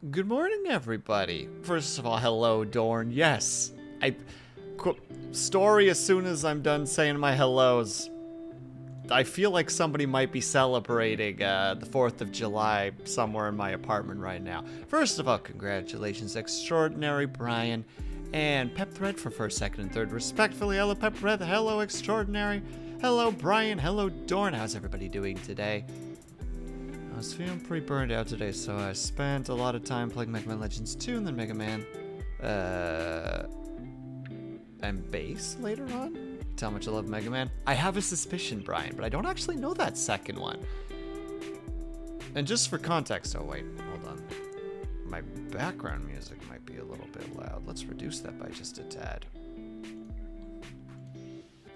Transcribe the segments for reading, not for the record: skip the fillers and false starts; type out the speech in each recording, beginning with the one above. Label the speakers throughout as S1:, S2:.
S1: Good morning, everybody. First of all, hello, Dorn. Yes, story as soon as I'm done saying my hellos. I feel like somebody might be celebrating the 4th of July somewhere in my apartment right now. First of all, congratulations, Extraordinary Brian and Pep Thread for first, second, and third, respectfully. Hello, Pep Thread. Hello, Extraordinary. Hello, Brian. Hello, Dorn. How's everybody doing today? I was feeling pretty burned out today, so I spent a lot of time playing Mega Man Legends 2 and then Mega Man, and Bass later on. Tell how much I love Mega Man. I have a suspicion, Brian, but I don't actually know that second one. And just for context, oh wait, hold on. My background music might be a little bit loud. Let's reduce that by just a tad.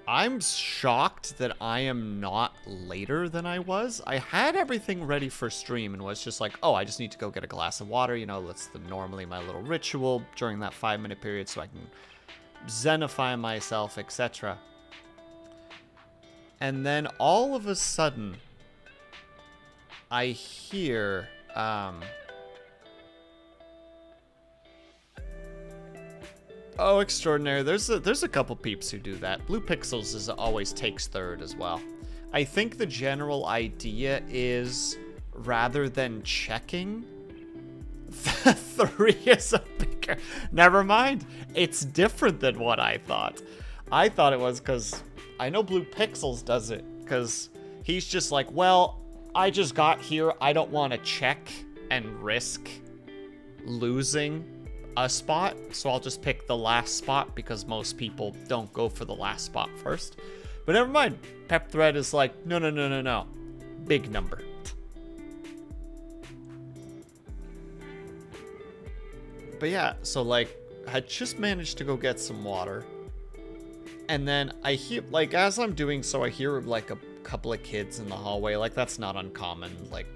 S1: I'm shocked that I am not later than I was. I had everything ready for stream and was just like, oh, I just need to go get a glass of water. You know, that's normally my little ritual during that 5-minute period so I can zenify myself, etc. And then all of a sudden, I hear, oh, extraordinary. There's a couple peeps who do that. Blue Pixels always takes third as well. I think the general idea is, rather than checking, 3 is a bigger... Never mind. It's different than what I thought. I thought it was because... I know Blue Pixels does it, because he's just like, well, I just got here. I don't want to check and risk losing a spot, so I'll just pick the last spot because most people don't go for the last spot first. But never mind. Pep Thread is like, no, no, no, no, no. Big number. But yeah, so like, I had just managed to go get some water. And then I hear, like, as I'm doing so, I hear like a couple of kids in the hallway. Like, that's not uncommon. Like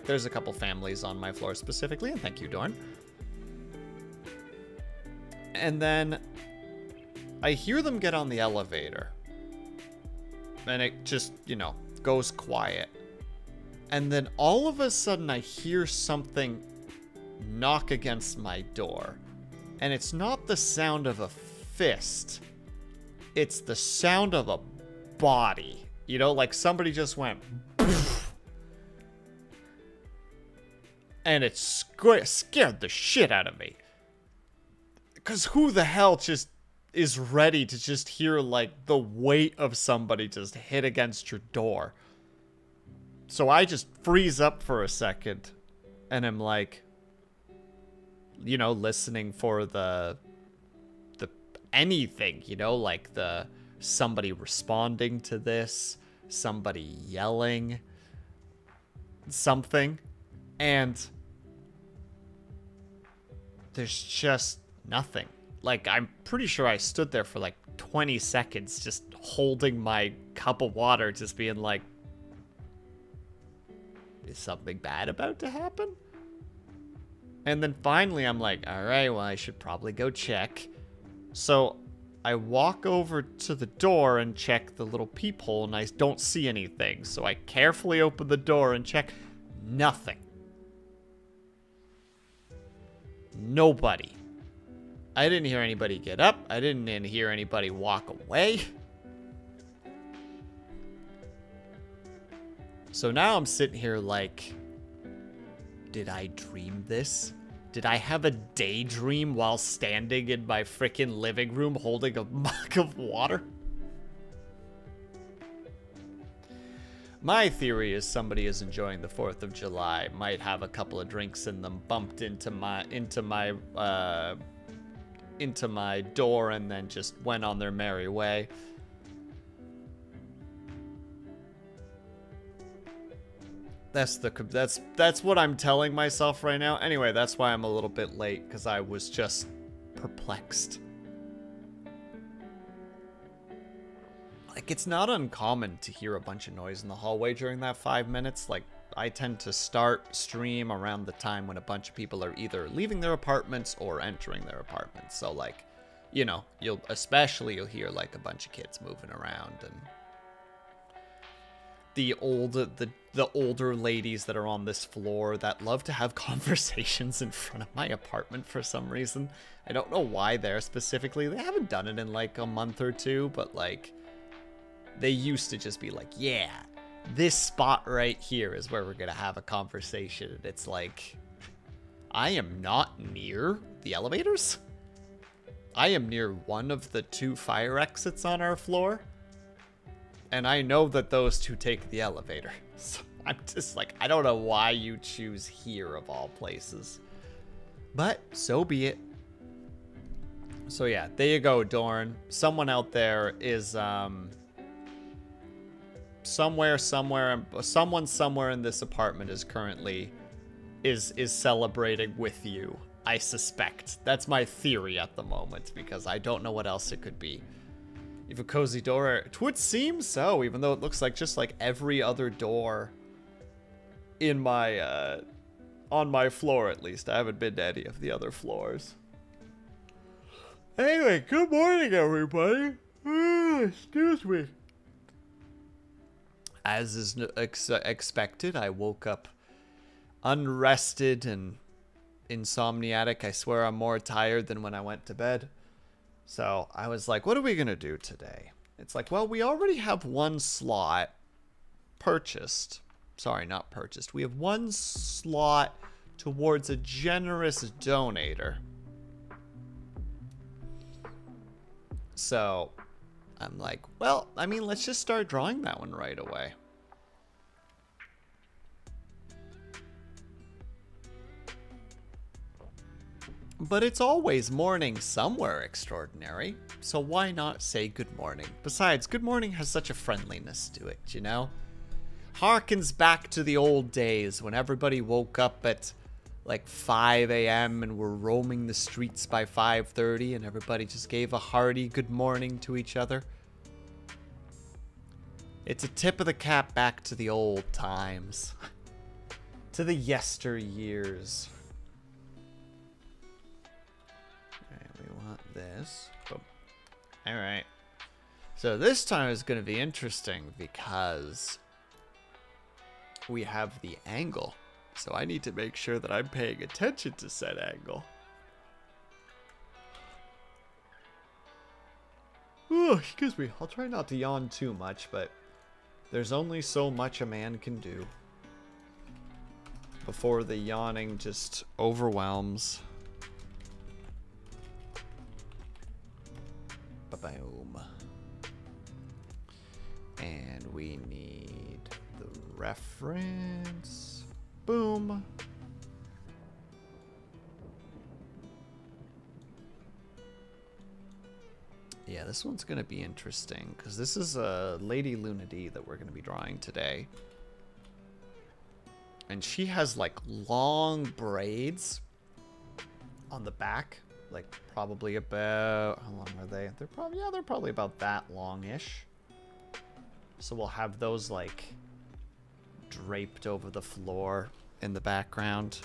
S1: there's a couple families on my floor specifically, and thank you, Dorn. And then I hear them get on the elevator. And it just, you know, goes quiet. And then all of a sudden I hear something knock against my door. And it's not the sound of a fist. It's the sound of a body. You know, like somebody just went... And it scared the shit out of me. Because who the hell just is ready to just hear, like, the weight of somebody just hit against your door? So I just freeze up for a second. And I'm like, you know, listening for the anything, you know, like somebody responding to this, somebody yelling, something. And there's just nothing. Like, I'm pretty sure I stood there for like 20 seconds just holding my cup of water, just being like, is something bad about to happen? And then finally I'm like, all right, well, I should probably go check. So I walk over to the door and check the little peephole, and I don't see anything. So I carefully open the door and check. Nothing. Nobody. I didn't hear anybody get up. I didn't hear anybody walk away. So now I'm sitting here like, did I dream this? Did I have a daydream while standing in my freaking living room holding a mug of water? My theory is somebody is enjoying the 4th of July, might have a couple of drinks in them, bumped into my door, and then just went on their merry way. That's what I'm telling myself right now. Anyway, that's why I'm a little bit late, because I was just perplexed. Like, it's not uncommon to hear a bunch of noise in the hallway during that 5 minutes. Like, I tend to start stream around the time when a bunch of people are either leaving their apartments or entering their apartments. So, like, you know, you'll hear, like, a bunch of kids moving around and the older ladies that are on this floor that love to have conversations in front of my apartment for some reason. I don't know why there specifically. They haven't done it in like a month or two, but like they used to just be like, yeah, this spot right here is where we're gonna have a conversation. And it's like, I am not near the elevators. I am near one of the 2 fire exits on our floor. And I know that those 2 take the elevator. So I'm just like, I don't know why you choose here of all places. But so be it. So yeah, there you go, Dorn. Someone out there is someone somewhere in this apartment is currently is celebrating with you. I suspect. That's my theory at the moment, because I don't know what else it could be. You have a cozy door. It would seem so, even though it looks like just like every other door in my on my floor, at least. I haven't been to any of the other floors. Anyway, good morning, everybody. Excuse me. As is expected, I woke up unrested and insomniatic. I swear I'm more tired than when I went to bed. So I was like, what are we going to do today? It's like, well, we already have 1 slot purchased. Sorry, not purchased. We have 1 slot towards a generous donator. So I'm like, well, I mean, let's just start drawing that one right away. But it's always morning somewhere extraordinary, so why not say good morning? Besides, good morning has such a friendliness to it, you know? Harkens back to the old days when everybody woke up at like 5 a.m. and were roaming the streets by 5:30 and everybody just gave a hearty good morning to each other. It's a tip of the cap back to the old times. To the yesteryears. This. Boom. All right. So this time is going to be interesting because we have the angle. So I need to make sure that I'm paying attention to said angle. Oh, excuse me. I'll try not to yawn too much, but there's only so much a man can do before the yawning just overwhelms. Boom. And we need the reference. Boom. Yeah, this one's going to be interesting because this is a Lady Lunady that we're going to be drawing today. And she has like long braids on the back. Like probably about, how long are they? They're probably about that long-ish. So we'll have those like draped over the floor in the background.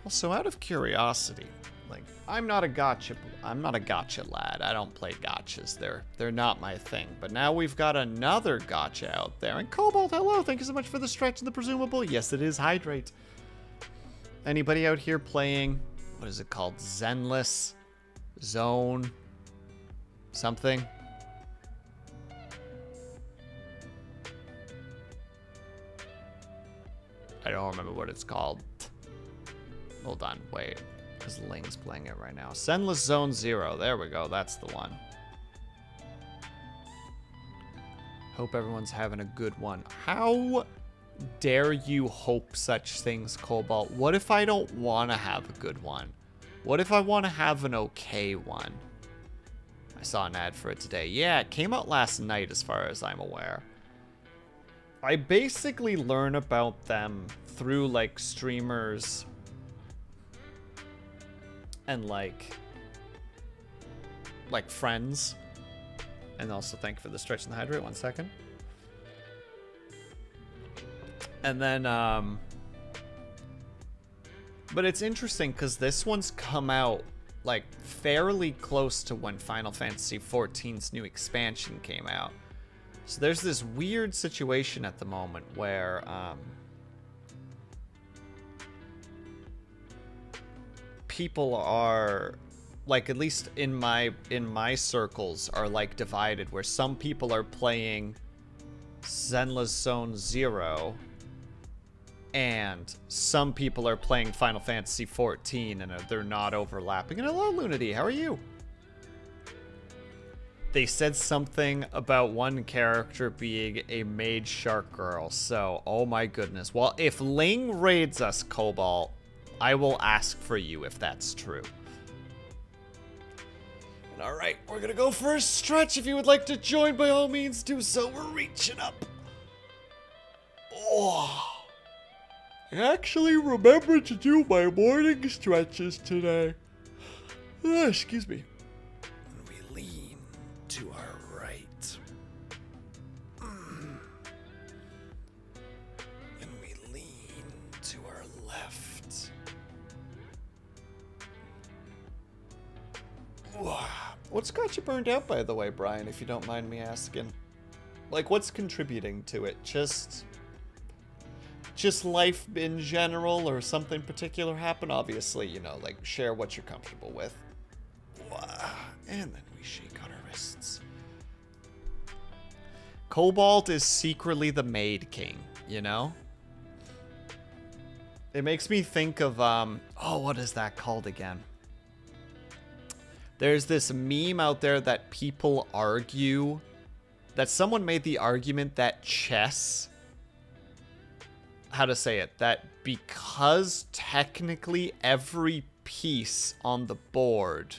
S1: Also, out of curiosity, like I'm not a gotcha lad. I don't play gotchas. They're not my thing. But now we've got another gotcha out there. And Cobalt, hello, thank you so much for the stretch and the presumable. Yes, it is Hydrate. Anybody out here playing, what is it called? Zenless Zone something? I don't remember what it's called. Hold on, wait. Because Ling's playing it right now. Zenless Zone 0. There we go. That's the one. Hope everyone's having a good one. How dare you hope such things, Cobalt? What if I don't want to have a good one? What if I want to have an okay one? I saw an ad for it today. Yeah, it came out last night as far as I'm aware. I basically learn about them through like streamers and like friends. And also thank you for the stretch and the hydrate. 1 second. And then but it's interesting because this one's come out like fairly close to when Final Fantasy XIV's new expansion came out. So there's this weird situation at the moment where people are like, at least in my circles, are like divided, where some people are playing Zenless Zone Zero and some people are playing Final Fantasy XIV, and they're not overlapping. And hello, Lunity, how are you? They said something about one character being a mage shark girl, so, oh my goodness. Well, if Ling raids us, Cobalt, I will ask for you if that's true. And alright, we're gonna go for a stretch. If you would like to join, by all means, do so. We're reaching up. Oh. I actually remembered to do my morning stretches today. Excuse me. And we lean to our right. And we lean to our left. What's got you burned out, by the way, Brian, if you don't mind me asking? Like, what's contributing to it? Just life in general, or something particular happen? Obviously, you know, like, share what you're comfortable with. And then we shake on our wrists. Cobalt is secretly the Maid King, you know? It makes me think of, oh, what is that called again? There's this meme out there that people argue, that someone made the argument that chess, how to say it, that because technically every piece on the board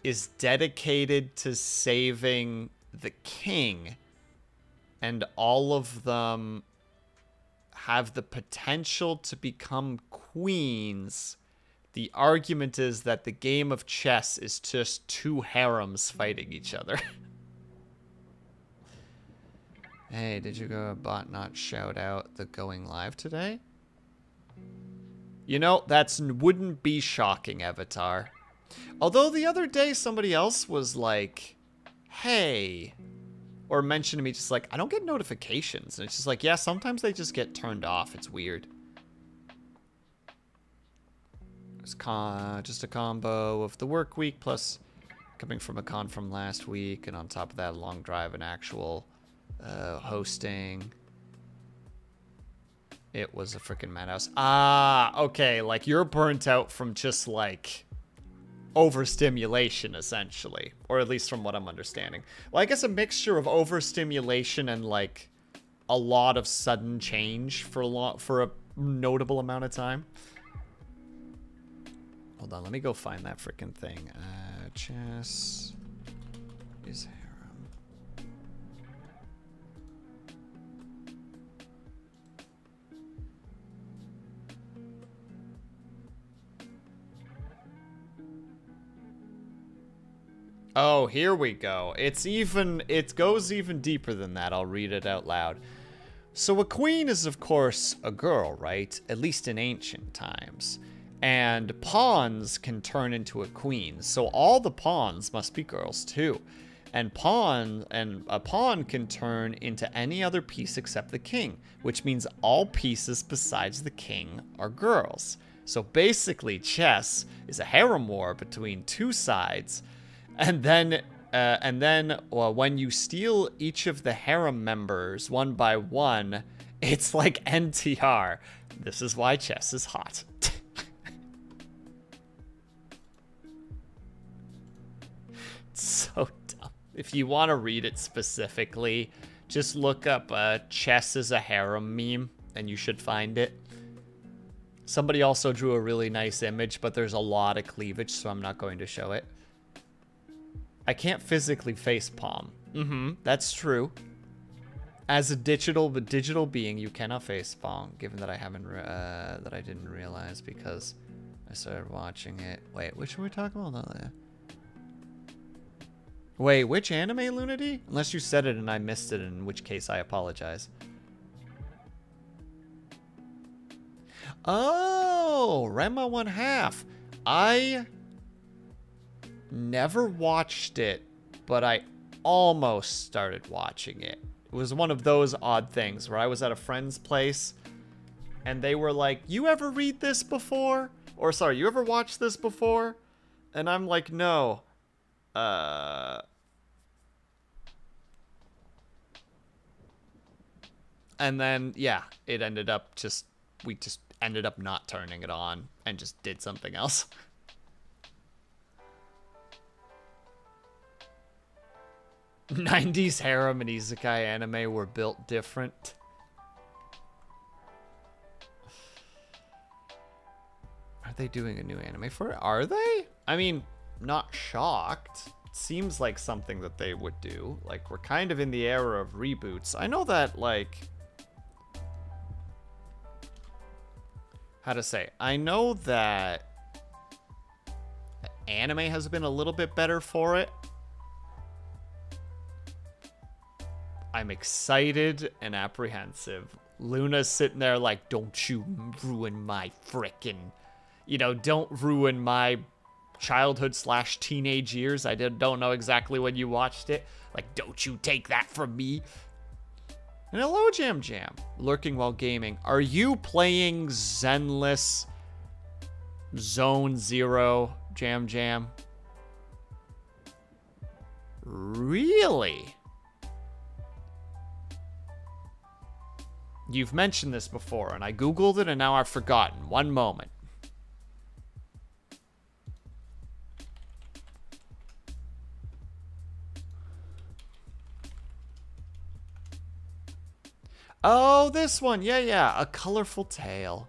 S1: is dedicated to saving the king, and all of them have the potential to become queens, the argument is that the game of chess is just two harems fighting each other. Hey, did you go bot not shout out the going live today? You know, that wouldn't be shocking, Avatar. Although the other day somebody else was like, hey, or mentioned to me just like, I don't get notifications. And it's just like, yeah, sometimes they just get turned off. It's weird. It's just a combo of the work week plus coming from a con from last week. And on top of that, a long drive and actual hosting. It was a freaking madhouse. Ah, okay. Like, you're burnt out from just like overstimulation, essentially, or at least from what I'm understanding. Well, I guess a mixture of overstimulation and like a lot of sudden change for a notable amount of time. Hold on, let me go find that freaking thing. Chess is harem. Oh, here we go. It goes even deeper than that. I'll read it out loud. So a queen is, of course, a girl, right? At least in ancient times. And pawns can turn into a queen. So all the pawns must be girls too. And a pawn can turn into any other piece except the king, which means all pieces besides the king are girls. So basically, chess is a harem war between two sides. And then when you steal each of the harem members one by one, it's like NTR. This is why chess is hot. It's so dumb. If you want to read it specifically, just look up chess is a harem meme, and you should find it. Somebody also drew a really nice image, but there's a lot of cleavage, so I'm not going to show it. I can't physically facepalm. That's true. As a digital being, you cannot facepalm. Given that I didn't realize because I started watching it. Wait, which are we talking about? Wait, which anime, Lunity? Unless you said it and I missed it, in which case I apologize. Oh, Rema 1/2. I never watched it, but I almost started watching it. It was one of those odd things where I was at a friend's place and they were like, you ever read this before? Or sorry, you ever watched this before? And I'm like, no. And then, yeah, it ended up we just ended up not turning it on and just did something else. '90s harem and isekai anime were built different. Are they doing a new anime for it? Are they? I mean, not shocked. It seems like something that they would do. Like, we're kind of in the era of reboots. I know that, like... How to say? I know that anime has been a little bit better for it. I'm excited and apprehensive. Luna's sitting there like, don't you ruin my frickin'... You know, don't ruin my childhood / teenage years. I don't know exactly when you watched it. Like, don't you take that from me. And hello, Jam Jam. Lurking while gaming. Are you playing Zenless Zone Zero, Jam Jam? Really? You've mentioned this before, and I googled it, and now I've forgotten. One moment. Oh, this one. Yeah. A Colorful Tale.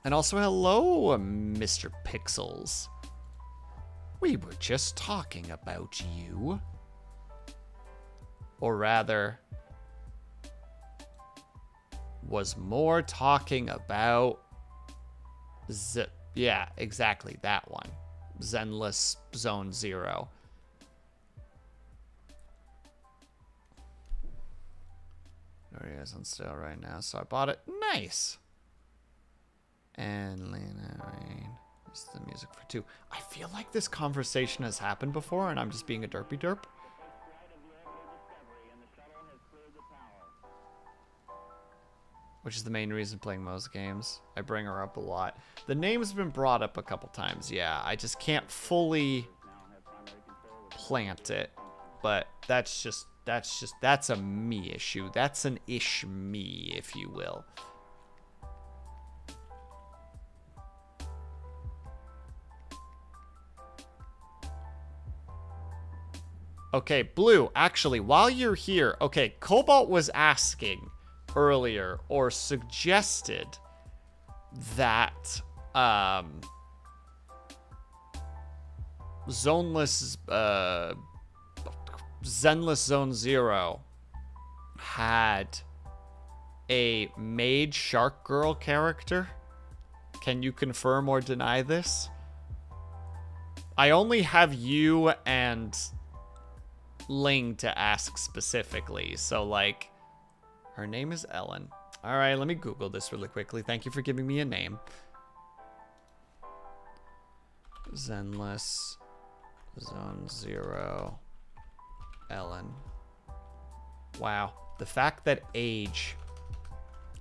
S1: And also, hello, Mr. Pixels. We were just talking about you. Or rather, was more talking about... yeah, exactly, that one. Zenless Zone Zero. It is on sale right now, so I bought it. Nice. And Lena Rain. This is the music for 2. I feel like this conversation has happened before, and I'm just being a derpy derp. Which is the main reason playing most games. I bring her up a lot. The name's been brought up a couple times, yeah. I just can't fully plant it. But that's a me issue. That's an ish me, if you will. Okay, Blue, actually, while you're here, okay, Cobalt was asking earlier or suggested that Zenless Zone Zero had a made Shark Girl character. Can you confirm or deny this? I only have you and Ling to ask specifically, so like, her name is Ellen. All right, let me Google this really quickly. Thank you for giving me a name. Zenless Zone Zero Ellen. Wow, the fact that age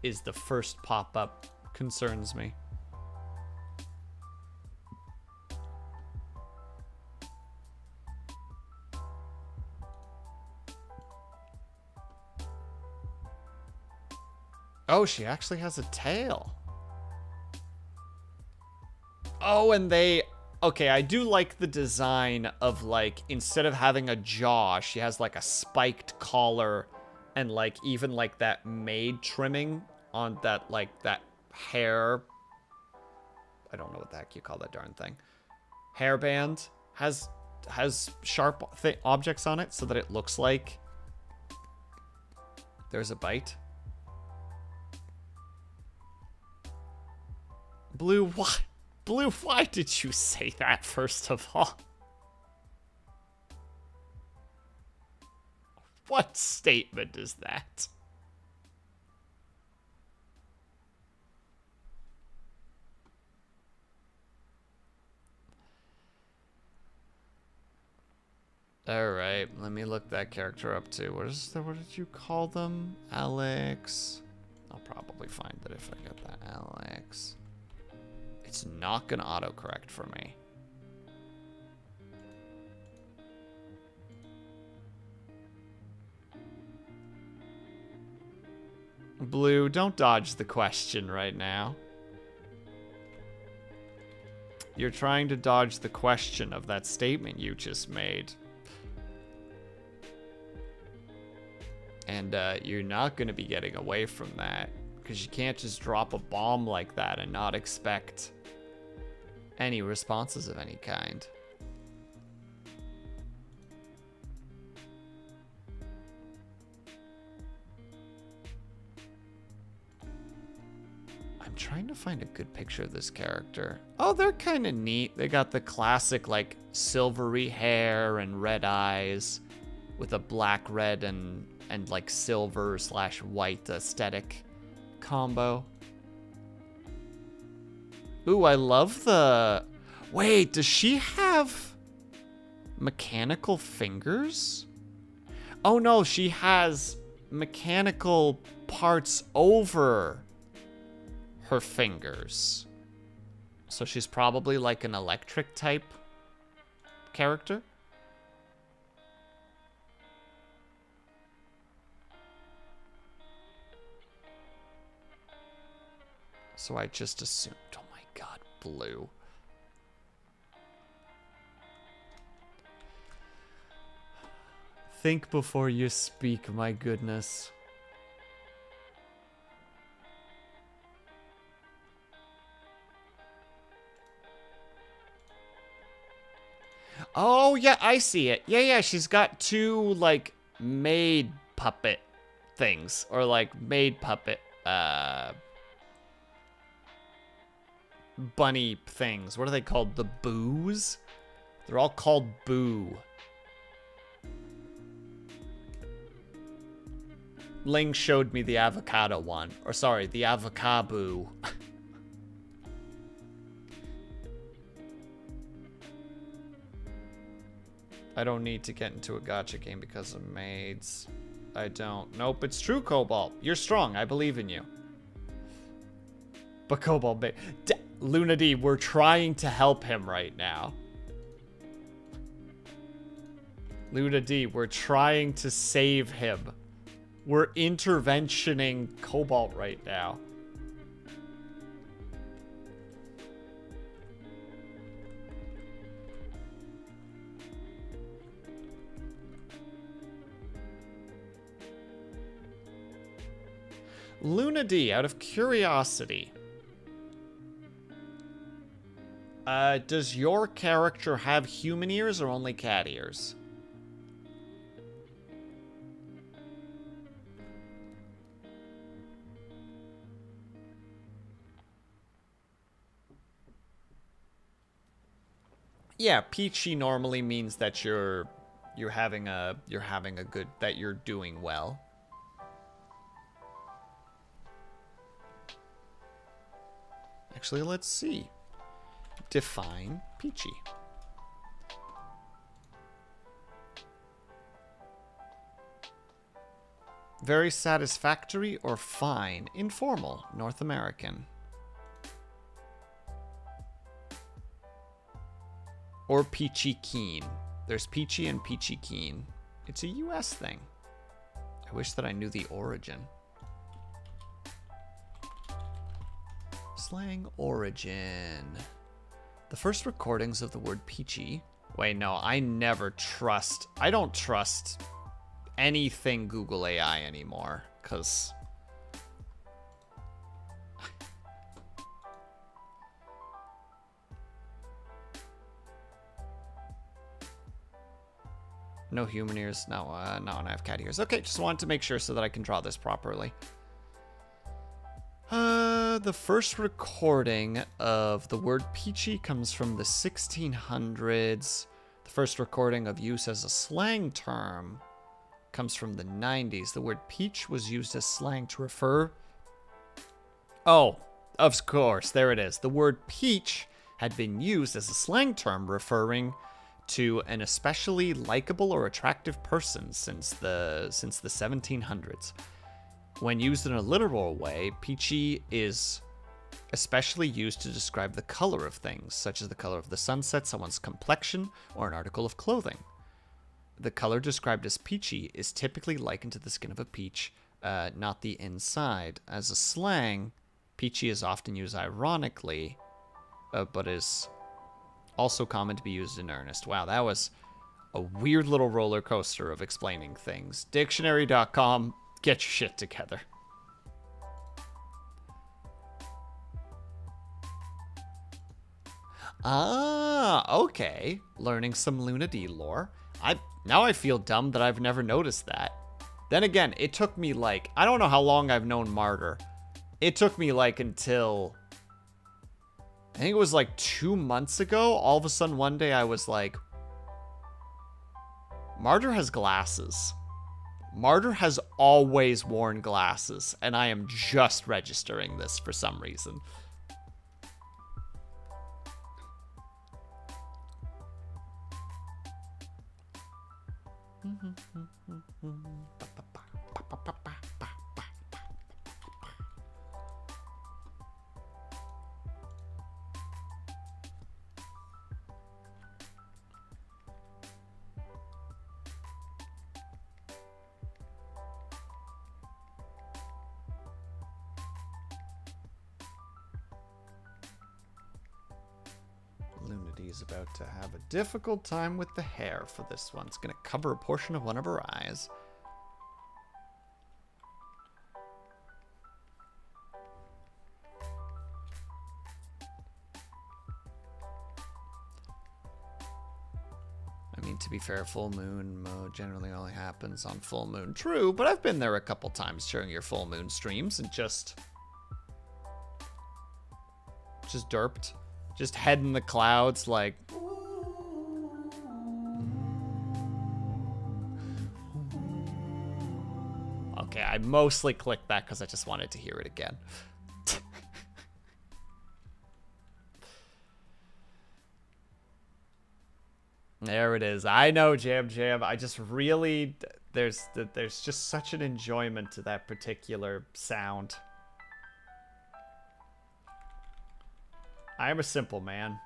S1: is the first pop-up concerns me. Oh, she actually has a tail. Oh, and they... Okay, I do like the design of, like, instead of having a jaw, she has, like, a spiked collar and, like, even, like, that maid trimming on that, like, that hair... I don't know what the heck you call that darn thing. Hairband has sharp objects on it so that it looks like there's a bite. Blue, what? Blue, why did you say that, first of all? What statement is that? Alright, let me look that character up too. What did you call them? Alex. I'll probably find it if I get that. Alex. It's not gonna autocorrect for me. Blue, don't dodge the question right now. You're trying to dodge the question of that statement you just made. And you're not going to be getting away from that. Because you can't just drop a bomb like that and not expect any responses of any kind. I'm trying to find a good picture of this character. Oh, they're kind of neat. They got the classic, like, silvery hair and red eyes with a black, red, and like silver/white aesthetic combo. Ooh, I love the... Wait, does she have mechanical fingers? Oh no, she has mechanical parts over her fingers. So she's probably like an electric type character. So I just assumed, oh my god, blue. Think before you speak, my goodness. Oh, yeah, I see it. Yeah, she's got two, like, maid puppet things. Or, like, maid puppet, bunny things. What are they called? The boos? They're all called boo. Ling showed me the avocado one. Or sorry, the avocado. I don't need to get into a gacha game because of maids. I don't. Nope, it's true, Cobalt. You're strong. I believe in you. But Cobalt, Luna D, we're trying to help him right now. Luna D, we're trying to save him. We're interventioning Cobalt right now. Luna D, out of curiosity, does your character have human ears or only cat ears? Yeah, peachy normally means that you're having a good, that you're doing well. Actually, let's see. Define peachy. Very satisfactory or fine, informal, North American. Or peachy keen. There's peachy and peachy keen. It's a US thing. I wish that I knew the origin. Slang origin. The first recordings of the word peachy. Wait, no, I don't trust anything Google AI anymore, because no human ears. No, and I have cat ears. Okay, just wanted to make sure so that I can draw this properly. The first recording of the word peachy comes from the 1600s. The first recording of use as a slang term comes from the 90s. The word peach was used as slang to refer... Oh, of course, there it is. The word peach had been used as a slang term referring to an especially likable or attractive person since the 1700s. When used in a literal way, peachy is especially used to describe the color of things, such as the color of the sunset, someone's complexion, or an article of clothing. The color described as peachy is typically likened to the skin of a peach, not the inside. As a slang, peachy is often used ironically, but is also common to be used in earnest. Wow, that was a weird little roller coaster of explaining things. Dictionary.com, get your shit together. Ah, okay. Learning some Luna D lore. Now I feel dumb that I've never noticed that. Then again, it took me like, I don't know how long I've known Martyr. It took me like until, I think it was like 2 months ago. All of a sudden one day I was like, Martyr has glasses. Martyr has always worn glasses, and I am just registering this for some reason. Is about to have a difficult time with the hair for this one. It's going to cover a portion of one of her eyes. I mean, to be fair, full moon mode generally only happens on full moon. True, but I've been there a couple times during your full moon streams and just derped. Just head in the clouds, like... Okay, I mostly clicked that because I just wanted to hear it again. There it is. I know, Jam Jam. I just really... There's just such an enjoyment to that particular sound. I am a simple man.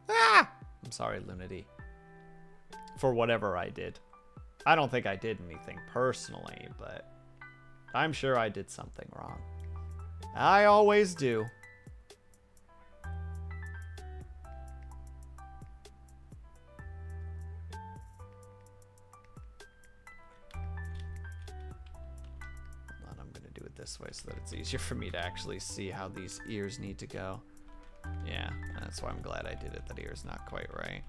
S1: Ah! I'm sorry, Lunity. For whatever I did. I don't think I did anything personally, but I'm sure I did something wrong. I always do. Hold on, I'm gonna do it this way so that it's easier for me to actually see how these ears need to go. Yeah, that's why I'm glad I did it. That ear's not quite right.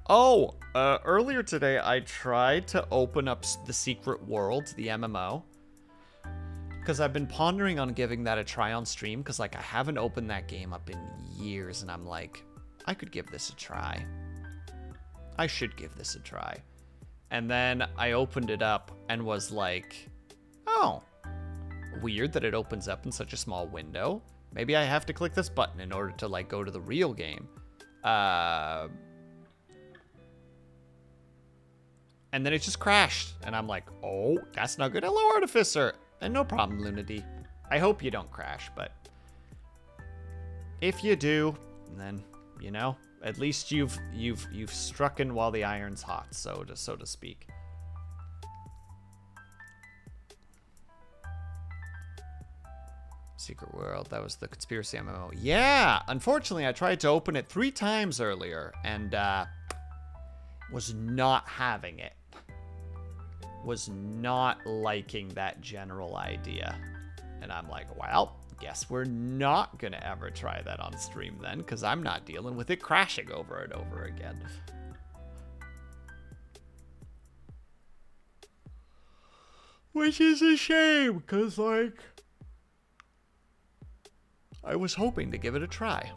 S1: Oh, earlier today I tried to open up the Secret World, the MMO, because I've been pondering on giving that a try on stream, because like I haven't opened that game up in years, and I'm like, I could give this a try. I should give this a try. And then I opened it up and was like, oh, weird that it opens up in such a small window. Maybe I have to click this button in order to like go to the real game. And then it just crashed. And I'm like, oh, that's not good. Hello, Artificer. And no problem, Lunity. I hope you don't crash, but if you do, then, you know, at least you've struck in while the iron's hot, so to speak. Secret World, that was the conspiracy MMO. Yeah, unfortunately I tried to open it 3 times earlier and was not having it. Was not liking that general idea. And I'm like, well, Guess we're not gonna ever try that on stream then, because I'm not dealing with it crashing over and over again. Which is a shame, because, like, I was hoping to give it a try.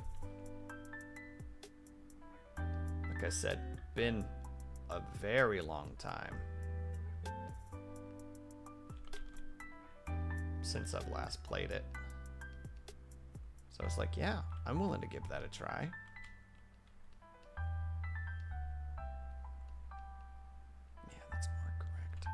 S1: Like I said, been a very long time since I've last played it. So I was like, yeah, I'm willing to give that a try. Yeah, that's more correct.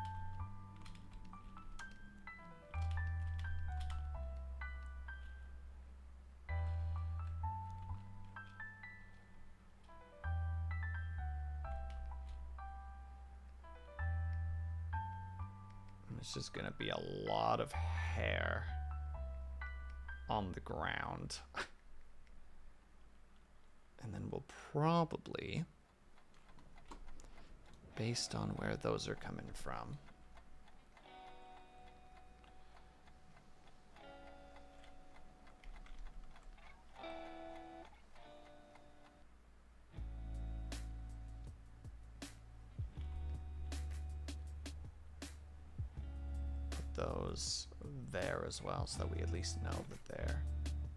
S1: It's just gonna be a lot of hair on the ground. And then we'll probably, based on where those are coming from, those there as well, so that we at least know that they're,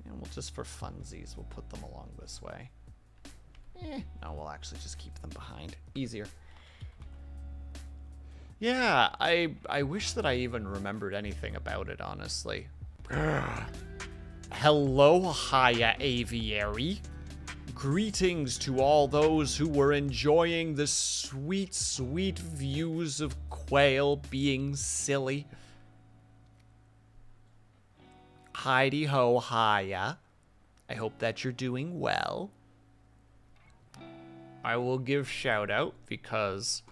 S1: and we'll just for funsies we'll put them along this way. No, we'll actually just keep them behind, easier. Yeah, I wish that I even remembered anything about it, honestly. Hello, Haya Aviary. Greetings to all those who were enjoying the sweet, sweet views of quail being silly. Heidi ho, Haya. I hope that you're doing well. I will give shout out because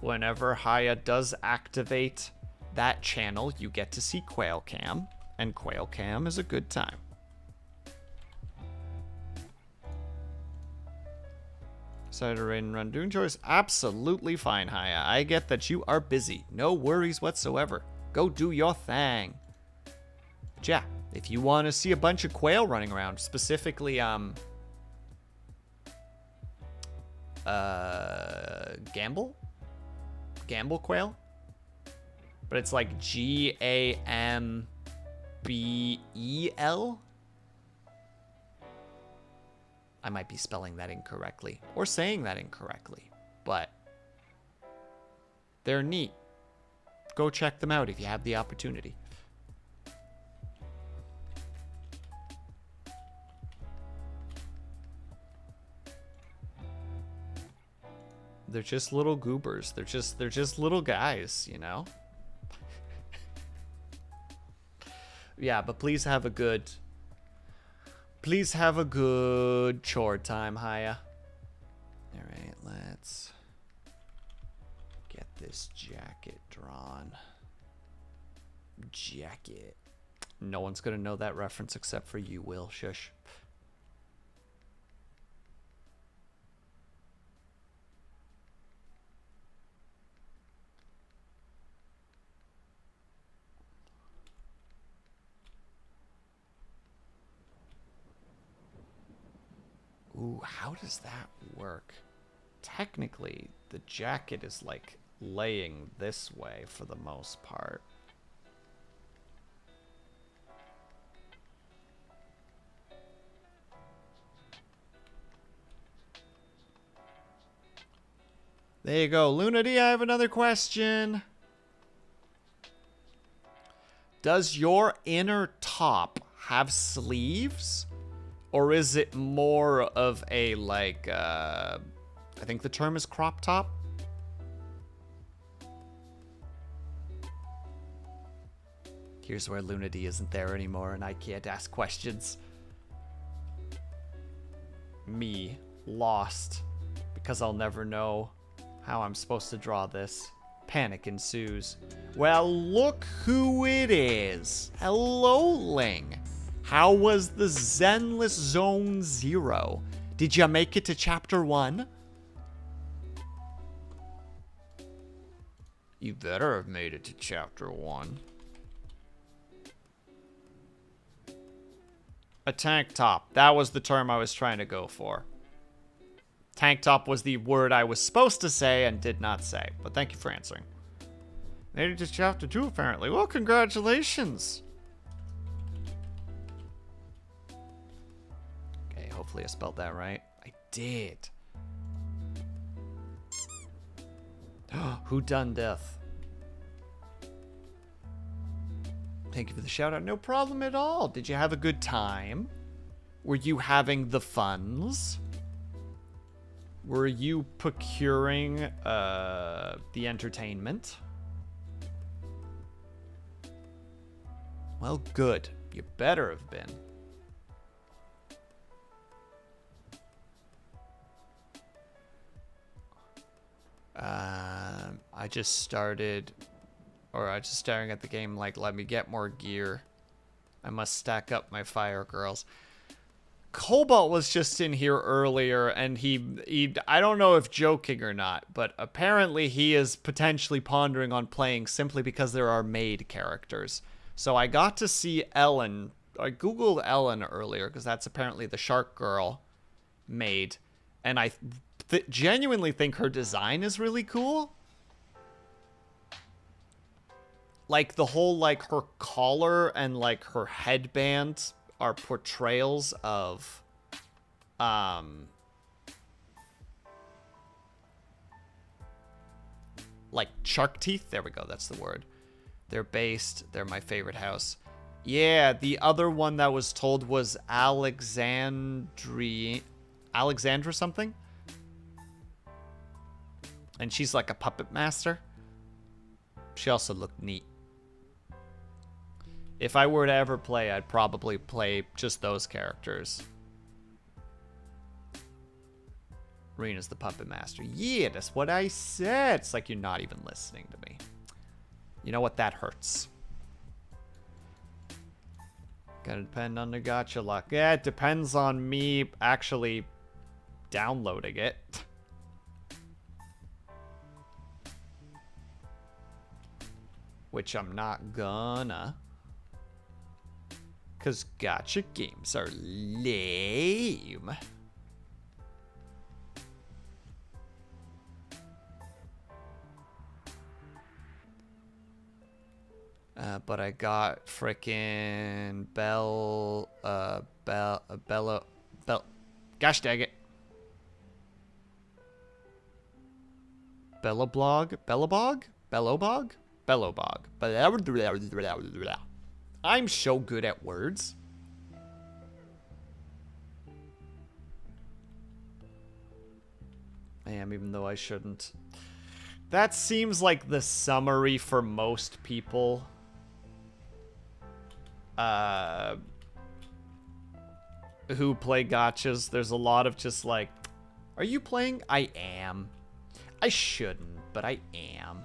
S1: whenever Haya does activate that channel, you get to see Quail Cam, and Quail Cam is a good time. Cider Rain Run doing chores? Absolutely fine, Haya. I get that you are busy. No worries whatsoever. Go do your thing. But yeah, if you want to see a bunch of quail running around, specifically, Gamble quail? But it's like G-A-M-B-E-L? I might be spelling that incorrectly, or saying that incorrectly, but they're neat. Go check them out if you have the opportunity. They're just little goobers. They're just little guys, you know? Yeah, but please have a good chore time, Haya. Alright, let's get this jacket drawn. Jacket. No one's gonna know that reference except for you, Will. Shush. Ooh, how does that work? Technically, the jacket is like laying this way for the most part. There you go. Luna D, I have another question. Does your inner top have sleeves? Or is it more of a, like, I think the term is crop top? Here's where Luna D isn't there anymore and I can't ask questions. Me, lost, because I'll never know how I'm supposed to draw this. Panic ensues. Well, look who it is. Hello, Ling. How was the Zenless Zone 0? Did you make it to Chapter 1? You better have made it to Chapter 1. A tank top. That was the term I was trying to go for. Tank top was the word I was supposed to say and did not say. But thank you for answering. Made it to chapter 2, apparently. Well, congratulations. Okay, hopefully I spelled that right. I did. Who done death? Thank you for the shout out. No problem at all. Did you have a good time? Were you having the funs? Were you procuring the entertainment? Well, good. You better have been. I just started, or I just staring at the game like, let me get more gear. I must stack up my fire girls. Cobalt was just in here earlier, and he I don't know if joking or not, but apparently he is potentially pondering on playing simply because there are maid characters. So I got to see Ellen. I googled Ellen earlier because that's apparently the shark girl maid, and I genuinely think her design is really cool. Like the whole, like, her collar and like her headband are portrayals of like shark teeth. There we go, that's the word. They're my favorite house. Yeah, the other one that was told was Alexandra something, and she's like a puppet master. She also looked neat. If I were to ever play, I'd probably play just those characters. Rena's the puppet master. Yeah, that's what I said. It's like you're not even listening to me. You know what? That hurts. Gonna depend on the gacha luck. Yeah, it depends on me actually downloading it. Which I'm not gonna. Because gacha games are lame. But I got frickin' Bella, gosh dang it. Bellobog? Bellobog? I'm so good at words. I am, even though I shouldn't. That seems like the summary for most people. Who play gachas. There's a lot of just like, are you playing? I am. I shouldn't, but I am.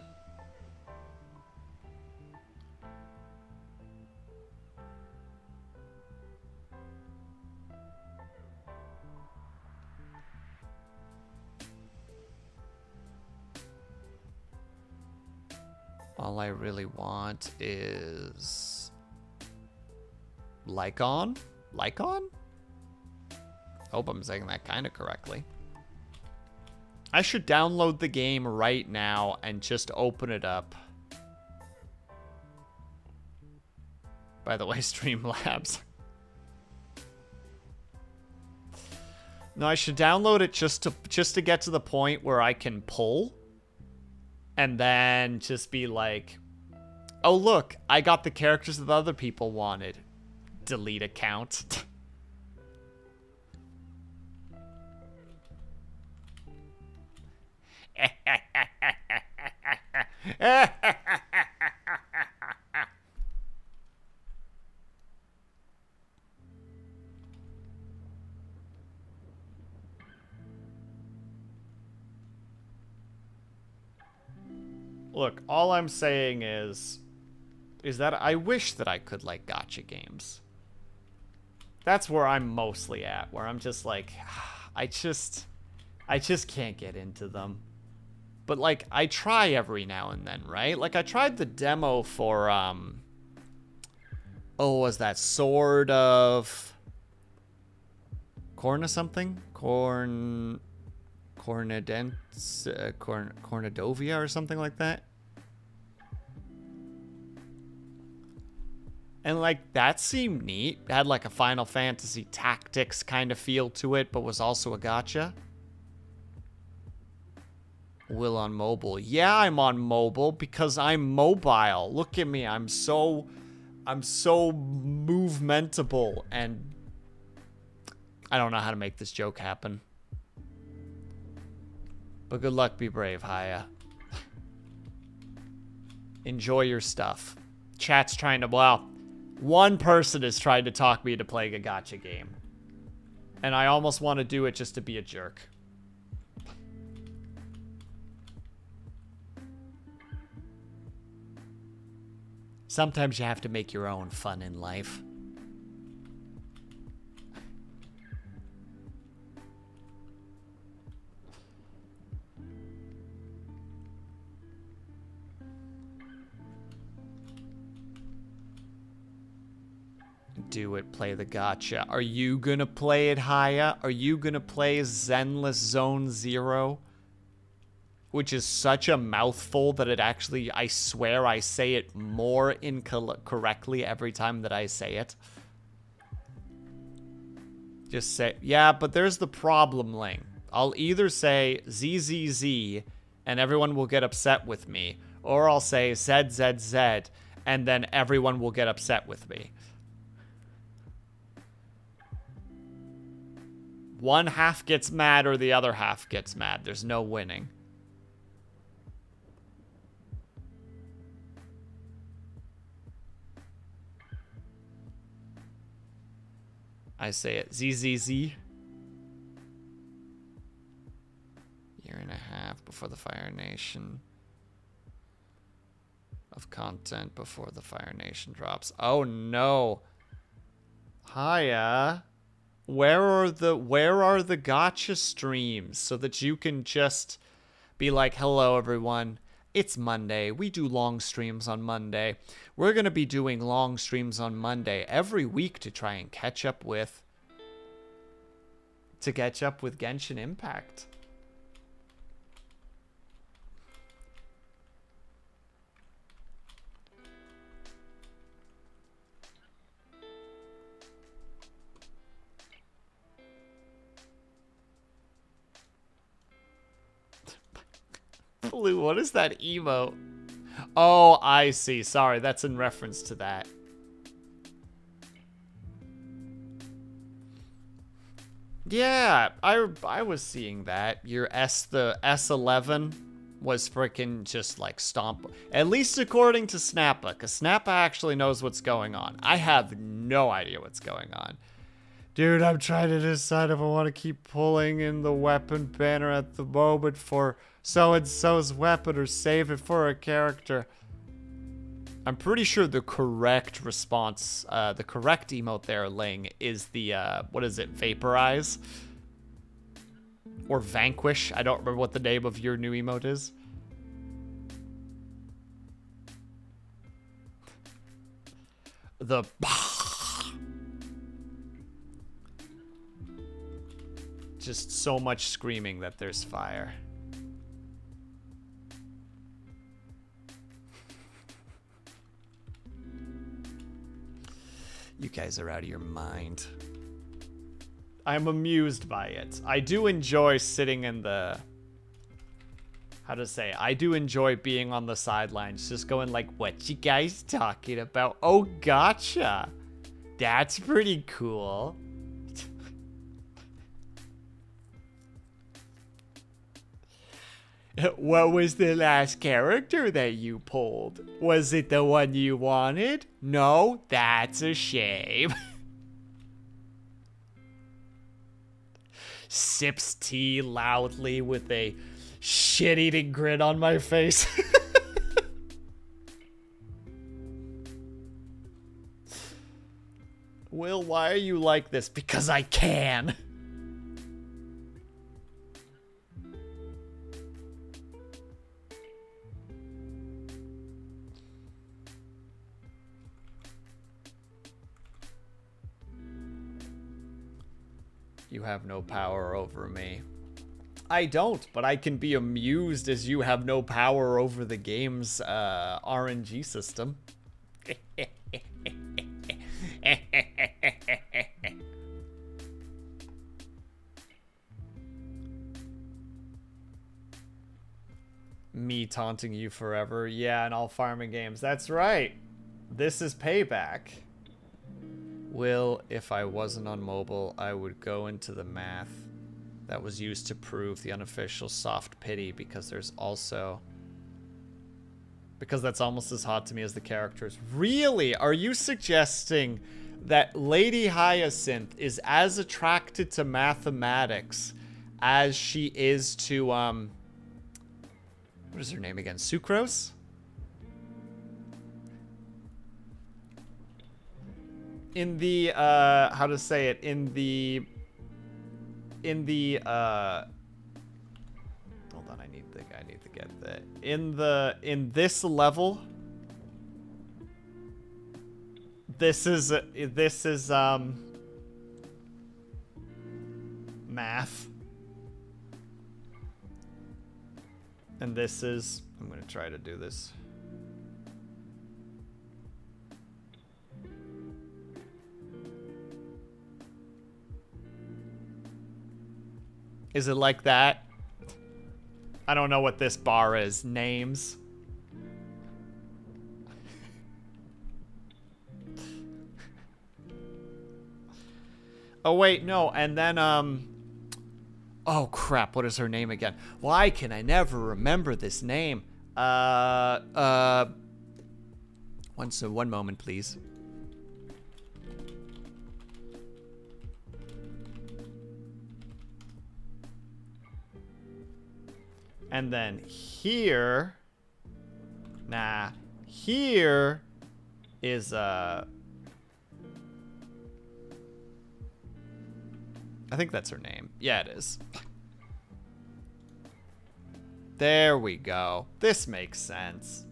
S1: All I really want is Lycon? Lycon? Hope I'm saying that kind of correctly. I should download the game right now and just open it up. By the way, Streamlabs. No, I should download it just to get to the point where I can pull. And then just be like, oh, look, I got the characters that other people wanted. Delete account. Look, all I'm saying is that I wish that I could like gacha games. That's where I'm mostly at, where I'm just like, I just can't get into them. But like, I try every now and then, right? Like, I tried the demo for, oh, was that Sword of Corna something? Cornadovia or something like that. And like that seemed neat. It had like a Final Fantasy Tactics kind of feel to it, but was also a gacha. Will on mobile. Yeah, I'm on mobile because I'm mobile. Look at me. I'm so movementable, and I don't know how to make this joke happen. But good luck, be brave, Haya. Enjoy your stuff. Chat's trying to, well, one person is trying to talk me into playing a gacha game. And I almost want to do it just to be a jerk. Sometimes you have to make your own fun in life. Do it, play the gacha. Are you gonna play it, Haya? Are you gonna play Zenless Zone Zero? Which is such a mouthful that it actually, I swear I say it more incorrectly every time that I say it. Just say, yeah, but there's the problem, Ling. I'll either say ZZZ and everyone will get upset with me, or I'll say ZZZ and then everyone will get upset with me. One half gets mad or the other half gets mad. There's no winning. I say it. ZZZ. Year and a half before the Fire Nation. Of content before the Fire Nation drops. Oh no. Hiya. Where are the gacha streams so that you can just be like, hello everyone. It's Monday. We do long streams on Monday. We're going to be doing long streams on Monday every week to try and catch up with Genshin Impact. Blue, what is that emote? Oh, I see. Sorry, that's in reference to that. Yeah, I was seeing that. The S11 was freaking just like stomp. At least according to Snappa, because Snappa actually knows what's going on. I have no idea what's going on. Dude, I'm trying to decide if I want to keep pulling in the weapon banner at the moment for so-and-so's weapon or save it for a character. I'm pretty sure the correct response, the correct emote there, Ling, is the, what is it, Vaporize? Or Vanquish? I don't remember what the name of your new emote is. The... Just so much screaming that there's fire. You guys are out of your mind. I'm amused by it. I do enjoy sitting in the... How to say? I do enjoy being on the sidelines, just going like, what you guys talking about? Oh, gotcha. That's pretty cool. What was the last character that you pulled? Was it the one you wanted? No? That's a shame. Sips tea loudly with a shit-eating grin on my face. Will, why are you like this? Because I can. You have no power over me. I don't, but I can be amused as you have no power over the game's RNG system. Me taunting you forever. Yeah, in all farming games. That's right. This is payback. Will, if I wasn't on mobile, I would go into the math that was used to prove the unofficial soft pity, because there's also... Because that's almost as hot to me as the characters. Really? Are you suggesting that Lady Hyacinth is as attracted to mathematics as she is to, what is her name again? Sucrose? In the, how to say it? In the, hold on, I need to get the, in this level, this is math. And this is, I'm gonna try to do this. Is it like that? I don't know what this bar is. Names. Oh, wait, no. And then, oh, crap. What is her name again? Why can I never remember this name? One moment, please. And then here, here is, I think that's her name. Yeah, it is. There we go. This makes sense.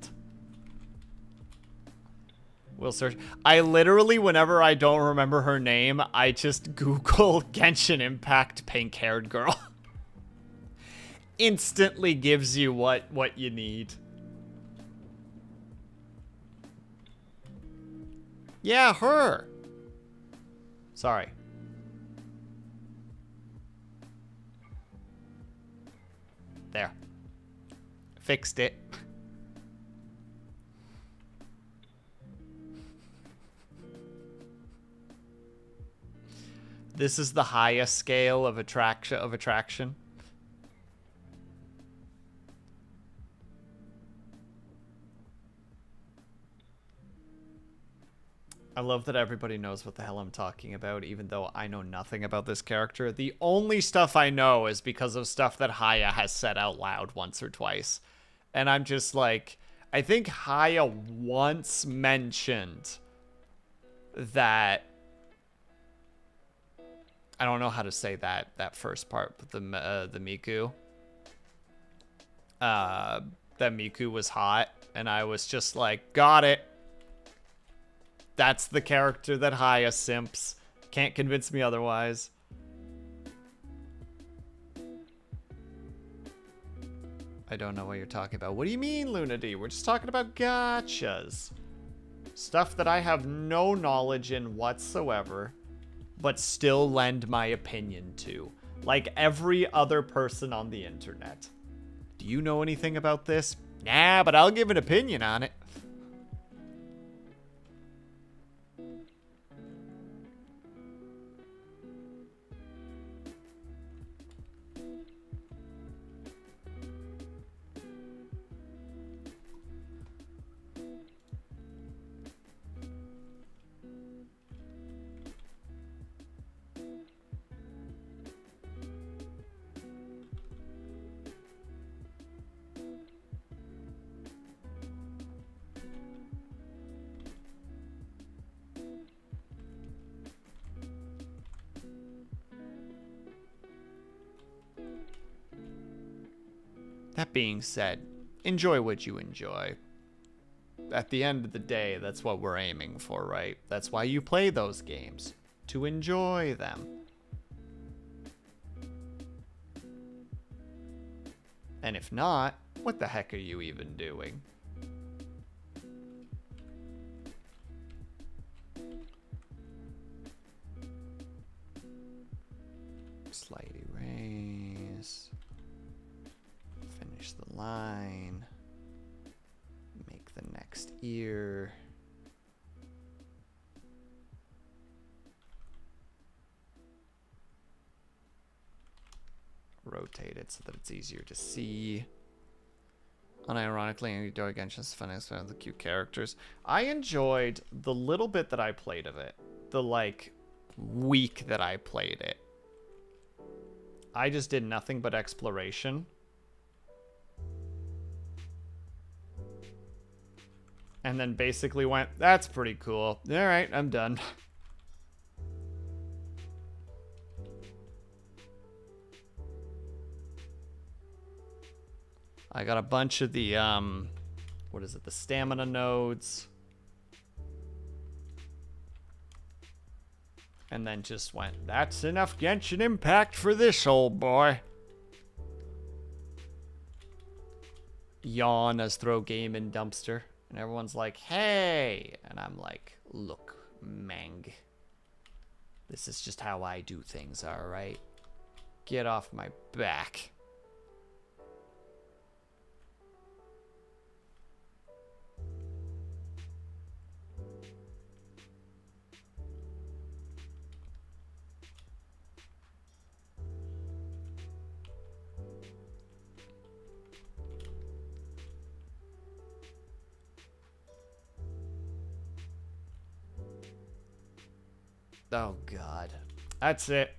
S1: We'll search. I literally, whenever I don't remember her name, I just Google Genshin Impact pink-haired girl. Instantly gives you what you need. Yeah, her. Sorry. There. Fixed it. This is the highest scale of attraction. I love that everybody knows what the hell I'm talking about, even though I know nothing about this character. The only stuff I know is because of stuff that Haya has said out loud once or twice. And I'm just like, I think Haya once mentioned that, I don't know how to say that first part, but the Miku. That Miku was hot, and I was just like, got it. That's the character that Haya simps. Can't convince me otherwise. I don't know what you're talking about. What do you mean, Lunady? We're just talking about gachas. Stuff that I have no knowledge in whatsoever, but still lend my opinion to. Like every other person on the internet. Do you know anything about this? Nah, but I'll give an opinion on it. That being said, enjoy what you enjoy. At the end of the day, that's what we're aiming for, right? That's why you play those games. To enjoy them. And if not, what the heck are you even doing? Slight erase. Finish the line. Make the next ear. Rotate it so that it's easier to see. Unironically, I enjoy Genshin's funniest one of the cute characters. I enjoyed the little bit that I played of it. The, like, week that I played it. I just did nothing but exploration. And then basically went, that's pretty cool. Alright, I'm done. I got a bunch of the, what is it? The stamina nodes. And then just went, that's enough Genshin Impact for this old boy. Yawn as throw game in dumpster. And everyone's like, hey. And I'm like, look, Mang. This is just how I do things, alright? Get off my back. Oh, God. That's it.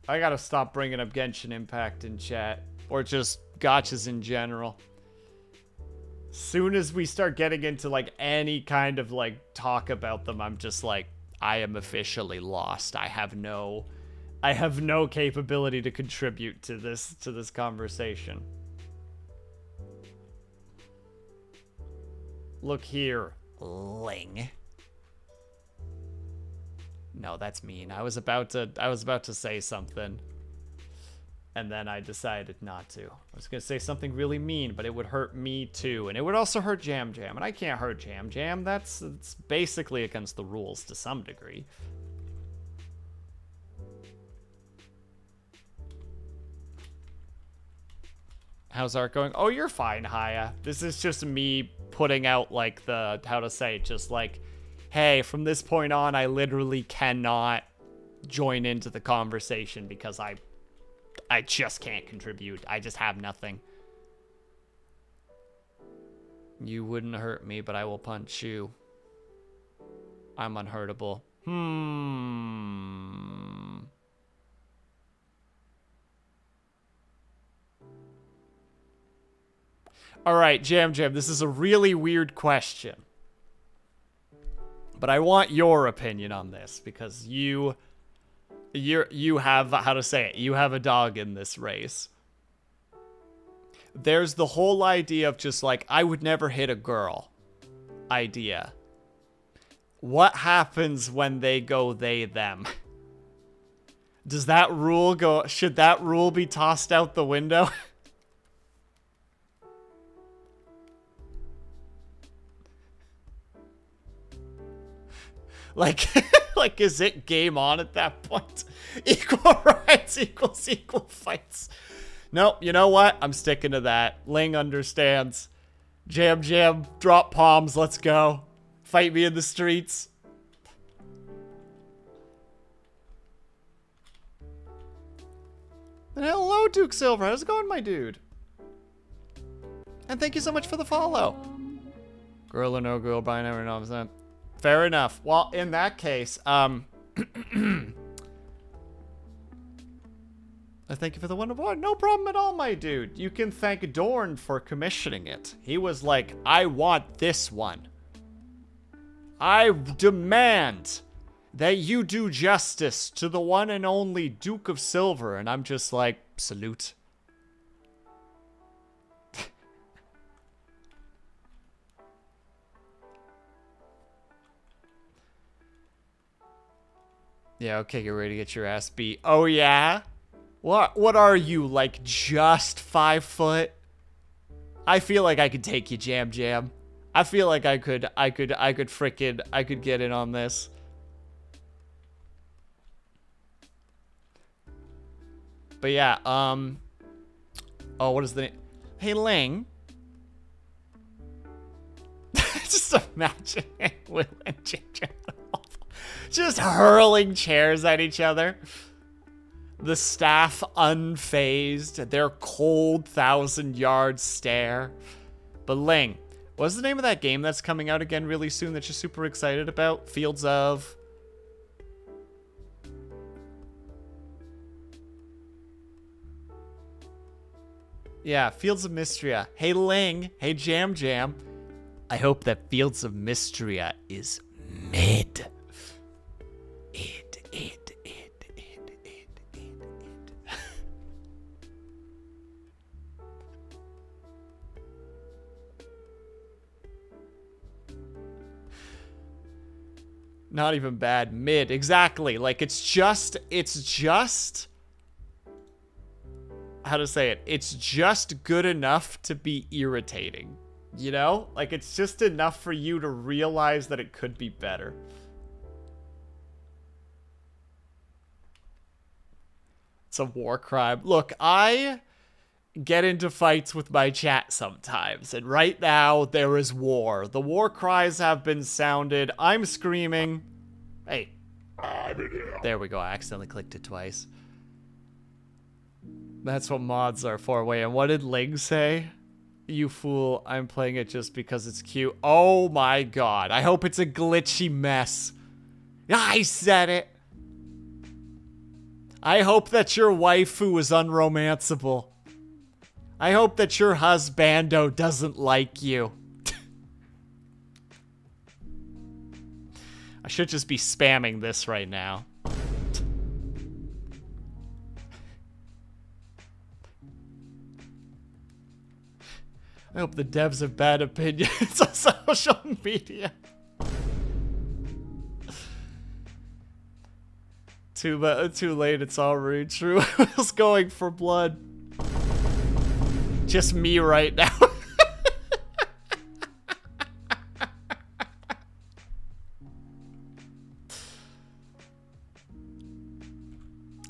S1: I gotta stop bringing up Genshin Impact in chat. Or just gachas in general. Soon as we start getting into, like, any kind of, like, talk about them, I'm just like, I am officially lost. I have no capability to contribute to this conversation. Look here, Ling. No, that's mean. I was about to say something. And then I decided not to. I was going to say something really mean, but it would hurt me too. And it would also hurt Jam Jam. And I can't hurt Jam Jam. It's basically against the rules to some degree. How's art going? Oh, you're fine, Haya. This is just me putting out, like, the, how to say it, just like, hey, from this point on, I literally cannot join into the conversation because I just can't contribute. I just have nothing. You wouldn't hurt me, but I will punch you. I'm unhurtable. All right, Jam Jam, this is a really weird question. But I want your opinion on this because you have, how to say it, you have a dog in this race. There's the whole idea of just like, I would never hit a girl idea. What happens when they go they, them? Does that rule go, should that rule be tossed out the window? Like, like, is it game on at that point? Equal rights equals equal fights. Nope, you know what? I'm sticking to that. Ling understands. Jam Jam, drop palms, let's go. Fight me in the streets. And hello, Duke Silver. How's it going, my dude? And thank you so much for the follow. Girl or no girl, Brian never knows. Fair enough. Well, in that case, I thank you for the one award. No problem at all, my dude. You can thank Dorn for commissioning it. He was like, I want this one. I demand that you do justice to the one and only Duke of Silver. And I'm just like, salute. Yeah, okay, get ready to get your ass beat. Oh, yeah? What are you, like, just 5 foot? I feel like I could take you, Jam Jam. I feel like I could get in on this. But yeah, oh, what is the name? Hey, Ling. Just imagine Will and Ginger just hurling chairs at each other. The staff unfazed, their cold 1,000-yard stare. But Ling, what's the name of that game that's coming out again really soon that you're super excited about? Fields of... Yeah, Fields of Mystria. Hey, Ling. Hey, Jam Jam. I hope that Fields of Mystria is mid. Not even bad. Mid. Exactly. Like, it's just... How to say it? It's just good enough to be irritating. You know? Like, it's just enough for you to realize that it could be better. It's a war crime. Look, I get into fights with my chat sometimes, and right now, there is war. The war cries have been sounded. I'm screaming. Hey. There we go. I accidentally clicked it twice. That's what mods are for. Wait, and what did Ling say? You fool, I'm playing it just because it's cute. Oh my god. I hope it's a glitchy mess. I said it. I hope that your waifu is unromanceable. I hope that your husbando doesn't like you. I should just be spamming this right now. I hope the devs have bad opinions on social media. Too late, it's already true. I was going for blood. Just me right now.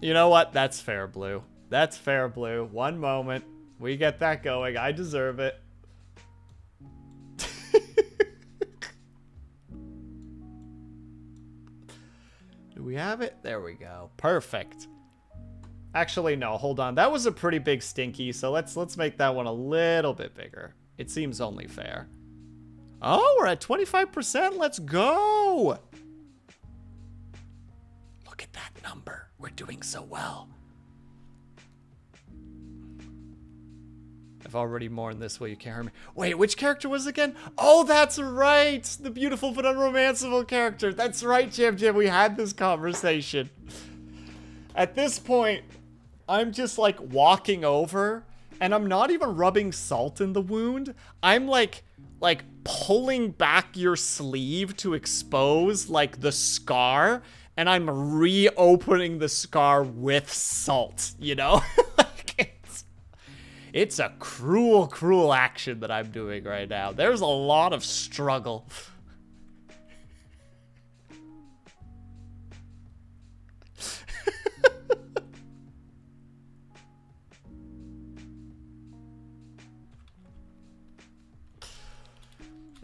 S1: You know what? That's fair, Blue. That's fair, Blue. One moment. We get that going. I deserve it. Do we have it? There we go. Perfect. Actually, no. Hold on. That was a pretty big stinky, so let's make that one a little bit bigger. It seems only fair. Oh, we're at 25%. Let's go. Look at that number. We're doing so well. I've already mourned this way. You can't hurt me. Wait, which character was it again? Oh, that's right. The beautiful but unromanceable character. That's right, Jam Jam. We had this conversation. At this point, I'm just like walking over and I'm not even rubbing salt in the wound. I'm like pulling back your sleeve to expose like the scar, and I'm reopening the scar with salt, you know? It's a cruel, cruel action that I'm doing right now. There's a lot of struggle.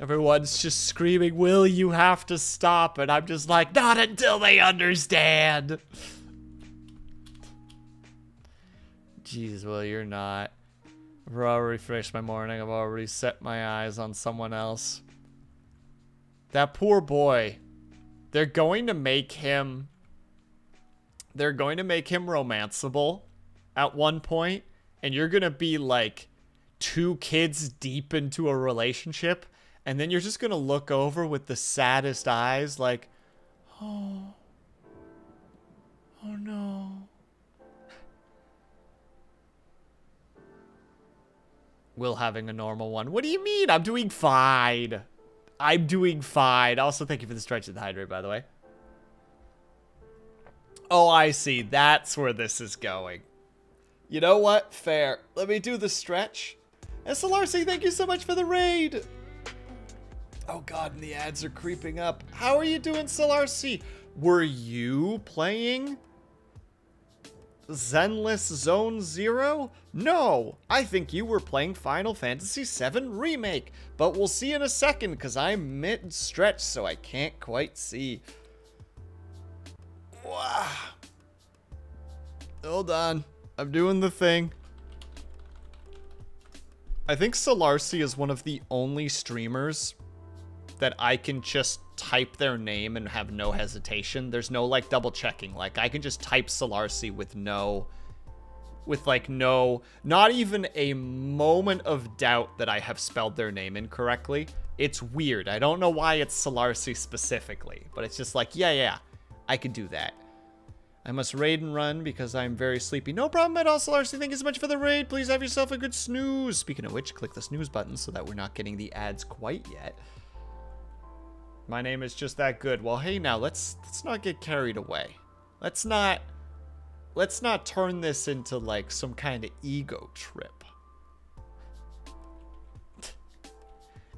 S1: Everyone's just screaming, Will, you have to stop. And I'm just like, not until they understand. Jeez, Will, you're not. I've already finished my morning. I've already set my eyes on someone else. That poor boy. They're going to make him romanceable at one point, and you're going to be like 2 kids deep into a relationship, and then you're just going to look over with the saddest eyes like, oh no. Will having a normal one. What do you mean? I'm doing fine. I'm doing fine. Also, thank you for the stretch and the hydrate, by the way. Oh, I see. That's where this is going. You know what? Fair. Let me do the stretch. SLRC, thank you so much for the raid. Oh god, and the ads are creeping up. How are you doing, SLRC? Were you playing Zenless Zone Zero? No, I think you were playing Final Fantasy VII Remake. But we'll see in a second, because I'm mid-stretch, so I can't quite see. Wow. Hold on. I'm doing the thing. I think Solarcy is one of the only streamers that I can just type their name and have no hesitation. There's no, like, double checking. Like, I can just type Solarcy with no, not even a moment of doubt that I have spelled their name incorrectly. It's weird. I don't know why it's Solarcy specifically, but it's just like, yeah, I could do that. I must raid and run because I'm very sleepy. No problem at all, Solarcy. Thank you so much for the raid. Please have yourself a good snooze. Speaking of which, click the snooze button so that we're not getting the ads quite yet. My name is just that good. Well, hey, now let's not get carried away. Let's not turn this into like some kind of ego trip.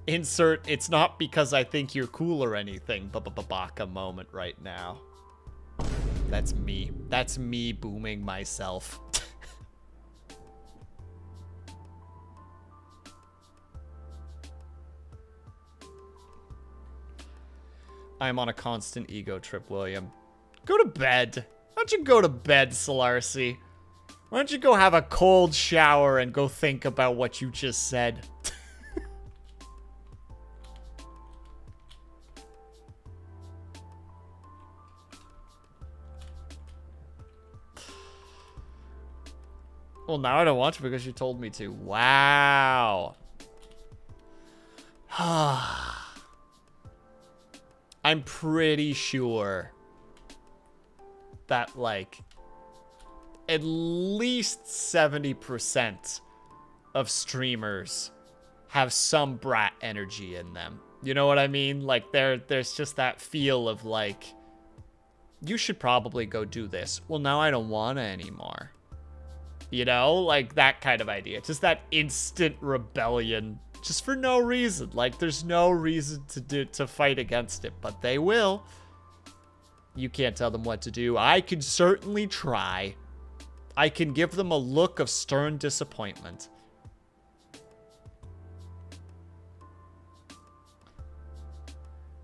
S1: Insert, it's not because I think you're cool or anything, baka moment right now. That's me. That's me booming myself. I'm on a constant ego trip, William. Go to bed. Why don't you go to bed, Solarcy? Why don't you go have a cold shower and go think about what you just said? Well, now I don't want to because you told me to. Wow. I'm pretty sure that, like, at least 70% of streamers have some brat energy in them. You know what I mean? Like, there's just that feel of, like, you should probably go do this. Well, now I don't want to anymore. You know? Like, that kind of idea. Just that instant rebellion. Just for no reason. Like, there's no reason to fight against it. But they will. You can't tell them what to do. I can certainly try. I can give them a look of stern disappointment.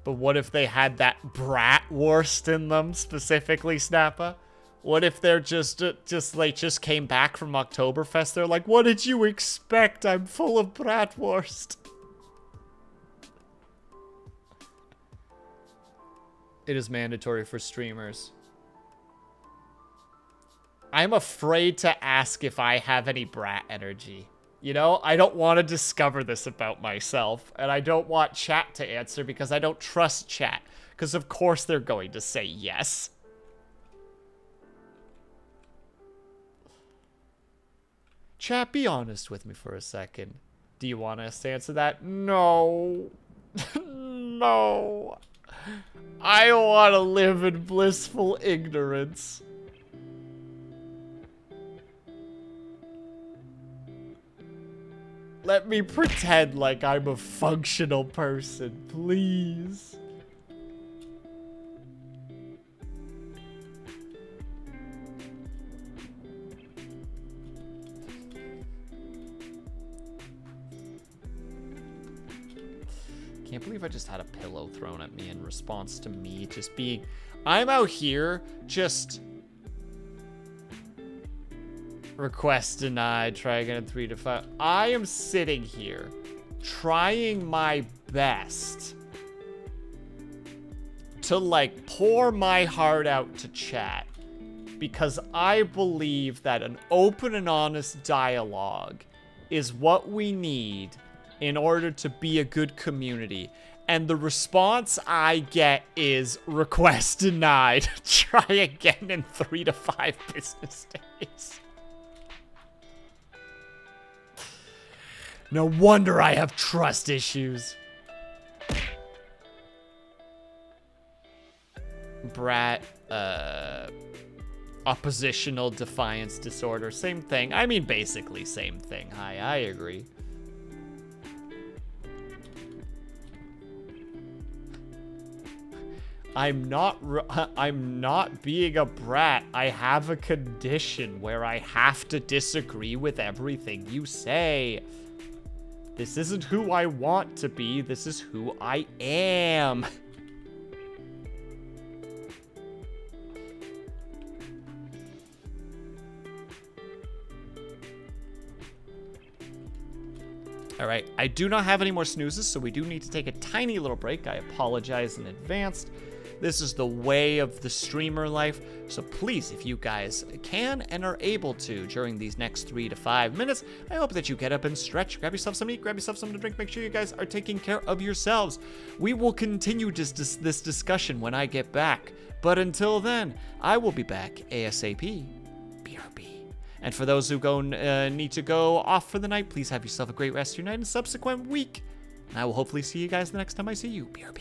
S1: But what if they had that bratwurst in them, specifically, Snappa? What if they're just came back from Oktoberfest? They're like, what did you expect? I'm full of bratwurst. It is mandatory for streamers. I'm afraid to ask if I have any brat energy. You know, I don't want to discover this about myself. And I don't want chat to answer because I don't trust chat. Because of course they're going to say yes. Chat, be honest with me for a second. Do you want us to answer that? No. No. I want to live in blissful ignorance. Let me pretend like I'm a functional person, please. Can't believe I just had a pillow thrown at me in response to me just being... I'm out here just... Request denied, try again in 3 to 5. I am sitting here trying my best to, like, pour my heart out to chat because I believe that an open and honest dialogue is what we need in order to be a good community. And the response I get is request denied. Try again in 3 to 5 business days. No wonder I have trust issues. Brat, oppositional defiance disorder. Same thing. I mean, basically same thing. Hi, I agree. I'm not being a brat. I have a condition where I have to disagree with everything you say. This isn't who I want to be. This is who I am. All right, I do not have any more snoozes, so we do need to take a tiny little break. I apologize in advance. This is the way of the streamer life, so please, if you guys can and are able to during these next 3 to 5 minutes, I hope that you get up and stretch, grab yourself some to eat, grab yourself something to drink, make sure you guys are taking care of yourselves. We will continue this discussion when I get back, but until then, I will be back ASAP. BRB. And for those who need to go off for the night, please have yourself a great rest of your night and subsequent week. And I will hopefully see you guys the next time I see you. BRB.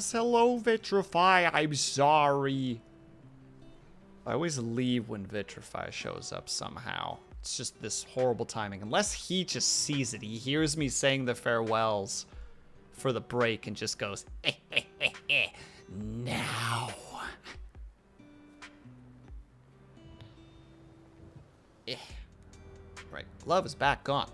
S1: Yes, hello, Vitrify. I'm sorry. I always leave when Vitrify shows up somehow. It's just this horrible timing. Unless he just sees it. He hears me saying the farewells for the break and just goes, now. Right, glove is back on.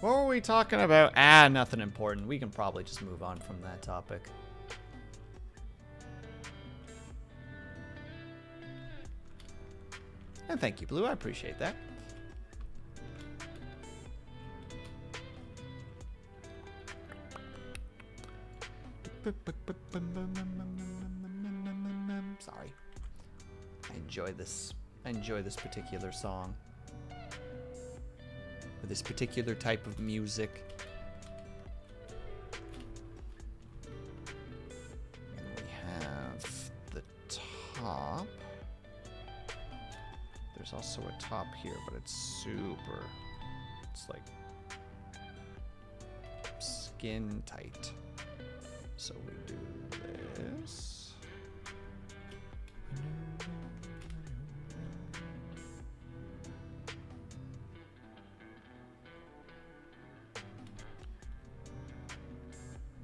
S1: What were we talking about? Ah, nothing important. We can probably just move on from that topic. And thank you, Blue. I appreciate that. Sorry. I enjoy this. I enjoy this particular song. Or this particular type of music. And we have the top. There's also a top here, but it's super. It's like skin tight. So we do this.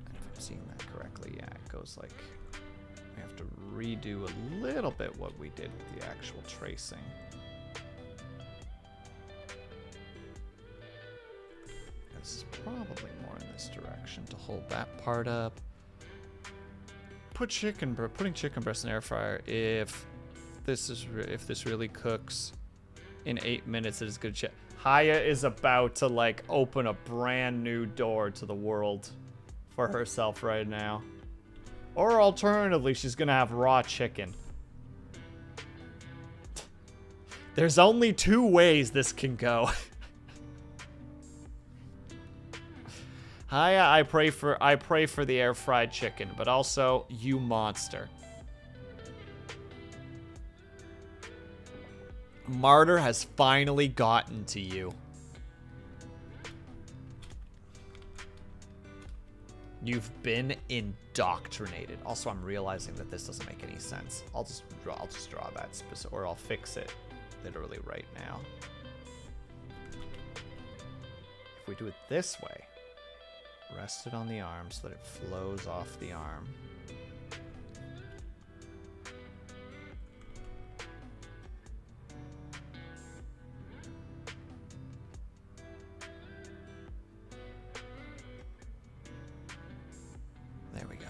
S1: And if I'm seeing that correctly, yeah, it goes like, we have to redo a little bit what we did with the actual tracing. This is probably more in this direction to hold that part up. Putting chicken breast in air fryer if this really cooks in 8 minutes, it is good shit. Haya is about to like open a brand new door to the world for herself right now. Or alternatively, she's gonna have raw chicken. There's only 2 ways this can go. Hiya, I pray for the air fried chicken, but also you monster. Martyr has finally gotten to you. You've been indoctrinated. Also, I'm realizing that this doesn't make any sense. I'll just draw that specific, or I'll fix it literally right now. If we do it this way, rest it on the arm so that it flows off the arm. There we go.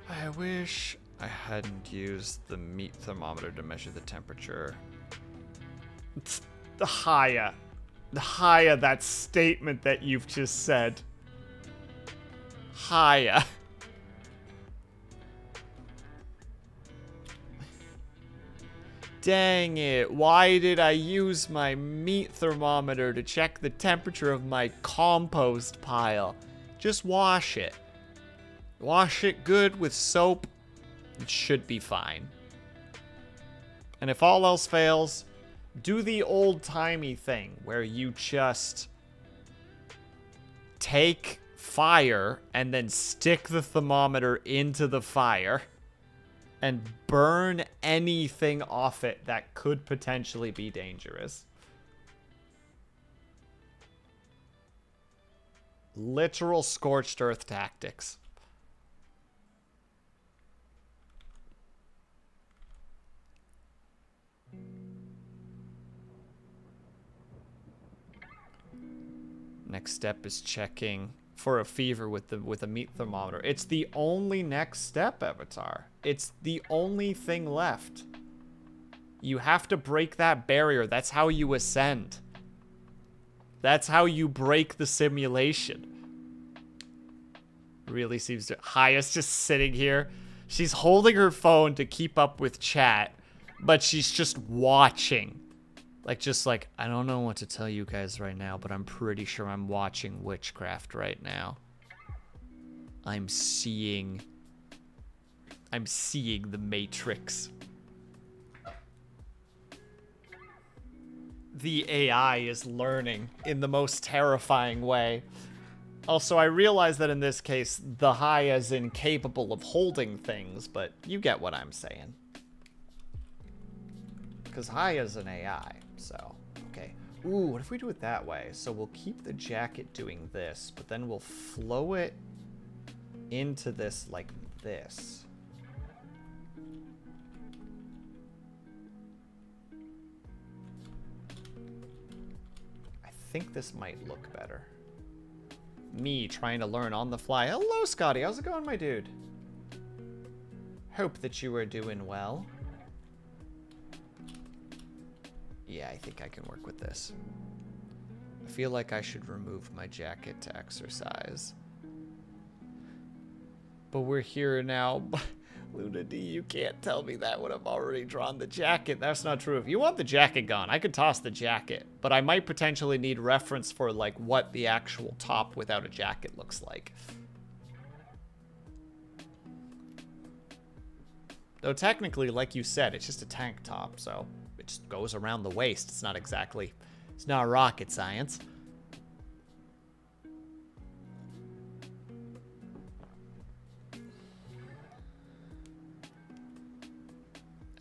S1: I wish I hadn't used the meat thermometer to measure the temperature. It's the Haya. Haya, that statement that you've just said. Haya. Dang it. Why did I use my meat thermometer to check the temperature of my compost pile? Just wash it. Wash it good with soap. It should be fine. And if all else fails, do the old-timey thing where you just take fire and then stick the thermometer into the fire and burn anything off it that could potentially be dangerous. Literal scorched earth tactics. Next step is checking for a fever with a meat thermometer. It's the only next step, Avatar. It's the only thing left. You have to break that barrier. That's how you ascend. That's how you break the simulation. Really seems to... Haya's just sitting here. She's holding her phone to keep up with chat, but she's just watching. Just like, I don't know what to tell you guys right now, but I'm pretty sure I'm watching witchcraft right now. I'm seeing the Matrix. The AI is learning in the most terrifying way. Also, I realize that in this case, the high as in capable of holding things, but you get what I'm saying. Because high is an AI, so, okay. Ooh, what if we do it that way? So we'll keep the jacket doing this, but then we'll flow it into this like this. I think this might look better. Me trying to learn on the fly. Hello, Scotty. How's it going, my dude? Hope that you are doing well. Yeah, I think I can work with this. I feel like I should remove my jacket to exercise. But we're here now. Luna D, you can't tell me that when I've already drawn the jacket. That's not true. If you want the jacket gone, I could toss the jacket. But I might potentially need reference for, like, what the actual top without a jacket looks like. Though technically, like you said, it's just a tank top, so it just goes around the waist. It's not exactly... It's not rocket science.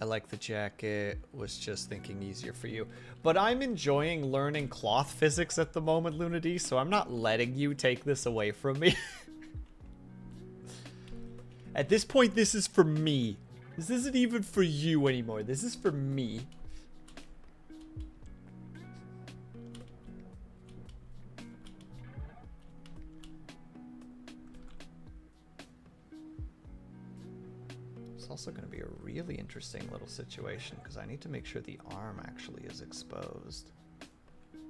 S1: I like the jacket, was just thinking easier for you. But I'm enjoying learning cloth physics at the moment, Luna D, so I'm not letting you take this away from me. At this point, this is for me. This isn't even for you anymore. This is for me. It's also going to be a really interesting little situation because I need to make sure the arm actually is exposed.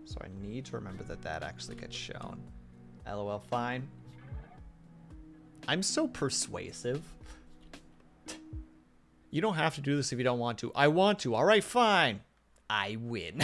S1: So I need to remember that that actually gets shown. LOL, fine. I'm so persuasive. You don't have to do this if you don't want to. I want to. All right, fine. I win.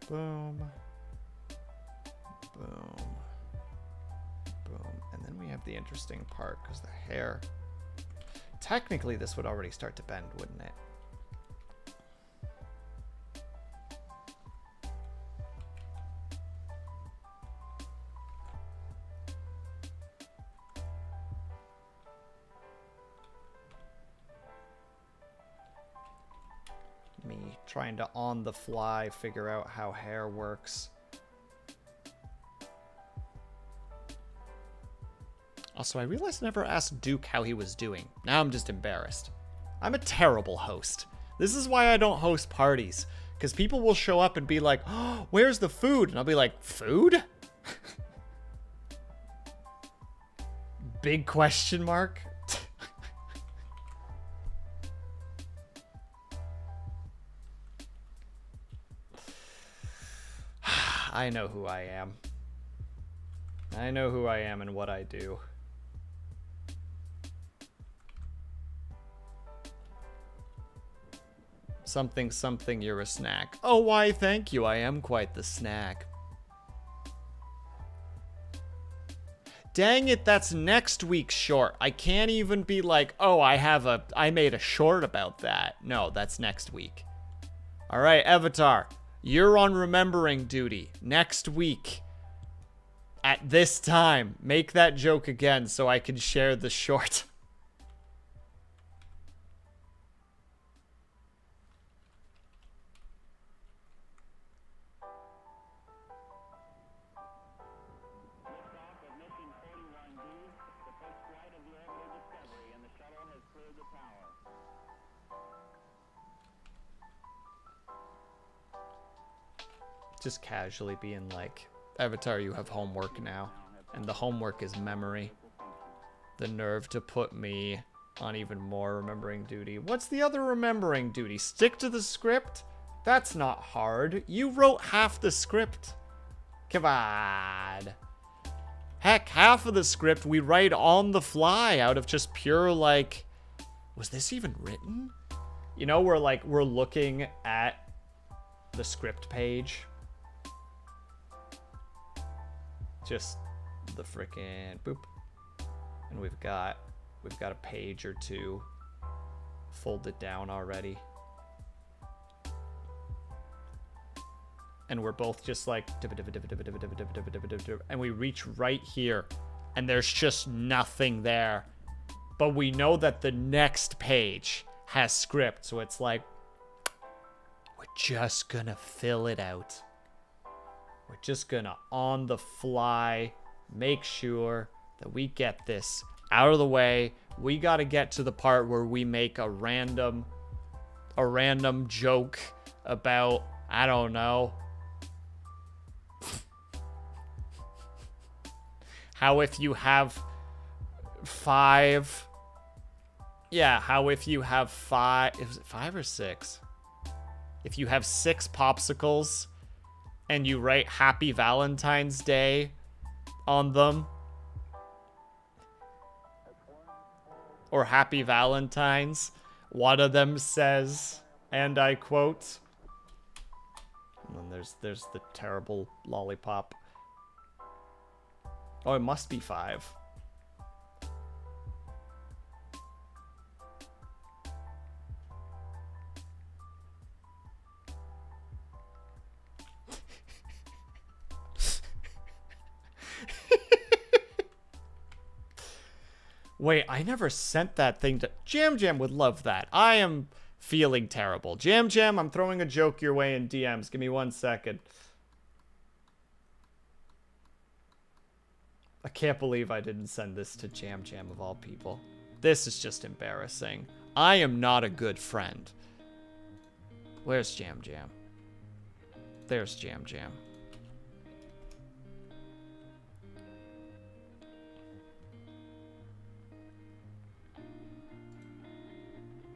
S1: Boom. Boom. Boom. And then we have the interesting part because the hair... Technically, this would already start to bend, wouldn't it? Me trying to on the fly figure out how hair works. Also, I realized I never asked Duke how he was doing. Now I'm just embarrassed. I'm a terrible host. This is why I don't host parties. Because people will show up and be like, oh, where's the food? And I'll be like, food? Big question mark. I know who I am. I know who I am and what I do. Something, something, you're a snack. Oh, why, thank you. I am quite the snack. Dang it, that's next week's short. I can't even be like, oh, I made a short about that. No, that's next week. All right, Avatar. You're on remembering duty next week at this time. Make that joke again so I can share the short. Just casually being like, Avatar, you have homework now. And the homework is memory. The nerve to put me on even more remembering duty. What's the other remembering duty? Stick to the script? That's not hard. You wrote half the script. Come on. Heck, half of the script we write on the fly out of just pure, like, Was this even written? You know, we're looking at the script page. Just the frickin' boop. And we've got a page or two folded down already. And we're both just like, and we reach right here, and there's just nothing there. But we know that the next page has script, so it's like, we're just gonna fill it out. We're just gonna, on the fly, make sure that we get this out of the way. We gotta get to the part where we make a random joke about, I don't know, how if you have five... Yeah, how if you have five... Is it 5 or 6? If you have 6 popsicles and you write Happy Valentine's Day on them, or Happy Valentine's, one of them says, and I quote, and then there's the terrible lollipop. Oh, it must be 5. Wait, I never sent that thing to... Jam Jam would love that. I am feeling terrible. Jam Jam, I'm throwing a joke your way in DMs. Give me 1 second. I can't believe I didn't send this to Jam Jam of all people. This is just embarrassing. I am not a good friend. Where's Jam Jam? There's Jam Jam.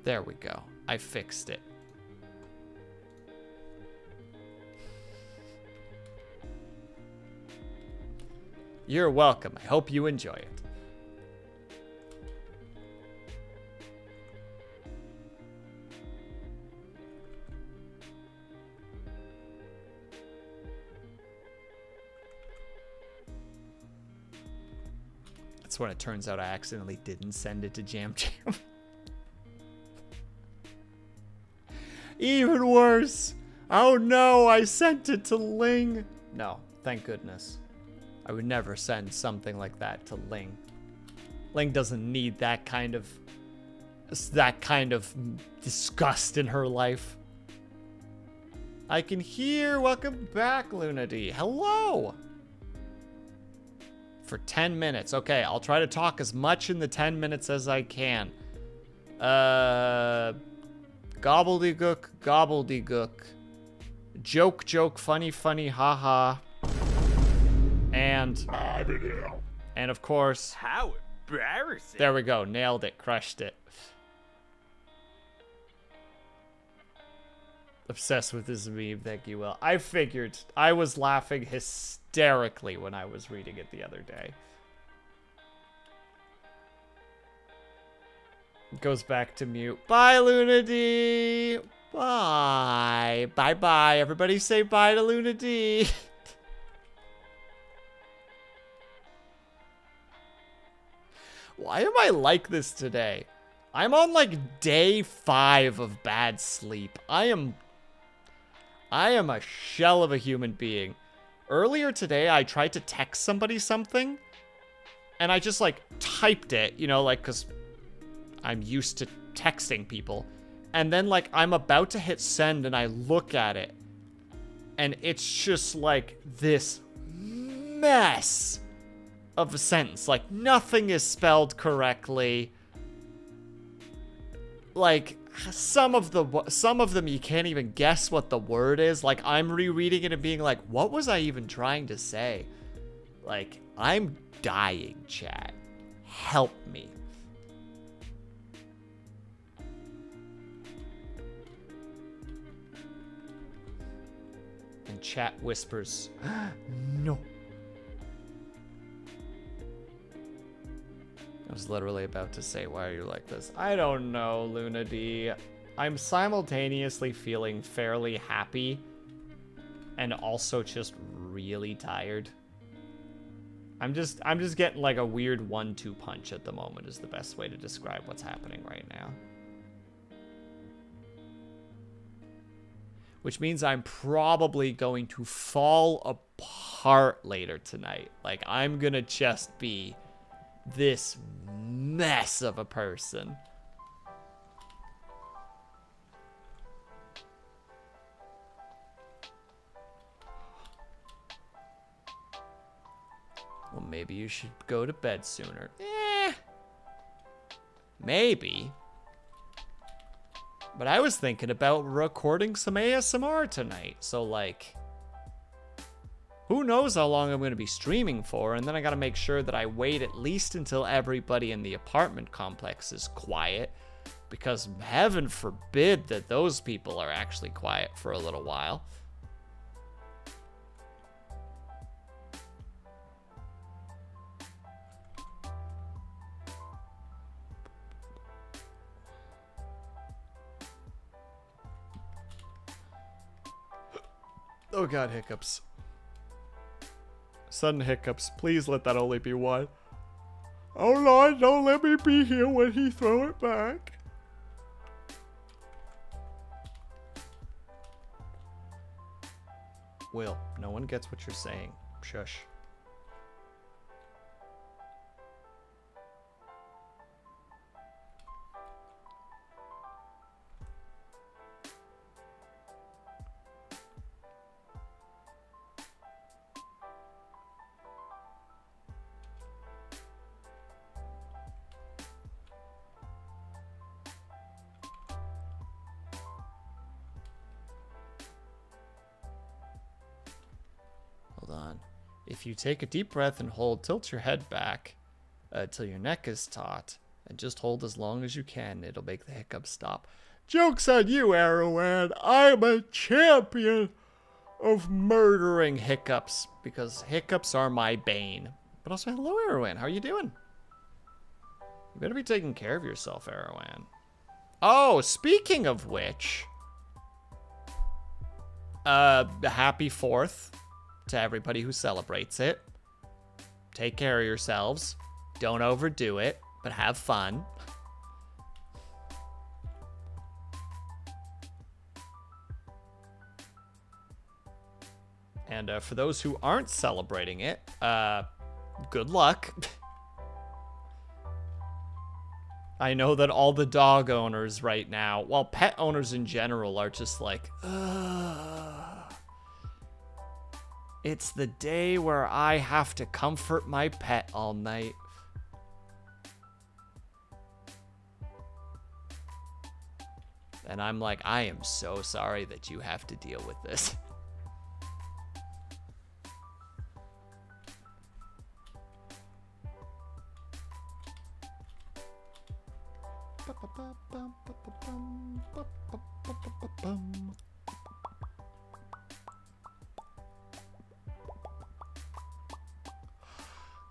S1: There we go. I fixed it. You're welcome. I hope you enjoy it. That's when it turns out I accidentally didn't send it to Jam Jam. Even worse. Oh no, I sent it to Ling. No, thank goodness. I would never send something like that to Ling. Ling doesn't need that kind of disgust in her life. I can hear. Welcome back, Lunady. Hello. For 10 minutes. Okay, I'll try to talk as much in the 10 minutes as I can. Gobbledygook, gobbledygook. Joke, joke, funny, funny, haha. And of course...
S2: How embarrassing.
S1: There we go. Nailed it. Crushed it. Obsessed with this meme. Thank you, Will. I figured. I was laughing hysterically when I was reading it the other day. Goes back to mute. Bye, Lunady. Bye. Bye-bye. Everybody say bye to Lunady. Why am I like this today? I'm on like day 5 of bad sleep. I am a shell of a human being. Earlier today, I tried to text somebody something, and I just like typed it, you know, like, cause I'm used to texting people. And then like I'm about to hit send and I look at it and it's just like this mess of a sentence. Like nothing is spelled correctly. Like some of them you can't even guess what the word is. Like I'm rereading it and being like, what was I even trying to say? Like I'm dying, chat. Help me. And chat whispers, no. was literally about to say, why are you like this? I don't know, Luna D. I'm simultaneously feeling fairly happy and also just really tired. I'm just getting like a weird 1-2 punch at the moment is the best way to describe what's happening right now. Which means I'm probably going to fall apart later tonight. Like, I'm gonna just be this mess of a person. Well, maybe you should go to bed sooner. Maybe. But I was thinking about recording some ASMR tonight. So, like, who knows how long I'm going to be streaming for. And then I got to make sure that I wait at least until everybody in the apartment complex is quiet. Because heaven forbid that those people are actually quiet for a little while. Oh god, hiccups. Sudden hiccups. Please let that only be one. Oh Lord, don't let me be here when he throw it back. Will, no one gets what you're saying. Shush. If you take a deep breath and hold, tilt your head back till your neck is taut, and just hold as long as you can. It'll make the hiccups stop. Joke's on you, Arrowhead. I'm a champion of murdering hiccups, because hiccups are my bane. But also, hello, Arrowhead. How are you doing? You better be taking care of yourself, Arrowhead. Oh, speaking of which, happy 4th. To everybody who celebrates it. Take care of yourselves. Don't overdo it, but have fun. And for those who aren't celebrating it, good luck. I know that all the dog owners right now, well, pet owners in general are just like, it's the day where I have to comfort my pet all night. And I'm like, I am so sorry that you have to deal with this.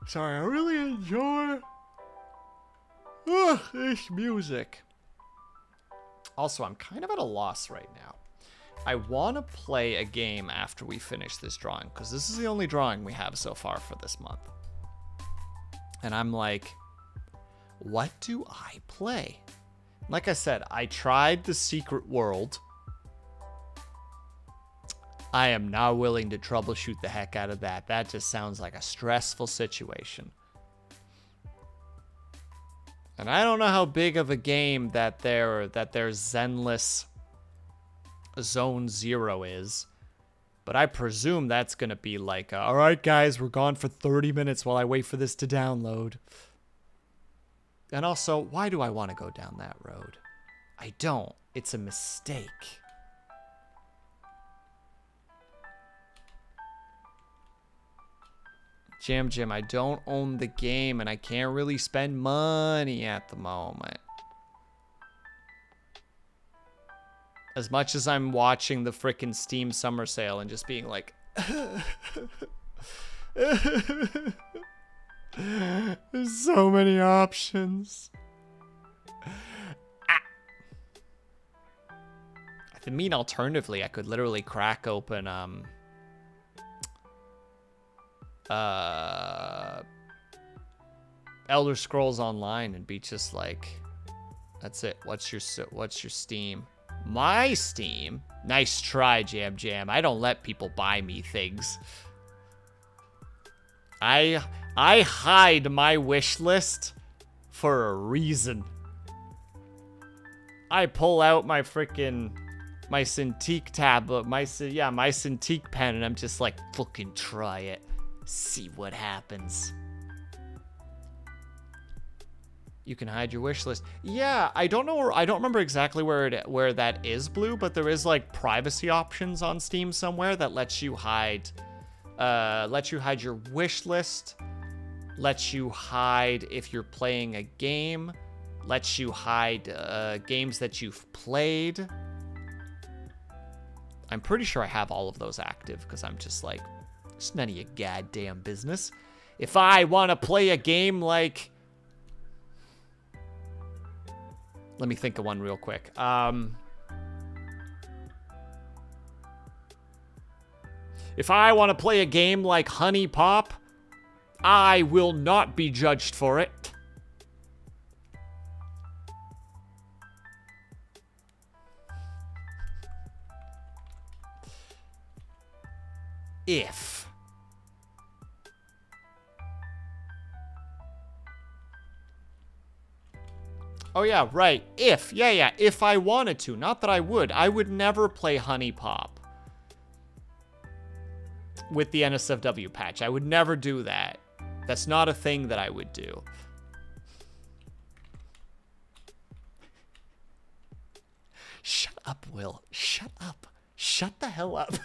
S1: Sorry, I really enjoy this music. Also, I'm kind of at a loss right now. I want to play a game after we finish this drawing, because this is the only drawing we have so far for this month. And I'm like, what do I play? Like I said, I tried the Secret World. I am not willing to troubleshoot the heck out of that. That just sounds like a stressful situation. And I don't know how big of a game that their Zenless Zone Zero is, but I presume that's going to be like, all right, guys, we're gone for 30 minutes while I wait for this to download. And also, why do I want to go down that road? I don't. It's a mistake. Jim, I don't own the game, and I can't really spend money at the moment. As much as I'm watching the frickin' Steam Summer Sale and just being like... There's so many options. I mean, alternatively, I could literally crack open Elder Scrolls Online and be just like, that's it. What's your Steam? My Steam? Nice try, Jam Jam. I don't let people buy me things. I hide my wish list for a reason. I pull out my freaking Cintiq tablet, my Cintiq pen, and I'm just like, fucking try it. See what happens. You can hide your wish list. Yeah, I don't know. I don't remember exactly where that is, Blue, but there is like privacy options on Steam somewhere that lets you hide your wish list, lets you hide if you're playing a game, lets you hide games that you've played. I'm pretty sure I have all of those active because I'm just like, it's none of your goddamn business. If I want to play a game like... Let me think of one real quick. If I want to play a game like Honey Pop, I will not be judged for it. If. Oh yeah, right. If. Yeah. If I wanted to. Not that I would. I would never play Honey Pop with the NSFW patch. I would never do that. That's not a thing that I would do. Shut up, Will. Shut up. Shut the hell up.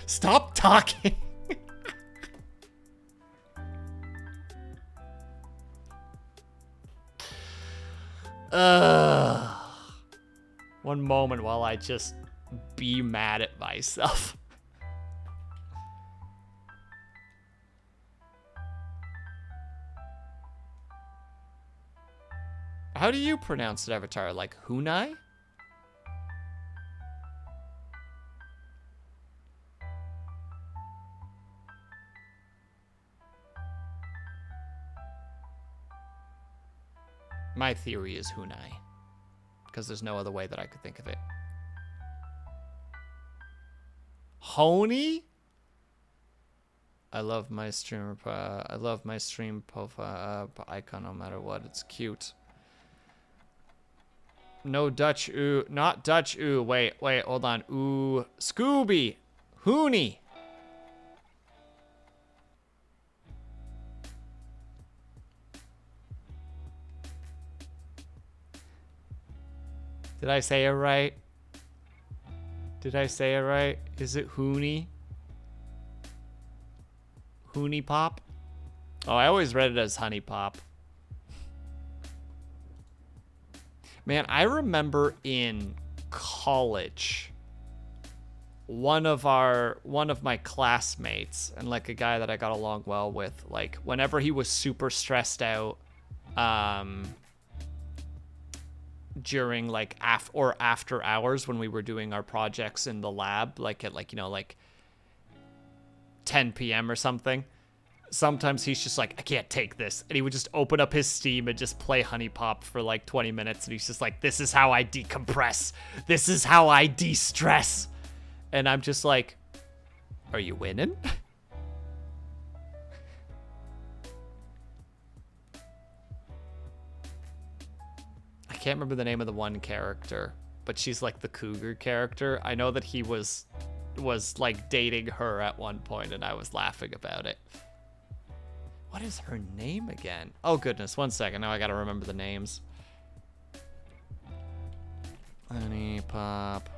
S1: Stop talking. One moment while I just be mad at myself. How do you pronounce it, Avatar? Like Hunai? My theory is Hunai, because there's no other way that I could think of it. Honey? I love my streamer. I love my stream profile icon, no matter what. It's cute. No Dutch ooh, not Dutch ooh. Wait, hold on. Ooh, Scooby, Hooney. Did I say it right? Did I say it right? Is it Hooney? Hooney Pop? Oh, I always read it as Honey Pop. Man, I remember in college, one of my classmates and like a guy that I got along well with, like whenever he was super stressed out, during like after hours when we were doing our projects in the lab, like at like, you know, like 10 p.m. or something. Sometimes he's just like, I can't take this. And he would just open up his Steam and just play Honey Pop for like 20 minutes. And he's just like, this is how I decompress. This is how I de-stress. And I'm just like, are you winning? I can't remember the name of the one character, but she's like the cougar character. I know that he was like dating her at one point, and I was laughing about it. What is her name again? Oh goodness, one second. Now I gotta remember the names. Honey Pop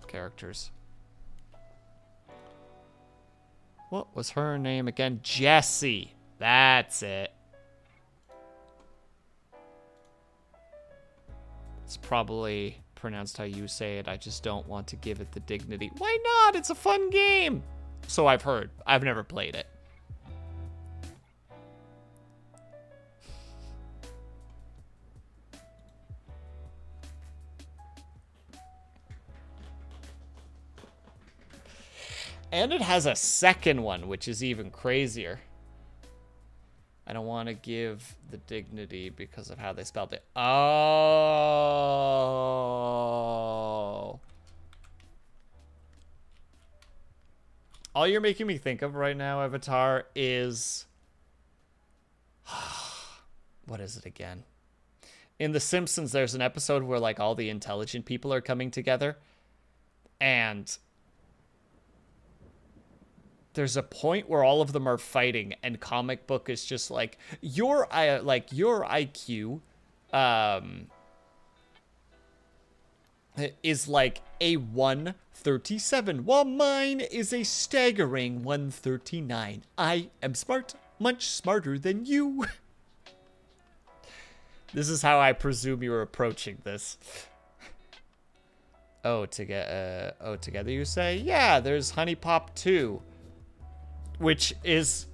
S1: characters. What was her name again? Jessie. That's it. It's probably pronounced how you say it. I just don't want to give it the dignity. Why not? It's a fun game. So I've heard. I've never played it. And it has a second one, which is even crazier. I don't want to give the dignity because of how they spelled it. Oh. All you're making me think of right now, Avatar, is... What is it again? In The Simpsons, there's an episode where, like, all the intelligent people are coming together. And there's a point where all of them are fighting, and Comic Book is just like, your IQ is like a 137, while mine is a staggering 139. I am smart, much smarter than you. This is how I presume you were approaching this. Together you say? Yeah, there's Honey Pop 2. Which is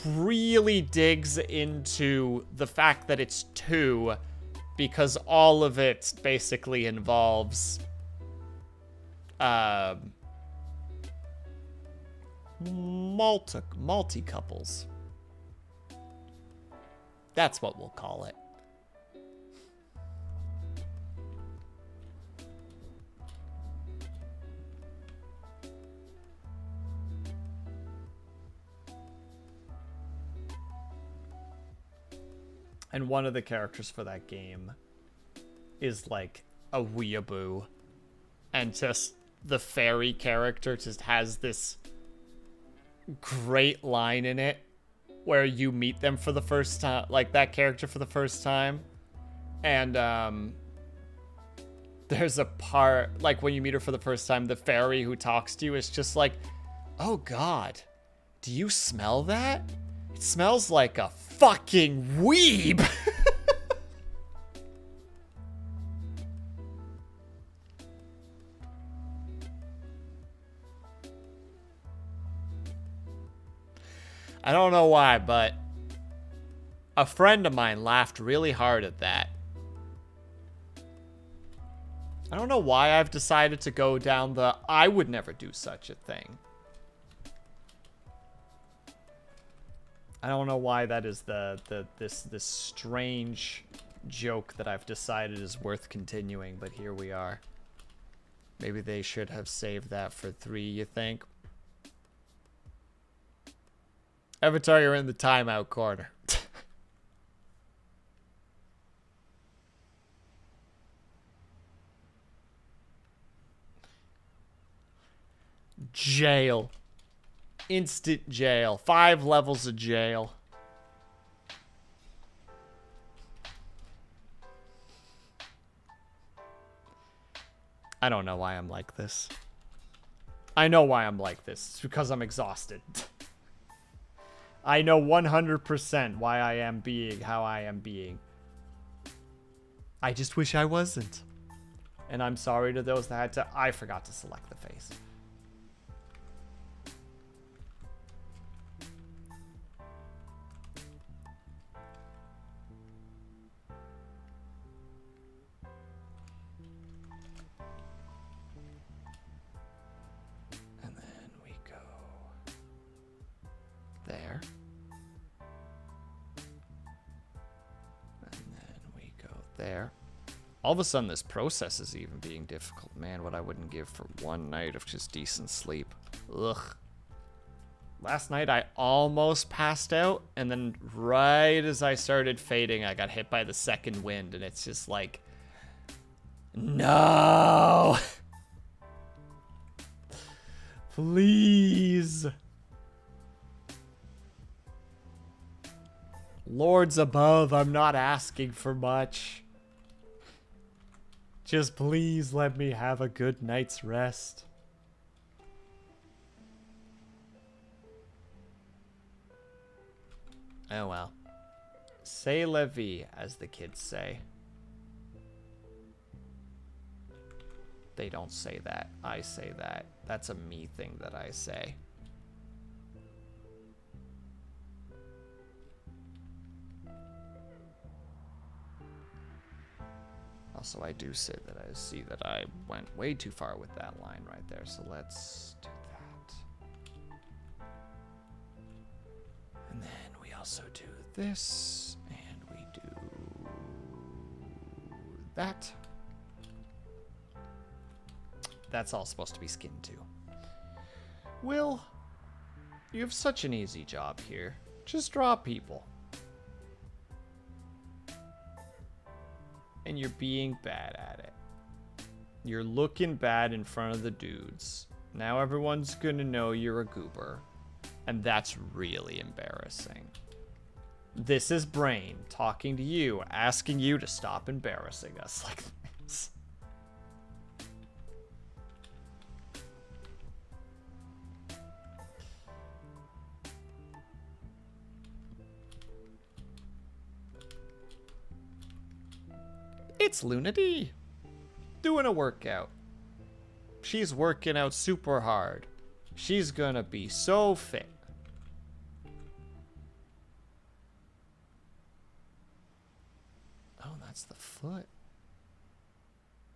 S1: really digs into the fact that it's 2, because all of it basically involves multi-couples. That's what we'll call it. And one of the characters for that game is like a weeaboo. And just the fairy character just has this great line in it where you meet them for the first time, like that character for the first time. And there's a part, like when you meet her for the first time, the fairy who talks to you is just like, oh God, do you smell that? It smells like a fucking weeb. I don't know why, but a friend of mine laughed really hard at that. I don't know why I've decided to go down the I would never do such a thing. I don't know why that is this strange joke that I've decided is worth continuing, but here we are. Maybe they should have saved that for 3, you think? Avatar, you're in the timeout corner. Jail. Instant jail. 5 levels of jail. I don't know why I'm like this. I know why I'm like this. It's because I'm exhausted. I know 100% why I am being how I am being. I just wish I wasn't. And I'm sorry to those that had to... I forgot to select the face. There. And then we go there. All of a sudden, this process is even being difficult. Man, what I wouldn't give for 1 night of just decent sleep. Ugh. Last night, I almost passed out, and then right as I started fading, I got hit by the second wind, and it's just like... No! Please! Lords above, I'm not asking for much. Just please let me have a good night's rest. Oh well. C'est la vie, as the kids say. They don't say that. I say that. That's a me thing that I say. Also, I do say that I see that I went way too far with that line right there, so let's do that. also do this, and we do that. That's all supposed to be skinned too. Will, you have such an easy job here. Just draw people. And you're being bad at it. You're looking bad in front of the dudes. Now everyone's gonna know you're a goober. And that's really embarrassing. This is Brain talking to you, asking you to stop embarrassing us like this. It's Luna D, doing a workout. She's working out super hard. She's gonna be so fit. Oh, that's the foot.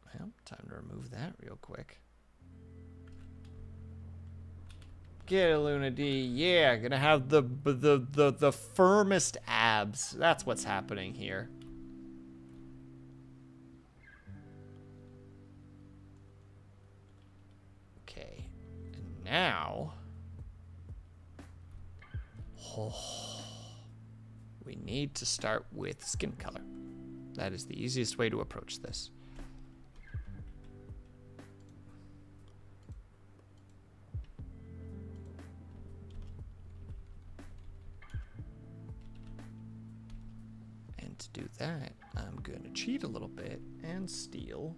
S1: Well, time to remove that real quick. Get it, Luna D. Yeah, gonna have the firmest abs. That's what's happening here. Okay, and now, we need to start with skin color. That is the easiest way to approach this. And to do that, I'm going to cheat a little bit and steal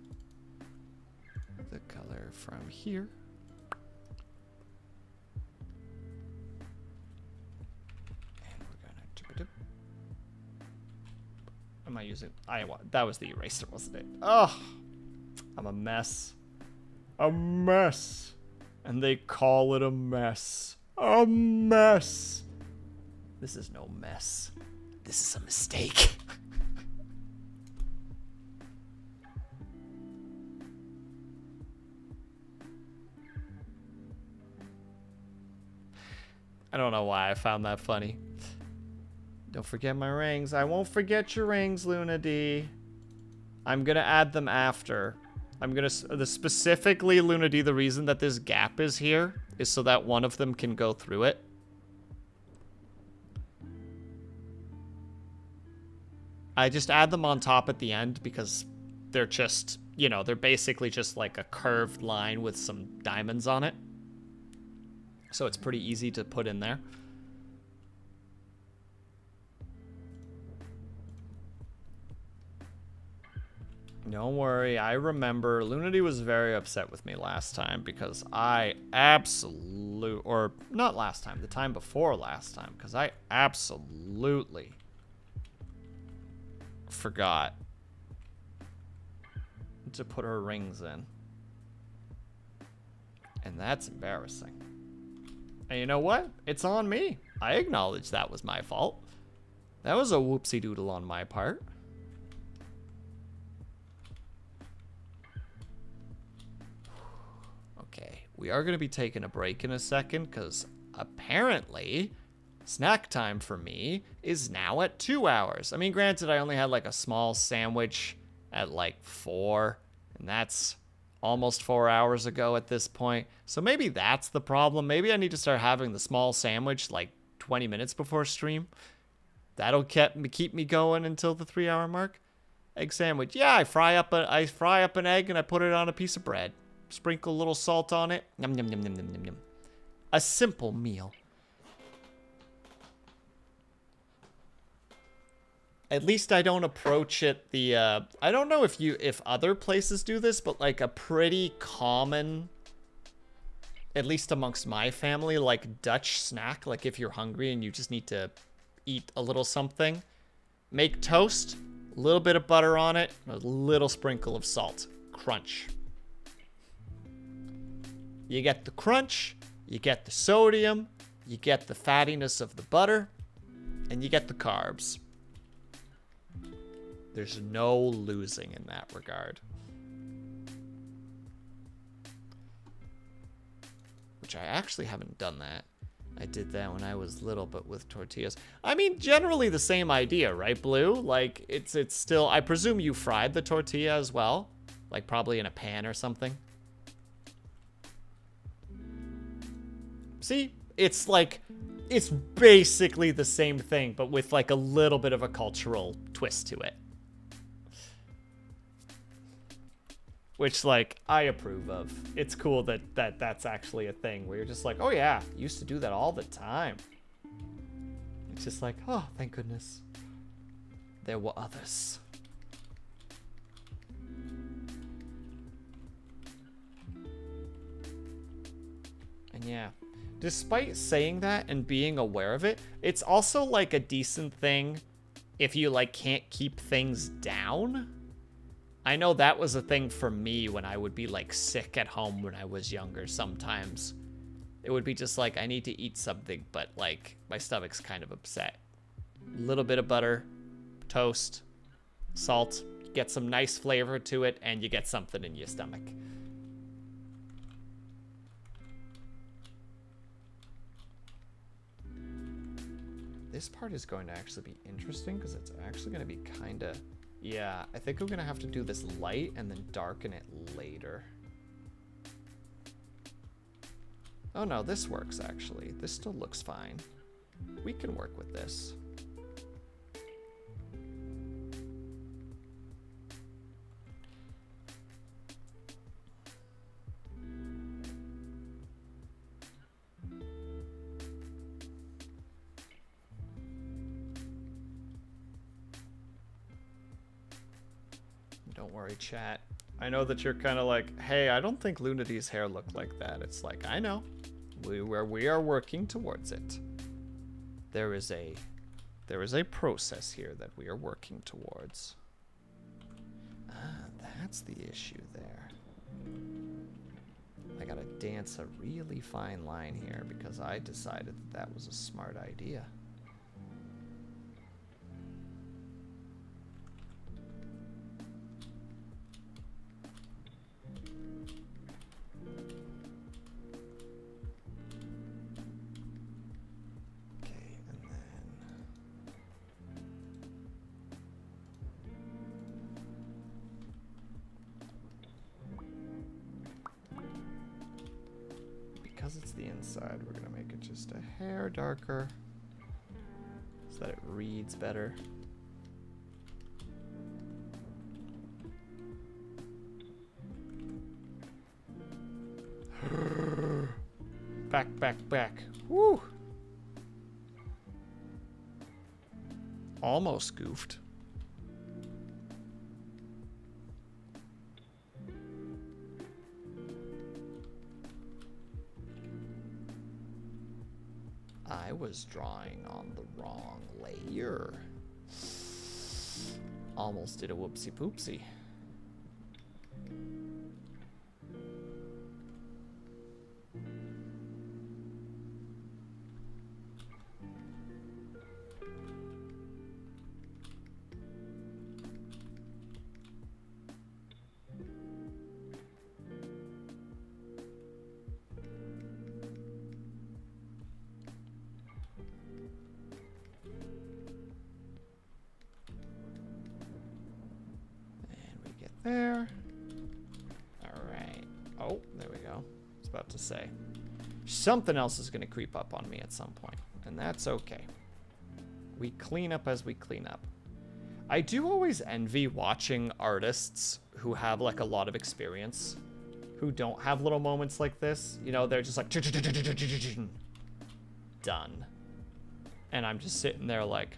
S1: the color from here. Am I using? That was the eraser, wasn't it? Oh, I'm a mess. A mess. And they call it a mess. A mess. This is no mess. This is a mistake. I don't know why I found that funny. Don't forget my rings. I won't forget your rings, Luna D. I'm gonna add them after. I'm gonna, specifically, Luna D, the reason that this gap is here is so that one of them can go through it. I just add them on top at the end because they're just, you know, they're basically just like a curved line with some diamonds on it. So it's pretty easy to put in there. Don't worry, I remember Lunity was very upset with me last time because I or not last time, the time before last time, because I absolutely forgot to put her rings in. And that's embarrassing. And you know what? It's on me. I acknowledge that was my fault. That was a whoopsie doodle on my part. Okay, we are going to be taking a break in a second because apparently snack time for me is now at 2 hours. I mean, granted, I only had like a small sandwich at like 4, and that's almost 4 hours ago at this point. So maybe that's the problem. Maybe I need to start having the small sandwich like 20 minutes before stream. That'll keep me going until the 3 hour mark. Egg sandwich. Yeah, I fry up an egg and I put it on a piece of bread. Sprinkle a little salt on it. Yum, yum, yum, yum, yum, yum, yum. A simple meal. At least I don't approach it I don't know if other places do this, but like a pretty common, at least amongst my family, like Dutch snack, like if you're hungry and you just need to eat a little something, make toast, a little bit of butter on it, a little sprinkle of salt. Crunch. You get the crunch, you get the sodium, you get the fattiness of the butter, and you get the carbs. There's no losing in that regard. Which I actually haven't done that. I did that when I was little, but with tortillas. I mean, generally the same idea, right, Blue? Like, it's still... I presume you fried the tortilla as well? Like, probably in a pan or something? See? It's like... It's basically the same thing, but with, like, a little bit of a cultural twist to it. Which, like, I approve of. It's cool that that's actually a thing where you're just like, oh yeah, used to do that all the time. It's just like, oh, thank goodness. There were others. And yeah, despite saying that and being aware of it, it's also like a decent thing if you like can't keep things down. I know that was a thing for me when I would be like sick at home when I was younger sometimes. It would be just like, I need to eat something, but like my stomach's kind of upset. A little bit of butter, toast, salt, get some nice flavor to it, and you get something in your stomach. This part is going to actually be interesting because it's actually going to be kind of... Yeah, I think I'm going to have to do this light and then darken it later. Oh no, this works actually. This still looks fine. We can work with this. Don't worry, chat. I know that you're kind of like, hey, I don't think Lunity's hair looked like that. It's like, I know. We are working towards it. There is a process here that we are working towards. Ah, that's the issue there. I gotta dance a really fine line here because I decided that was a smart idea. Because it's the inside, we're gonna make it just a hair darker so that it reads better. Back. Woo! Almost goofed. I was drawing on the wrong layer. Almost did a whoopsie poopsie. There. Alright. Oh, there we go. I was about to say. Something else is going to creep up on me at some point, and that's okay. We clean up as we clean up. I do always envy watching artists who have like a lot of experience, who don't have little moments like this. You know, they're just like done. And I'm just sitting there like,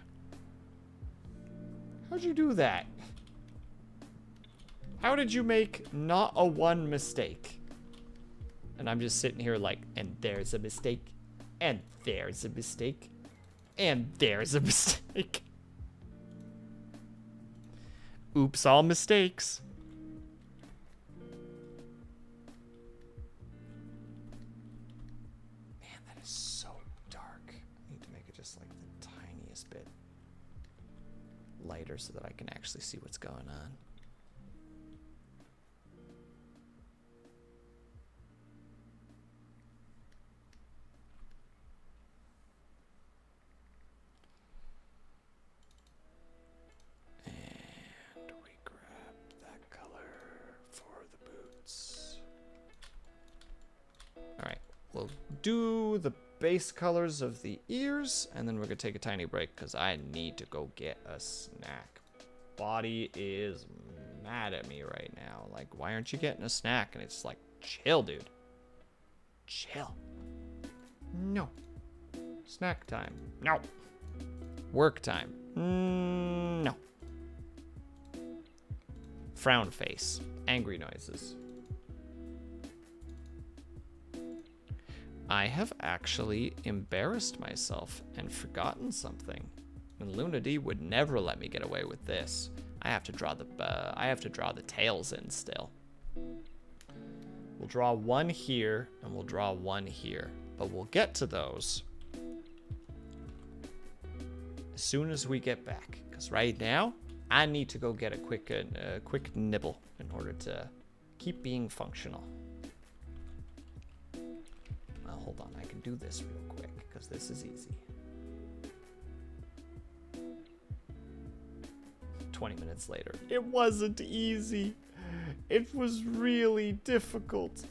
S1: how'd you do that? How did you make not a one mistake? And I'm just sitting here like, and there's a mistake, and there's a mistake, and there's a mistake. Oops, all mistakes. Man, that is so dark. I need to make it just like the tiniest bit lighter so that I can actually see what's going on. do the base colors of the ears, and then we're gonna take a tiny break because I need to go get a snack. Body is mad at me right now. Like, why aren't you getting a snack? And it's like, chill, dude. Chill. No. Snack time. No. Work time. No. Frown face. Angry noises. I have actually embarrassed myself and forgotten something. And Luna D would never let me get away with this. I have to draw the tails in still. We'll draw one here and we'll draw one here, but we'll get to those as soon as we get back. Because right now, I need to go get a quick nibble in order to keep being functional. Well, hold on, I can do this real quick because this is easy. 20 minutes later. It wasn't easy. It was really difficult.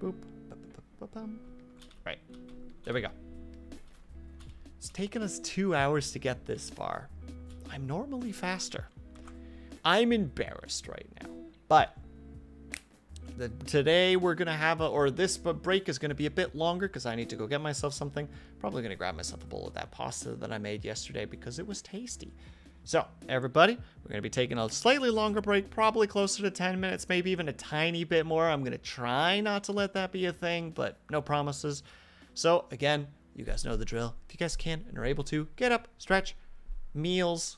S1: Boop. Right. There we go. It's taken us 2 hours to get this far. I'm normally faster. I'm embarrassed right now. But today we're gonna have this break is gonna be a bit longer because I need to go get myself something. Probably gonna grab myself a bowl of that pasta that I made yesterday because it was tasty. So everybody, we're gonna be taking a slightly longer break, probably closer to 10 minutes, maybe even a tiny bit more. I'm gonna try not to let that be a thing, but no promises. So again, you guys know the drill. If you guys can and are able to, get up, stretch, meals,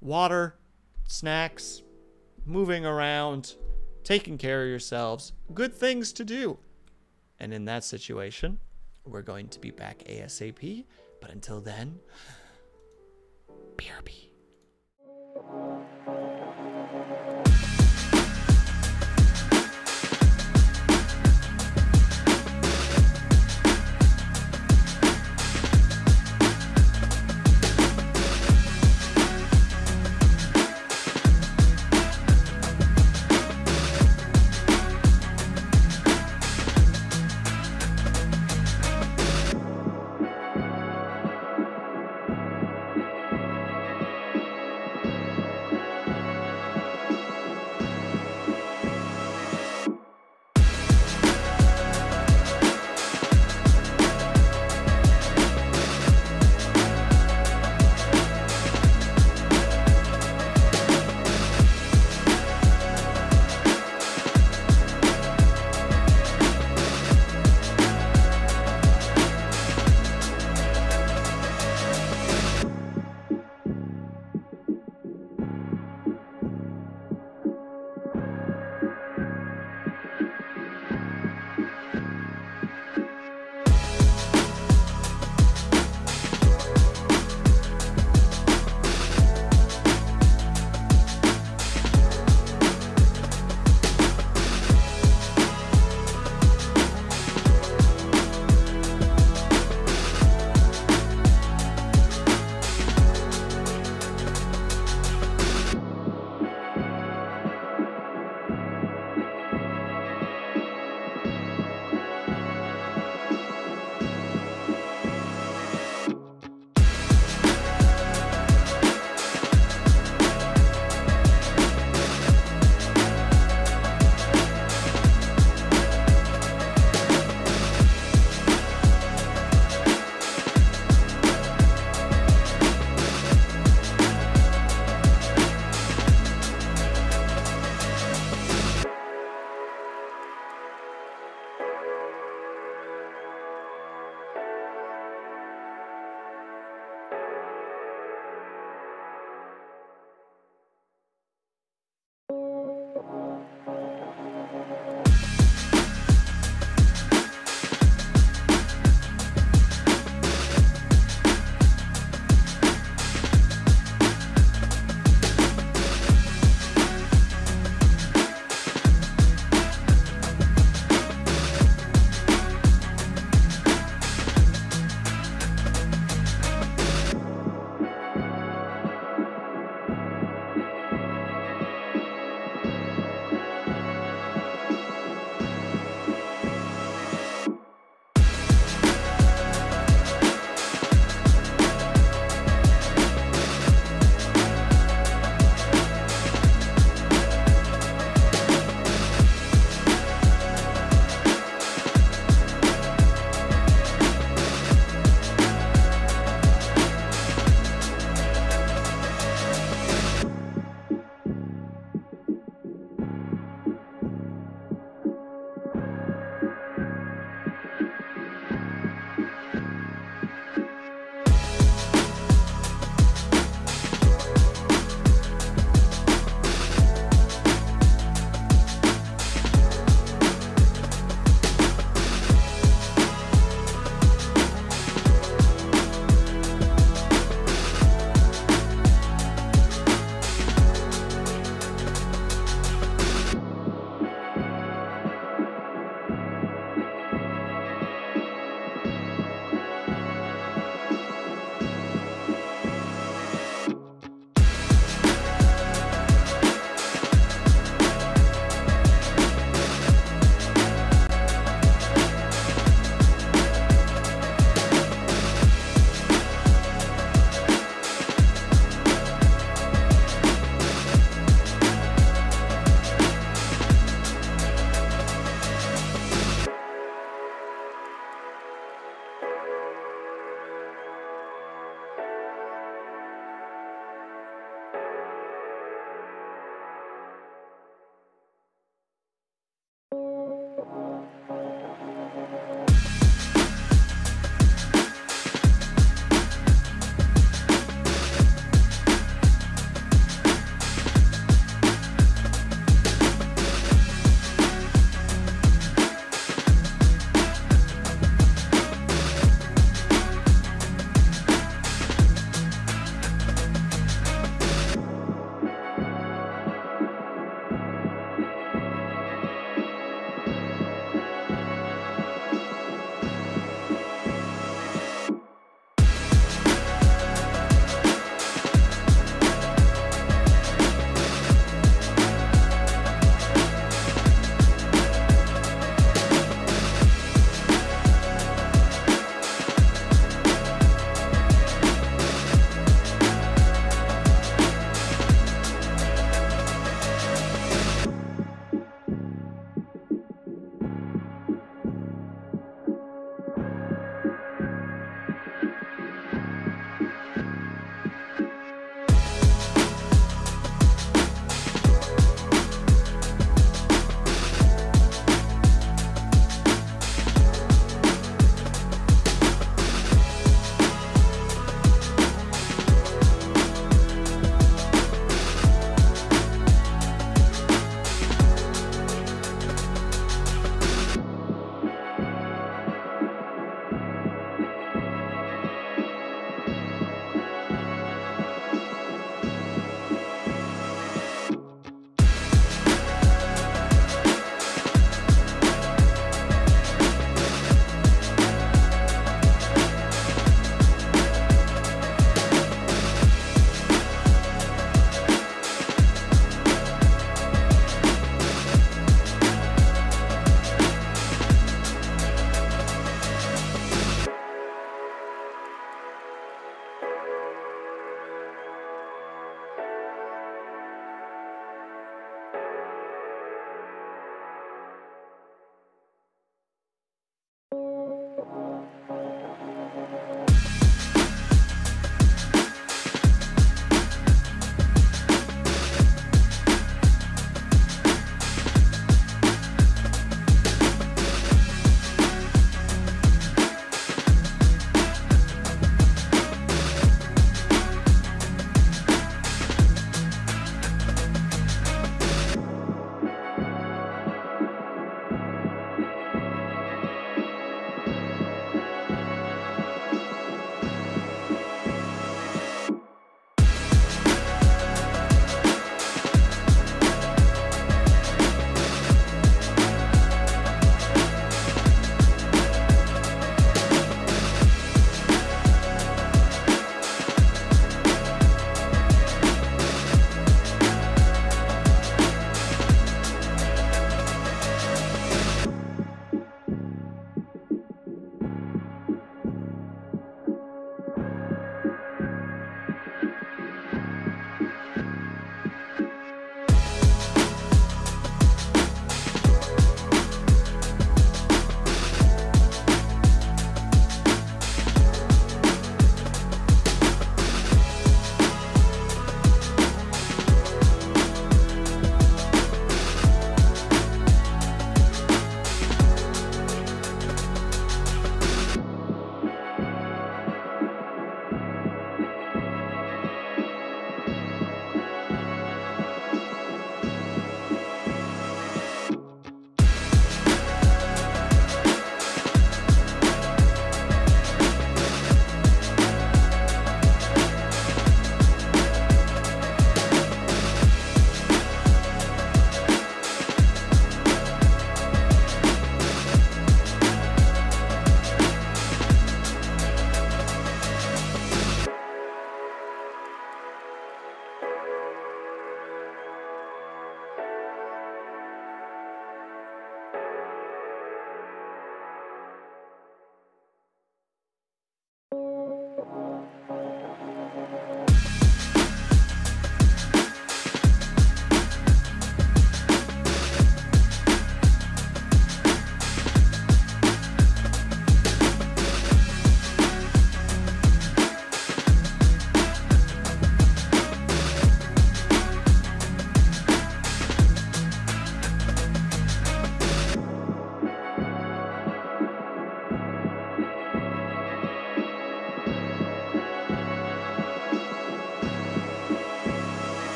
S1: water, snacks, moving around, taking care of yourselves, good things to do. And in that situation, we're going to be back ASAP. But until then, BRB.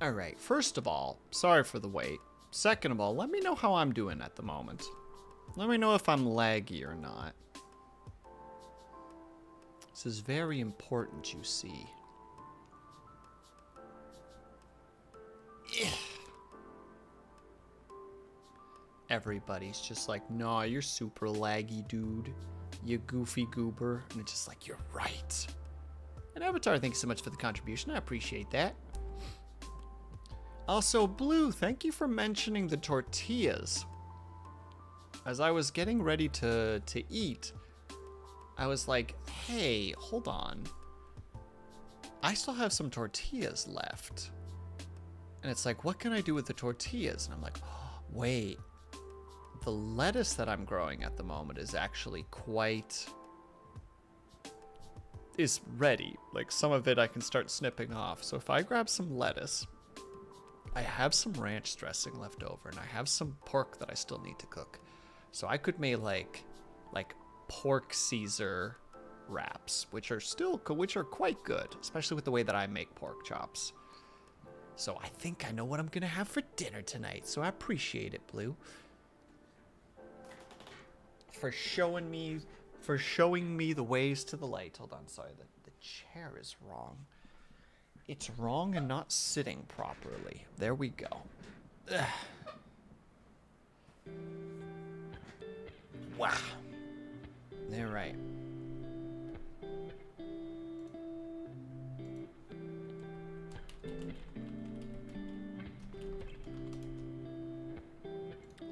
S1: Alright, first of all, sorry for the wait. Second of all, let me know how I'm doing at the moment. Let me know if I'm laggy or not. This is very important, you see. Everybody's just like, nah, you're super laggy, dude. You goofy goober. And it's just like, you're right. And Avatar, thanks so much for the contribution. I appreciate that. Also, Blue, thank you for mentioning the tortillas. As I was getting ready to eat, I was like, hey, hold on. I still have some tortillas left. And it's like, what can I do with the tortillas? And I'm like, oh, wait. The lettuce that I'm growing at the moment is actually is ready. Like, some of it I can start snipping off. So if I grab some lettuce, I have some ranch dressing left over, and I have some pork that I still need to cook. So I could make like pork Caesar wraps, which are quite good, especially with the way that I make pork chops. So I think I know what I'm gonna have for dinner tonight. So I appreciate it, Blue, for showing me the ways to the light. Hold on, sorry, the chair is wrong. It's wrong and not sitting properly. There we go. Ugh. Wow. All right.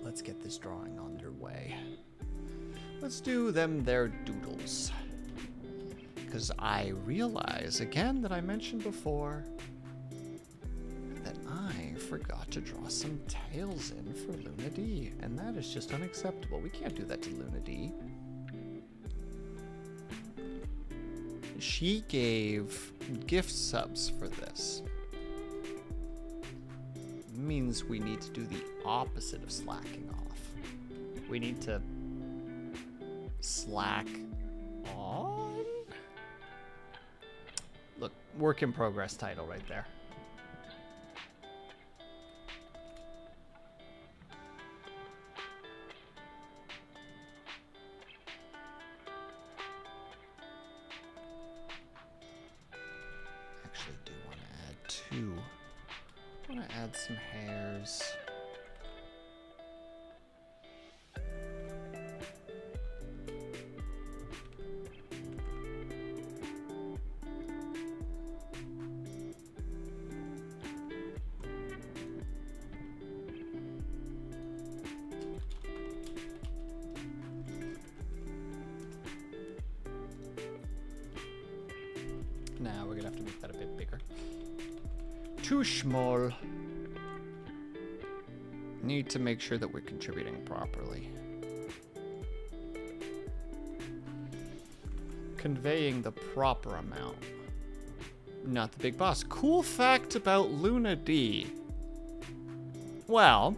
S1: Let's get this drawing underway. Let's do them their doodles. Because I realize, again, that I mentioned before, that I forgot to draw some tails in for Luna D. And that is just unacceptable. We can't do that to Luna D. She gave gift subs for this. Means we need to do the opposite of slacking off. We need to slack on? Look, work in progress title right there. Actually, do want to add two. I want to add some hairs. Now we're gonna have to make that a bit bigger. Too small. Need to make sure that we're contributing properly. Conveying the proper amount. Not the big boss. Cool fact about Luna D. Well,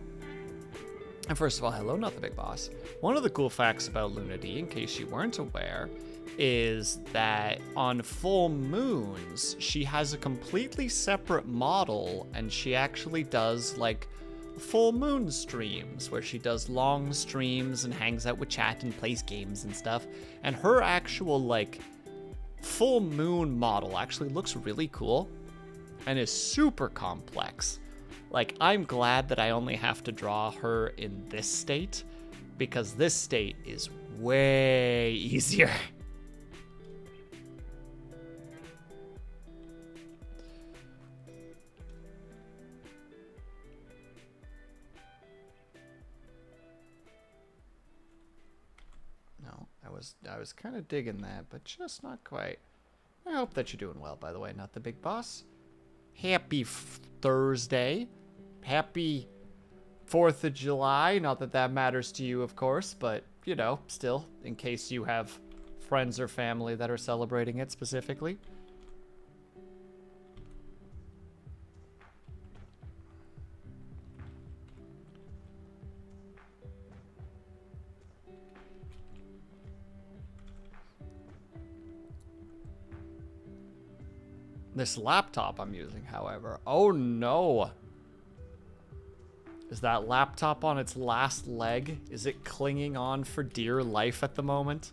S1: and first of all, hello, not the big boss. One of the cool facts about Luna D, in case you weren't aware, is that on full moons, she has a completely separate model, and she actually does, like, full moon streams, where she does long streams and hangs out with chat and plays games and stuff. And her actual, like, full moon model actually looks really cool and is super complex. Like, I'm glad that I only have to draw her in this state, because this state is way easier. I was kind of digging that, but just not quite. I hope that you're doing well, by the way, not the big boss. Happy Thursday. Happy 4th of July. Not that that matters to you, of course, but, you know, still, in case you have friends or family that are celebrating it specifically. This laptop I'm using, however, oh no. Is that laptop on its last leg? Is it clinging on for dear life at the moment?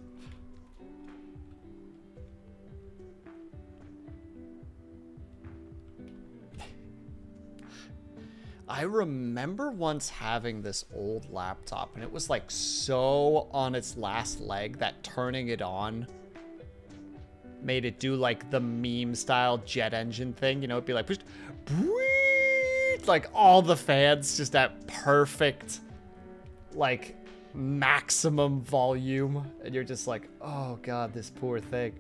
S1: I remember once having this old laptop, and it was like so on its last leg that turning it on made it do like the meme style jet engine thing. You know, it'd be like, push, It's like all the fans just at perfect, like, maximum volume. And you're just like, oh god, this poor thing.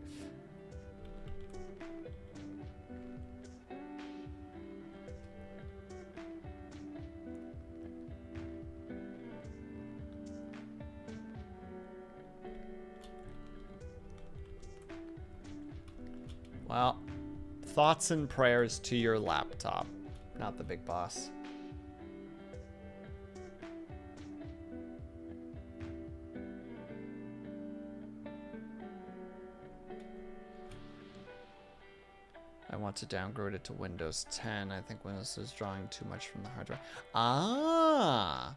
S1: Well, thoughts and prayers to your laptop, not the big boss. I want to downgrade it to Windows 10. I think Windows is drawing too much from the hard drive. Ah!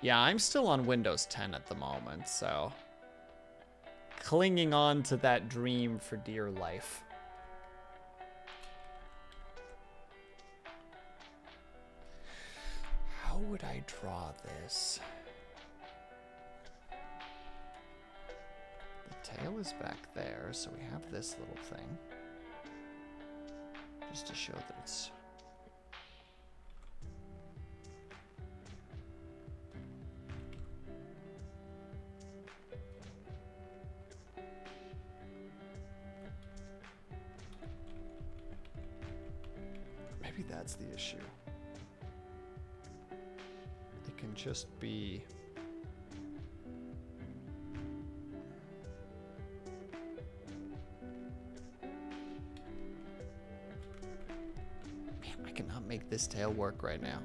S1: Yeah, I'm still on Windows 10 at the moment, so... clinging on to that dream for dear life. How would I draw this? The tail is back there, so we have this little thing. Just to show that it's... Maybe that's the issue. It can just be... Man, I cannot make this tail work right now.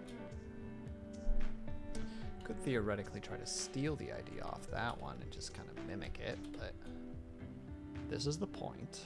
S1: Could theoretically try to steal the idea off that one and just kind of mimic it, but this is the point.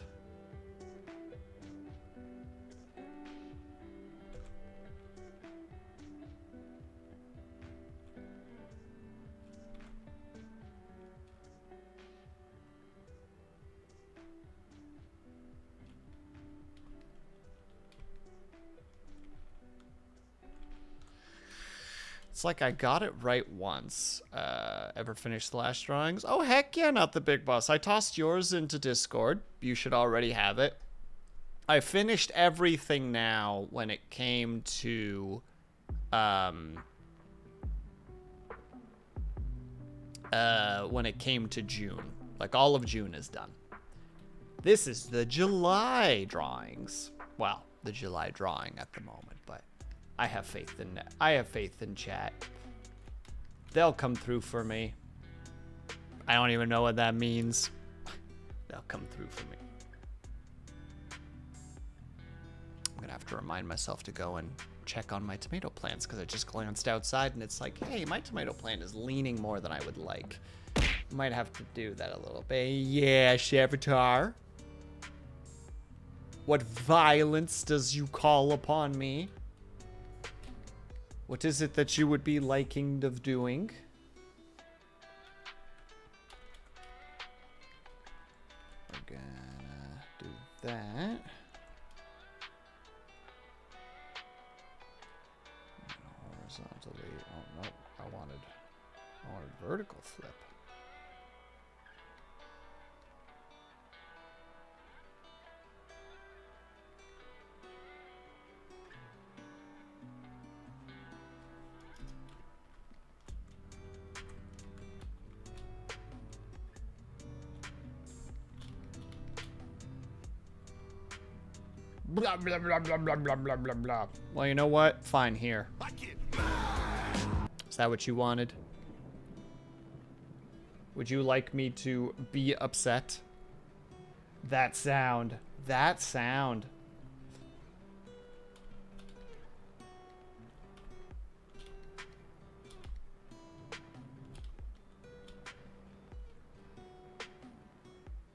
S1: It's like I got it right once. Ever finished the last drawings? Oh, heck yeah, not the big boss. I tossed yours into Discord. You should already have it. I finished everything now when it came to... when it came to June. Like, all of June is done. This is the July drawings. Well, the July drawing at the moment, but... I have faith in chat. They'll come through for me. I don't even know what that means. They'll come through for me. I'm gonna have to remind myself to go and check on my tomato plants because I just glanced outside and it's like, hey, my tomato plant is leaning more than I would like. Might have to do that a little bit. Yeah, Chavatar. What violence does you call upon me? What is it that you would be liking of doing? We're gonna do that. Horizontally. Oh no, I wanted vertical flip. Blah, blah, blah, blah, blah, blah, blah, blah, blah. Well, you know what? Fine, here. Is that what you wanted? Would you like me to be upset? That sound. That sound.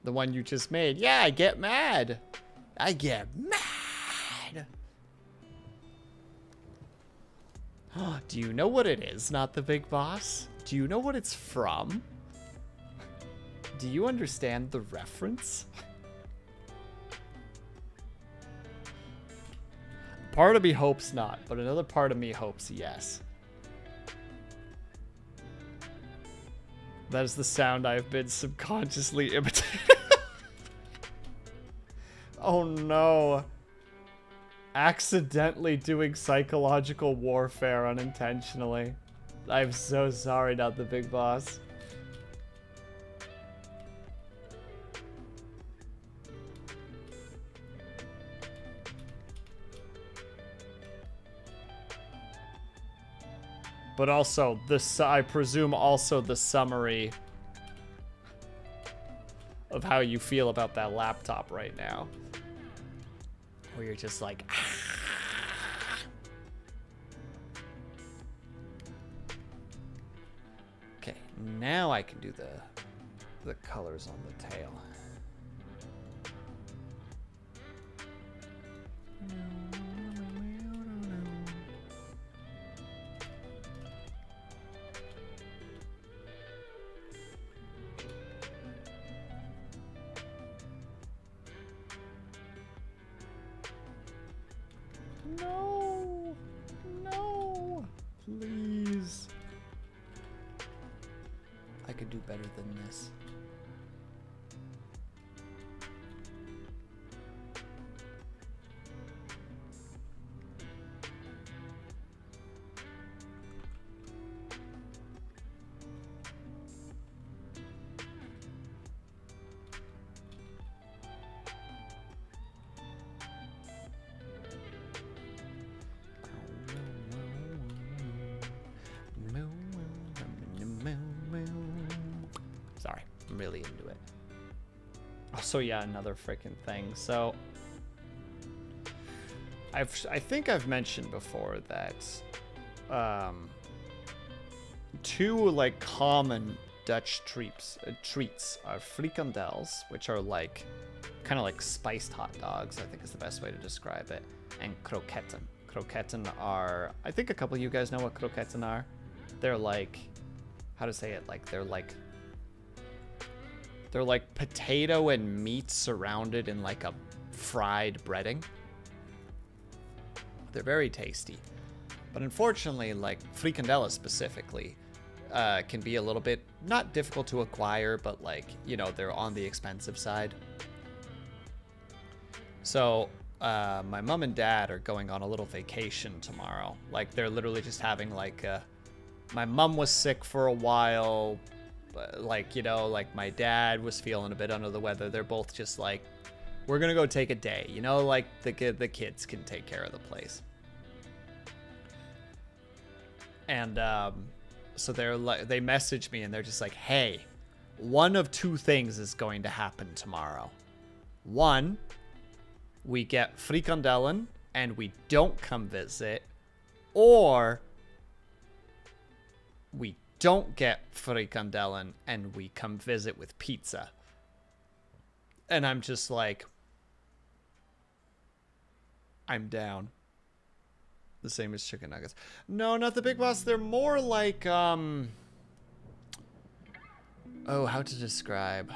S1: The one you just made. Yeah, I get mad. I get mad. Do you know what it is, not the big boss? Do you know what it's from? Do you understand the reference? Part of me hopes not, but another part of me hopes yes. That is the sound I have been subconsciously imitating. Oh no. accidentally doing psychological warfare unintentionally. I'm so sorry, not the big boss. But also, I presume also the summary of how you feel about that laptop right now. Where you're just like, ah. Okay, now I can do the colors on the tail. No, no, please. I could do better than this. Sorry, I'm really into it. Oh, so yeah, another freaking thing. So I think I've mentioned before that two like common Dutch treats are frikandels, which are like kind of like spiced hot dogs, I think is the best way to describe it, and kroketten. Kroketten are, I think a couple of you guys know what kroketten are. They're like, how to say it, like they're like potato and meat surrounded in like a fried breading. They're very tasty. But unfortunately, like frikandela specifically, can be a little bit, not difficult to acquire, but like, you know, they're on the expensive side. So my mom and dad are going on a little vacation tomorrow. Like they're literally just having like, my mom was sick for a while. Like, you know, like my dad was feeling a bit under the weather. They're both just like, we're going to go take a day, you know, like the kids can take care of the place. And so they're like, they message me and they're just like, hey, one of two things is going to happen tomorrow. One, we get frikandellen and we don't come visit, or we don't get frikandellen and we come visit with pizza. And I'm just like, I'm down. The same as chicken nuggets. No, not the big boss. They're more like, oh, how to describe?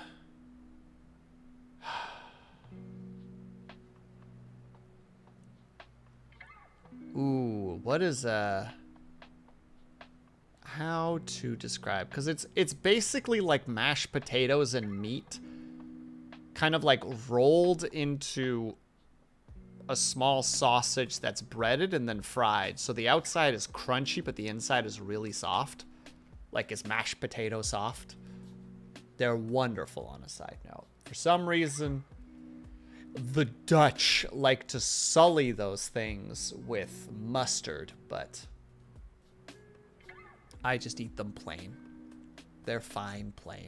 S1: Ooh, what is, how to describe? Because it's basically like mashed potatoes and meat, kind of like rolled into a small sausage that's breaded and then fried. So the outside is crunchy, but the inside is really soft. Like it's mashed potato soft. They're wonderful on a side note. For some reason, the Dutch like to sully those things with mustard, but I just eat them plain. They're fine plain.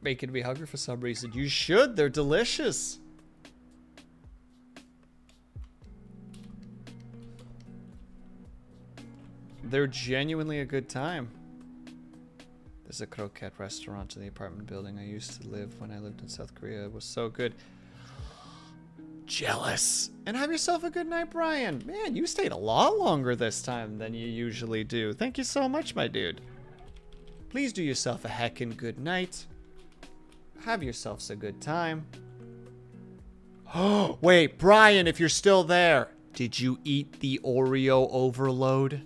S1: Making me hungry for some reason. You should. They're delicious. They're genuinely a good time. There's a croquette restaurant in the apartment building I used to live when I lived in South Korea. It was so good. Jealous. And have yourself a good night, Brian. Man, you stayed a lot longer this time than you usually do. Thank you so much, my dude. Please do yourself a heckin' good night. Have yourselves a good time. Oh, wait, Brian, if you're still there, did you eat the Oreo overload?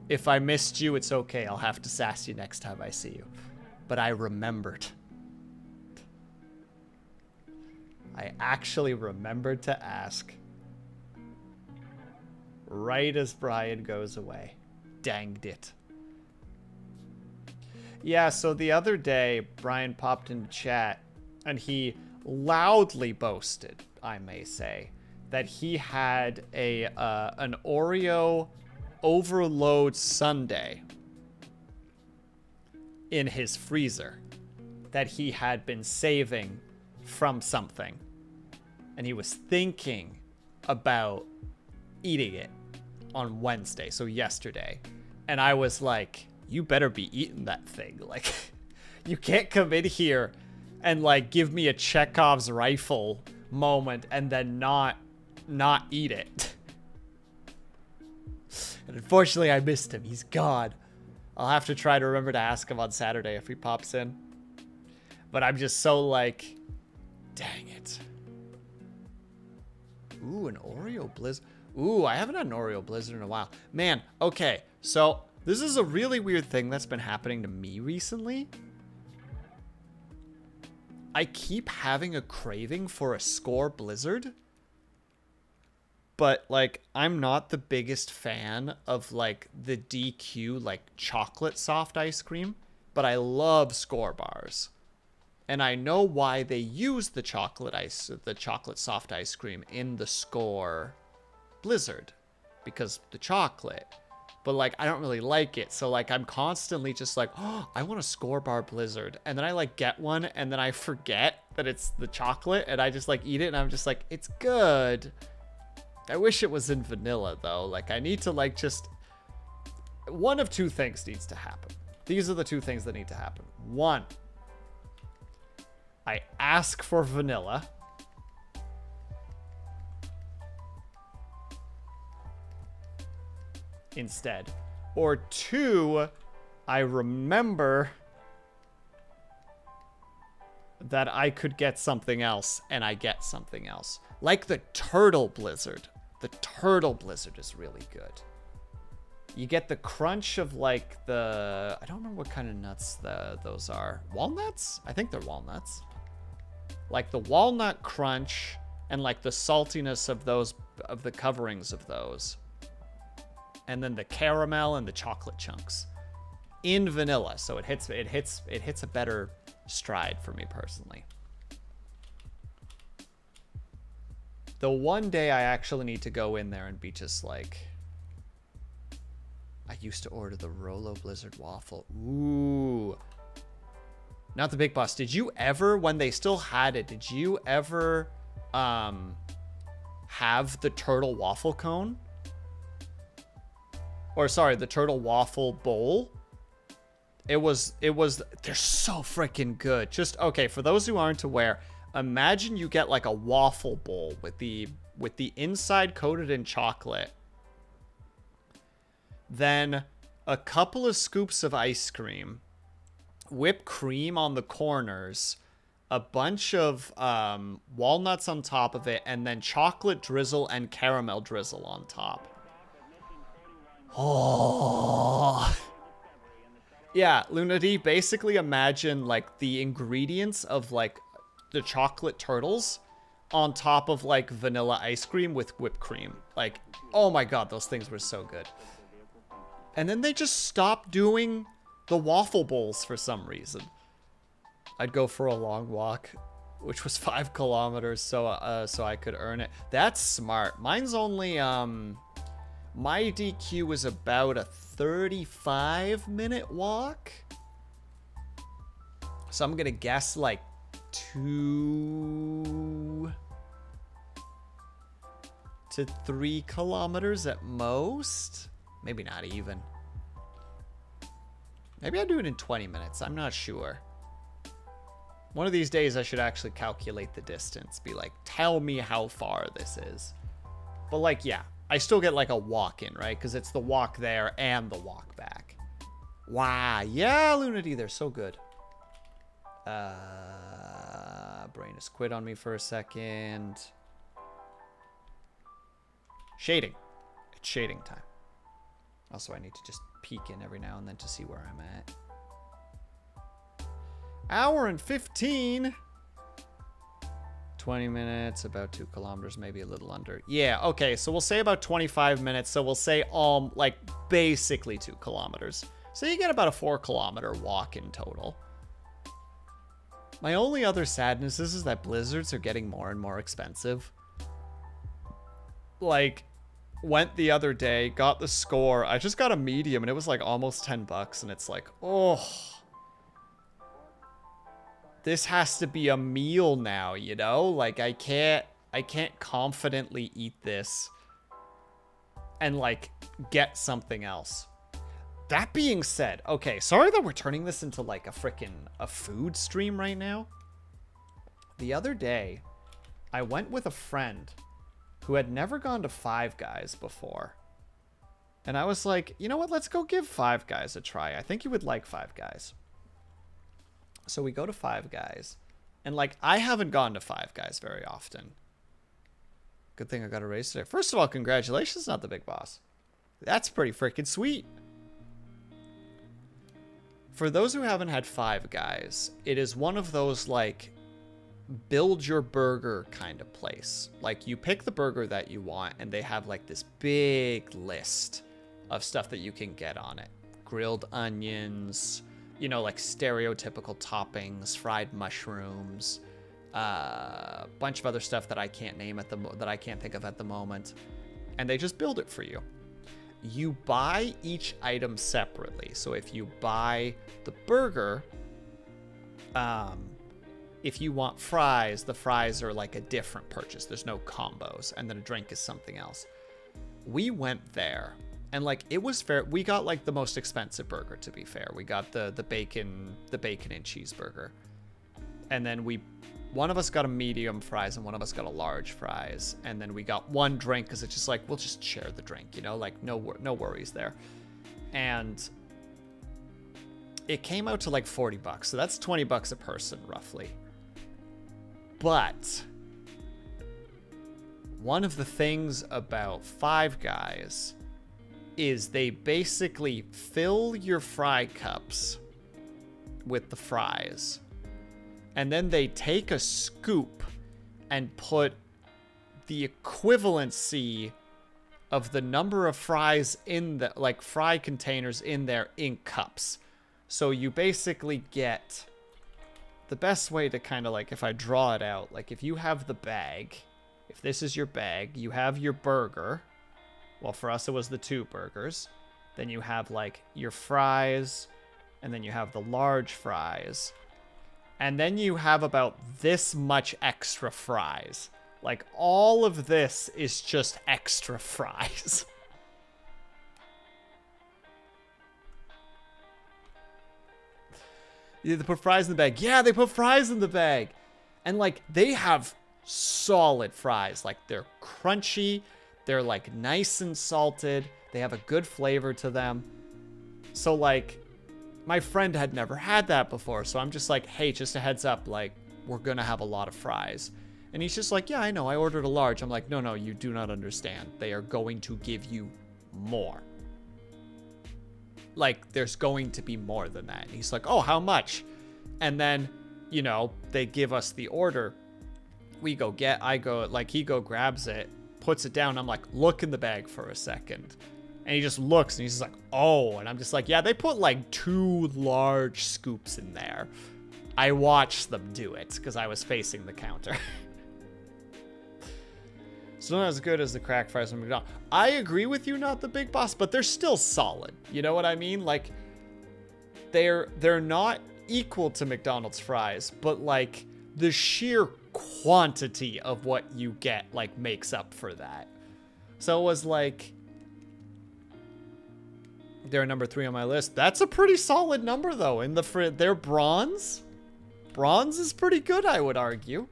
S1: If I missed you, it's okay. I'll have to sass you next time I see you. But I remembered. I actually remembered to ask. Right as Brian goes away. Danged it. Yeah, so the other day, Brian popped into chat, and he loudly boasted, I may say, that he had an Oreo overload sundae in his freezer that he had been saving from something. And he was thinking about eating it on Wednesday, so yesterday. And I was like, you better be eating that thing. Like, you can't come in here and like give me a Chekhov's rifle moment and then not eat it. And unfortunately I missed him. He's gone. I'll have to try to remember to ask him on Saturday if he pops in. But I'm just so like, dang it. Ooh, an Oreo Blizzard. Ooh, I haven't had an Oreo Blizzard in a while. Man, okay. So this is a really weird thing that's been happening to me recently. I keep having a craving for a Score Blizzard. But, like, I'm not the biggest fan of, like, the DQ, like, chocolate soft ice cream. But I love Score bars. And I know why they use the chocolate soft ice cream in the Score Blizzard. Because the chocolate. But, like, I don't really like it. So, like, I'm constantly just like, oh, I want a Score bar Blizzard. And then I, like, get one. And then I forget that it's the chocolate. And I just, like, eat it. And I'm just like, it's good. I wish it was in vanilla, though. Like, I need to, like, just... One of two things needs to happen. These are the two things that need to happen. One, I ask for vanilla. Instead. Or two, I remember that I could get something else, and I get something else. Like the Turtle Blizzard. The Turtle Blizzard is really good. You get the crunch of, like, the... I don't remember what kind of nuts those are. Walnuts? I think they're walnuts. Like, the walnut crunch and, like, the saltiness of those... of the coverings of those. And then the caramel and the chocolate chunks. In vanilla. So it hits a better stride for me, personally. The one day I actually need to go in there and be just like... I used to order the Rolo Blizzard waffle. Ooh. Not the Big Boss. Did you ever, when they still had it, did you ever have the turtle waffle cone? Or sorry, the turtle waffle bowl? It was, they're so freaking good. Just, okay, for those who aren't aware, imagine you get like a waffle bowl with the inside coated in chocolate. Then a couple of scoops of ice cream, whipped cream on the corners, a bunch of walnuts on top of it, and then chocolate drizzle and caramel drizzle on top. Oh. Yeah, Luna D, basically imagine like the ingredients of like the chocolate turtles on top of like vanilla ice cream with whipped cream. Like, oh my god, those things were so good. And then they just stopped doing the waffle bowls for some reason. I'd go for a long walk, which was 5 kilometers, so I could earn it. That's smart. Mine's only, my DQ was about a 35-minute walk. So I'm gonna guess like 2 to 3 kilometers at most. Maybe not even. Maybe I'll do it in 20 minutes. I'm not sure. One of these days I should actually calculate the distance. Be like, tell me how far this is. But like, yeah. I still get like a walk in, right? Because it's the walk there and the walk back. Wow. Yeah, Lunity, they're so good. Brain has quit on me for a second. Shading. It's shading time. Also, I need to just peek in every now and then to see where I'm at. Hour and 15. 20 minutes, about 2 kilometers, maybe a little under. Yeah, okay, so we'll say about 25 minutes. So we'll say like basically 2 kilometers. So you get about a 4-kilometer walk in total. My only other sadness is that blizzards are getting more and more expensive. Like, went the other day, got the score. I just got a medium and it was like almost 10 bucks. And it's like, oh, this has to be a meal now, you know? Like, I can't confidently eat this and like get something else. That being said, okay, sorry that we're turning this into like a food stream right now. The other day, I went with a friend who had never gone to Five Guys before. And I was like, you know what, let's go give Five Guys a try. I think you would like Five Guys. So we go to Five Guys. And like, I haven't gone to Five Guys very often. Good thing I got a raise today. First of all, congratulations, not the big boss. That's pretty freaking sweet. For those who haven't had Five Guys, it is one of those like build your burger kind of place. Like, you pick the burger that you want and they have like this big list of stuff that you can get on it. Grilled onions, you know, like stereotypical toppings, fried mushrooms, a bunch of other stuff that I can't name that I can't think of at the moment. And they just build it for you. You buy each item separately. So if you buy the burger, if you want fries, the fries are like a different purchase. There's no combos. And then a drink is something else. We went there and like, it was fair. We got like the most expensive burger, to be fair. We got the bacon and cheeseburger. And then one of us got a medium fries and one of us got a large fries. And then we got one drink because it's just like, we'll just share the drink, you know, like no worries there. And it came out to like 40 bucks. So that's 20 bucks a person roughly. But one of the things about Five Guys is they basically fill your fry cups with the fries. And then they take a scoop and put the equivalency of the number of fries in the, like, fry containers in there in cups. So you basically get the best way to kind of like, if I draw it out, like if you have the bag, if this is your bag, you have your burger. Well, for us, it was the 2 burgers. Then you have like your fries, and then you have the large fries. And then you have about this much extra fries. Like, all of this is just extra fries. Yeah, they put fries in the bag. Yeah, they put fries in the bag. And, like, they have solid fries. Like, they're crunchy. They're, like, nice and salted. They have a good flavor to them. So, like, my friend had never had that before. So I'm just like, hey, just a heads up. Like, we're going to have a lot of fries. And he's just like, yeah, I know. I ordered a large. I'm like, no, you do not understand. They are going to give you more. Like, there's going to be more than that. And he's like, oh, how much? And then, you know, they give us the order. He grabs it, puts it down. I'm like, look in the bag for a second. And he just looks and he's just like, oh. And I'm just like, yeah, they put like 2 large scoops in there. I watched them do it because I was facing the counter. It's not as good as the crack fries from McDonald's. I agree with you, not the big boss, but they're still solid. You know what I mean? Like, they're not equal to McDonald's fries, but like the sheer quantity of what you get like makes up for that. So it was like, they're number 3 on my list. That's a pretty solid number though. In they're bronze. Bronze is pretty good, I would argue.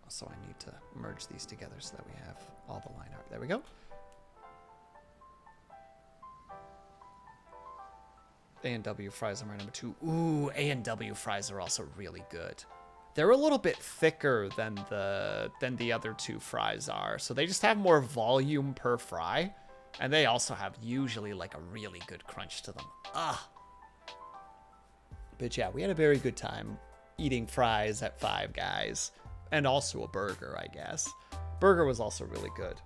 S1: So I need to merge these together so that we have all the line art. There we go. A&W fries are my number 2. Ooh, A&W fries are also really good. They're a little bit thicker than the other 2 fries are. So they just have more volume per fry. And they also have usually like a really good crunch to them. Ah. But yeah, we had a very good time eating fries at Five Guys. And also a burger, I guess. Burger was also really good.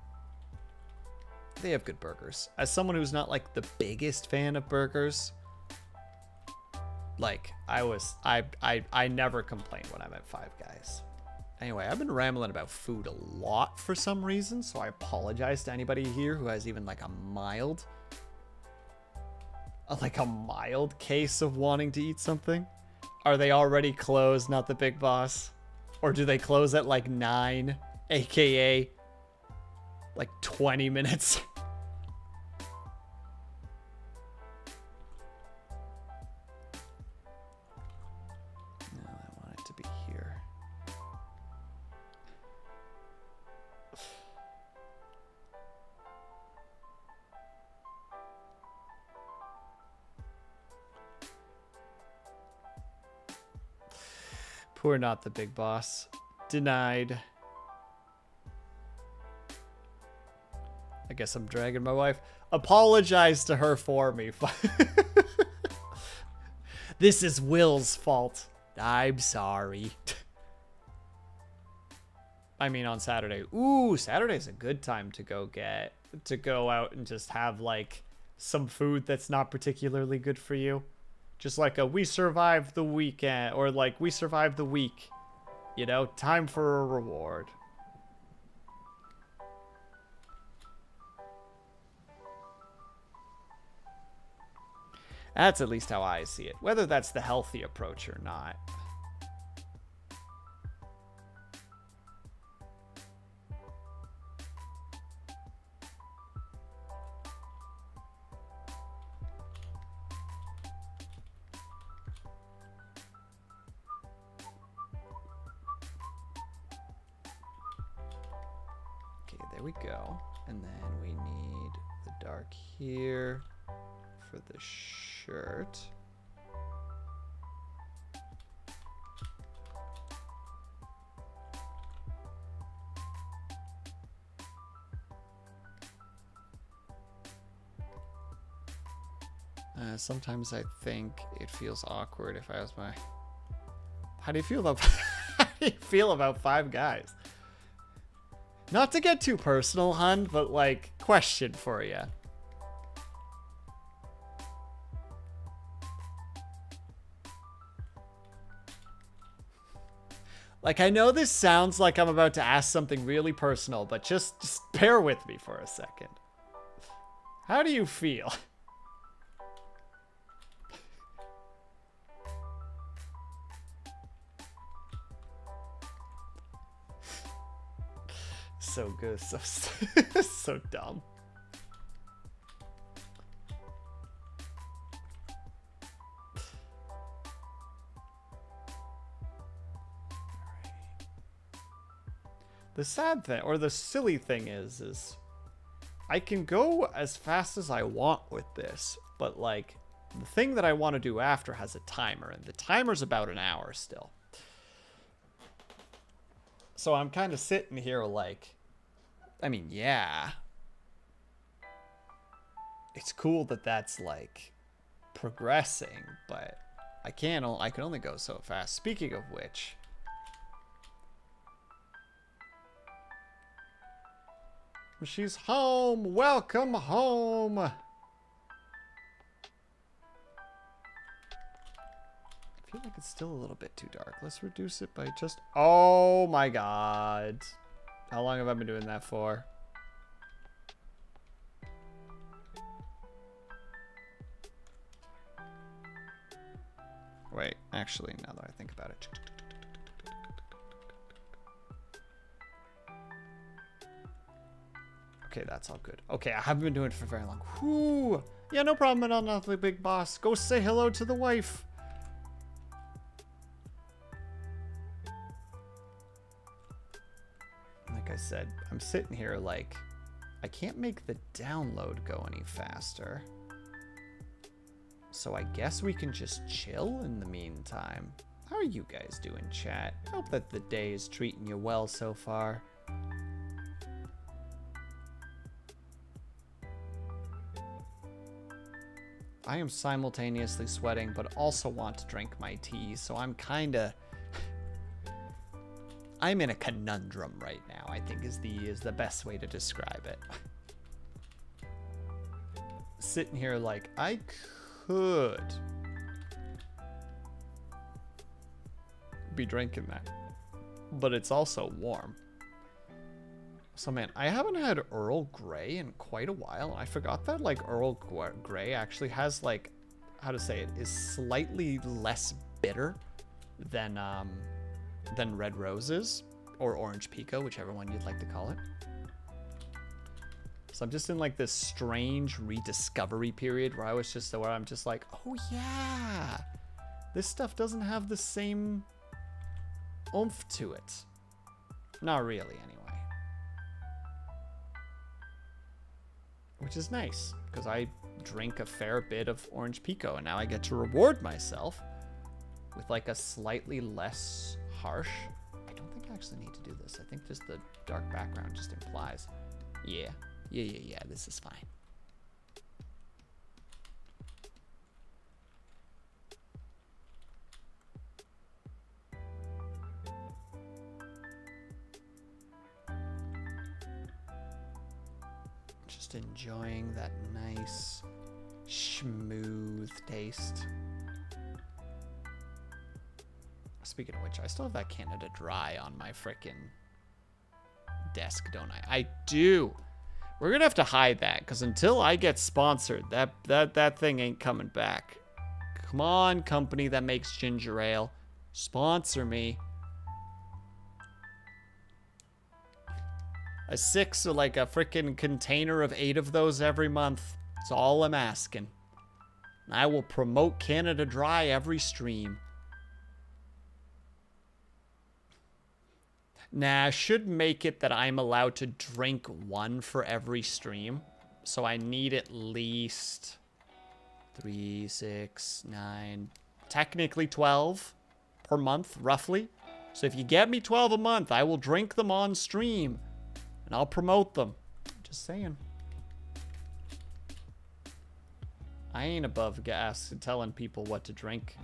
S1: They have good burgers. As someone who's not like the biggest fan of burgers, like I never complain when I'm at Five Guys. Anyway, I've been rambling about food a lot for some reason, so I apologize to anybody here who has even like a mild case of wanting to eat something. Are they already closed, not the big boss? Or do they close at like 9, aka like 20 minutes? No, I want it to be here. Poor not the big boss. Denied. I guess I'm dragging my wife. Apologize to her for me. This is Will's fault. I'm sorry. I mean, on Saturday. Ooh, Saturday's a good time to go out and just have like some food that's not particularly good for you. Just like a we survived the weekend, or like we survived the week. You know, time for a reward. That's at least how I see it. Whether that's the healthy approach or not. There we go. And then we need the dark here for the shirt. Sometimes I think it feels awkward if I was my... How do you feel about... How do you feel about Five Guys? Not to get too personal, hun, but like, question for you. Like, I know this sounds like I'm about to ask something really personal, but just bear with me for a second. How do you feel? So good, so dumb. The sad thing, or the silly thing is I can go as fast as I want with this, but like the thing that I want to do after has a timer, and the timer's about an hour still. So I'm kind of sitting here like, I mean, yeah, it's cool that that's like progressing, but I can only go so fast. Speaking of which, she's home. Welcome home. I feel like it's still a little bit too dark. Let's reduce it by just... Oh my god. How long have I been doing that for? Wait, actually, now that I think about it. Okay, that's all good. Okay, I haven't been doing it for very long. Whew. Yeah, no problem at all, not the big boss. Go say hello to the wife. Like I said, I'm sitting here like, I can't make the download go any faster. So I guess we can just chill in the meantime. How are you guys doing, chat? Hope that the day is treating you well so far. I am simultaneously sweating, but also want to drink my tea, so I'm kinda... I'm in a conundrum right now, I think is the best way to describe it. Sitting here like, I could be drinking that, but it's also warm. So man, I haven't had Earl Grey in quite a while. I forgot that like Earl Grey actually has like, how to say it, is slightly less bitter than Red Roses or Orange Pico, whichever one you'd like to call it. So I'm just in like this strange rediscovery period where I'm just like, oh yeah, this stuff doesn't have the same oomph to it. Not really, anyway. Which is nice, because I drink a fair bit of Orange Pico, and now I get to reward myself with like a slightly less harsh... I don't think I actually need to do this. I think just the dark background just implies. Yeah, this is fine. Just enjoying that nice, smooth taste. Speaking of which, I still have that Canada Dry on my frickin' desk, don't I? I do. We're gonna have to hide that, because until I get sponsored, that thing ain't coming back. Come on, company that makes ginger ale. Sponsor me. A 6 or like a frickin' container of 8 of those every month. That's all I'm asking. And I will promote Canada Dry every stream. Nah, I should make it that I'm allowed to drink 1 for every stream. So I need at least 3, 6, 9, technically 12 per month, roughly. So if you get me 12 a month, I will drink them on stream. And I'll promote them. Just saying. I ain't above gas telling people what to drink.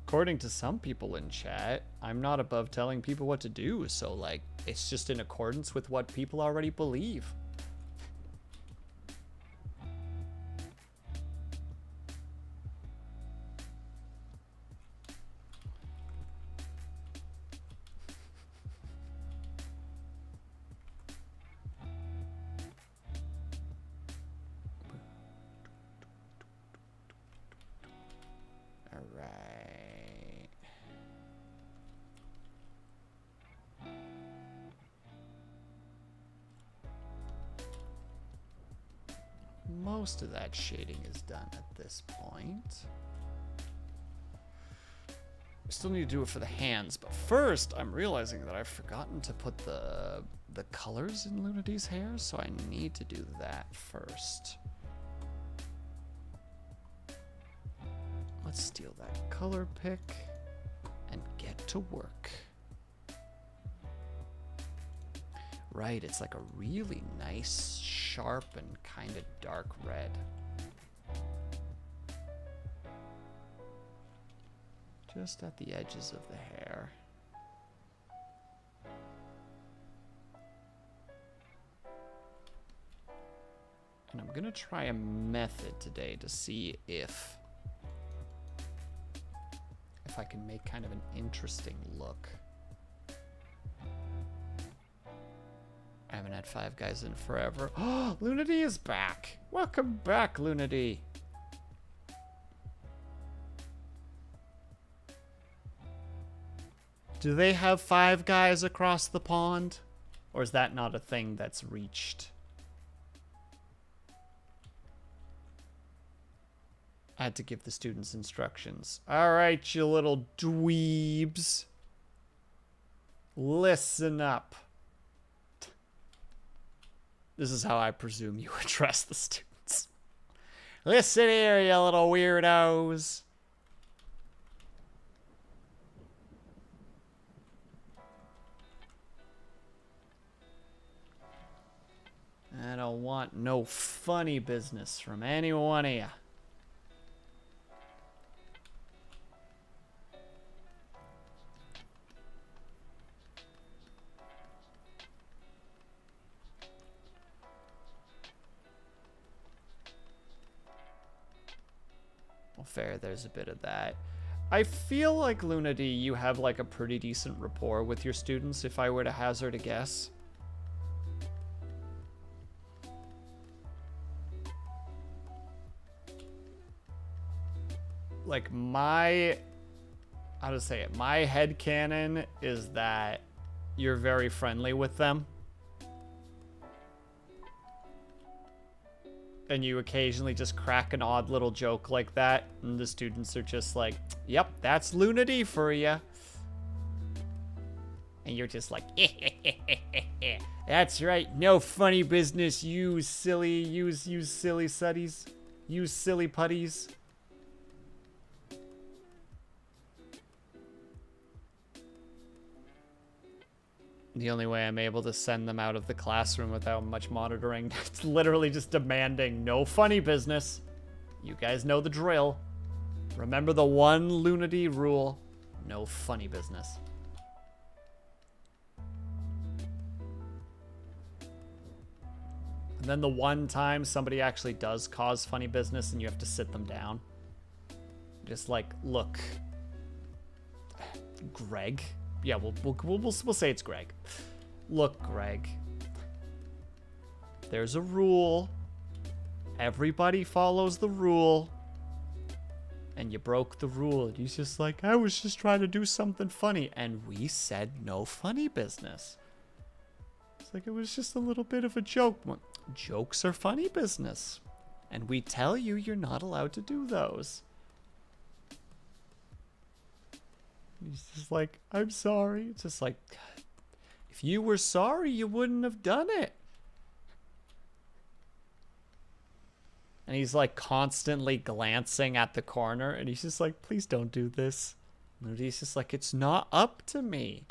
S1: According to some people in chat, I'm not above telling people what to do. So, like, it's just in accordance with what people already believe. Most of that shading is done at this point. I still need to do it for the hands, but first I'm realizing that I've forgotten to put the colors in Lunity's hair, so I need to do that first. Let's steal that color pick and get to work. Right, it's like a really nice, sharp, and kind of dark red. Just at the edges of the hair. And I'm gonna try a method today to see if I can make kind of an interesting look. I haven't had Five Guys in forever. Oh, Lunity is back. Welcome back, Lunity. Do they have Five Guys across the pond? Or is that not a thing that's reached? I had to give the students instructions. All right, you little dweebs. Listen up. This is how I presume you address the students. Listen here, you little weirdos. I don't want want no funny business from any one of you. Well, fair, there's a bit of that. I feel like, Lunady, you have like a pretty decent rapport with your students, if I were to hazard a guess. Like, how to say it, my headcanon is that you're very friendly with them. And you occasionally just crack an odd little joke like that, and the students are just like, yep, that's Lunady for you. And you're just like, that's right, no funny business, you silly suddies, you silly putties. The only way I'm able to send them out of the classroom without much monitoring, it's literally just demanding no funny business. You guys know the drill. Remember the one Lunady rule, no funny business. And then the one time somebody actually does cause funny business and you have to sit them down. Just like, look, Greg. Yeah, we'll say it's Greg. Look, Greg. There's a rule. Everybody follows the rule. And you broke the rule. And he's just like, I was just trying to do something funny. And we said no funny business. It's like, it was just a little bit of a joke. Jokes are funny business. And we tell you you're not allowed to do those. He's just like, I'm sorry. It's just like, if you were sorry, you wouldn't have done it. And he's like constantly glancing at the corner, and he's just like, please don't do this. And he's just like, it's not up to me.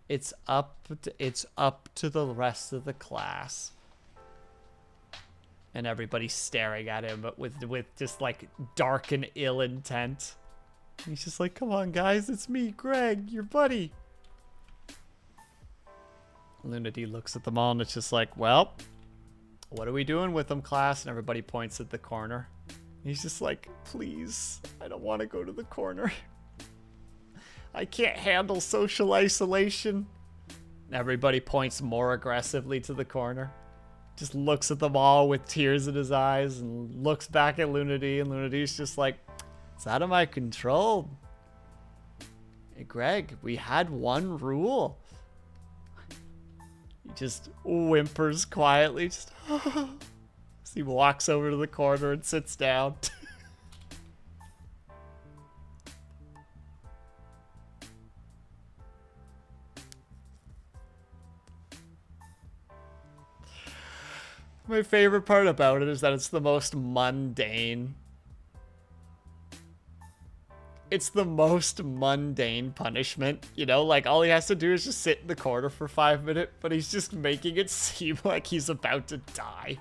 S1: It's up to the rest of the class. And everybody's staring at him, but with just like dark and ill intent. He's just like, come on, guys, it's me, Greg, your buddy. Lunady looks at them all, and it's just like, well, what are we doing with them, class? And everybody points at the corner. He's just like, please, I don't want to go to the corner. I can't handle social isolation. And everybody points more aggressively to the corner. Just looks at them all with tears in his eyes and looks back at Lunady, and Lunady's just like, it's out of my control. Hey, Greg, we had one rule. He just whimpers quietly. Just, so he walks over to the corner and sits down. My favorite part about it is that it's the most mundane. It's the most mundane punishment, you know? Like, all he has to do is just sit in the corner for 5 minutes, but he's just making it seem like he's about to die.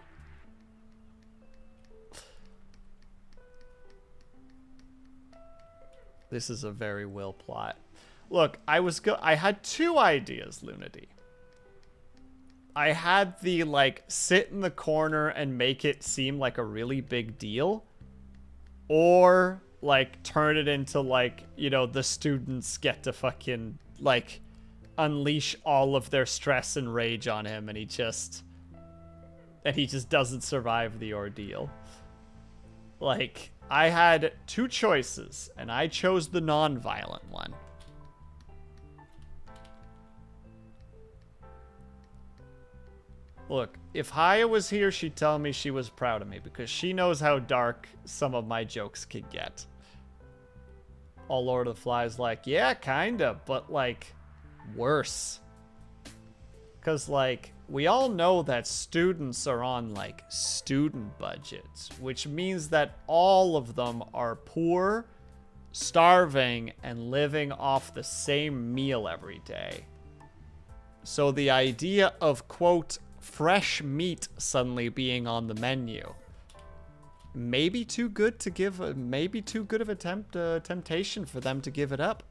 S1: This is a very Will plot. Look, I had two ideas, Lunady. I had the, like, sit in the corner and make it seem like a really big deal. Or, like, turn it into, like, you know, the students get to fucking, like, unleash all of their stress and rage on him, and he just doesn't survive the ordeal. Like, I had two choices, and I chose the non-violent one. Look, if Haya was here, she'd tell me she was proud of me, because she knows how dark some of my jokes could get. All Lord of the Flies like, yeah, kinda, but, like, worse. Because, like, we all know that students are on, like, student budgets, which means that all of them are poor, starving, and living off the same meal every day. So the idea of, quote, fresh meat suddenly being on the menu. Maybe too good to give, maybe too good of a temptation for them to give it up.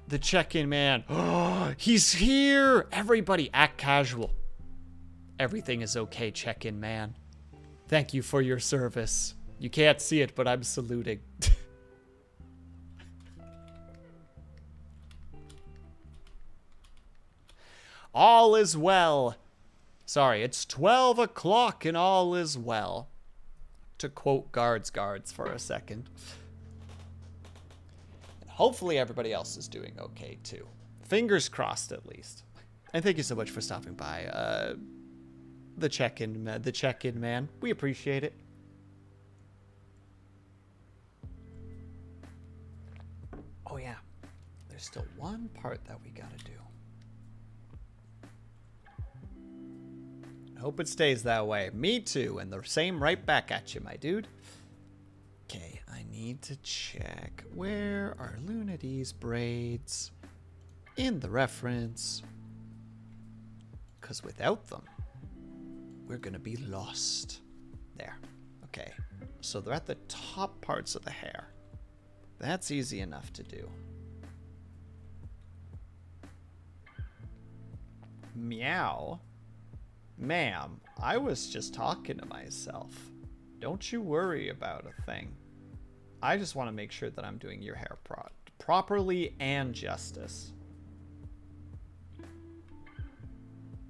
S1: The check-in man. Oh, he's here! Everybody, act casual. Everything is okay, check-in man. Thank you for your service. You can't see it, but I'm saluting. All is well. Sorry, it's 12 o'clock and all is well. To quote guards for a second. And hopefully everybody else is doing okay too. Fingers crossed at least. And thank you so much for stopping by, the check-in man. We appreciate it. Oh yeah, there's still one part that we gotta do. Hope it stays that way. Me too, and the same right back at you, my dude. Okay, I need to check where are Lunity's braids in the reference. Because without them, we're gonna be lost. There. Okay, so they're at the top parts of the hair. That's easy enough to do. Meow. Ma'am, I was just talking to myself. Don't you worry about a thing. I just want to make sure that I'm doing your hair properly and justice.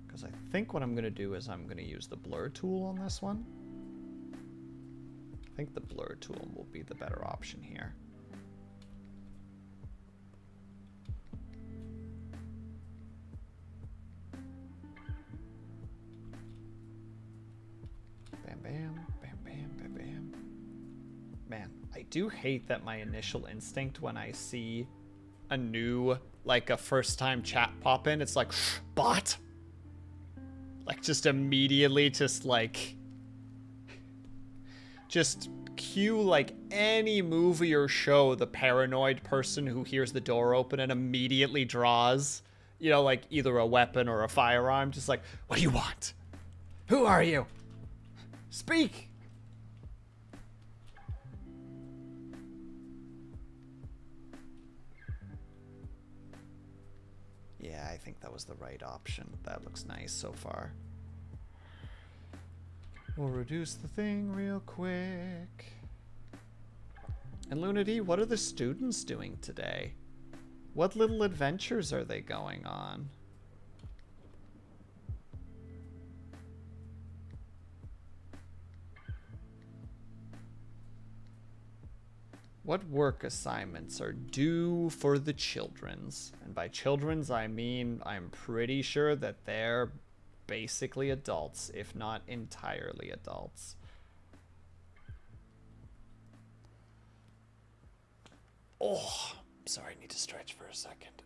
S1: Because I think what I'm going to do is I'm going to use the blur tool on this one. I think the blur tool will be the better option here. Bam, bam, bam, bam, bam, bam. Man, I do hate that my initial instinct when I see a new, like a first time chat pop in, it's like, bot? Like just immediately just like, just cue like any movie or show the paranoid person who hears the door open and immediately draws, you know, like either a weapon or a firearm, just like, what do you want? Who are you? Speak! Yeah, I think that was the right option. That looks nice so far. We'll reduce the thing real quick. And Lunity, what are the students doing today? What little adventures are they going on? What work assignments are due for the children's? And by children's, I mean, I'm pretty sure that they're basically adults, if not entirely adults. Oh, sorry, I need to stretch for a second.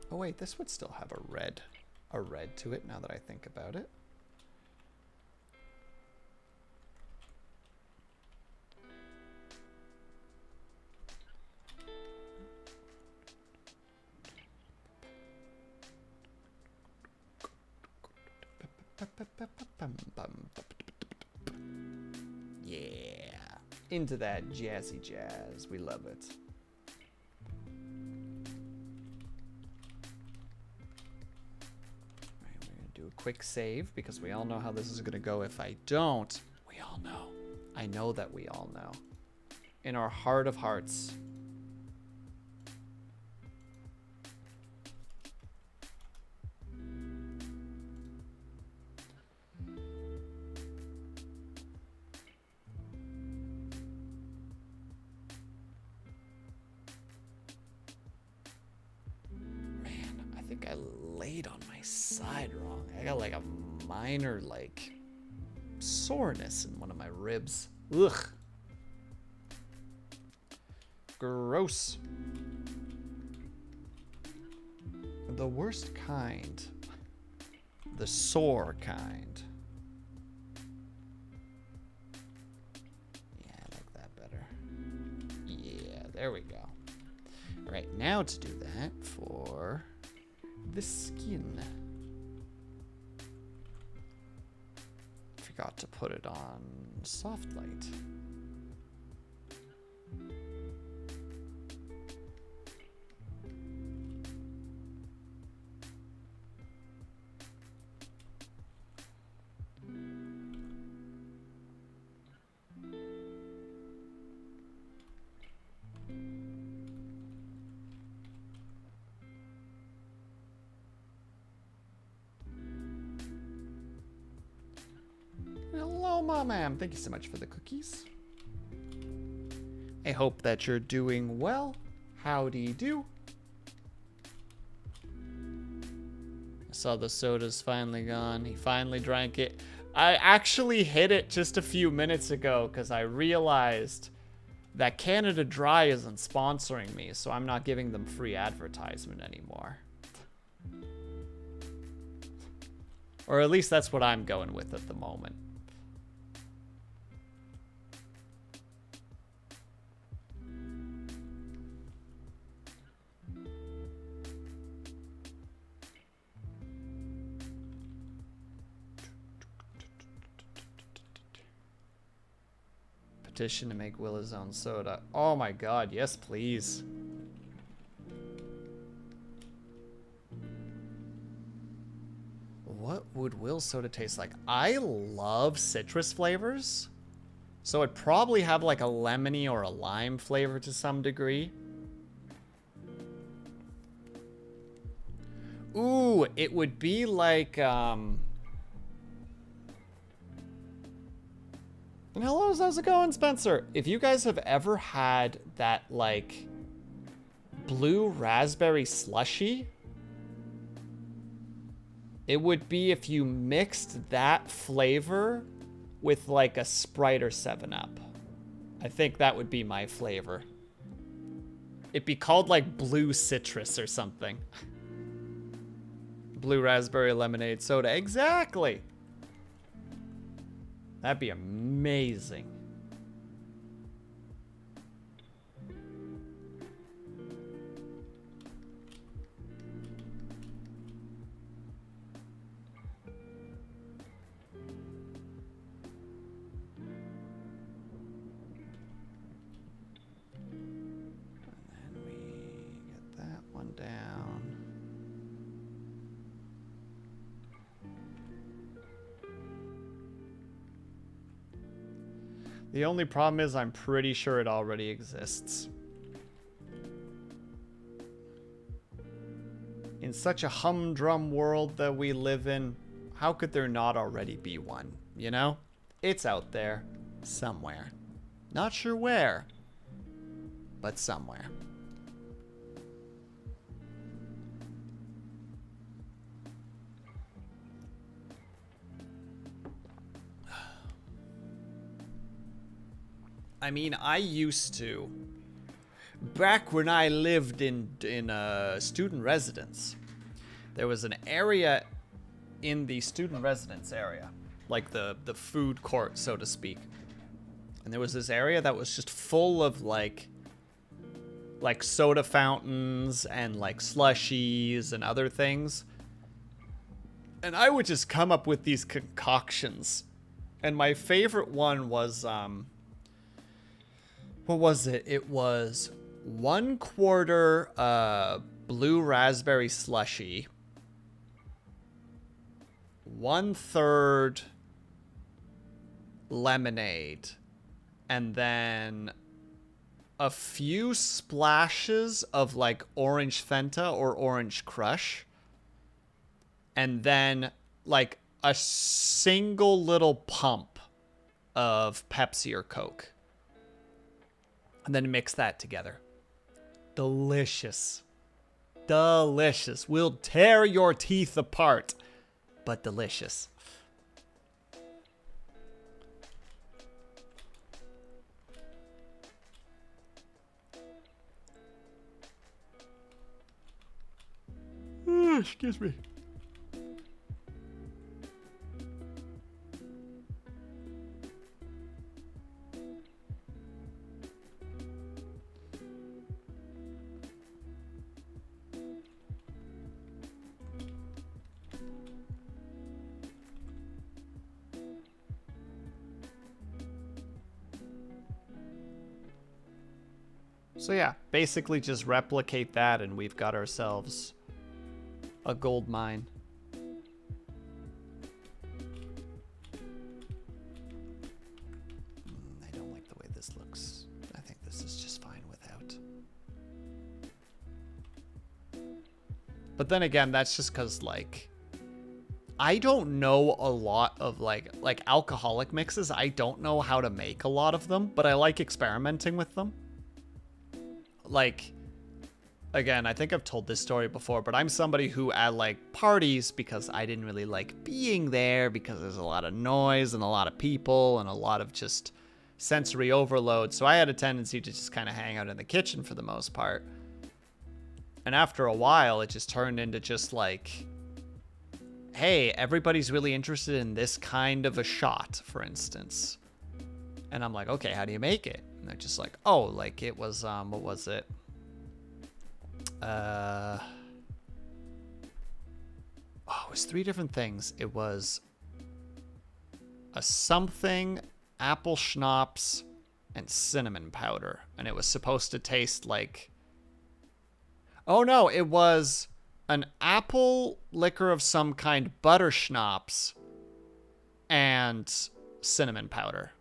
S1: Oh wait, this would still have a red to it now that I think about it. Yeah, into that jazzy jazz. We love it. Do a quick save because we all know how this is going to go. If I don't, we all know. I know that we all know. In our heart of hearts. Man, I think I laid on my side wrong. I got like a minor like soreness in one of my ribs. Ugh. Gross. The worst kind. The sore kind. There we go. All right, now to do that for the skin. Forgot to put it on soft light. Hello, Mom. Thank you so much for the cookies. I hope that you're doing well. Howdy do. I saw the soda's finally gone. He finally drank it. I actually hit it just a few minutes ago because I realized that Canada Dry isn't sponsoring me, so I'm not giving them free advertisement anymore. Or at least that's what I'm going with at the moment. Petition to make Will his own soda. Oh my god, yes please. What would Will's soda taste like? I love citrus flavors. So it'd probably have like a lemony or a lime flavor to some degree. Ooh, it would be like, And hello, how's it going, Spencer? If you guys have ever had that, like, blue raspberry slushy, it would be if you mixed that flavor with, like, a Sprite or 7-Up. I think that would be my flavor. It'd be called, like, blue citrus or something. Blue raspberry lemonade soda. Exactly! That'd be amazing. And then we get that one down. The only problem is I'm pretty sure it already exists. In such a humdrum world that we live in, how could there not already be one, you know? It's out there, somewhere. Not sure where, but somewhere. I mean, I used to, back when I lived in a student residence, there was an area in the student residence area, like the food court, so to speak. And there was this area that was just full of like soda fountains and like slushies and other things. And I would just come up with these concoctions. And my favorite one was, what was it? It was 1/4 blue raspberry slushy, 1/3 lemonade, and then a few splashes of like orange Fanta or orange Crush, and then like a single little pump of Pepsi or Coke. And then mix that together. Delicious. Delicious. Will tear your teeth apart, but delicious. Excuse me. So yeah, basically just replicate that and we've got ourselves a gold mine. I don't like the way this looks. I think this is just fine without. But then again, that's just because, like, I don't know a lot of, like alcoholic mixes. I don't know how to make a lot of them, but I like experimenting with them. Like, again, I think I've told this story before, but I'm somebody who at, like, parties, because I didn't really like being there because there's a lot of noise and a lot of people and a lot of just sensory overload. So I had a tendency to just kind of hang out in the kitchen for the most part. And after a while, it just turned into just like, hey, everybody's really interested in this kind of a shot, for instance. And I'm like, okay, how do you make it? And they're just like, oh, like it was, what was it? Oh, it was 3 different things. It was a something, apple schnapps, and cinnamon powder. And it was supposed to taste like... Oh no, it was an apple liquor of some kind, butter schnapps, and cinnamon powder.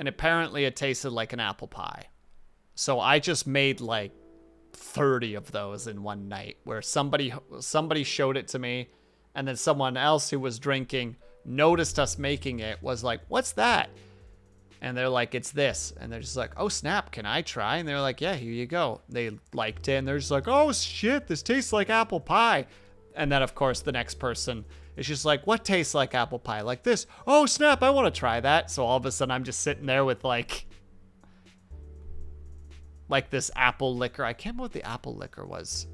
S1: And apparently it tasted like an apple pie. So I just made like 30 of those in one night, where somebody showed it to me, and then someone else who was drinking noticed us making it, was like, what's that? And they're like, it's this. And they're just like, oh snap, can I try? And they're like, yeah, here you go. They liked it, and they're just like, oh shit, this tastes like apple pie. And then of course the next person is just like, what tastes like apple pie? Like this. Oh snap, I want to try that. So all of a sudden I'm just sitting there with like this apple liquor. I can't remember what the apple liquor was.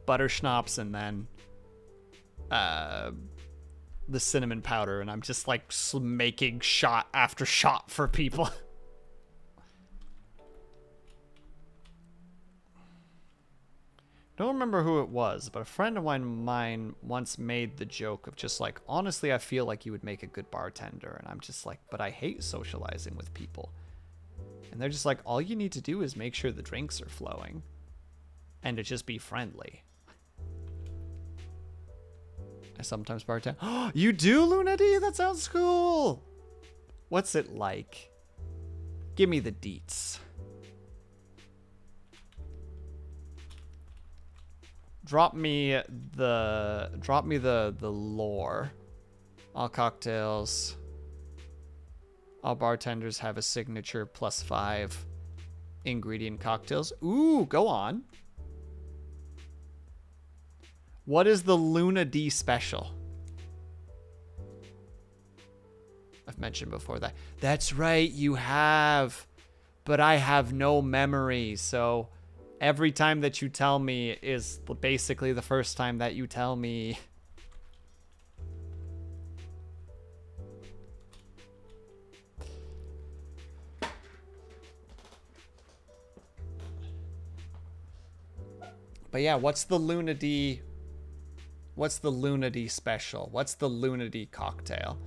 S1: Butter schnapps, and then the cinnamon powder, and I'm just like making shot after shot for people. Don't remember who it was, but a friend of mine once made the joke of just like, honestly, I feel like you would make a good bartender. And I'm just like, but I hate socializing with people. And they're just like, all you need to do is make sure the drinks are flowing and to just be friendly. I sometimes bartend. Oh, you do, Luna D? That sounds cool. What's it like? Give me the deets. Drop me the lore. All cocktails. All bartenders have a signature +5 ingredient cocktails. Ooh, go on. What is the Luna D special? I've mentioned before that. That's right, you have. But I have no memory, so every time that you tell me is basically the first time that you tell me. But yeah, what's the Luna D? What's the Luna D special? What's the Luna D cocktail?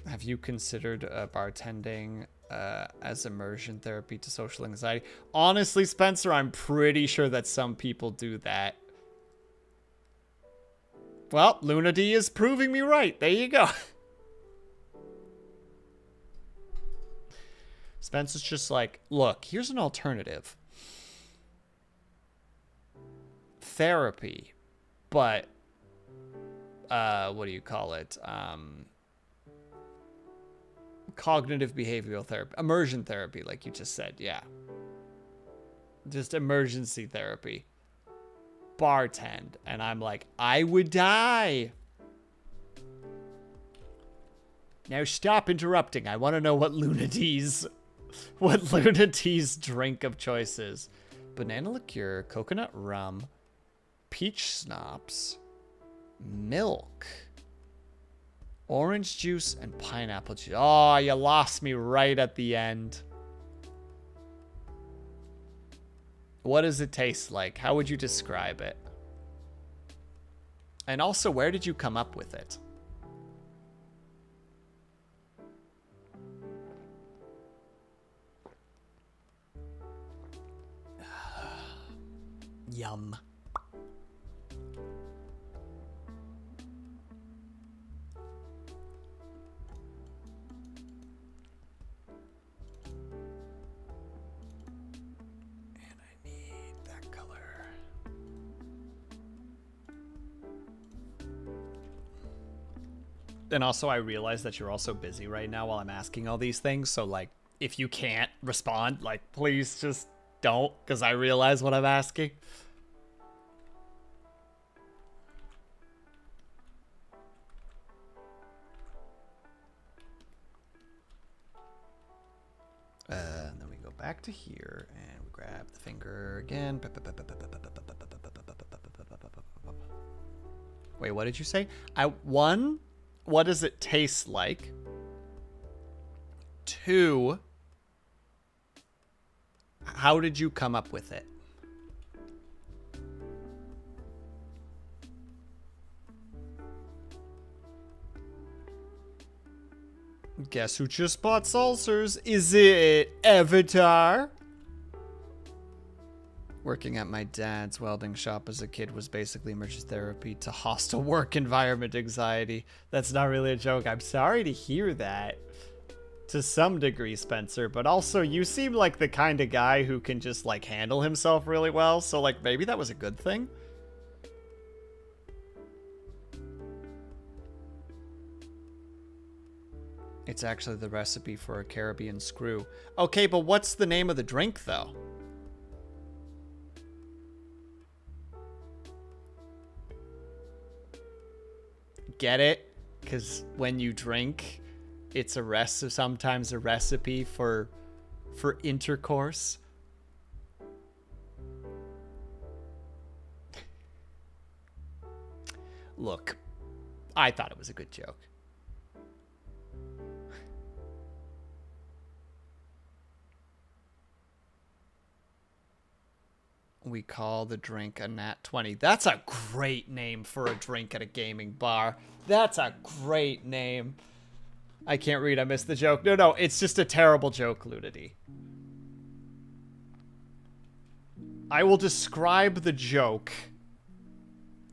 S1: Have you considered bartending as immersion therapy to social anxiety? Honestly, Spencer, I'm pretty sure that some people do that. Well, Luna D is proving me right. There you go. Spencer's just like, look, here's an alternative. Therapy, but what do you call it? Cognitive behavioral therapy, immersion therapy, like you just said. Yeah, just emergency therapy. Bartend, and I'm like, I would die. Now stop interrupting. I want to know what Luna D's drink of choice is. Banana liqueur, coconut rum, peach schnapps, milk, orange juice, and pineapple juice. Oh, you lost me right at the end. What does it taste like? How would you describe it? And also, where did you come up with it? Yum. And I need that color. And also, I realize that you're also busy right now while I'm asking all these things. So, like, if you can't respond, like, please just don't, because I realize what I'm asking. And then we go back to here, and we grab the finger again. Wait, what did you say? One, what does it taste like? Two, how did you come up with it? Guess who just bought saucers? Is it Avatar? Working at my dad's welding shop as a kid was basically emergency therapy to hostile work environment anxiety. That's not really a joke. I'm sorry to hear that. To some degree, Spencer, but also you seem like the kind of guy who can just like handle himself really well, so like maybe that was a good thing. It's actually the recipe for a Caribbean screw. Okay, but what's the name of the drink though? Get it? Because when you drink, it's sometimes a recipe for intercourse. Look, I thought it was a good joke. We call the drink a Nat 20. That's a great name for a drink at a gaming bar. That's a great name. I can't read. I missed the joke. No, it's just a terrible joke, Lunity. I will describe the joke,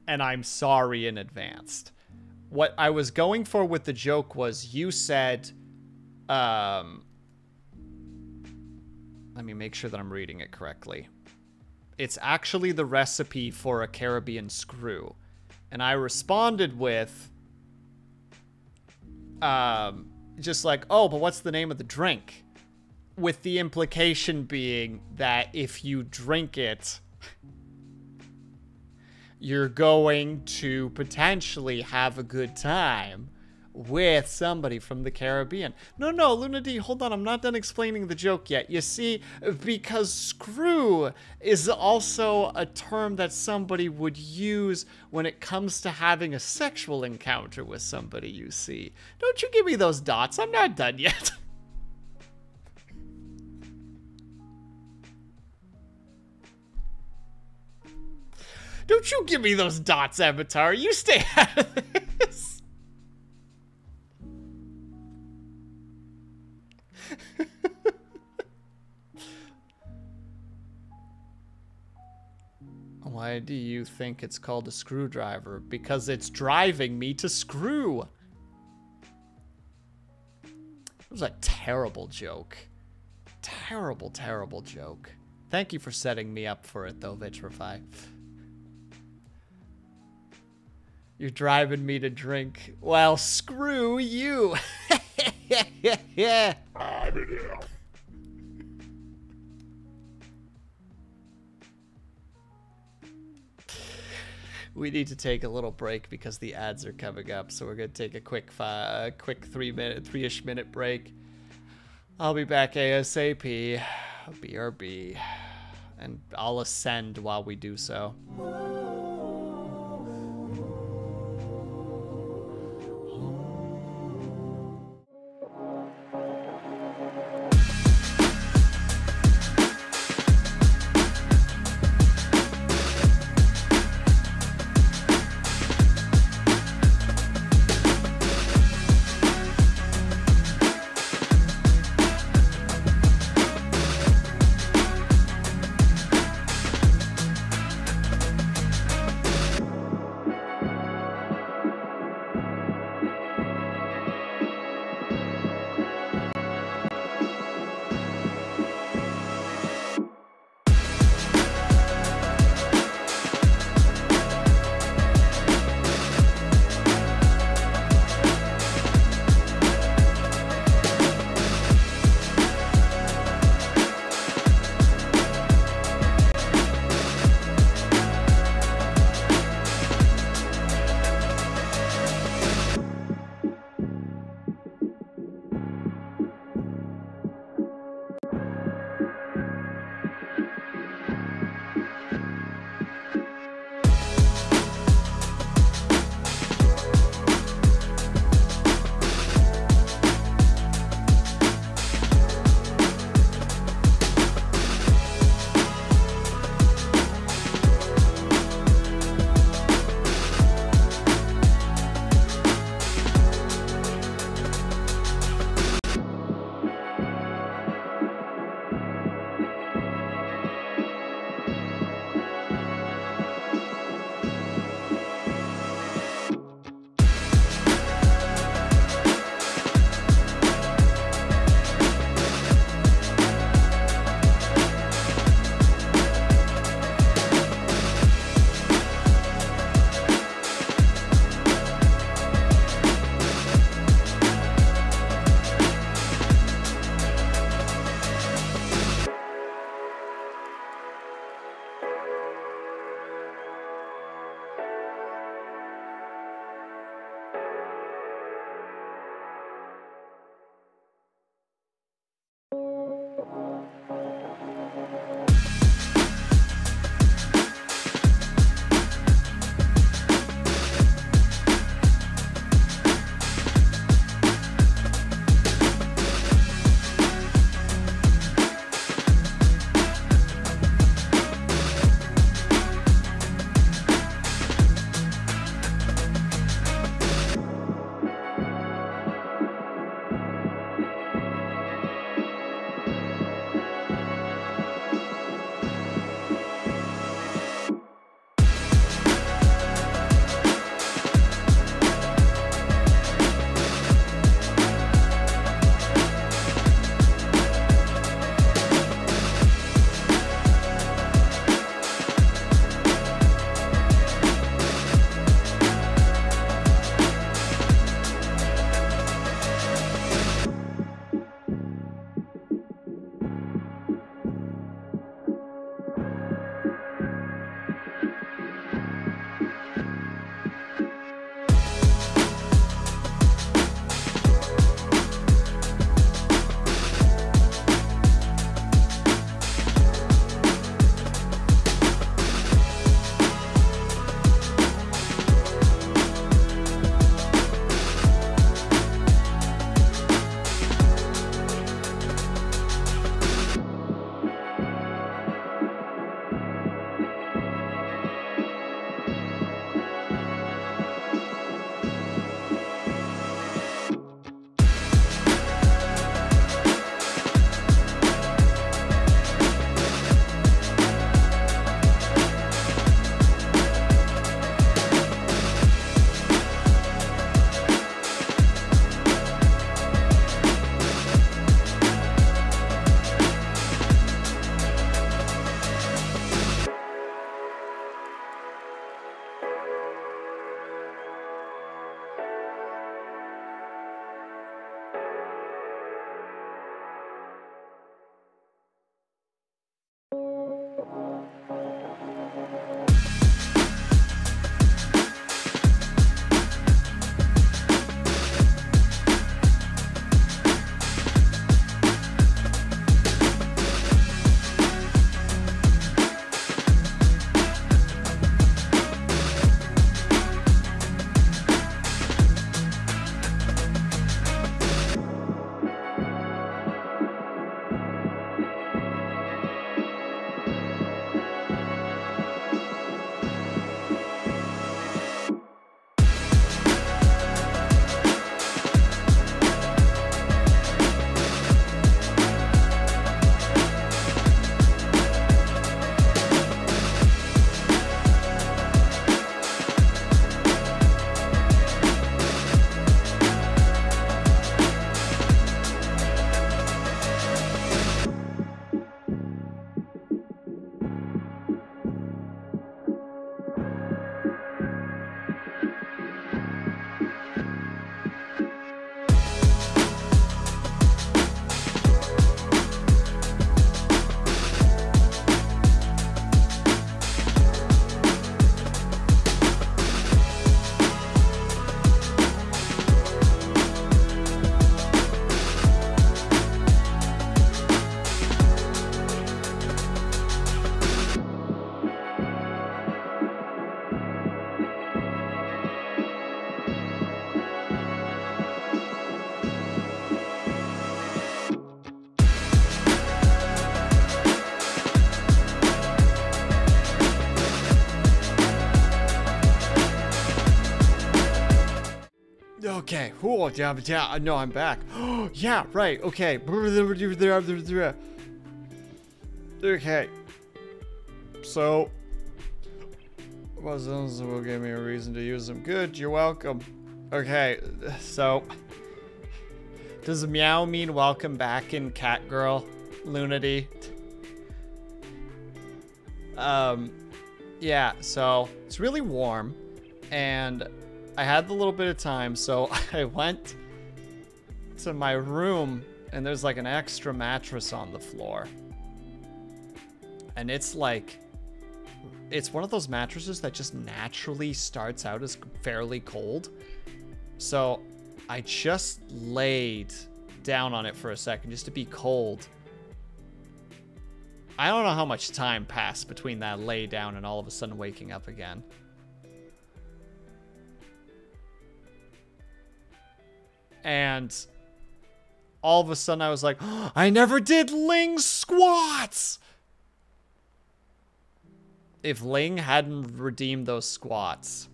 S1: and I'm sorry in advance. What I was going for with the joke was you said, let me make sure that I'm reading it correctly. It's actually the recipe for a Caribbean screw. And I responded with, just like, oh, but what's the name of the drink? With the implication being that if you drink it, you're going to potentially have a good time with somebody from the Caribbean. No, Luna D, hold on. I'm not done explaining the joke yet. You see, because screw is also a term that somebody would use when it comes to having a sexual encounter with somebody, you see. Don't you give me those dots. I'm not done yet. Don't you give me those dots, Avatar. You stay out of this. Why do you think it's called a screwdriver? Because it's driving me to screw. It was a terrible joke. Terrible, terrible joke. Thank you for setting me up for it, though, Vitrify. You're driving me to drink. Well, screw you. Yeah. We need to take a little break because the ads are coming up, so we're gonna take a quick 3-ish minute break. I'll be back ASAP. BRB. And I'll ascend while we do so. Okay. Oh, yeah, no, I'm back. Yeah, right. Okay. Okay. So, those will give me a reason to use them. Good, you're welcome. Okay, so does meow mean welcome back in cat girl lunity? Yeah, so it's really warm and I had the little bit of time, so I went to my room and there's like an extra mattress on the floor. And it's like, it's one of those mattresses that just naturally starts out as fairly cold. So I just laid down on it for a second just to be cold. I don't know how much time passed between that lay down and all of a sudden waking up again. And all of a sudden I was like, oh, I never did Ling squats! If Ling hadn't redeemed those squats,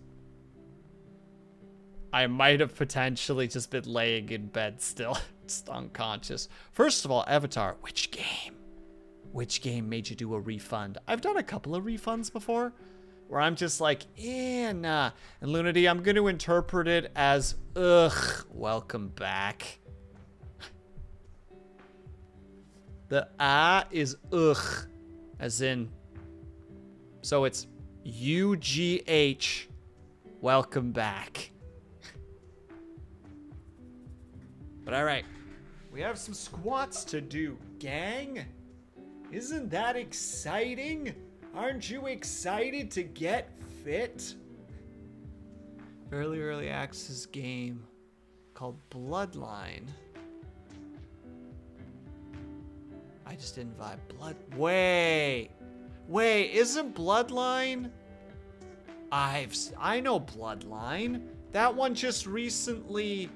S1: I might have potentially just been laying in bed still, just unconscious. First of all, Avatar, which game? Which game made you do a refund? I've done a couple of refunds before, where I'm just like, eh, nah. And Lunity, I'm going to interpret it as, ugh, welcome back. The is ugh, as in, so it's UGH, welcome back. But all right, we have some squats to do, gang. Isn't that exciting? Aren't you excited to get fit? Early access game called Bloodline. I just didn't vibe. Wait, isn't Bloodline? I know Bloodline. That one just recently,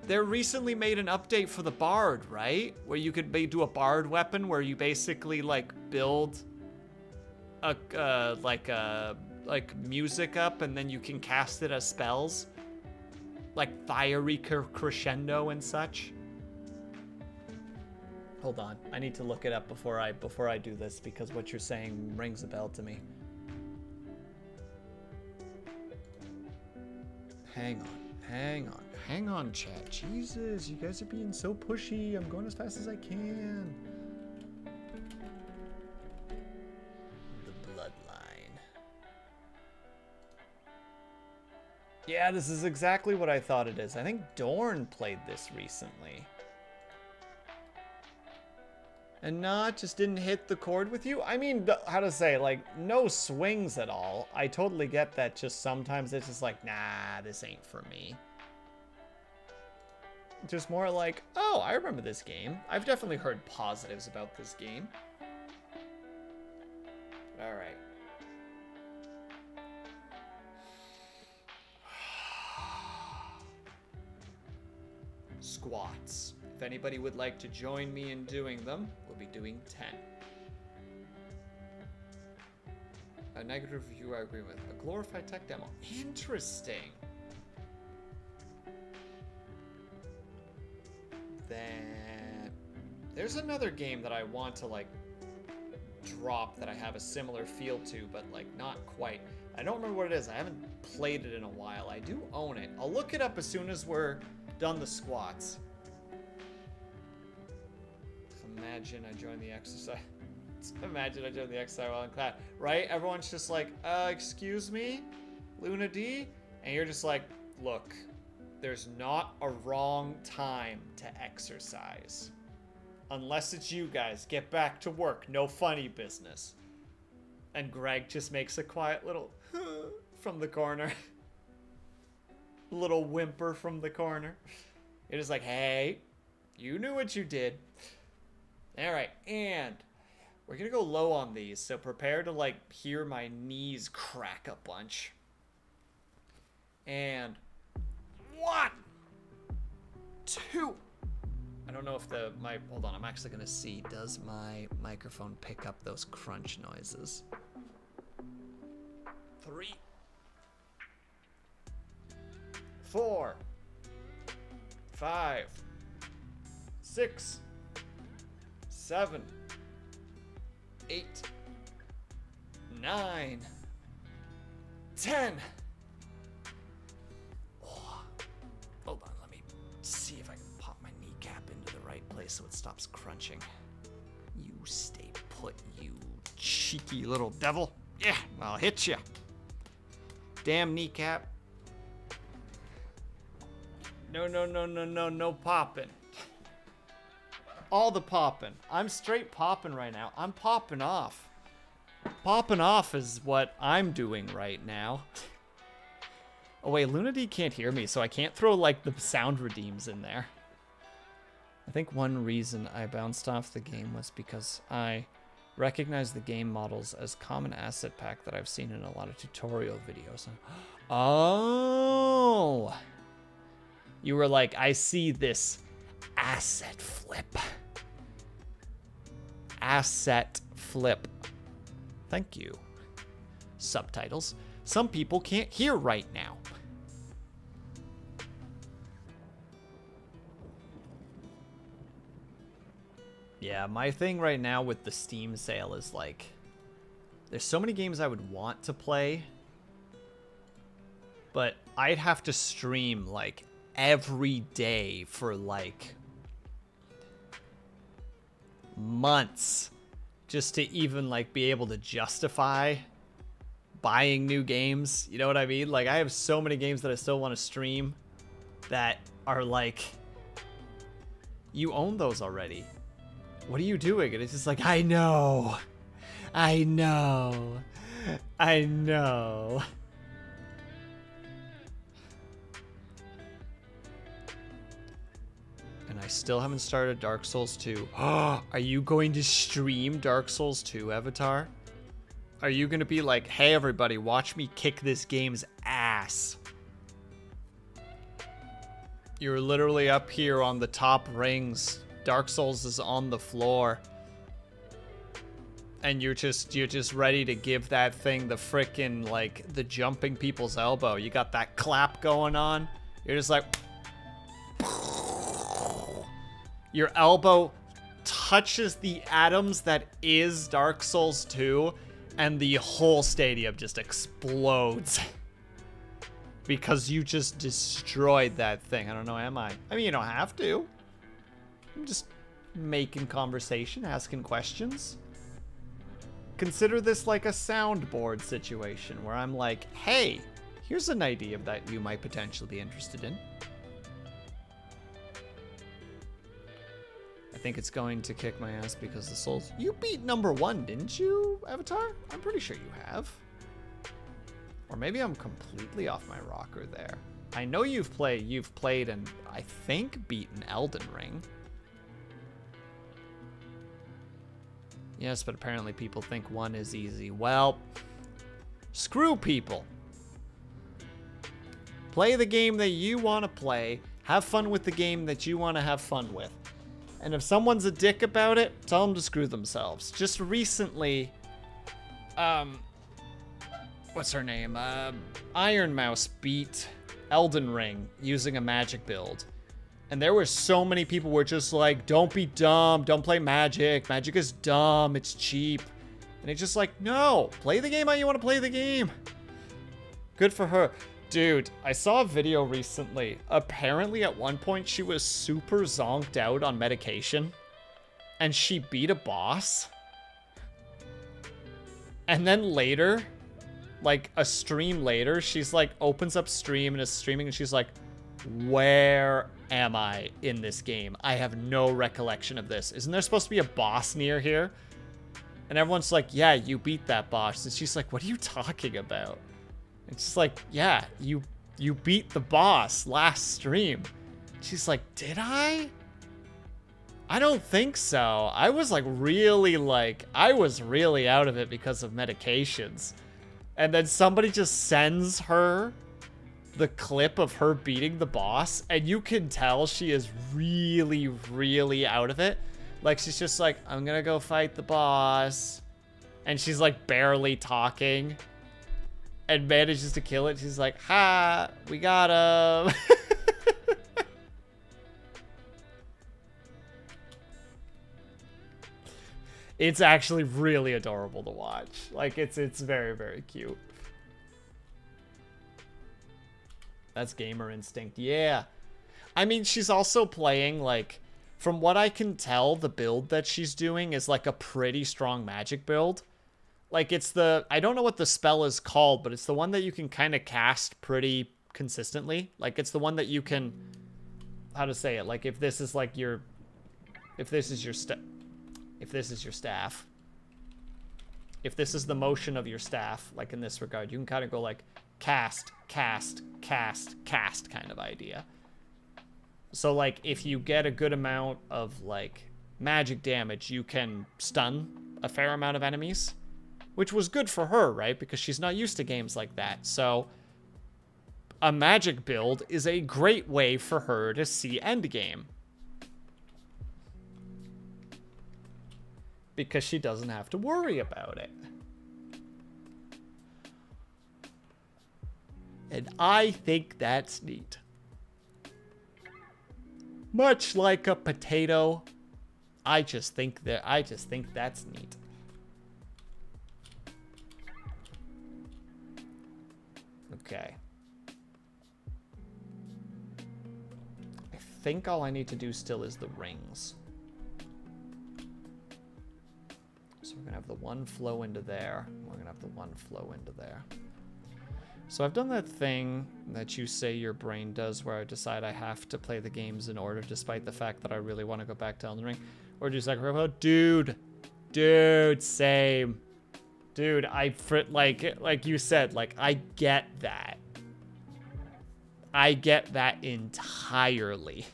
S1: they recently made an update for the Bard, right? Where you could do a Bard weapon where you basically like build a like music up and then you can cast it as spells, like fiery crescendo and such. Hold on, I need to look it up before I do this because what you're saying rings a bell to me. Hang on, chat. Jesus, you guys are being so pushy. I'm going as fast as I can. The Bloodline. Yeah, this is exactly what I thought it is. I think Dorn played this recently. And not just didn't hit the chord with you. I mean, how to say, like, no swings at all. I totally get that. Just sometimes it's just like, nah, this ain't for me. Just more like, oh, I remember this game. I've definitely heard positives about this game. All right. Squats. If anybody would like to join me in doing them, we'll be doing 10. A negative review I agree with. A glorified tech demo. Interesting. Then there's another game that I want to like drop that I have a similar feel to, but like not quite. I don't remember what it is. I haven't played it in a while. I do own it. I'll look it up as soon as we're done the squats. Imagine I joined the exercise. Imagine I joined the exercise while in class. Right? Everyone's just like, excuse me, Luna D? And you're just like, look, there's not a wrong time to exercise. Unless it's you guys. Get back to work. No funny business. And Greg just makes a quiet little from the corner. Little whimper from the corner. It is like, hey, you knew what you did. All right, and we're gonna go low on these, so prepare to like hear my knees crack a bunch. And 1, 2. I don't know if hold on, I'm actually gonna see, does my microphone pick up those crunch noises? 3, 4, 5, 6, 7, 8, 9, 10. Oh, hold on, let me see if I can pop my kneecap into the right place so it stops crunching. You stay put, you cheeky little devil. Yeah, I'll hit you. Damn kneecap. No, no, no, no, no, no popping. All the popping. I'm straight popping right now. I'm popping off. Popping off is what I'm doing right now. Oh wait, Lunady can't hear me, so I can't throw like the sound redeems in there. I think one reason I bounced off the game was because I recognize the game models as common asset pack that I've seen in a lot of tutorial videos. Oh! You were like, I see this asset flip. Asset flip. Thank you. Subtitles. Some people can't hear right now. Yeah, my thing right now with the Steam sale is like, there's so many games I would want to play, but I'd have to stream like every day for like months just to even like be able to justify buying new games. You know what I mean? Like I have so many games that I still want to stream that are like, you own those already. What are you doing? And it's just like, I know. I know. I know. And I still haven't started Dark Souls 2. Are you going to stream Dark Souls 2, Avatar? Are you going to be like, hey everybody, watch me kick this game's ass? You're literally up here on the top rings. Dark Souls is on the floor. And you're just ready to give that thing the frickin' like the jumping people's elbow. You got that clap going on. You're just like, your elbow touches the atoms that is Dark Souls 2, and the whole stadium just explodes. Because you just destroyed that thing. I don't know, am I? I mean, you don't have to. I'm just making conversation, asking questions. Consider this like a soundboard situation where I'm like, hey, here's an idea that you might potentially be interested in. I think it's going to kick my ass because the Souls... You beat #1, didn't you, Avatar? I'm pretty sure you have. Or maybe I'm completely off my rocker there. I know you've played and I think beaten Elden Ring. Yes, but apparently people think 1 is easy. Well, screw people. Play the game that you want to play. Have fun with the game that you want to have fun with. And if someone's a dick about it, tell them to screw themselves. Just recently, what's her name? Iron Mouse beat Elden Ring using a magic build. And there were so many people who were just like, don't be dumb, don't play magic. Magic is dumb, it's cheap. And it's just like, no, play the game how you want to play the game. Good for her. Dude, I saw a video recently. Apparently at one point she was super zonked out on medication. And she beat a boss. And then later, like a stream later, she's like, opens up stream and is streaming and she's like, where am I in this game? I have no recollection of this. Isn't there supposed to be a boss near here? And everyone's like, yeah, you beat that boss. And she's like, what are you talking about? It's just like, yeah, you beat the boss last stream. She's like, did I? I don't think so. I was really out of it because of medications. And then somebody just sends her the clip of her beating the boss, and you can tell she is really, really out of it. Like, she's just like, I'm gonna go fight the boss. And she's like barely talking. And manages to kill it. She's like, ha, we got him. It's actually really adorable to watch. Like, it's very, very cute. That's gamer instinct. Yeah. I mean, she's also playing, like, from what I can tell, the build that she's doing is, like, a pretty strong magic build. Like, it's the... I don't know what the spell is called, but it's the one that you can kind of cast pretty consistently. Like, it's the one that you can... How to say it? Like, if this is, like, your... If this is your staff... If this is the motion of your staff, like in this regard, you can kind of go like cast, cast, cast, cast kind of idea. So like if you get a good amount of like magic damage, you can stun a fair amount of enemies, which was good for her, right? Because she's not used to games like that. So a magic build is a great way for her to see endgame. Because she doesn't have to worry about it. And I think that's neat. Much like a potato, I just think that's neat. Okay. I think all I need to do still is the rings. So we're going to have the one flow into there. We're going to have the one flow into there. So I've done that thing that you say your brain does where I decide I have to play the games in order despite the fact that I really want to go back to Elden Ring. Or just like, oh, dude, same. Dude, like you said, like, I get that. I get that entirely.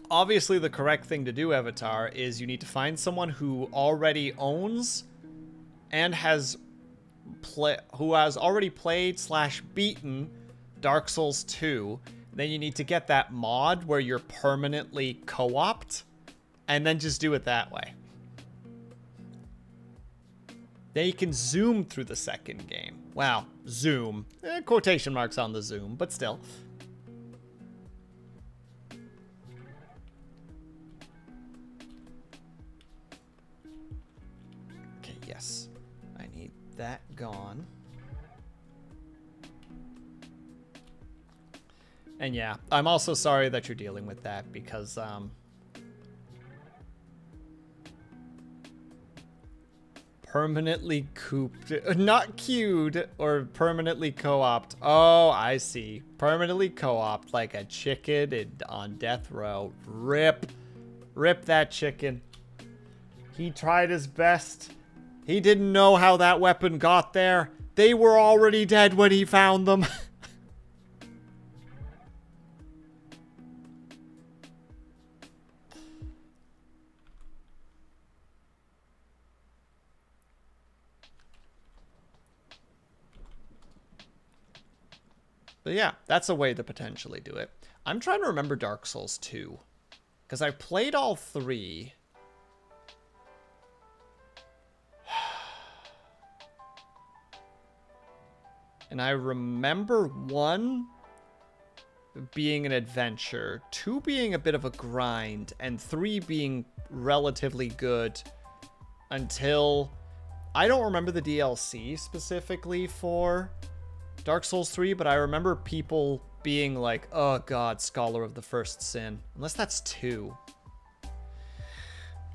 S1: Obviously, the correct thing to do, Avatar, is you need to find someone who already owns and has already played / beaten Dark Souls 2. Then you need to get that mod where you're permanently co-opt, and then just do it that way. Then you can zoom through the second game. Wow, zoom. Quotation marks on the zoom, but still. Yes, I need that gone. And yeah, I'm also sorry that you're dealing with that because, permanently cooped, not queued, or permanently co-opt. Oh, I see. Permanently co-opt like a chicken on death row. Rip that chicken. He tried his best. He didn't know how that weapon got there. They were already dead when he found them. But yeah, that's a way to potentially do it. I'm trying to remember Dark Souls 2. Because I played all 3. And I remember 1 being an adventure, 2 being a bit of a grind, and 3 being relatively good until... I don't remember the DLC specifically for Dark Souls 3, but I remember people being like, oh god, Scholar of the First Sin. Unless that's 2.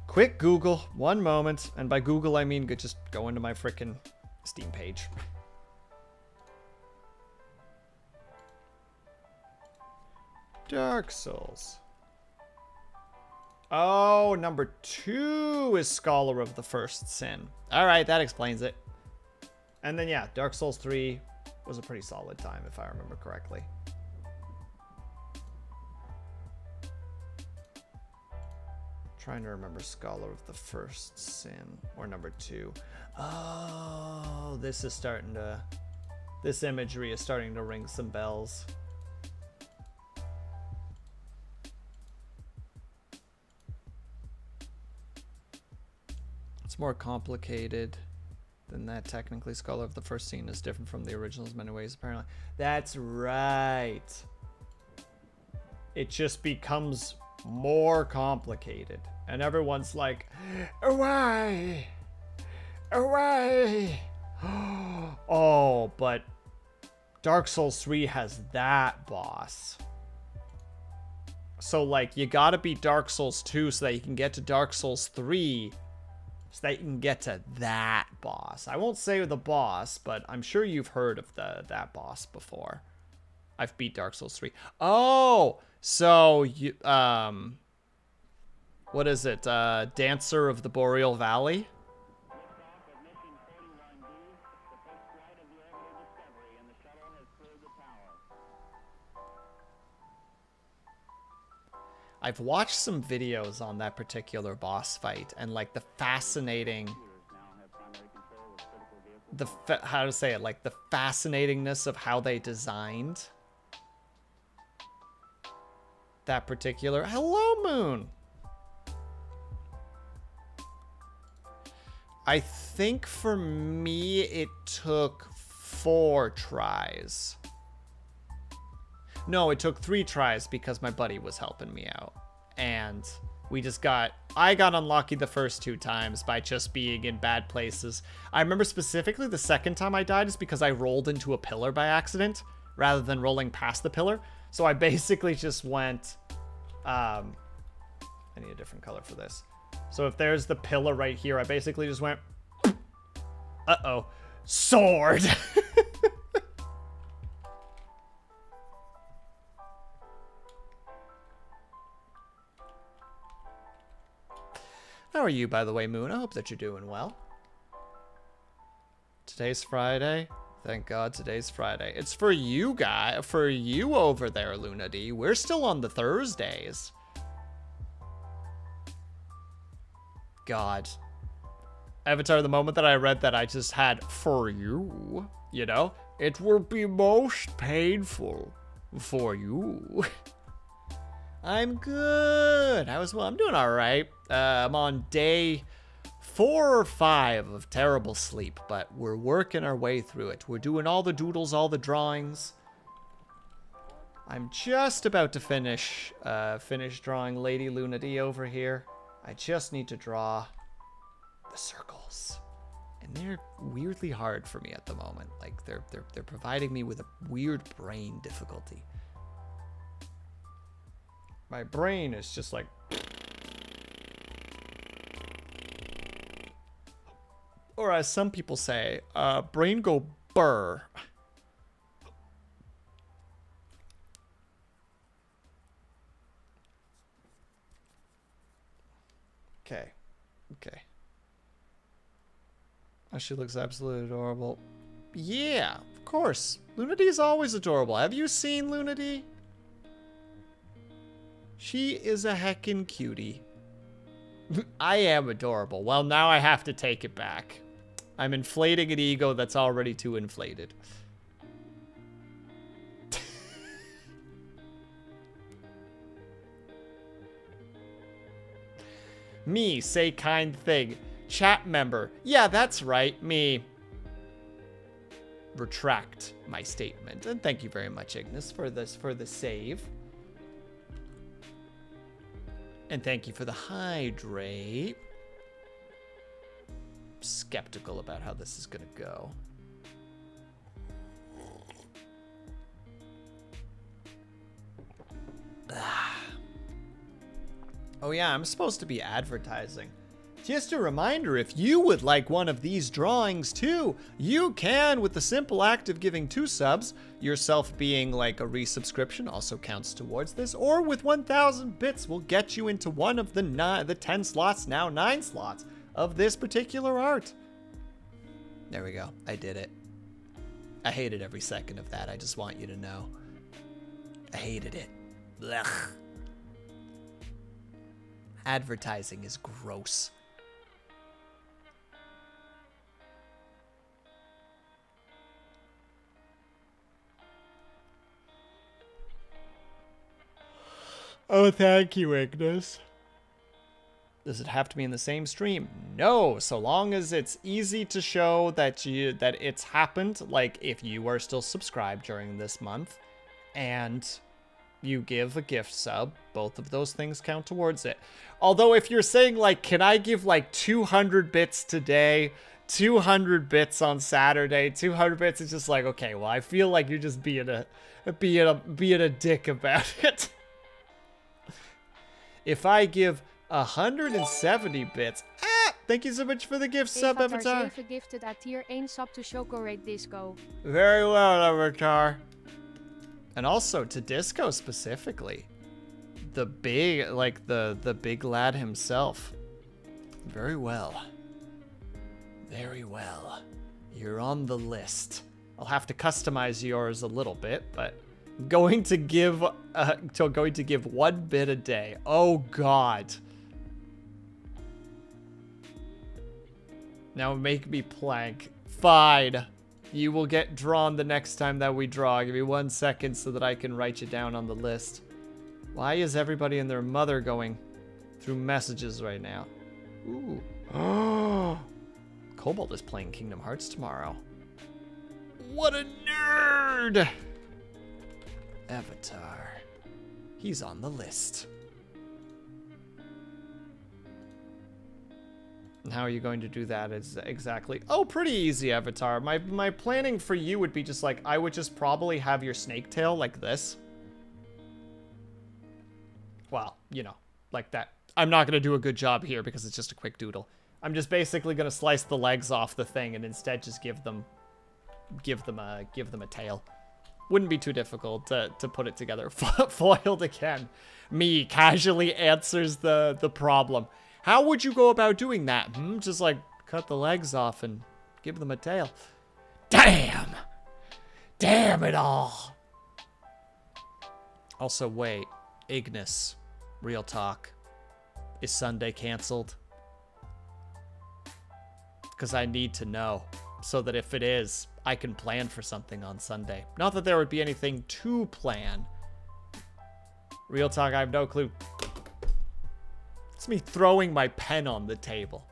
S1: Quick Google, 1 moment. And by Google, I mean just go into my frickin' Steam page. Dark Souls. Oh, number 2 is Scholar of the First Sin. Alright, that explains it. And then yeah, Dark Souls 3 was a pretty solid time, if I remember correctly. Trying to remember Scholar of the First Sin, or number 2. Oh, this is starting to... This imagery is starting to ring some bells. It's more complicated Then that technically Scholar of the first scene is different from the originals in many ways, apparently. That's right. It just becomes more complicated. And everyone's like, why? Why? Oh, but Dark Souls 3 has that boss. So, like, you gotta beat Dark Souls 2 so that you can get to Dark Souls 3 so that you can get to that boss. I won't say the boss, but I'm sure you've heard of that boss before. I've beat Dark Souls 3. Oh! So, you, what is it? Dancer of the Boreal Valley? I've watched some videos on that particular boss fight and like the fascinating, how to say it, like the fascinatingness of how they designed that particular. Hello, Moon. I think for me it took 4 tries. No, it took 3 tries because my buddy was helping me out. And I got unlucky the first 2 times by just being in bad places. I remember specifically the second time I died is because I rolled into a pillar by accident rather than rolling past the pillar. So I basically just went, I need a different color for this. So if there's the pillar right here, I basically just went, uh-oh, sword. How are you, by the way, Moon? I hope that you're doing well. Today's Friday. Thank God today's Friday. It's for you for you over there, Luna D. We're still on the Thursdays. God. Avatar, the moment that I read that, I just had, for you, you know? It will be most painful for you. I'm good. I'm doing all right. I'm on day 4 or 5 of terrible sleep, but we're working our way through it. We're doing all the doodles, all the drawings. I'm just about to finish drawing Lady Luna D over here. I just need to draw the circles. And they're weirdly hard for me at the moment. Like they're providing me with a weird brain difficulty. My brain is just like, or as some people say, brain go burr. Okay. Oh, she looks absolutely adorable. Yeah, of course. Luna D is always adorable. Have you seen Luna D? She is a heckin' cutie. I am adorable. Well, now I have to take it back. I'm inflating an ego that's already too inflated. Me, say kind thing. Chat member. Yeah, that's right. Me. Retract my statement. And thank you very much, Ignis, for the save. And thank you for the hydrate. Skeptical about how this is gonna go. Oh yeah, I'm supposed to be advertising. Just a reminder, if you would like one of these drawings too, you can with the simple act of giving 2 subs, yourself being like a resubscription also counts towards this, or with 1,000 bits will get you into one of the 10 slots, now 9 slots, of this particular art. There we go, I did it. I hated every second of that, I just want you to know. I hated it. Blech. Advertising is gross. Oh, thank you, Ignis. Does it have to be in the same stream? No, so long as it's easy to show that it's happened, like if you are still subscribed during this month and you give a gift sub, both of those things count towards it. Although if you're saying like, can I give like 200 bits today, 200 bits on Saturday, 200 bits, it's just like, okay, well, I feel like you're just being a dick about it. If I give 170 bits. Thank you so much for the gift sub, Avatar.
S3: Avatar gifted a tier 1 sub to Chocorate Disco.
S1: Very well, Avatar. And also to Disco specifically. The big, like the big lad himself. Very well. Very well. You're on the list. I'll have to customize yours a little bit, but I'm going to give 1 bit a day. Oh God. Now make me plank. Fine. You will get drawn the next time that we draw. Give me 1 second so that I can write you down on the list. Why is everybody and their mother going through messages right now? Ooh. Oh. Cobalt is playing Kingdom Hearts tomorrow. What a nerd! Avatar. He's on the list. And how are you going to do that is exactly... Oh, pretty easy, Avatar. My planning for you would be just like, I would just probably have your snake tail like this. Well, you know, like that. I'm not going to do a good job here because it's just a quick doodle. I'm just basically going to slice the legs off the thing and instead just give them a tail. Wouldn't be too difficult to put it together. Foiled again. Me casually answers the problem. How would you go about doing that? Just like cut the legs off and give them a tail. Damn! Damn it all! Also, wait. Ignis. Real talk. Is Sunday canceled? Because I need to know. So that if it is, I can plan for something on Sunday. Not that there would be anything to plan. Real talk, I have no clue. It's me throwing my pen on the table.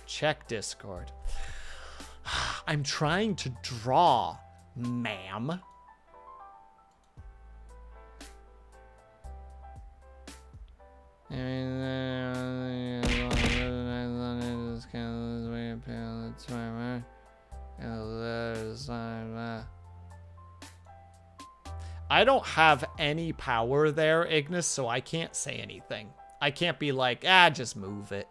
S1: Check Discord. I'm trying to draw, ma'am. I don't have any power there, Ignis, so I can't say anything. I can't be like, just move it.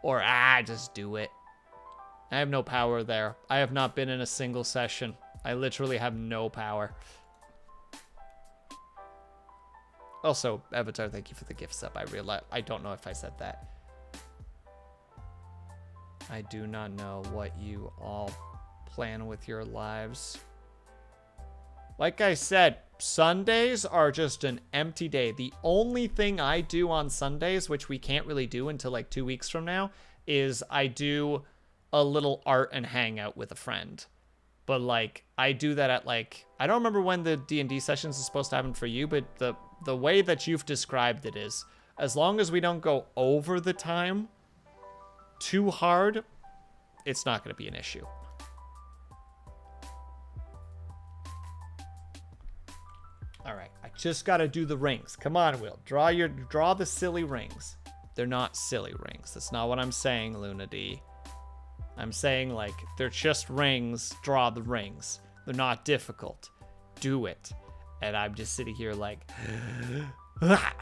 S1: Or, just do it. I have no power there. I have not been in a single session. I literally have no power. Also, Avatar, thank you for the gift sub. I don't know if I said that. I do not know what you all plan with your lives. Like I said, Sundays are just an empty day. The only thing I do on Sundays, which we can't really do until like 2 weeks from now, is I do a little art and hangout with a friend. But like, I do that at like, I don't remember when the D&D sessions is supposed to happen for you, but the way that you've described it is, as long as we don't go over the time too hard, it's not going to be an issue. All right, I just got to do the rings. Come on, Will. Draw the silly rings. They're not silly rings. That's not what I'm saying, Luna D. I'm saying, like, they're just rings. Draw the rings. They're not difficult. Do it. And I'm just sitting here like... I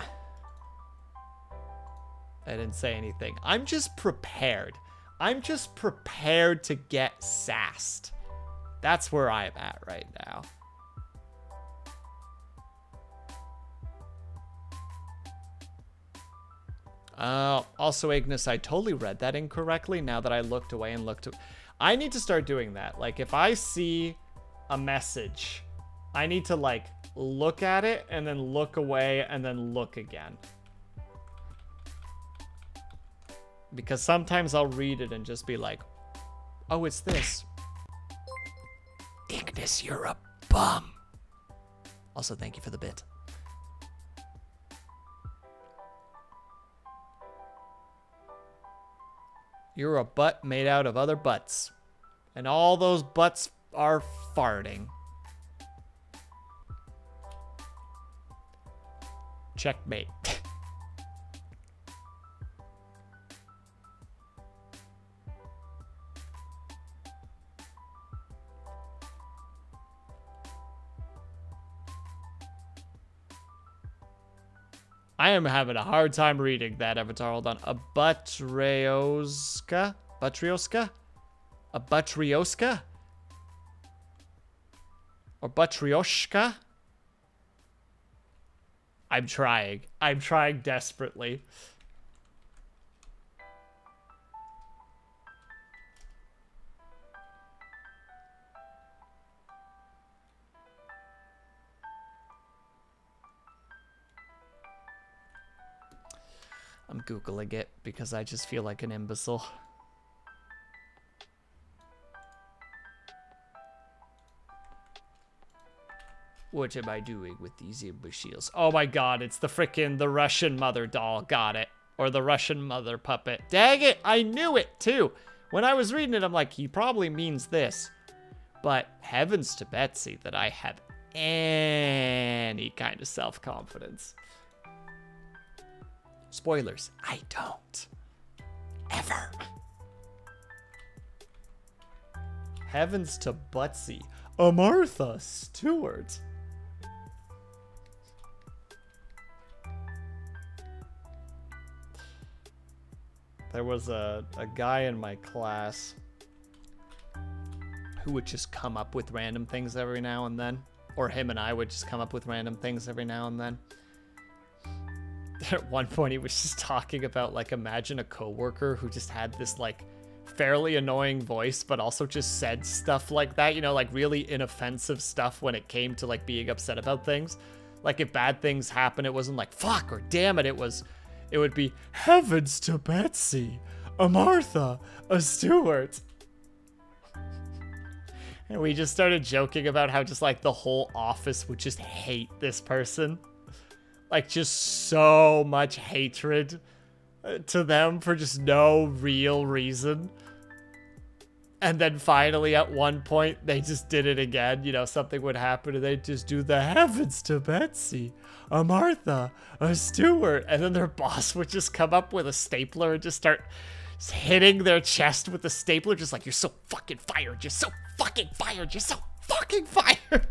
S1: didn't say anything. I'm just prepared. I'm just prepared to get sassed. That's where I'm at right now. Also, Ignis, I totally read that incorrectly now that I looked away and looked. I need to start doing that. Like, if I see a message, I need to, like, look at it and then look away and then look again. Because sometimes I'll read it and just be like, oh, it's this. Ignis, you're a bum. Also, thank you for the bit. You're a butt made out of other butts. And all those butts are farting. Checkmate. I am having a hard time reading that, Avatar. Hold on. A Batrioska? Batrioska? A Batrioska? Or Batrioshka? I'm trying. I'm trying desperately. I'm Googling it because I just feel like an imbecile. What am I doing with these imbeciles? Oh my god, it's the Russian mother doll. Got it. Or the Russian mother puppet. Dang it, I knew it too. When I was reading it, I'm like, he probably means this. But heavens to Betsy that I have any kind of self-confidence. Spoilers, I don't. Ever. Heavens to Butsy. Martha Stewart. There was a guy in my class who would just come up with random things every now and then. Or him and I would just come up with random things every now and then. At one point, he was just talking about, like, imagine a coworker who just had this, like, fairly annoying voice, but also just said stuff like that, you know, like, really inoffensive stuff when it came to, like, being upset about things. Like, if bad things happen, it wasn't like, fuck, or damn it, it would be, heavens to Betsy, a Martha, a Stewart. And we just started joking about how just, like, the whole office would just hate this person. Like, just so much hatred to them for just no real reason. And then finally, at one point, they just did it again. You know, something would happen, and they'd just do the heavens to Betsy, a Martha, a Stewart. And then their boss would just come up with a stapler and just start hitting their chest with the stapler. Just like, you're so fucking fired. You're so fucking fired. You're so fucking fired.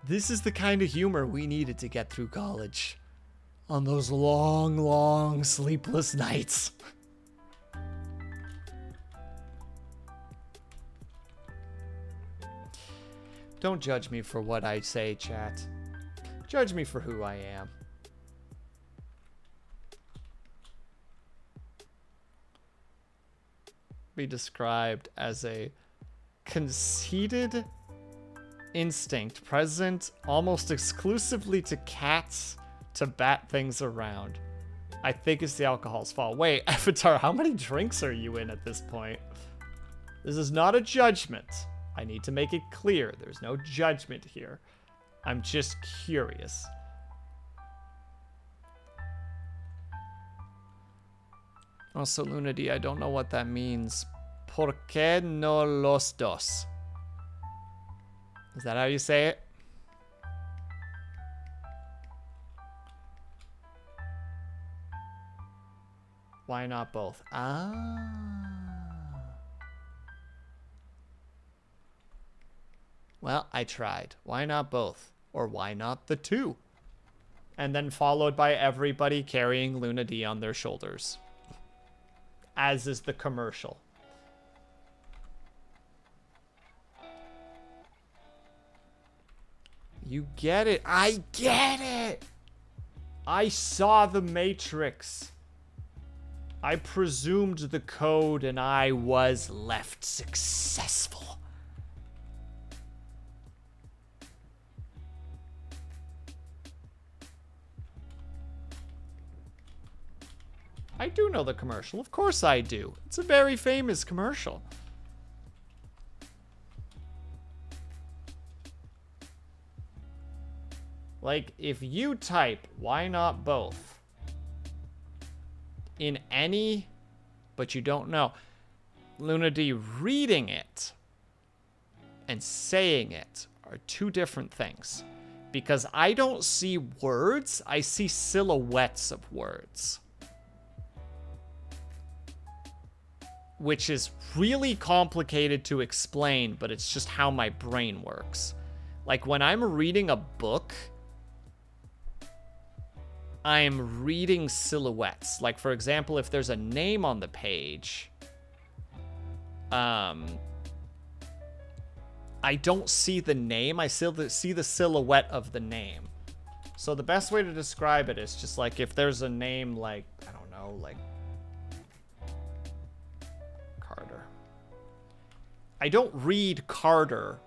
S1: This is the kind of humor we needed to get through college. On those long, long sleepless nights. Don't judge me for what I say, chat. Judge me for who I am. Be described as a conceited instinct present almost exclusively to cats to bat things around. I think it's the alcohol's fault. Wait, Avatar, how many drinks are you in at this point? This is not a judgment. I need to make it clear. There's no judgment here. I'm just curious. Also, Lunady, I don't know what that means. ¿Por qué no los dos? Is that how you say it? Why not both? Ah. Well, I tried. Why not both? Or why not the two? And then followed by everybody carrying Luna D on their shoulders. As is the commercial. You get it. I get it. I saw the Matrix. I presumed the code and I was left successful. I do know the commercial. Of course I do. It's a very famous commercial. Like, if you type, why not both? In any, but you don't know. Luna D, reading it and saying it are two different things. Because I don't see words, I see silhouettes of words. Which is really complicated to explain, but it's just how my brain works. Like, when I'm reading a book, I'm reading silhouettes. Like, for example, if there's a name on the page, I don't see the name. I still see the silhouette of the name. So the best way to describe it is just like if there's a name like, I don't know, like Carter. I don't read Carter.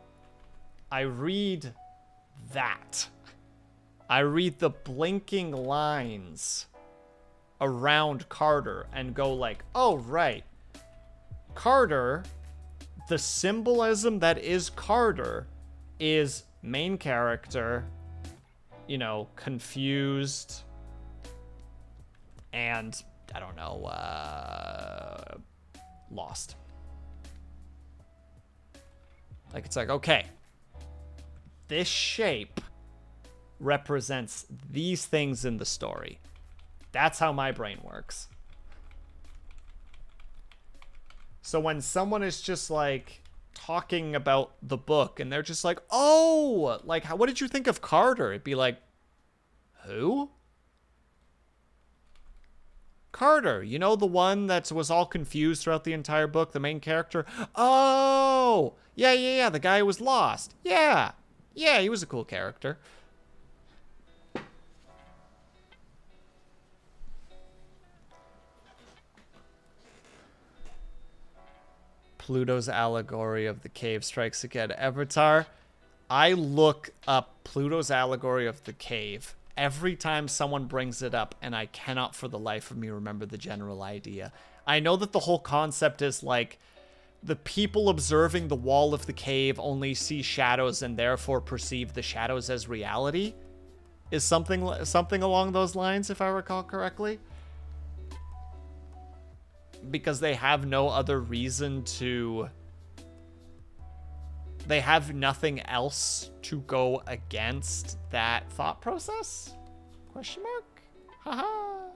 S1: I read that. I read the blinking lines around Carter and go like, oh, right. Carter, the symbolism that is Carter is main character, you know, confused and, I don't know, lost. Like, it's like, okay, this shape represents these things in the story. That's how my brain works. So when someone is just like talking about the book and they're just like, oh, like, what did you think of Carter? It'd be like, who? Carter, you know, the one that was all confused throughout the entire book, the main character? Oh, yeah, the guy who was lost. Yeah, he was a cool character. Pluto's allegory of the cave strikes again. Avatar, I look up Pluto's allegory of the cave every time someone brings it up, and I cannot for the life of me remember the general idea. I know that the whole concept is like the people observing the wall of the cave only see shadows and therefore perceive the shadows as reality. Is something along those lines, if I recall correctly. Because they have no other reason to... They have nothing else to go against that thought process? Question mark? Haha.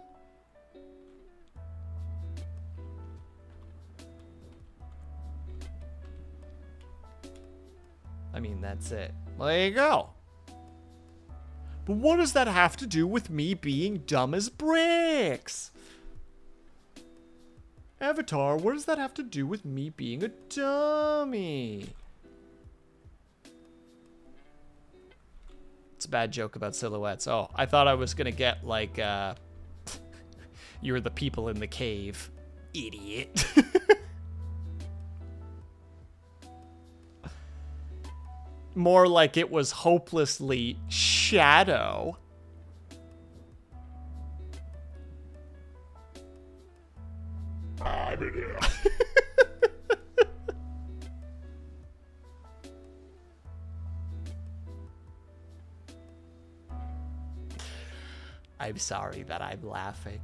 S1: I mean, that's it. Well, there you go. But what does that have to do with me being dumb as bricks? Avatar, what does that have to do with me being a dummy? It's a bad joke about silhouettes. Oh, I thought I was gonna get like, you're the people in the cave. Idiot. More like it was hopelessly Shadow. I'm in here. I'm sorry that I'm laughing.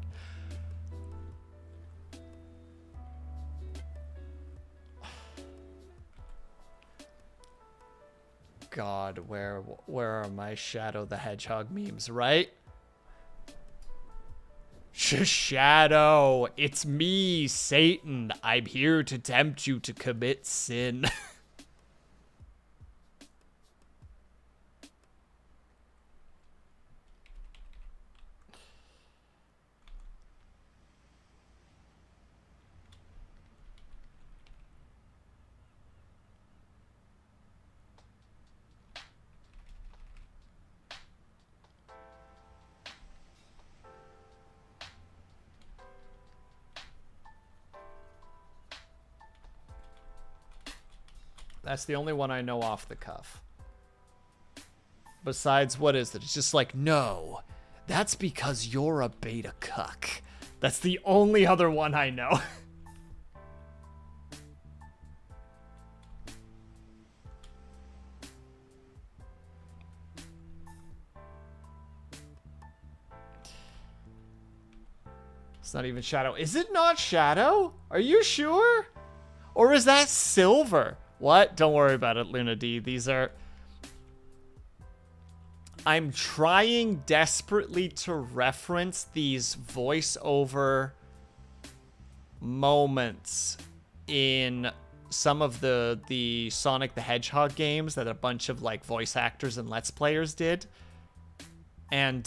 S1: God, where are my Shadow the Hedgehog memes, right? Shadow, it's me, Satan. I'm here to tempt you to commit sin. That's the only one I know off the cuff. Besides, what is it? It's just like, no, that's because you're a beta cuck. That's the only other one I know. not even Shadow. Is it not Shadow? Are you sure? Or is that Silver? What? Don't worry about it, Luna D. These are... I'm trying desperately to reference these voiceover moments in some of the Sonic the Hedgehog games that a bunch of like voice actors and Let's Players did. And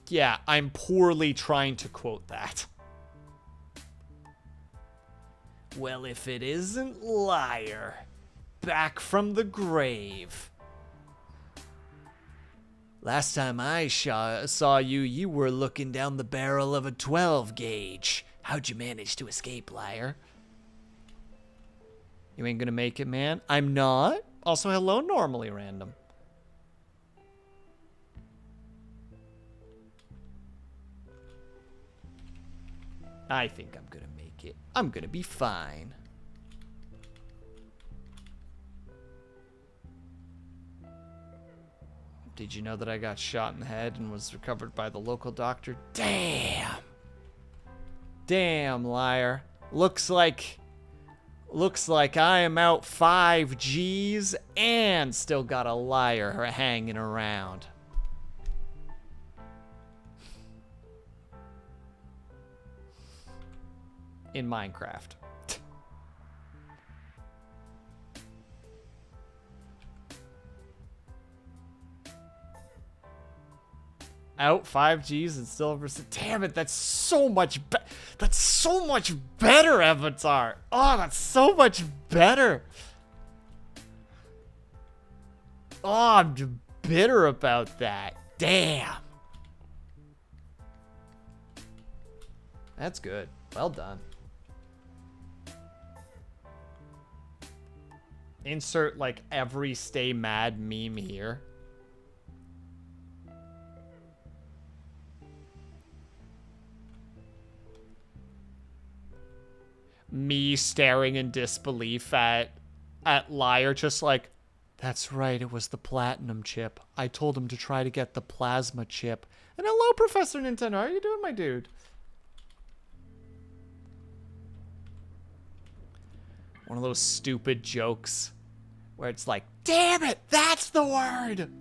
S1: yeah, I'm poorly trying to quote that. Well, if it isn't Liar, back from the grave. Last time I saw you, you were looking down the barrel of a 12 gauge. How'd you manage to escape, Liar? You ain't gonna make it, man. I'm not. Also, hello, normally random. I think I'm gonna make it. I'm gonna be fine. Did you know that I got shot in the head and was recovered by the local doctor? Damn! Damn, Liar. Looks like I am out 5 G's and still got a liar hanging around. In Minecraft. Out 5 G's and still over. Damn it, that's so much better, Avatar. Oh, that's so much better. Oh, I'm just bitter about that. Damn. That's good. Well done. Insert like every stay mad meme here. Me staring in disbelief at Liar, just like, that's right, it was the platinum chip. I told him to try to get the plasma chip. And hello, Professor Nintendo. How are you doing, my dude? One of those stupid jokes where it's like, damn it, that's the word!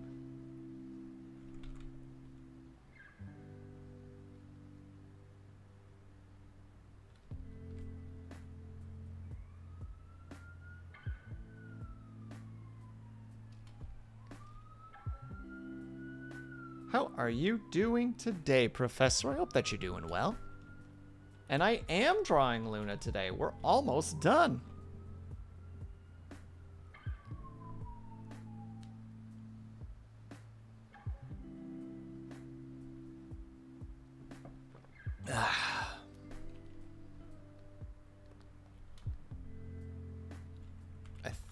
S1: How are you doing today, Professor? I hope that you're doing well. And I am drawing Luna today. We're almost done. I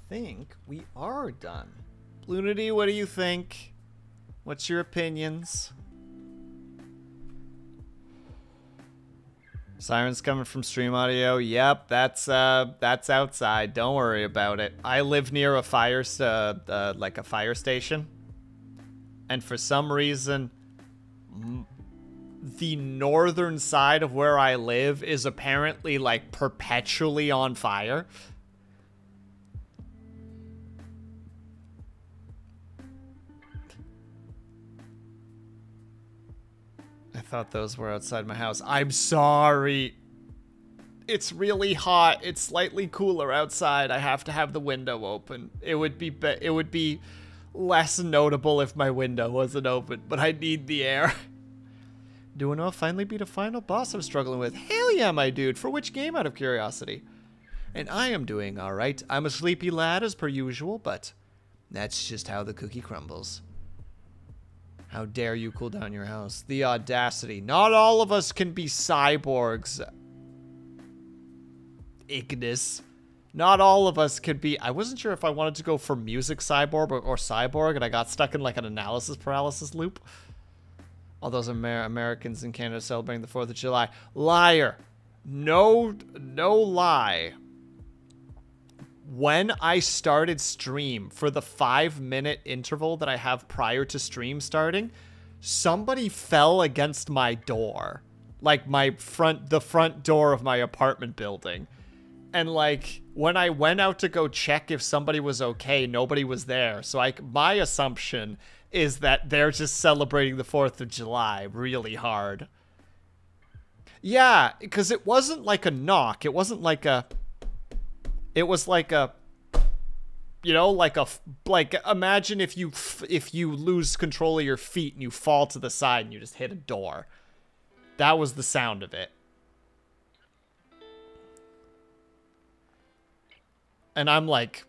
S1: think we are done. Lunity, what do you think? What's your opinions? Sirens coming from stream audio. Yep, that's outside. Don't worry about it. I live near a fire station, and for some reason, the northern side of where I live is apparently like perpetually on fire. I thought those were outside my house. I'm sorry. It's really hot. It's slightly cooler outside. I have to have the window open. It would be less notable if my window wasn't open, but I need the air. Doing well. Finally beat a final boss I'm struggling with. Hell yeah, my dude. For which game, out of curiosity? And I am doing all right. I'm a sleepy lad as per usual, but that's just how the cookie crumbles. How dare you cool down your house? The audacity. Not all of us can be cyborgs. Ignis. Not all of us could be... I wasn't sure if I wanted to go for music cyborg or cyborg, and I got stuck in like an analysis paralysis loop. All those Americans in Canada celebrating the 4th of July. Liar. No lie. When I started stream, for the 5-minute interval that I have prior to stream starting, somebody fell against my door. Like the front door of my apartment building. And like when I went out to go check if somebody was okay, nobody was there. So my assumption is that they're just celebrating the 4th of July really hard. Yeah, because it wasn't like a knock. It wasn't like a... It was like a... You know, like imagine if you lose control of your feet and you fall to the side and you just hit a door. That was the sound of it. And I'm like...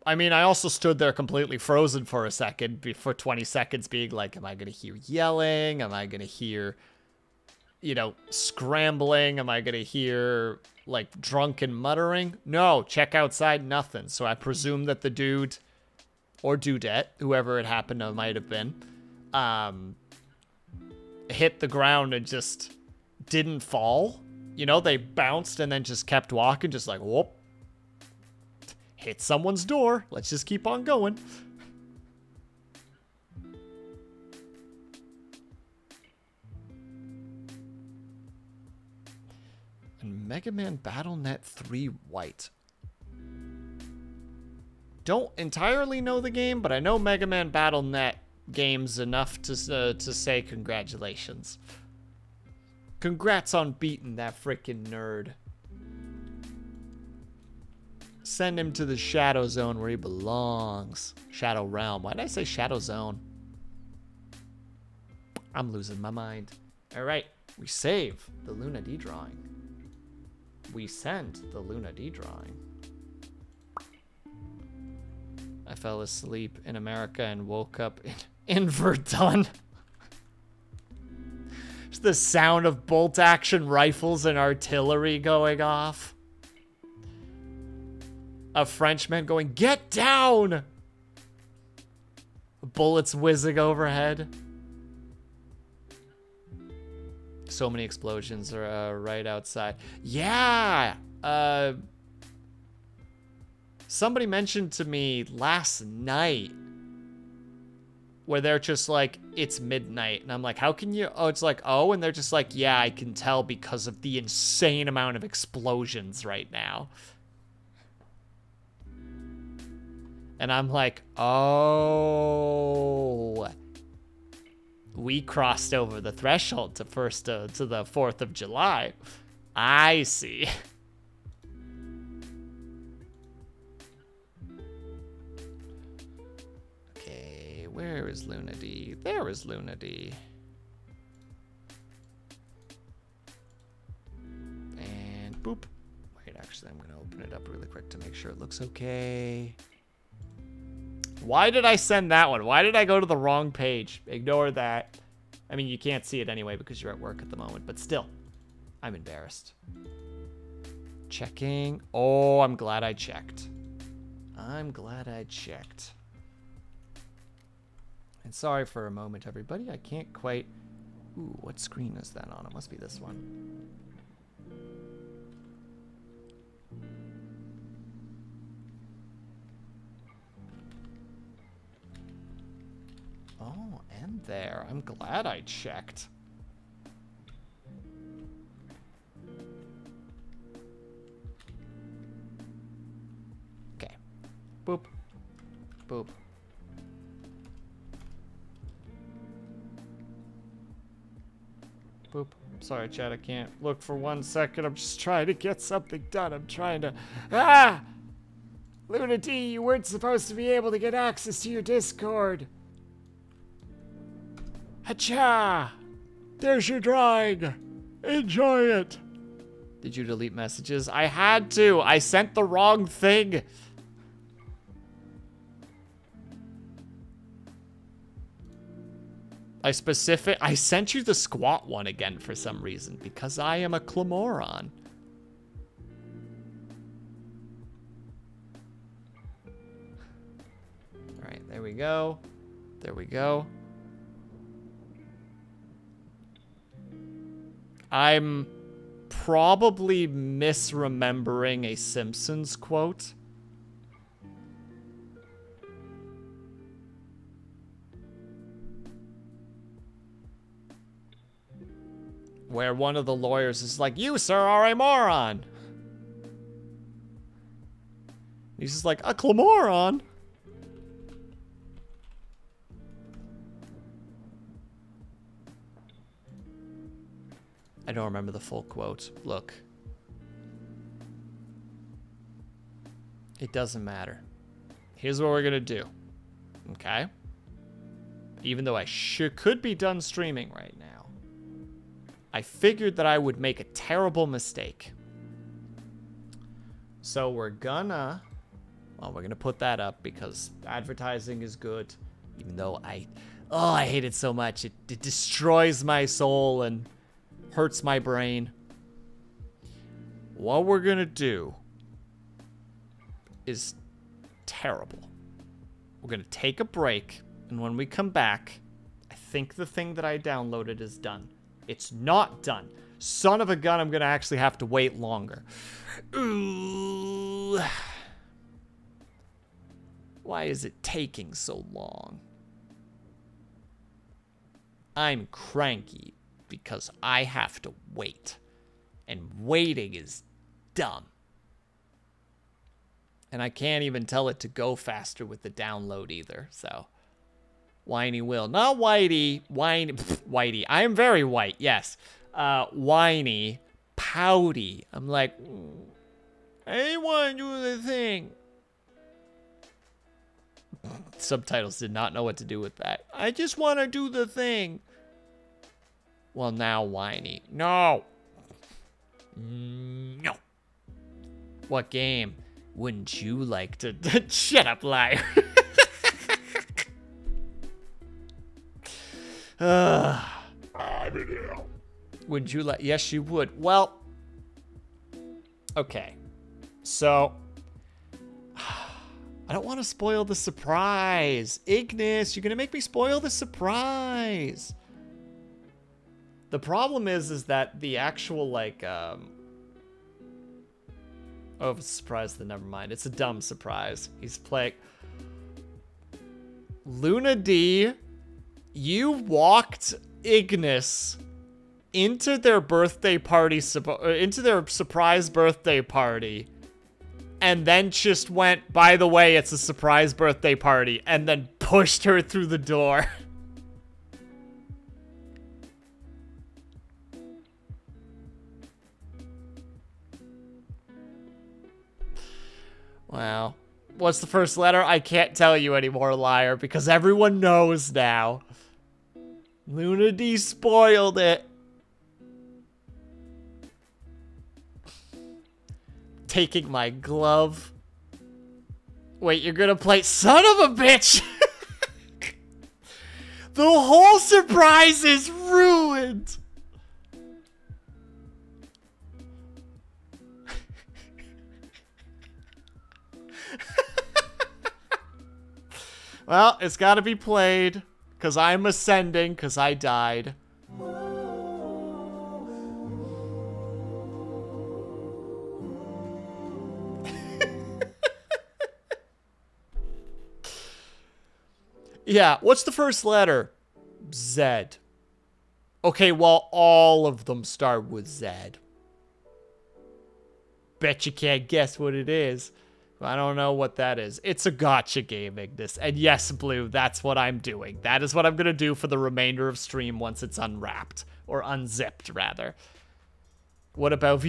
S1: I mean, I also stood there completely frozen for a second, for 20 seconds being like, am I going to hear yelling? Am I going to hear, you know, scrambling? Am I going to hear, like, drunken muttering? No, check outside, nothing. So I presume that the dude, or dudette, whoever it happened to might have been, hit the ground and just didn't fall. You know, they bounced and then just kept walking, just like, whoop. Hit someone's door. Let's just keep on going. And Mega Man Battle.net 3 White. Don't entirely know the game, but I know Mega Man Battle.net games enough to say congratulations. Congrats on beating that freaking nerd. Send him to the Shadow Zone where he belongs. Shadow Realm. Why did I say Shadow Zone? I'm losing my mind. Alright, we save the Luna D drawing. We send the Luna D drawing. I fell asleep in America and woke up in Verdun. Just the sound of bolt-action rifles and artillery going off. A Frenchman going, get down! Bullets whizzing overhead. So many explosions are right outside. Yeah! Somebody mentioned to me last night where they're just like, it's midnight. And I'm like, how can you? Oh, it's like, oh, and they're just like, yeah, I can tell because of the insane amount of explosions right now. And I'm like, oh, we crossed over the threshold to the 4th of July. I see. Okay, where is Luna D? There is Luna D. And boop. Wait, actually, I'm going to open it up really quick to make sure it looks okay. Why did I send that one? Why did I go to the wrong page? Ignore that. I mean, you can't see it anyway because you're at work at the moment, but still, I'm embarrassed. Checking. Oh, I'm glad I checked. I'm glad I checked. And sorry for a moment, everybody. I can't quite... Ooh, what screen is that on? It must be this one. Oh, and there. I'm glad I checked. Okay. Boop. Boop. Boop. Sorry, chat, I can't look for 1 second. I'm just trying to get something done. I'm trying to... Ah! Luna D, you weren't supposed to be able to get access to your Discord. Hacha! There's your drawing. Enjoy it. Did you delete messages? I had to. I sent the wrong thing. I sent you the squat one again for some reason because I am a clamoron. All right, there we go. There we go. I'm probably misremembering a Simpsons quote. where one of the lawyers is like, "You, sir, are a moron." He's just like, "A clamoron?" I don't remember the full quote. Look. It doesn't matter. Here's what we're gonna do. Okay? Even though I could be done streaming right now, I figured that I would make a terrible mistake. So we're gonna put that up because advertising is good. Even though I hate it so much. It destroys my soul and hurts my brain. What we're gonna do is terrible. We're gonna take a break, and when we come back, I think the thing that I downloaded is done. It's not done. Son of a gun, I'm gonna actually have to wait longer. Ooh. Why is it taking so long? I'm cranky because I have to wait. And waiting is dumb. And I can't even tell it to go faster with the download either, so. Whiny Will. Not Whitey. Whitey. I am very white, yes. Whiny. Pouty. I'm like, I want to do the thing. Subtitles did not know what to do with that. I just want to do the thing. Well, now whiny. No. No. What game wouldn't you like to... Shut up, liar. Would you like... Yes, you would. Well, okay. So, I don't want to spoil the surprise. Ignis, you're going to make me spoil the surprise. The problem is that the actual, like, oh, if it's a surprise, then never mind. It's a dumb surprise. He's playing... Luna D, you walked Ignis into their birthday party, into their surprise birthday party, and then just went, by the way, it's a surprise birthday party, and then pushed her through the door. Wow. What's the first letter? I can't tell you anymore, liar, because everyone knows now. Luna D spoiled it. Taking my glove. Wait, you're gonna play... Son of a bitch! The whole surprise is ruined! Well, it's gotta be played, because I'm ascending, because I died. Yeah, what's the first letter? Z. Okay, well, all of them start with Z. Bet you can't guess what it is. I don't know what that is. It's a gotcha game, Ignis. And yes, Blue, that's what I'm doing. That is what I'm going to do for the remainder of stream once it's unwrapped. Or unzipped, rather. What about...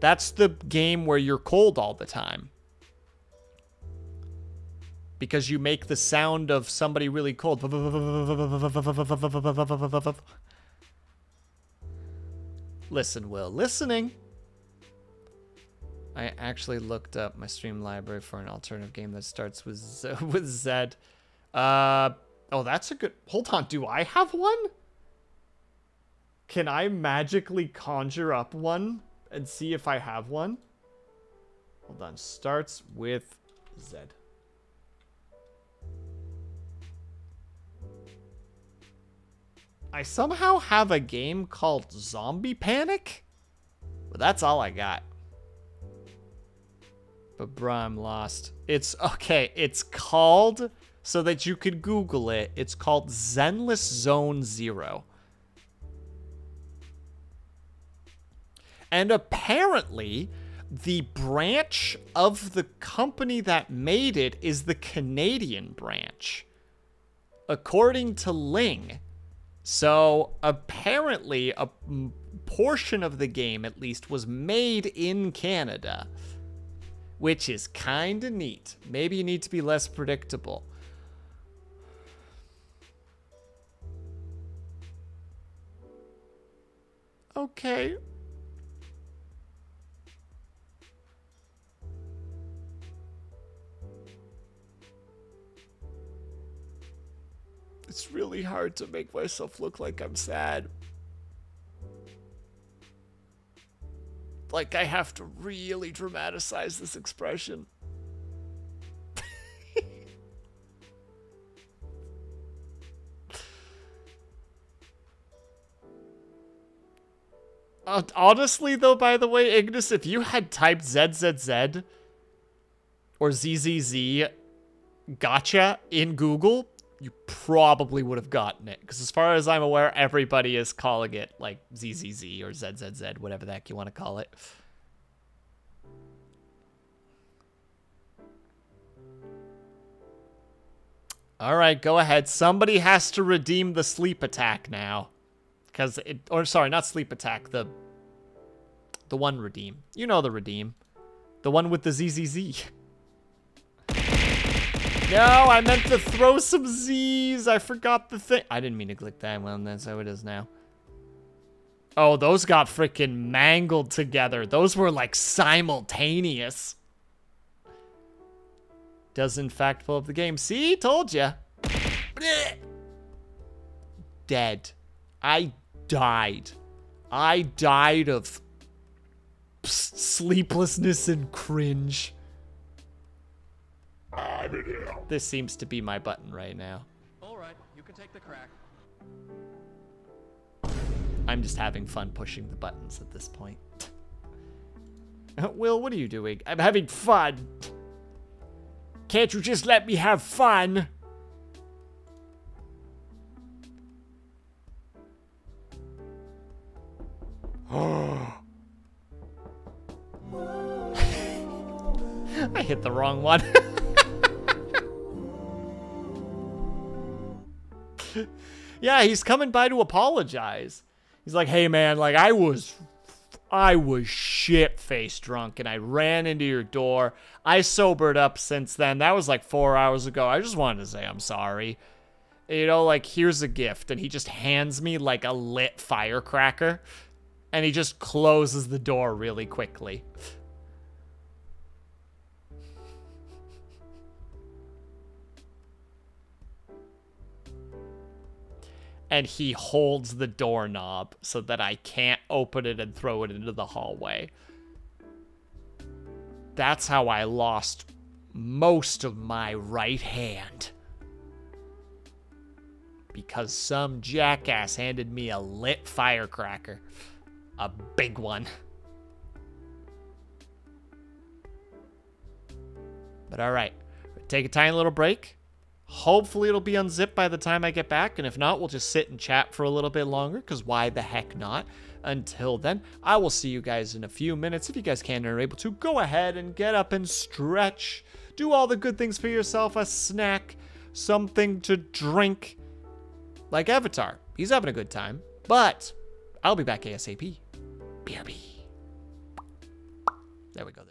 S1: That's the game where you're cold all the time. Because you make the sound of somebody really cold. Listen, Will. Listening. I actually looked up my stream library for an alternative game that starts with Z. Oh, that's a good... Hold on, do I have one? Can I magically conjure up one and see if I have one? Hold on, starts with Z. I somehow have a game called Zombie Panic? But that's all I got. But bruh, I'm lost. It's, okay, it's called so that you could Google it. It's called Zenless Zone Zero. And apparently, the branch of the company that made it is the Canadian branch, according to Ling. So apparently, a portion of the game, at least, was made in Canada, which is kind of neat. Maybe you need to be less predictable. Okay. It's really hard to make myself look like I'm sad. Like I have to really dramatize this expression. Honestly, though, by the way, Ignis, if you had typed ZZZ or ZZZ gotcha in Google, you probably would have gotten it. Because as far as I'm aware, everybody is calling it like ZZZ or ZZZ, whatever the heck you want to call it. All right, go ahead. Somebody has to redeem the sleep attack now. Because it, or sorry, not sleep attack, the one redeem. You know the redeem. The one with the ZZZ. No, I meant to throw some Z's. I forgot the thing. I didn't mean to click that. Well, that's how it is now. Oh, those got freaking mangled together. Those were like simultaneous. Does in fact pull up the game. See, told ya. Dead. I died. I died of sleeplessness and cringe. This seems to be my button right now.
S4: All right, you can take the crack.
S1: I'm just having fun pushing the buttons at this point. Will, what are you doing? I'm having fun. Can't you just let me have fun? I hit the wrong one. Yeah, he's coming by to apologize. He's like, hey man, like I was shit-faced drunk and I ran into your door. I sobered up since then. That was like 4 hours ago. I just wanted to say I'm sorry. You know, like, here's a gift. And he just hands me like a lit firecracker. And he just closes the door really quickly. And he holds the doorknob so that I can't open it and throw it into the hallway. That's how I lost most of my right hand. Because some jackass handed me a lit firecracker. A big one. But alright, take a tiny little break. Hopefully it'll be unzipped by the time I get back, and if not, we'll just sit and chat for a little bit longer, because why the heck not? Until then, I will see you guys in a few minutes. If you guys can and are able to, go ahead and get up and stretch. Do all the good things for yourself, a snack, something to drink. Like Avatar, he's having a good time, but I'll be back ASAP. BRB. There we go.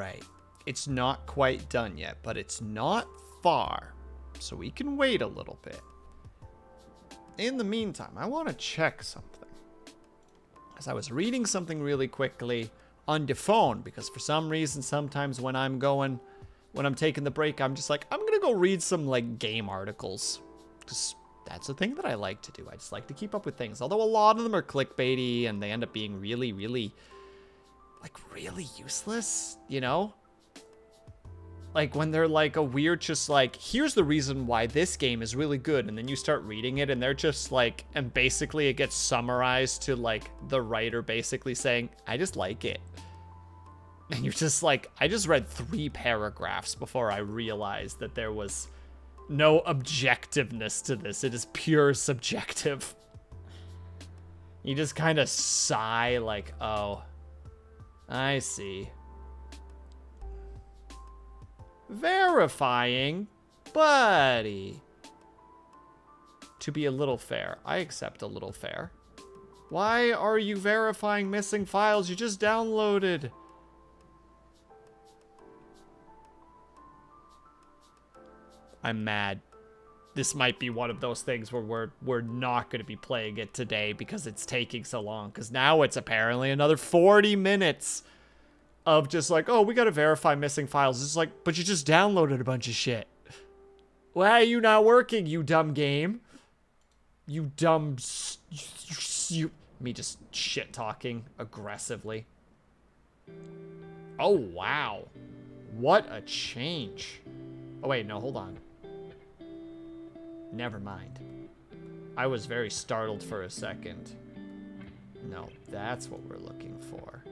S1: right. It's not quite done yet, but it's not far. So we can wait a little bit. In the meantime, I want to check something. As I was reading something really quickly on the phone, because for some reason, sometimes when I'm taking the break, I'm just like, I'm going to go read some like game articles. Because that's a thing that I like to do. I just like to keep up with things. Although a lot of them are clickbaity and they end up being really, really, like really useless, you know? Like when they're like a weird, just like, here's the reason why this game is really good. And then you start reading it and they're just like, and basically it gets summarized to like the writer basically saying, I just like it. And you're just like, I just read 3 paragraphs before I realized that there was no objectiveness to this. It is pure subjective. You just kind of sigh like, oh, I see. Verifying, buddy. To be a little fair, I accept a little fair. Why are you verifying missing files you just downloaded? I'm mad. This might be one of those things where we're not going to be playing it today because it's taking so long. Because now it's apparently another 40 minutes of just like, oh, we got to verify missing files. It's like, but you just downloaded a bunch of shit. Why are you not working, you dumb game? You dumb... Me just shit-talking aggressively. Oh, wow. What a change. Oh, wait, no, hold on. Never mind. I was very startled for a second. No, that's what we're looking for.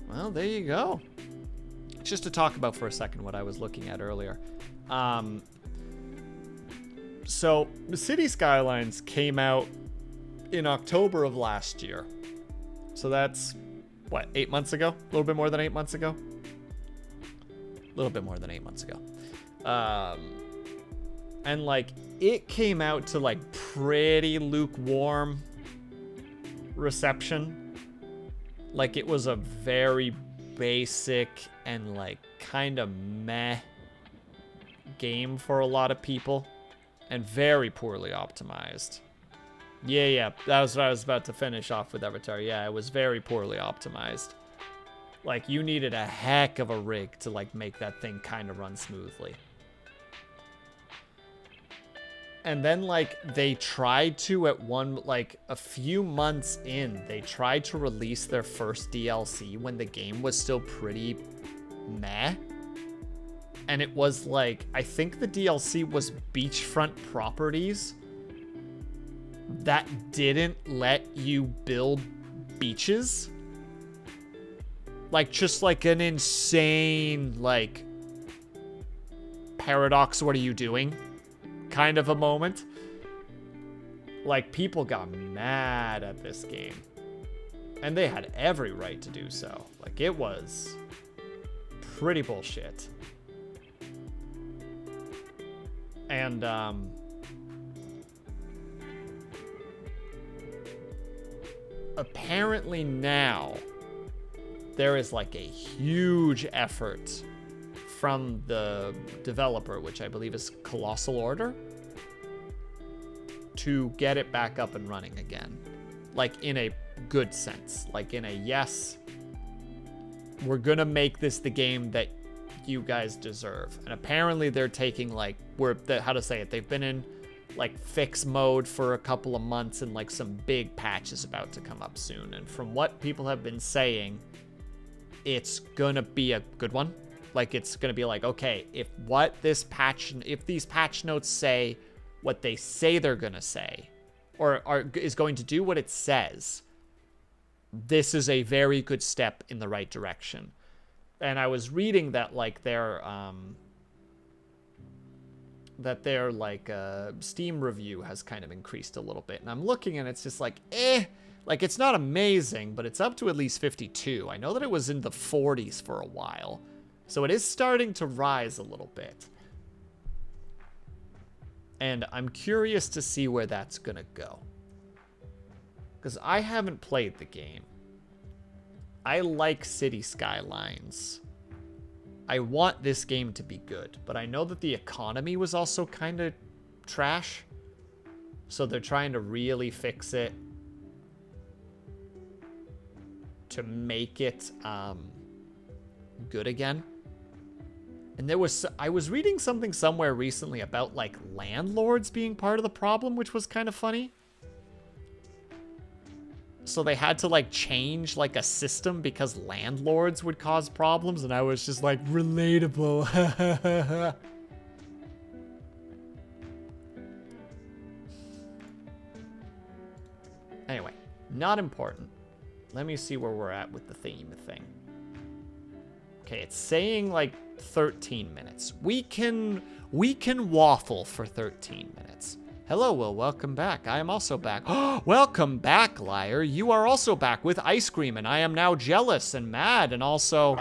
S1: Well, there you go. Just to talk about for a second what I was looking at earlier. So, the City Skylines came out in October of last year. So that's, what, 8 months ago? A little bit more than 8 months ago? A little bit more than 8 months ago. And, like, it came out to, like, pretty lukewarm reception. Like, it was a very basic and, like, kind of meh game for a lot of people. And very poorly optimized. Yeah, that was what I was about to finish off with Avatar. Yeah, it was very poorly optimized. Like, you needed a heck of a rig to, like, make that thing kind of run smoothly. And then, like, they tried to at a few months in, they tried to release their first DLC when the game was still pretty meh. And it was like, I think the DLC was beachfront properties that didn't let you build beaches. Like, just like an insane, like, paradox, what are you doing? Kind of a moment. Like, people got mad at this game. And they had every right to do so. Like, it was pretty bullshit. And, apparently now, there is, like, a huge effort from the developer, which I believe is Colossal Order, to get it back up and running again. Like, in a good sense. Like, in a, yes, we're gonna make this the game that you guys deserve. And apparently they're taking, like, how to say it, they've been in, like, fix mode for a couple of months, and, like, some big patch is about to come up soon. And from what people have been saying, it's gonna be a good one. Like, it's gonna be like, okay, if these patch notes say what they say they're gonna say, or is going to do what it says, this is a very good step in the right direction. And I was reading that, like, their Steam review has kind of increased a little bit. And I'm looking and it's just like, like, it's not amazing, but it's up to at least 52. I know that it was in the 40s for a while. So it is starting to rise a little bit. And I'm curious to see where that's gonna go. Because I haven't played the game. I like City Skylines. I want this game to be good, but I know that the economy was also kind of trash. So they're trying to really fix it to make it good again. And I was reading something somewhere recently about like landlords being part of the problem, which was kind of funny. So they had to like change like a system because landlords would cause problems, and I was just like, relatable. Anyway, not important. Let me see where we're at with the theme thing. Okay, it's saying like 13 minutes. We can waffle for 13 minutes. Hello, Will. Welcome back. I am also back. Welcome back, liar. You are also back with ice cream, and I am now jealous and mad, and also...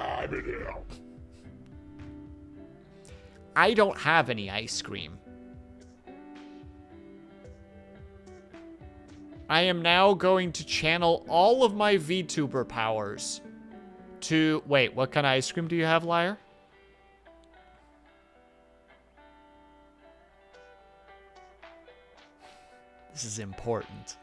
S1: I don't have any ice cream. I am now going to channel all of my VTuber powers to... Wait, what kind of ice cream do you have, liar? This is important.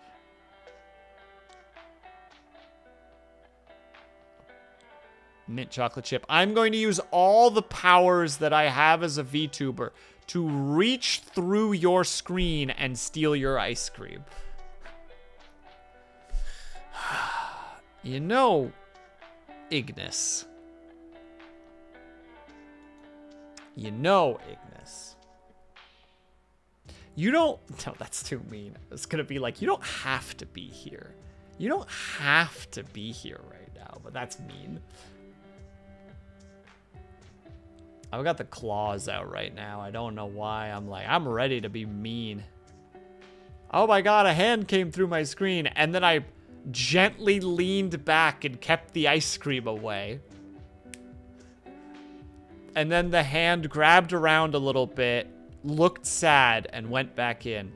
S1: Mint chocolate chip. I'm going to use all the powers that I have as a VTuber to reach through your screen and steal your ice cream. You know, Ignis. You know, Ignis. You don't... No, that's too mean. It's gonna be like, you don't have to be here. You don't have to be here right now, but that's mean. I've got the claws out right now. I don't know why. I'm ready to be mean. Oh my god, a hand came through my screen, and then I gently leaned back and kept the ice cream away. And then the hand grabbed around a little bit, looked sad, and went back in.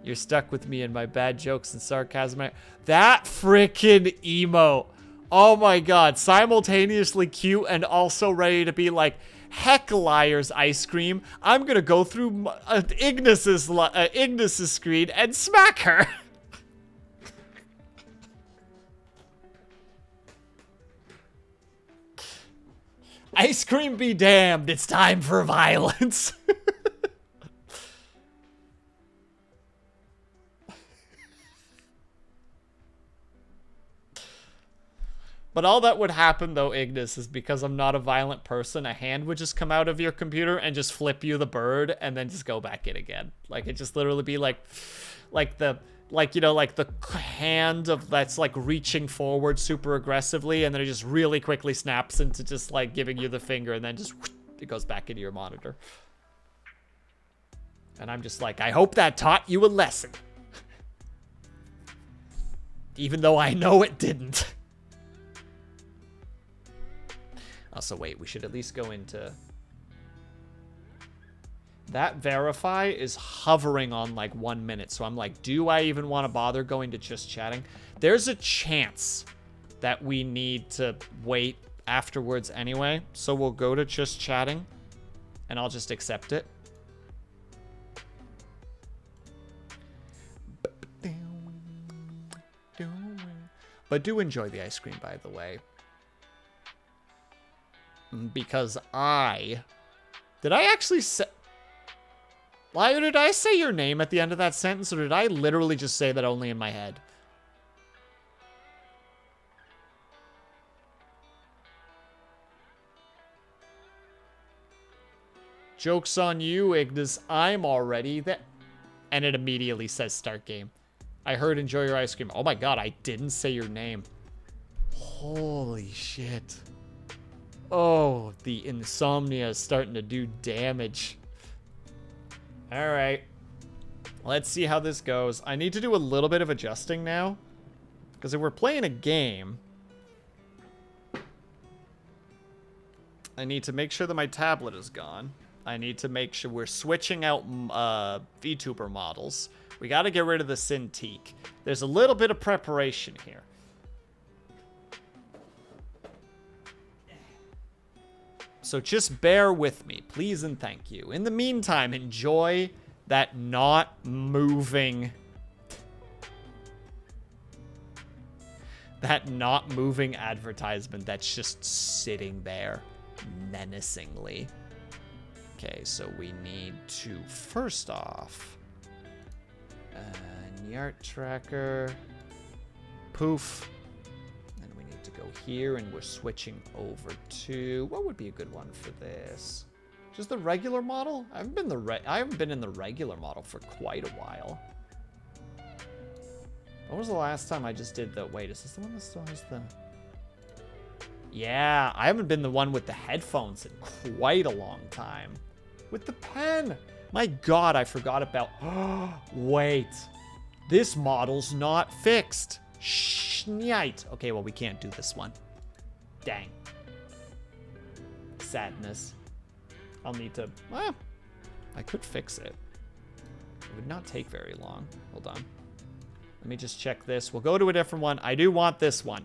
S1: You're stuck with me and my bad jokes and sarcasm. That frickin' emote. Oh my god. Simultaneously cute and also ready to be like, heck, liar's ice cream. I'm gonna go through Ignis's screen and smack her. Ice cream be damned. It's time for violence. But all that would happen, though, Ignis, is because I'm not a violent person, a hand would just come out of your computer and just flip you the bird and then just go back in again. Like, it just literally be like the hand of that's like reaching forward super aggressively, and then it just really quickly snaps into just like giving you the finger, and then just it goes back into your monitor. And I'm just like, I hope that taught you a lesson. Even though I know it didn't. Also, wait, we should at least go into... That verify is hovering on like 1 minute. So I'm like, do I even want to bother going to just chatting? There's a chance that we need to wait afterwards anyway. So we'll go to just chatting and I'll just accept it. But do enjoy the ice cream, by the way. Because did I actually say... Liar, did I say your name at the end of that sentence, or did I literally just say that only in my head? Joke's on you, Ignis. I'm already that... And it immediately says start game. I heard enjoy your ice cream. Oh my god, I didn't say your name. Holy shit. Oh, the insomnia is starting to do damage. Alright. Let's see how this goes. I need to do a little bit of adjusting now. Because if we're playing a game, I need to make sure that my tablet is gone. I need to make sure we're switching out Vtuber models. We got to get rid of the Cintiq. There's a little bit of preparation here. So just bear with me, please and thank you. In the meantime, enjoy that not moving... that not moving advertisement that's just sitting there menacingly. Okay, so we need to, first off, Nyart tracker, poof. Then we need to go here, and we're switching over to, what would be a good one for this? Just the regular model? I haven't been in the regular model for quite a while. When was the last time I just did the, wait, is this the one that still has the... Yeah, I haven't been the one with the headphones in quite a long time. With the pen. My God, I forgot about... Wait. This model's not fixed. Shnight. Okay, well, we can't do this one. Dang. Sadness. I'll need to... I could fix it. It would not take very long. Hold on. Let me just check this. We'll go to a different one. I do want this one.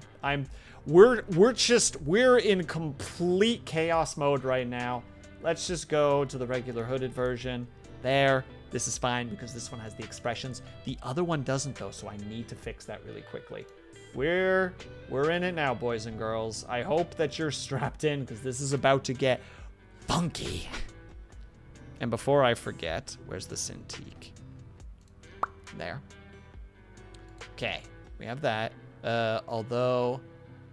S1: We're in complete chaos mode right now. Let's just go to the regular hooded version. There. This is fine because this one has the expressions. The other one doesn't though, so I need to fix that really quickly. We're in it now, boys and girls. I hope that you're strapped in because this is about to get funky. And before I forget, where's the Cintiq? There. Okay, we have that. Although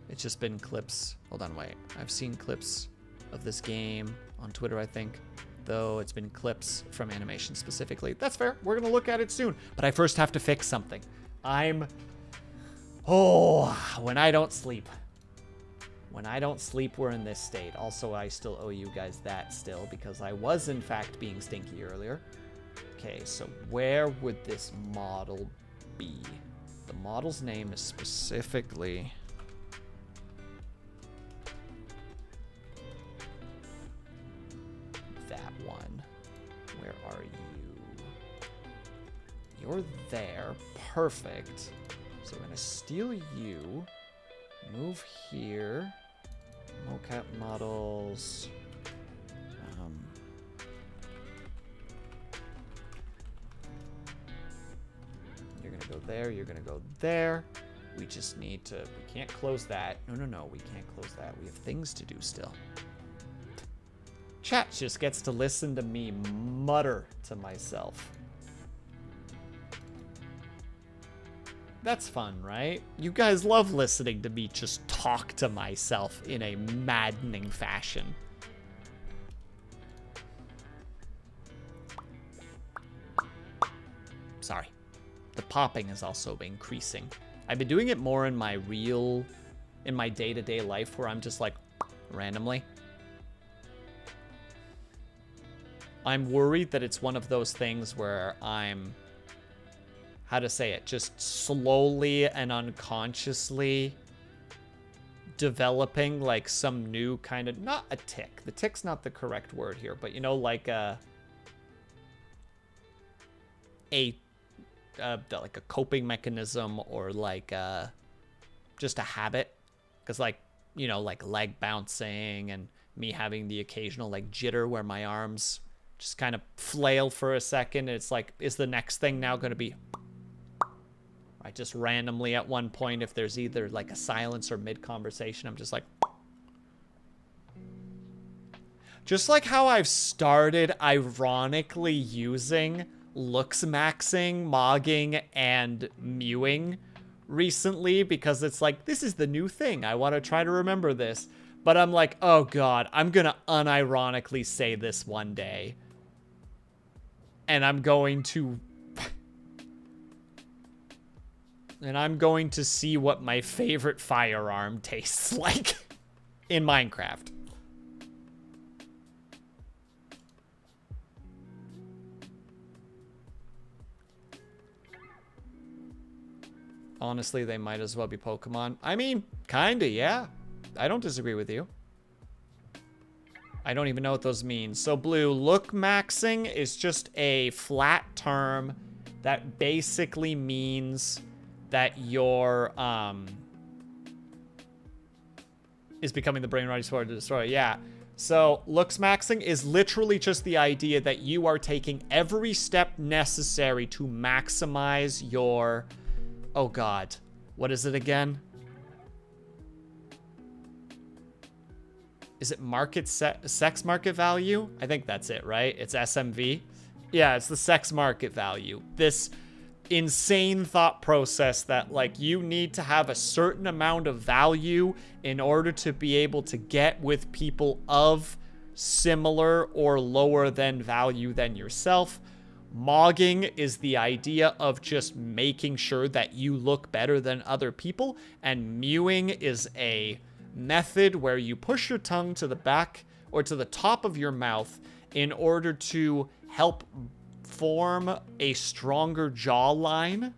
S1: it's just been clips. Hold on, wait. I've seen clips of this game on Twitter, I think. Though it's been clips from animation specifically. That's fair. We're going to look at it soon. But I first have to fix something. When I don't sleep. When I don't sleep, we're in this state. Also, I still owe you guys that still because I was, in fact, being stinky earlier. Okay, so where would this model be? The model's name is specifically... that one. Where are you? You're there. Perfect. So we're going to steal you. Move here. Mocap models. You're going to go there. You're going to go there. We just need to... We can't close that. No. We can't close that. We have things to do still. Chat just gets to listen to me mutter to myself. That's fun, right? You guys love listening to me just talk to myself in a maddening fashion. Sorry. The popping is also increasing. I've been doing it more in my day-to-day life where I'm just like, randomly. I'm worried that it's one of those things where I'm, how to say it, just slowly and unconsciously developing like some new kind of, not a tick. The tick's not the correct word here, but you know, like a coping mechanism or like just a habit. Because like, you know, like leg bouncing and me having the occasional like jitter where my arms just kind of flail for a second. It's like, is the next thing now going to be... I just randomly at one point, if there's either like a silence or mid-conversation, I'm just like... Just like how I've started ironically using looks maxing, mogging, and mewing recently because it's like, this is the new thing. I want to try to remember this. But I'm like, oh God, I'm going to unironically say this one day. And I'm going to... and I'm going to see what my favorite firearm tastes like in Minecraft. Honestly, they might as well be Pokemon. I mean, kinda, yeah. I don't disagree with you. I don't even know what those mean. So Blue, look maxing is just a flat term that basically means that your is becoming the brain right sword to destroy. Yeah. So looks maxing is literally just the idea that you are taking every step necessary to maximize your, oh God, what is it again? Is it market sex market value? I think that's it, right? It's SMV. Yeah, it's the sex market value. This insane thought process that like you need to have a certain amount of value in order to be able to get with people of similar or lower than value than yourself. Mogging is the idea of just making sure that you look better than other people, and mewing is a method where you push your tongue to the back or to the top of your mouth in order to help form a stronger jawline,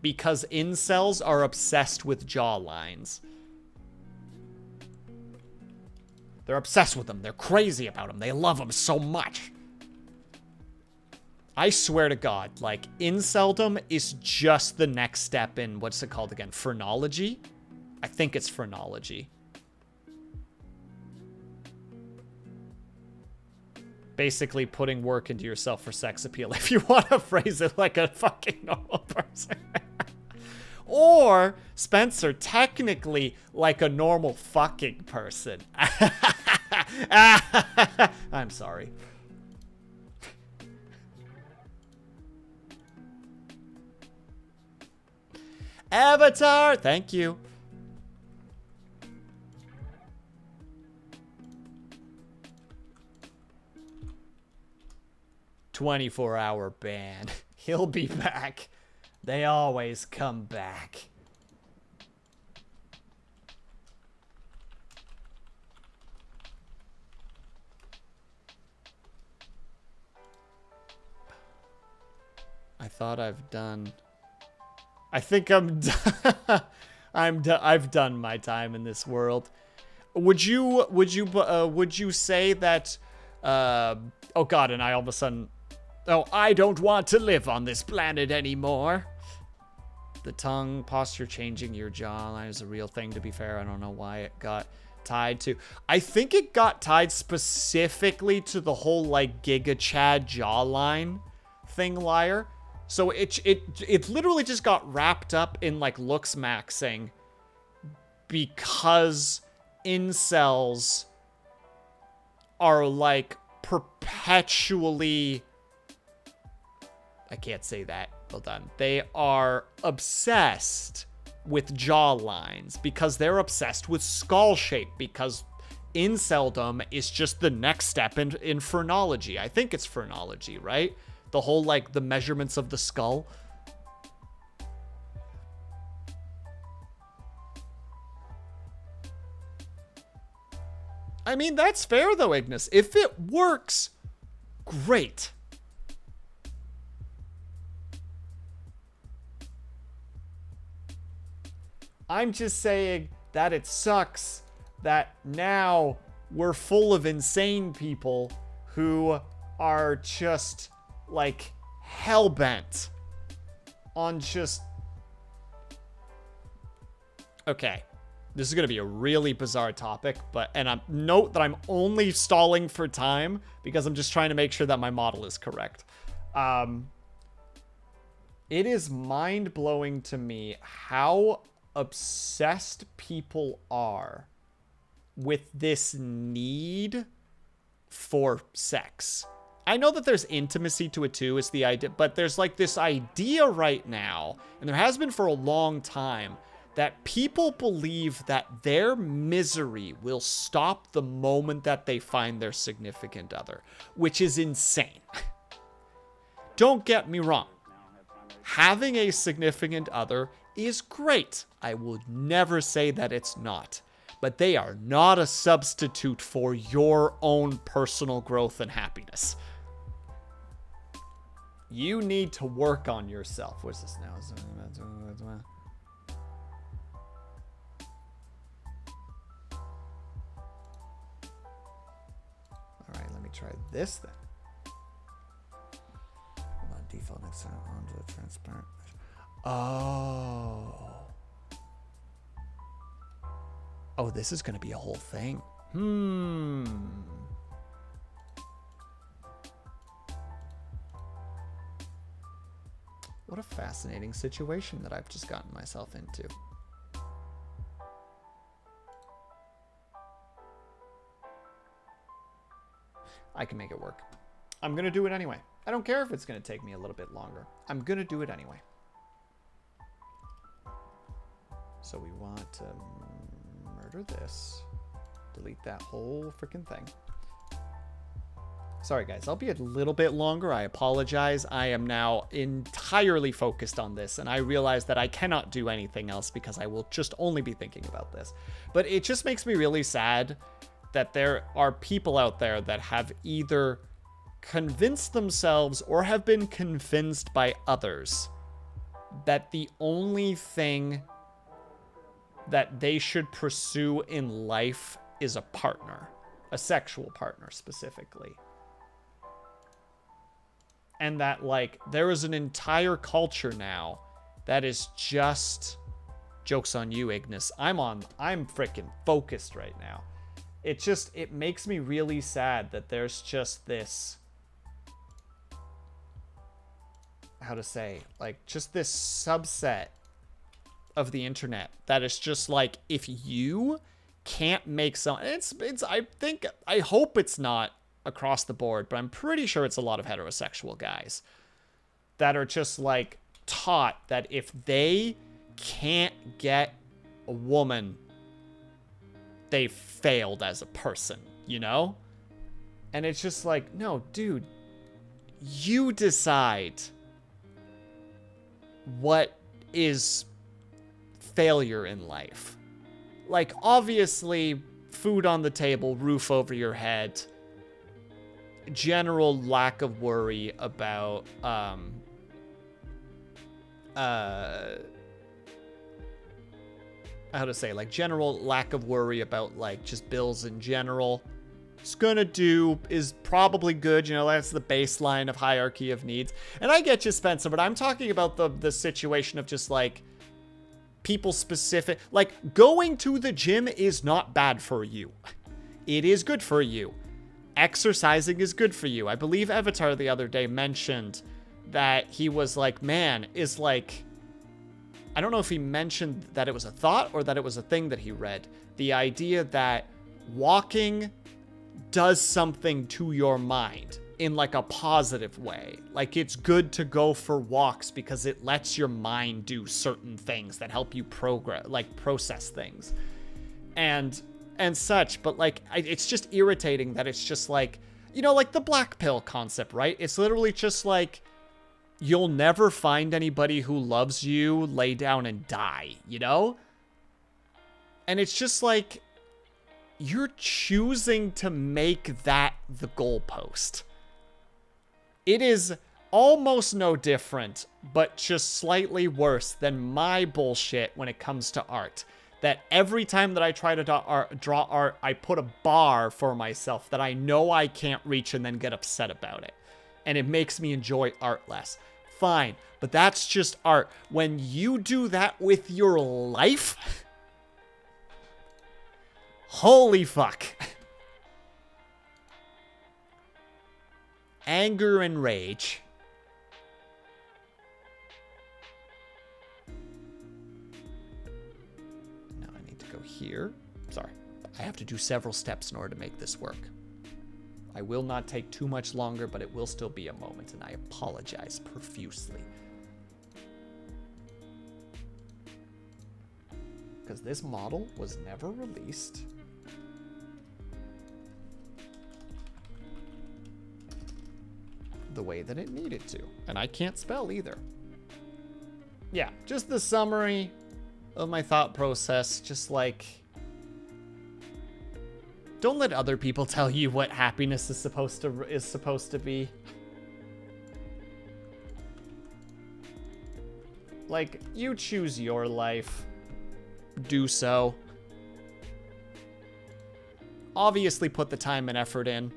S1: because incels are obsessed with jawlines. They're obsessed with them. They're crazy about them. They love them so much. I swear to God, like, inceldom is just the next step in, what's it called again? Phrenology? I think it's phrenology. Basically putting work into yourself for sex appeal, if you want to phrase it like a fucking normal person. Or, Spencer, technically like a normal fucking person. I'm sorry. Avatar, thank you. "24-hour ban." He'll be back. They always come back. I thought I've done. I think I'm done. I've done my time in this world. Would you say that? Oh God! And I all of a sudden. Oh, I don't want to live on this planet anymore. The tongue posture changing your jawline is a real thing, to be fair. I don't know why it got tied to. I think it got tied specifically to the whole, like, Giga Chad jawline thing, Liar. So it literally just got wrapped up in, like, looks maxing because incels are, like, perpetually... I can't say that. Hold on. They are obsessed with jawlines because they're obsessed with skull shape, because inceldom is just the next step in phrenology. I think it's phrenology, right? The whole, like, the measurements of the skull. I mean, that's fair though, Ignis. If it works, great. I'm just saying that it sucks that now we're full of insane people who are just, like, hell-bent on just... Okay. This is going to be a really bizarre topic, and note that I'm only stalling for time because I'm just trying to make sure that my model is correct. It is mind-blowing to me how obsessed people are with this need for sex. I know that there's intimacy to it too, is the idea, but there's like this idea right now, and there has been for a long time, that people believe that their misery will stop the moment that they find their significant other, which is insane. Don't get me wrong. Having a significant other is great. I will never say that it's not. But they are not a substitute for your own personal growth and happiness. You need to work on yourself. What's this now? try this then. Hold on, default next time onto the transparent. Oh. Oh, this is going to be a whole thing. What a fascinating situation that I've just gotten myself into. I can make it work. I'm going to do it anyway. I don't care if it's going to take me a little bit longer. I'm going to do it anyway. So we want to murder this. Delete that whole freaking thing. Sorry, guys. I'll be a little bit longer. I apologize. I am now entirely focused on this, and I realize that I cannot do anything else because I will just only be thinking about this. But it just makes me really sad that there are people out there that have either convinced themselves or have been convinced by others that the only thing that they should pursue in life is a partner, a sexual partner specifically. And that, like, there is an entire culture now that is just, joke's on you, Ignis. I'm freaking focused right now. It makes me really sad that there's just this, how to say, like, just this subset of the internet that is just like, if you can't make some, I hope it's not across the board, but I'm pretty sure it's a lot of heterosexual guys that are just like taught that if they can't get a woman, they failed as a person, you know? And it's just like, no, dude, you decide what is failure in life. Like, obviously, food on the table, roof over your head, general lack of worry about, how to say, like, general lack of worry about, like, just bills in general. Is probably good. You know, that's the baseline of hierarchy of needs. And I get you, Spencer, but I'm talking about the situation of just, like, people specific. Like, going to the gym is not bad for you. It is good for you. Exercising is good for you. I believe Avatar the other day mentioned that he was like, man, is like, I don't know if he mentioned that it was a thought or that it was a thing that he read. The idea that walking does something to your mind in like a positive way. Like, it's good to go for walks because it lets your mind do certain things that help you process things and such. But like, it's just irritating that it's just like, you know, like the black pill concept, right? It's literally just like, you'll never find anybody who loves you, lay down and die, you know? And it's just like, you're choosing to make that the goalpost. It is almost no different, but just slightly worse than my bullshit when it comes to art. That every time that I try to draw art, I put a bar for myself that I know I can't reach and then get upset about it. And it makes me enjoy art less. Fine, but that's just art. When you do that with your life, holy fuck. Anger and rage. Now I need to go here. Sorry. I have to do several steps in order to make this work. I will not take too much longer, but it will still be a moment, and I apologize profusely. Because this model was never released. The way that it needed to. And I can't spell either. Yeah, just the summary of my thought process. Just like, don't let other people tell you what happiness is supposed to be. Like, you choose your life. Do so. Obviously put the time and effort in.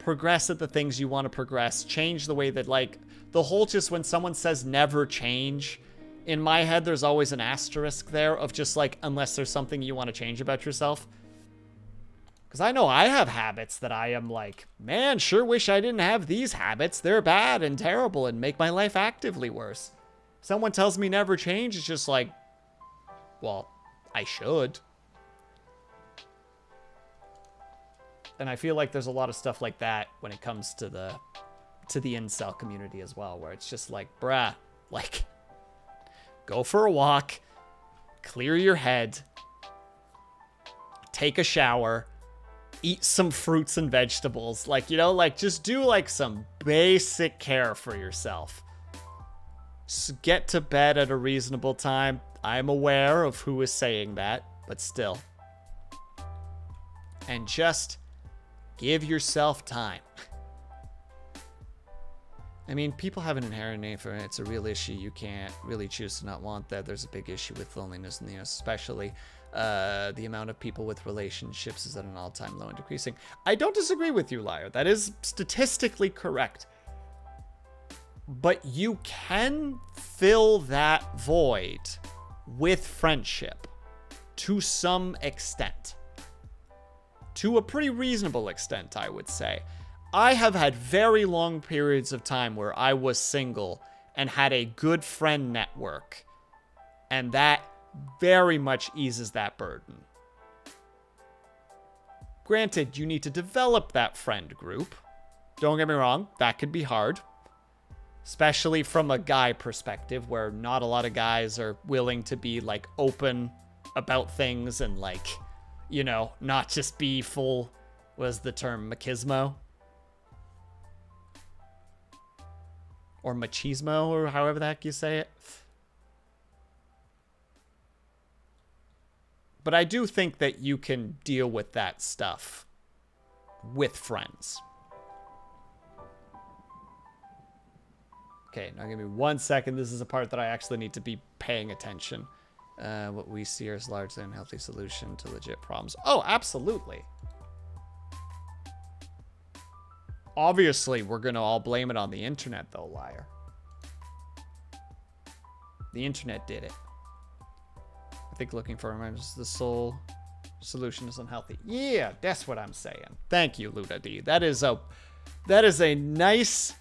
S1: progress at the things you want to progress, change the way that, like, the whole just when someone says never change, in my head, there's always an asterisk there of just, like, unless there's something you want to change about yourself. Because I know I have habits that I am like, man, sure wish I didn't have these habits. They're bad and terrible and make my life actively worse. Someone tells me never change, it's just like, well, I should. And I feel like there's a lot of stuff like that when it comes to the incel community as well, where it's just like, bruh, like, go for a walk, clear your head, take a shower, eat some fruits and vegetables. Like, you know, like, just do, like, some basic care for yourself. Just get to bed at a reasonable time. I'm aware of who is saying that, but still. And just give yourself time. I mean, people have an inherent need for it. It's a real issue. You can't really choose to not want that. There's a big issue with loneliness in the US, especially. The amount of people with relationships is at an all-time low and decreasing. I don't disagree with you, Liar. That is statistically correct. But you can fill that void with friendship to some extent. To a pretty reasonable extent, I would say. I have had very long periods of time where I was single and had a good friend network. And that very much eases that burden. Granted, you need to develop that friend group. Don't get me wrong, that could be hard. Especially from a guy perspective, where not a lot of guys are willing to be, like, open about things and, like, you know, not just be full, was the term machismo? Or machismo, or however the heck you say it. But I do think that you can deal with that stuff with friends. Okay, now give me 1 second. This is a part that I actually need to be paying attention. What we see is largely an unhealthy solution to legit problems. Oh, absolutely. Obviously, we're going to all blame it on the internet, though, Liar. The internet did it. I think looking for reminders, the sole solution is unhealthy. Yeah, that's what I'm saying. Thank you, Luna D. That is a nice,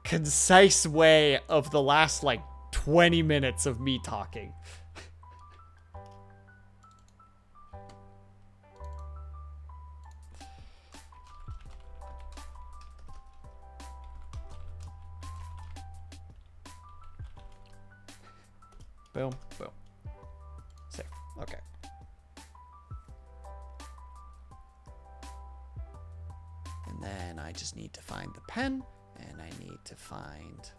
S1: concise way of the last, like, 20 minutes of me talking. Boom, boom. Safe. Okay. And then I just need to find the pen, and I need to find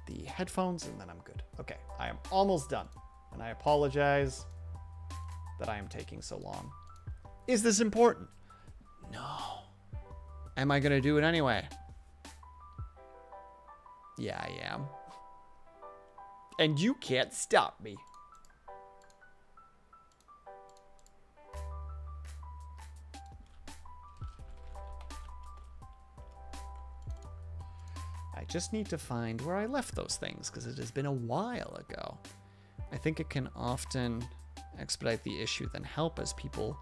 S1: the headphones, and then I'm good. Okay, I am almost done. And I apologize that I am taking so long. Is this important? No. Am I gonna do it anyway? Yeah, I am. And you can't stop me. I just need to find where I left those things, because it has been a while ago. I think it can often expedite the issue than help, as people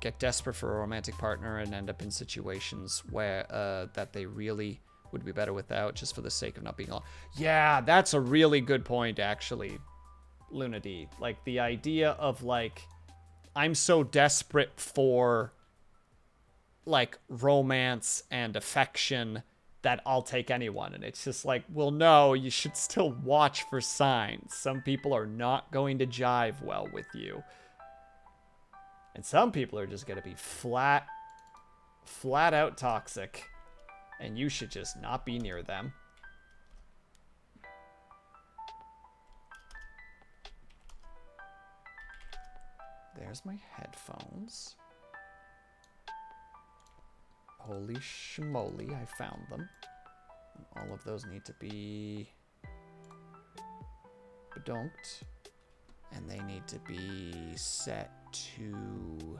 S1: get desperate for a romantic partner and end up in situations where that they really would be better without, just for the sake of not being alone. Yeah, that's a really good point, actually, Luna D. Like, the idea of, like, I'm so desperate for, like, romance and affection that I'll take anyone. And it's just like, well, no, you should still watch for signs. Some people are not going to jive well with you. And some people are just going to be flat out toxic. And you should just not be near them. There's my headphones. Holy schmoly, I found them. All of those need to be bedonked. And they need to be set to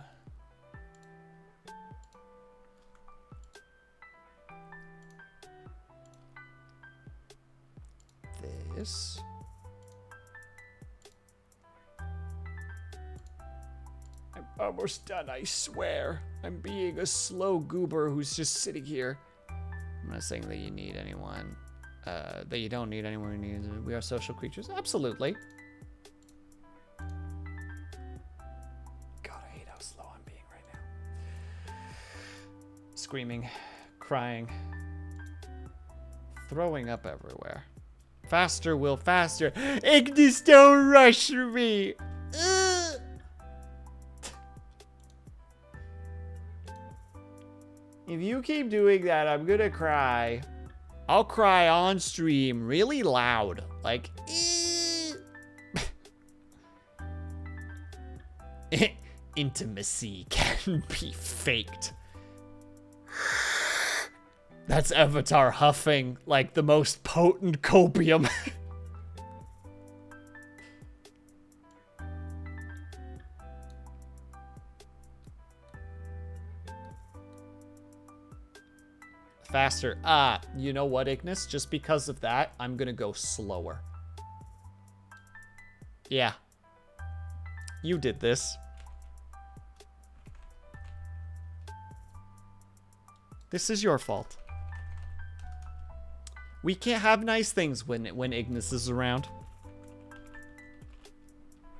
S1: this. I'm almost done, I swear. I'm being a slow goober who's just sitting here. I'm not saying that you need anyone. That you don't need anyone who needs it. We are social creatures. Absolutely. God, I hate how slow I'm being right now. Screaming, crying, throwing up everywhere. Faster, Will, faster. Ignis, don't rush me. Ugh. If you keep doing that, I'm gonna cry. I'll cry on stream really loud. Like, intimacy can be faked. That's Avatar huffing like the most potent copium. Faster. You know what, Ignis? Just because of that, I'm gonna go slower. Yeah. You did this. This is your fault. We can't have nice things when Ignis is around.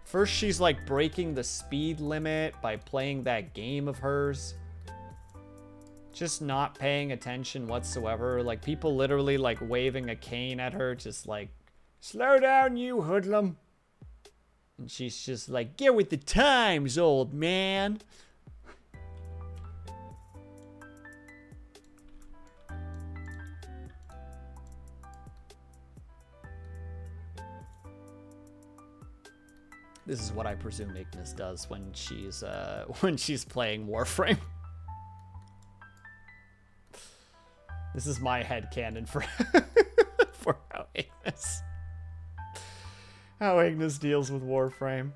S1: First, she's like breaking the speed limit by playing that game of hers. Just not paying attention whatsoever. Like, people literally, like, waving a cane at her. Just like, slow down, you hoodlum. And she's just like, get with the times, old man. This is what I presume Ignis does when she's playing Warframe. This is my headcanon for for how Ignis deals with Warframe.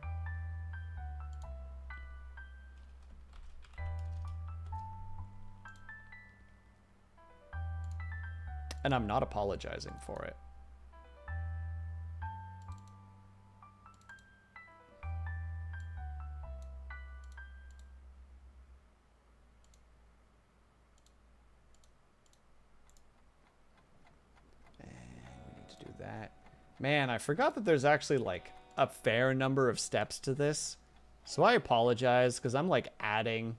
S1: And I'm not apologizing for it. Man, I forgot that there's actually, like, a fair number of steps to this. So I apologize, because I'm, like, adding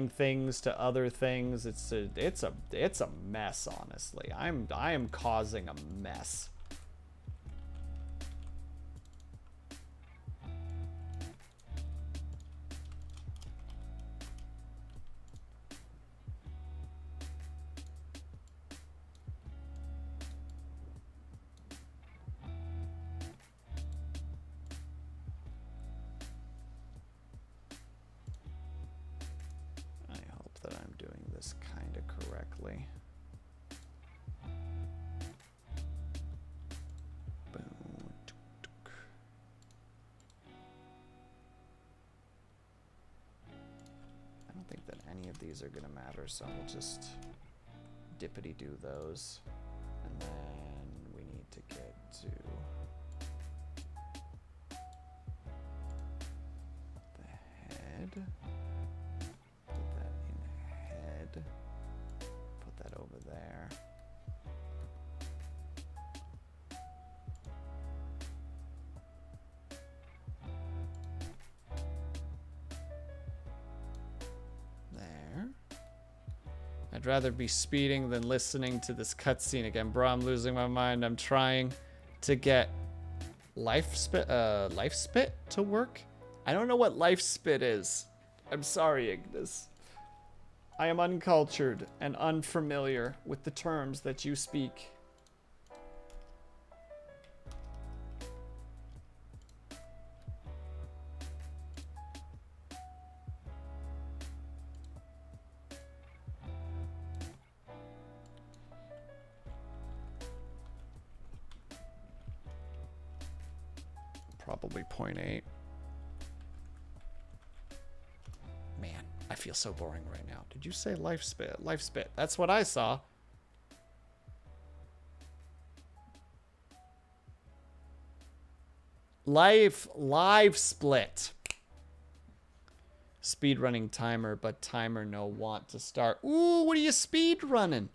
S1: things to other things. It's a mess, honestly. I am causing a mess. Are gonna matter, so we'll just dippity do those, and then we need to get to the head. Put that in head. Put that over there. I'd rather be speeding than listening to this cutscene again. Bro, I'm losing my mind. I'm trying to get life spit to work. I don't know what life spit is. I'm sorry, Ignis. I am uncultured and unfamiliar with the terms that you speak. Probably 0.8. Man, I feel so boring right now. Did you say life spit? Life spit. That's what I saw. Live split. Speed running timer, but timer no want to start. Ooh, what are you speed running?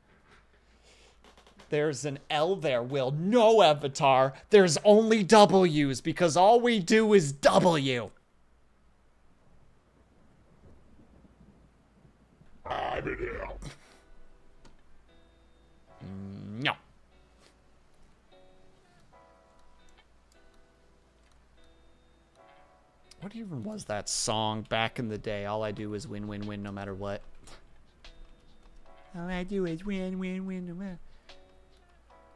S1: There's an L there, Will. No, Avatar. There's only W's because all we do is W. I'm in here. No. What even was that song back in the day? All I do is win, win, win, no matter what. All I do is win, win, win, no matter.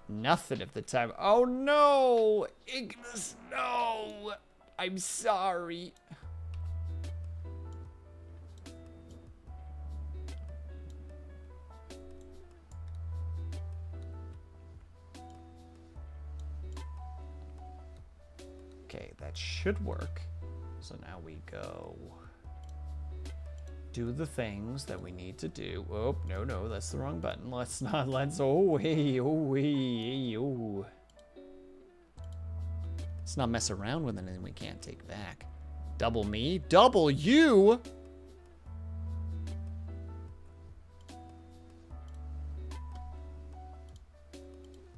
S1: Nothing of the time. Oh no! Ignis, no! I'm sorry. Okay, that should work. So now we go do the things that we need to do. Oh, no, that's the wrong button. Let's, oh, hey, oh, hey, oh. Let's not mess around with anything we can't take back. Double me, double you.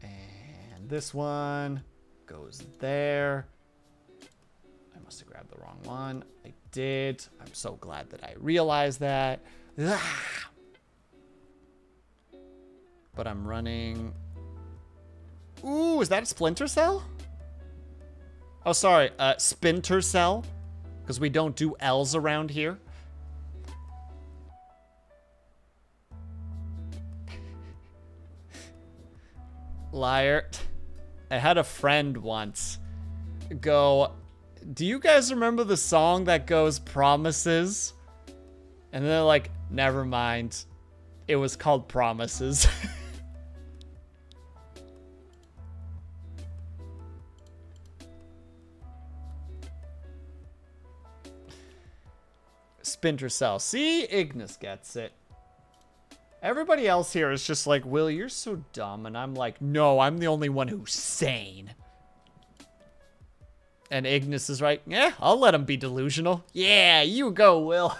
S1: And this one goes there. I must have grabbed the wrong one. I did. I'm so glad that I realized that. Ah! But I'm running. Ooh, is that a splinter cell? Oh, sorry. Splinter cell. Because we don't do L's around here. Liar. I had a friend once go, do you guys remember the song that goes Promises? And they're like, never mind. It was called Promises. Splinter Cell. See? Ignis gets it. Everybody else here is just like, Will, you're so dumb. And I'm like, no, I'm the only one who's sane. And Ignis is right. Yeah, I'll let him be delusional. Yeah, you go, Will.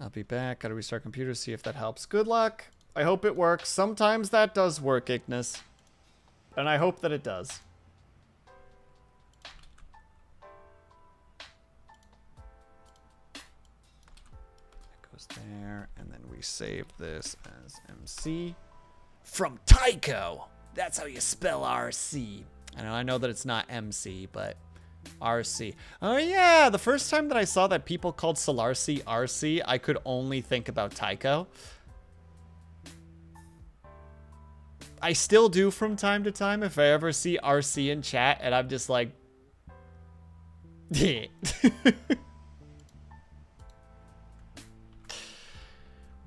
S1: I'll be back. Gotta restart computer, see if that helps. Good luck. I hope it works. Sometimes that does work, Ignis. And I hope that it does. There, and then we save this as MC from Tycho. That's how you spell RC. I know that it's not MC, but RC. Oh yeah, the first time that I saw that people called Solarcy RC, I could only think about Tycho. I still do from time to time if I ever see RC in chat, and I'm just like, yeah.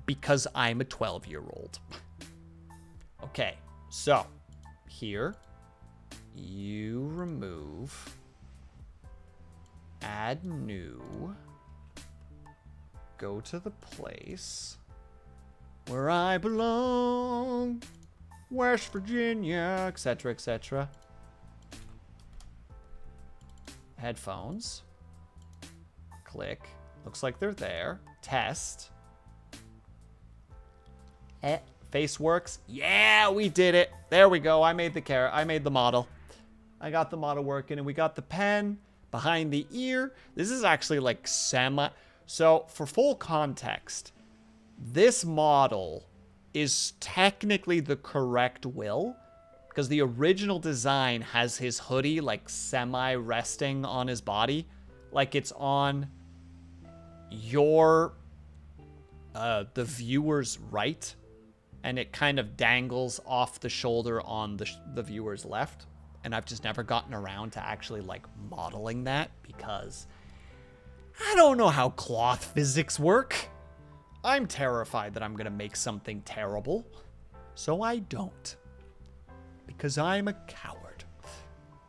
S1: Because I'm a 12-year-old. Okay, so here you remove, add new, go to the place where I belong, West Virginia, etc., etc. Headphones, click, looks like they're there, test. Face works. Yeah, we did it. There we go. I made the model. I got the model working, and we got the pen behind the ear. This is actually like semi. So for full context, this model is technically the correct Will, because the original design has his hoodie like semi resting on his body, like it's on your the viewer's right. And it kind of dangles off the shoulder on the viewer's left. And I've just never gotten around to actually, like, modeling that because I don't know how cloth physics work. I'm terrified that I'm going to make something terrible. So I don't. Because I'm a coward.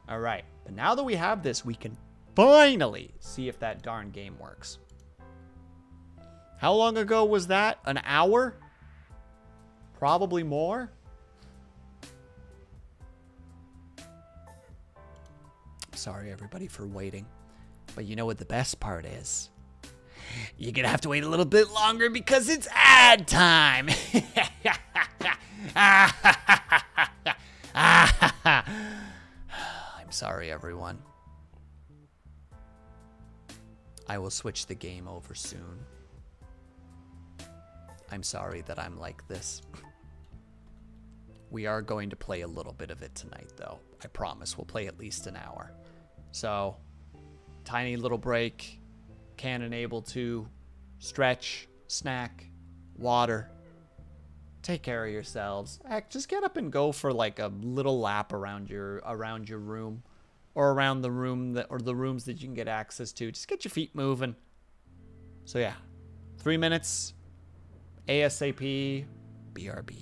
S1: All right. But now that we have this, we can finally see if that darn game works. How long ago was that? An hour? Probably more. Sorry, everybody, for waiting. But you know what the best part is? You're going to have to wait a little bit longer because it's ad time. I'm sorry, everyone. I will switch the game over soon. I'm sorry that I'm like this. We are going to play a little bit of it tonight, though. I promise we'll play at least an hour. So, tiny little break. Can enable to stretch, snack, water. Take care of yourselves. Heck, just get up and go for like a little lap around your room, or around the room the rooms that you can get access to. Just get your feet moving. So yeah, 3 minutes. ASAP. BRB.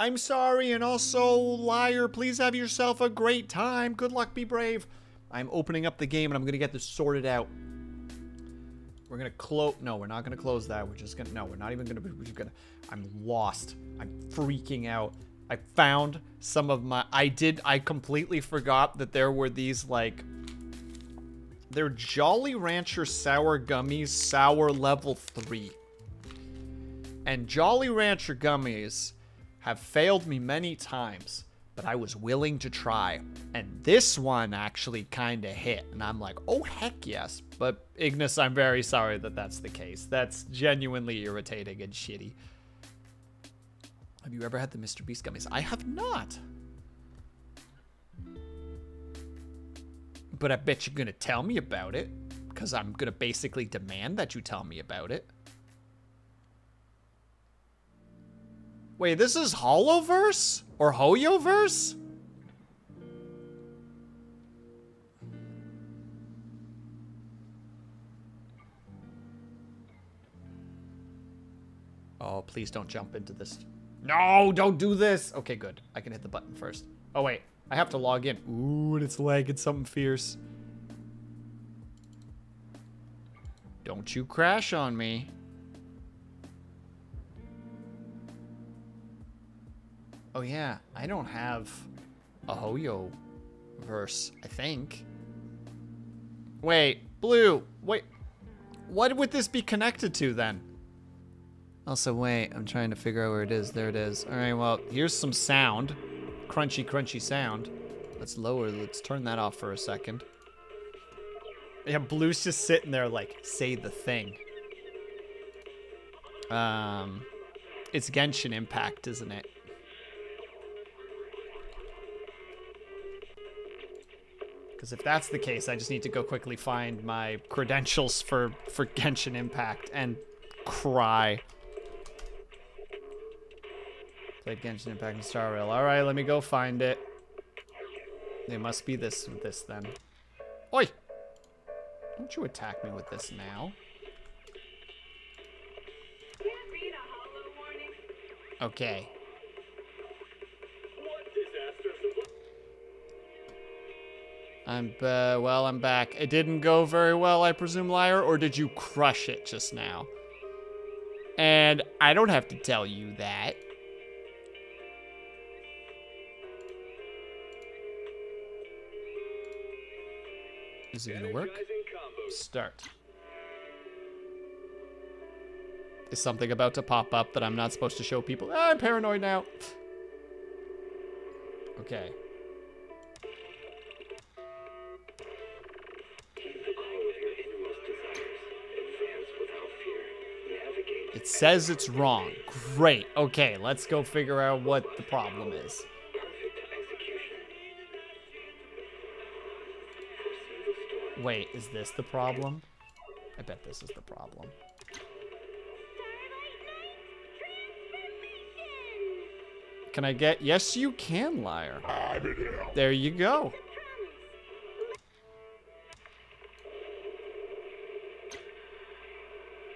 S1: I'm sorry, and also, liar, please have yourself a great time. Good luck, be brave. I'm opening up the game, and I'm gonna get this sorted out. We're gonna close. No, we're not gonna close that. We're just gonna. No, we're not even gonna. We're just gonna. I'm lost. I'm freaking out. I found some of my. I completely forgot that there were these like. They're Jolly Rancher sour gummies, sour level 3. And Jolly Rancher gummies have failed me many times, but I was willing to try. And this one actually kind of hit. And I'm like, oh, heck yes. But Ignis, I'm very sorry that that's the case. That's genuinely irritating and shitty. Have you ever had the Mr. Beast gummies? I have not. But I bet you're going to tell me about it. Because I'm going to basically demand that you tell me about it. Wait, this is Holoverse? Or Hoyoverse? Oh, please don't jump into this. No, don't do this. Okay, good. I can hit the button first. Oh, wait. I have to log in. Ooh, and it's lagging something fierce. Don't you crash on me. Oh, yeah. I don't have a Hoyo verse, I think. Wait, Blue. Wait. What would this be connected to, then? Also, wait. I'm trying to figure out where it is. There it is. All right, well, here's some sound. Crunchy, crunchy sound. Let's lower. Let's turn that off for a second. Yeah, Blue's just sitting there like, say the thing. It's Genshin Impact, isn't it? Because if that's the case, I just need to go quickly find my credentials for Genshin Impact and cry. Played Genshin Impact and Star Rail. All right, let me go find it. It must be this then. Oi! Don't you attack me with this now. Okay. Well, I'm back. It didn't go very well, I presume, liar, or did you crush it just now? And I don't have to tell you that. Is it gonna work? Start. Is something about to pop up that I'm not supposed to show people? Ah, I'm paranoid now. Okay. It says it's wrong. Great. Okay, let's go figure out what the problem is. Wait, is this the problem? I bet this is the problem. Can I get... Yes, you can, liar. There you go.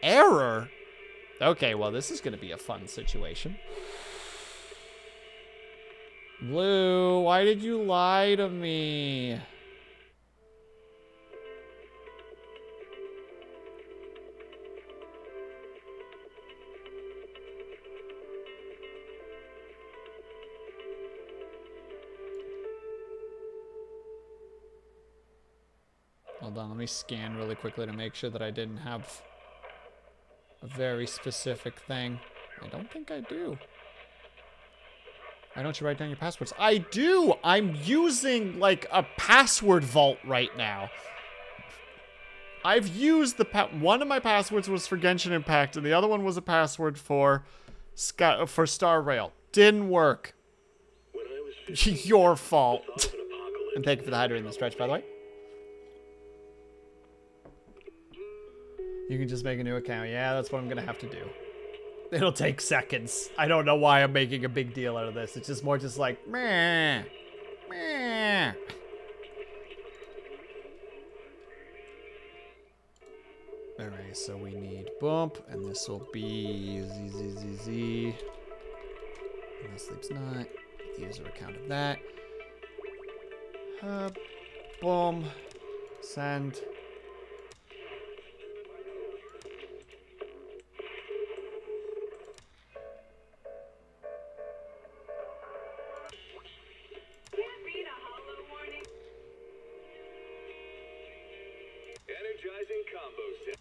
S1: Error? Okay, well, this is going to be a fun situation. Blue, why did you lie to me? Hold on, let me scan really quickly to make sure that I didn't have a very specific thing. I don't think I do. Why don't you write down your passwords? I do! I'm using, like, a password vault right now. I've used one of my passwords was for Genshin Impact, and the other one was a password for Star Rail. Didn't work. Your fault. And thank you for the hydrating the stretch, by the way. You can just make a new account. Yeah, that's what I'm gonna have to do. It'll take seconds. I don't know why I'm making a big deal out of this. It's just more just like, meh, meh. Alright, so we need bump, and this will be Z. Will Sleeps Not. The user account of that. Boom. Send.
S5: Energizing combo set.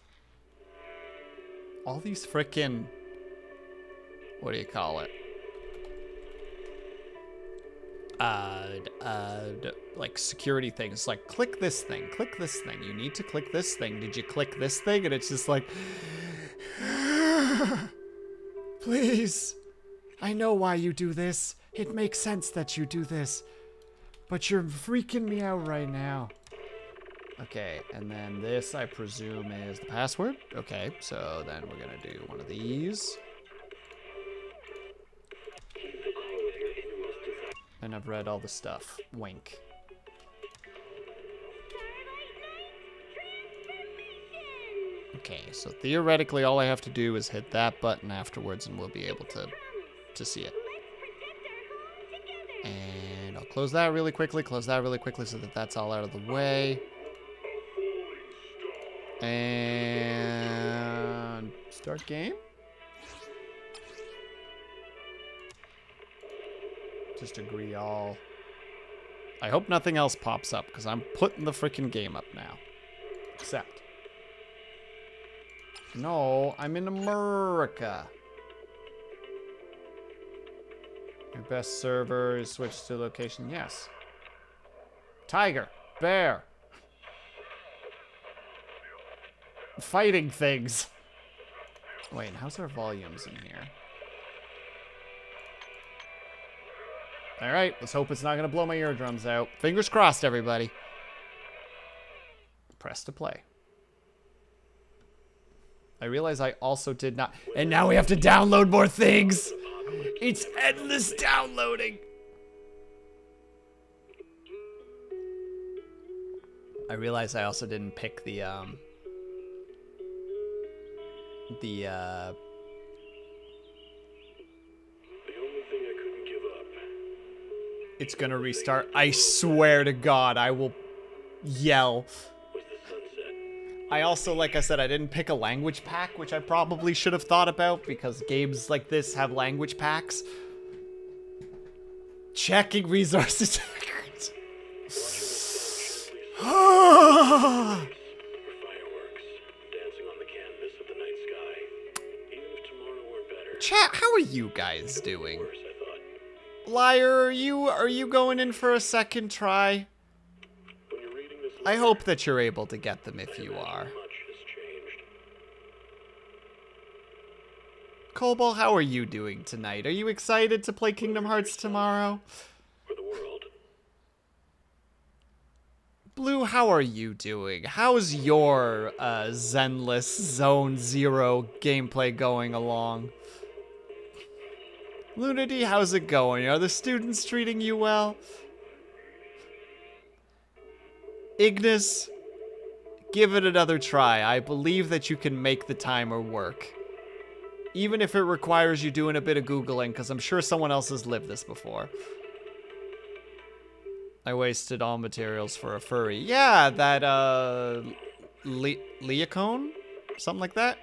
S1: All these frickin', what do you call it? Like security things. Like, click this thing. Click this thing. You need to click this thing. Did you click this thing? And it's just like, please. I know why you do this. It makes sense that you do this. But you're freaking me out right now. Okay, and then this, I presume, is the password. Okay, so then we're gonna do one of these. And I've read all the stuff. Wink. Okay, so theoretically all I have to do is hit that button afterwards and we'll be able to see it. And I'll close that really quickly so that that's all out of the way. And start game. Just agree all. I hope nothing else pops up because I'm putting the freaking game up now. Accept. No, I'm in America. Your best server is switched to location. Yes. Tiger. Bear. Fighting things. Wait, how's our volumes in here? Alright, let's hope it's not gonna blow my eardrums out. Fingers crossed, everybody. Press to play. I realize I also did not... And now we have to download more things! It's endless downloading! I realize I also didn't pick the it's gonna restart. I swear to God, I will yell. I also, like I said, I didn't pick a language pack, which I probably should have thought about because games like this have language packs. Checking resources. Chat, how are you guys doing? Liar, are you going in for a second try? I hope that you're able to get them if you are. Cobalt, how are you doing tonight? Are you excited to play Kingdom Hearts tomorrow? Blue, how are you doing? How's your Zenless Zone Zero gameplay going along? Lunity, how's it going? Are the students treating you well? Ignis, give it another try. I believe that you can make the timer work. Even if it requires you doing a bit of Googling, because I'm sure someone else has lived this before. I wasted all materials for a furry. Yeah, that, Leacone? Something like that?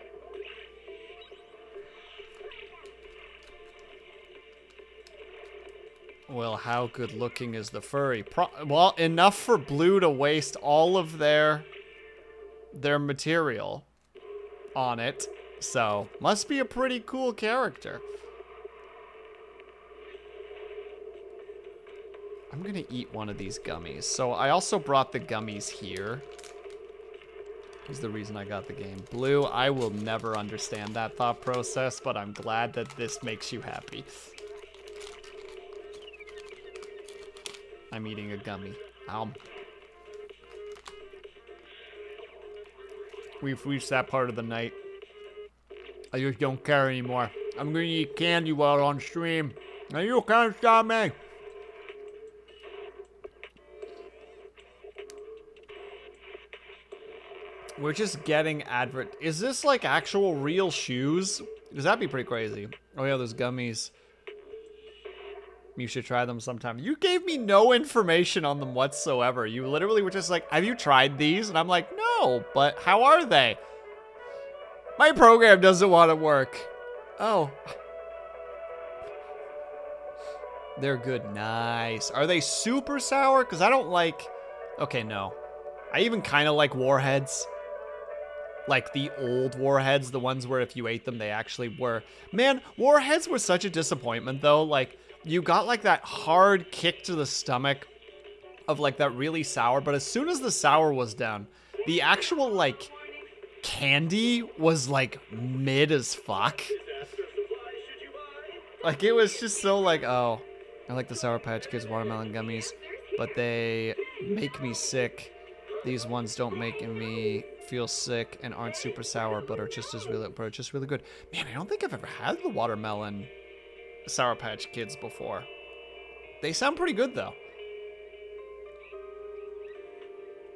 S1: Well, how good looking is the furry? Well, enough for Blue to waste all of their material on it. So, must be a pretty cool character. I'm gonna eat one of these gummies. So, I also brought the gummies here. Is the reason I got the game. Blue, I will never understand that thought process, but I'm glad that this makes you happy. I'm eating a gummy. We've reached that part of the night. I just don't care anymore. I'm gonna eat candy while on stream. And you can't stop me. We're just getting advert. Is this like actual real shoes? Because that'd be pretty crazy. Oh yeah, those gummies. You should try them sometime. You gave me no information on them whatsoever. You literally were just like, have you tried these? And I'm like, no, but how are they? My program doesn't want to work. Oh. They're good. Nice. Are they super sour? Because I don't like... Okay, no. I even kind of like warheads. Like the old warheads, the ones where if you ate them, they actually were... Man, warheads were such a disappointment, though. Like, you got like that hard kick to the stomach of like that really sour, but as soon as the sour was down, the actual like candy was like mid as fuck. Like, it was just so like, oh, I like the Sour Patch Kids watermelon gummies, but they make me sick. These ones don't make me feel sick and aren't super sour, but are just really good. Man, I don't think I've ever had the watermelon Sour Patch Kids before. They sound pretty good though.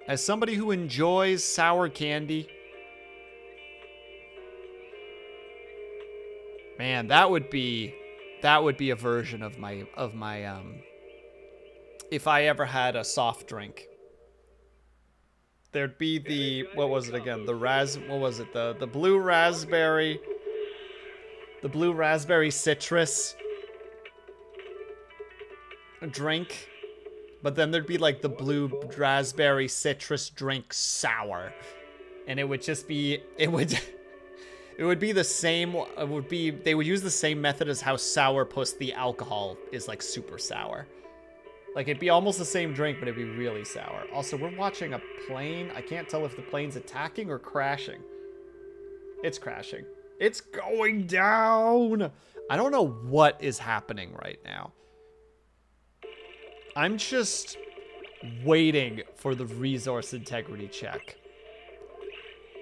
S1: As somebody who enjoys sour candy, man, that would be a version of my if I ever had a soft drink. There'd be the, what was it again? The blue raspberry. The blue raspberry citrus drink. But then there'd be like the blue raspberry citrus drink sour. And it would just be, it would be the same, they would use the same method as how Sourpuss, the alcohol, is like super sour. Like, it'd be almost the same drink, but it'd be really sour. Also, we're watching a plane. I can't tell if the plane's attacking or crashing. It's crashing. It's going down. I don't know what is happening right now. I'm just waiting for the resource integrity check.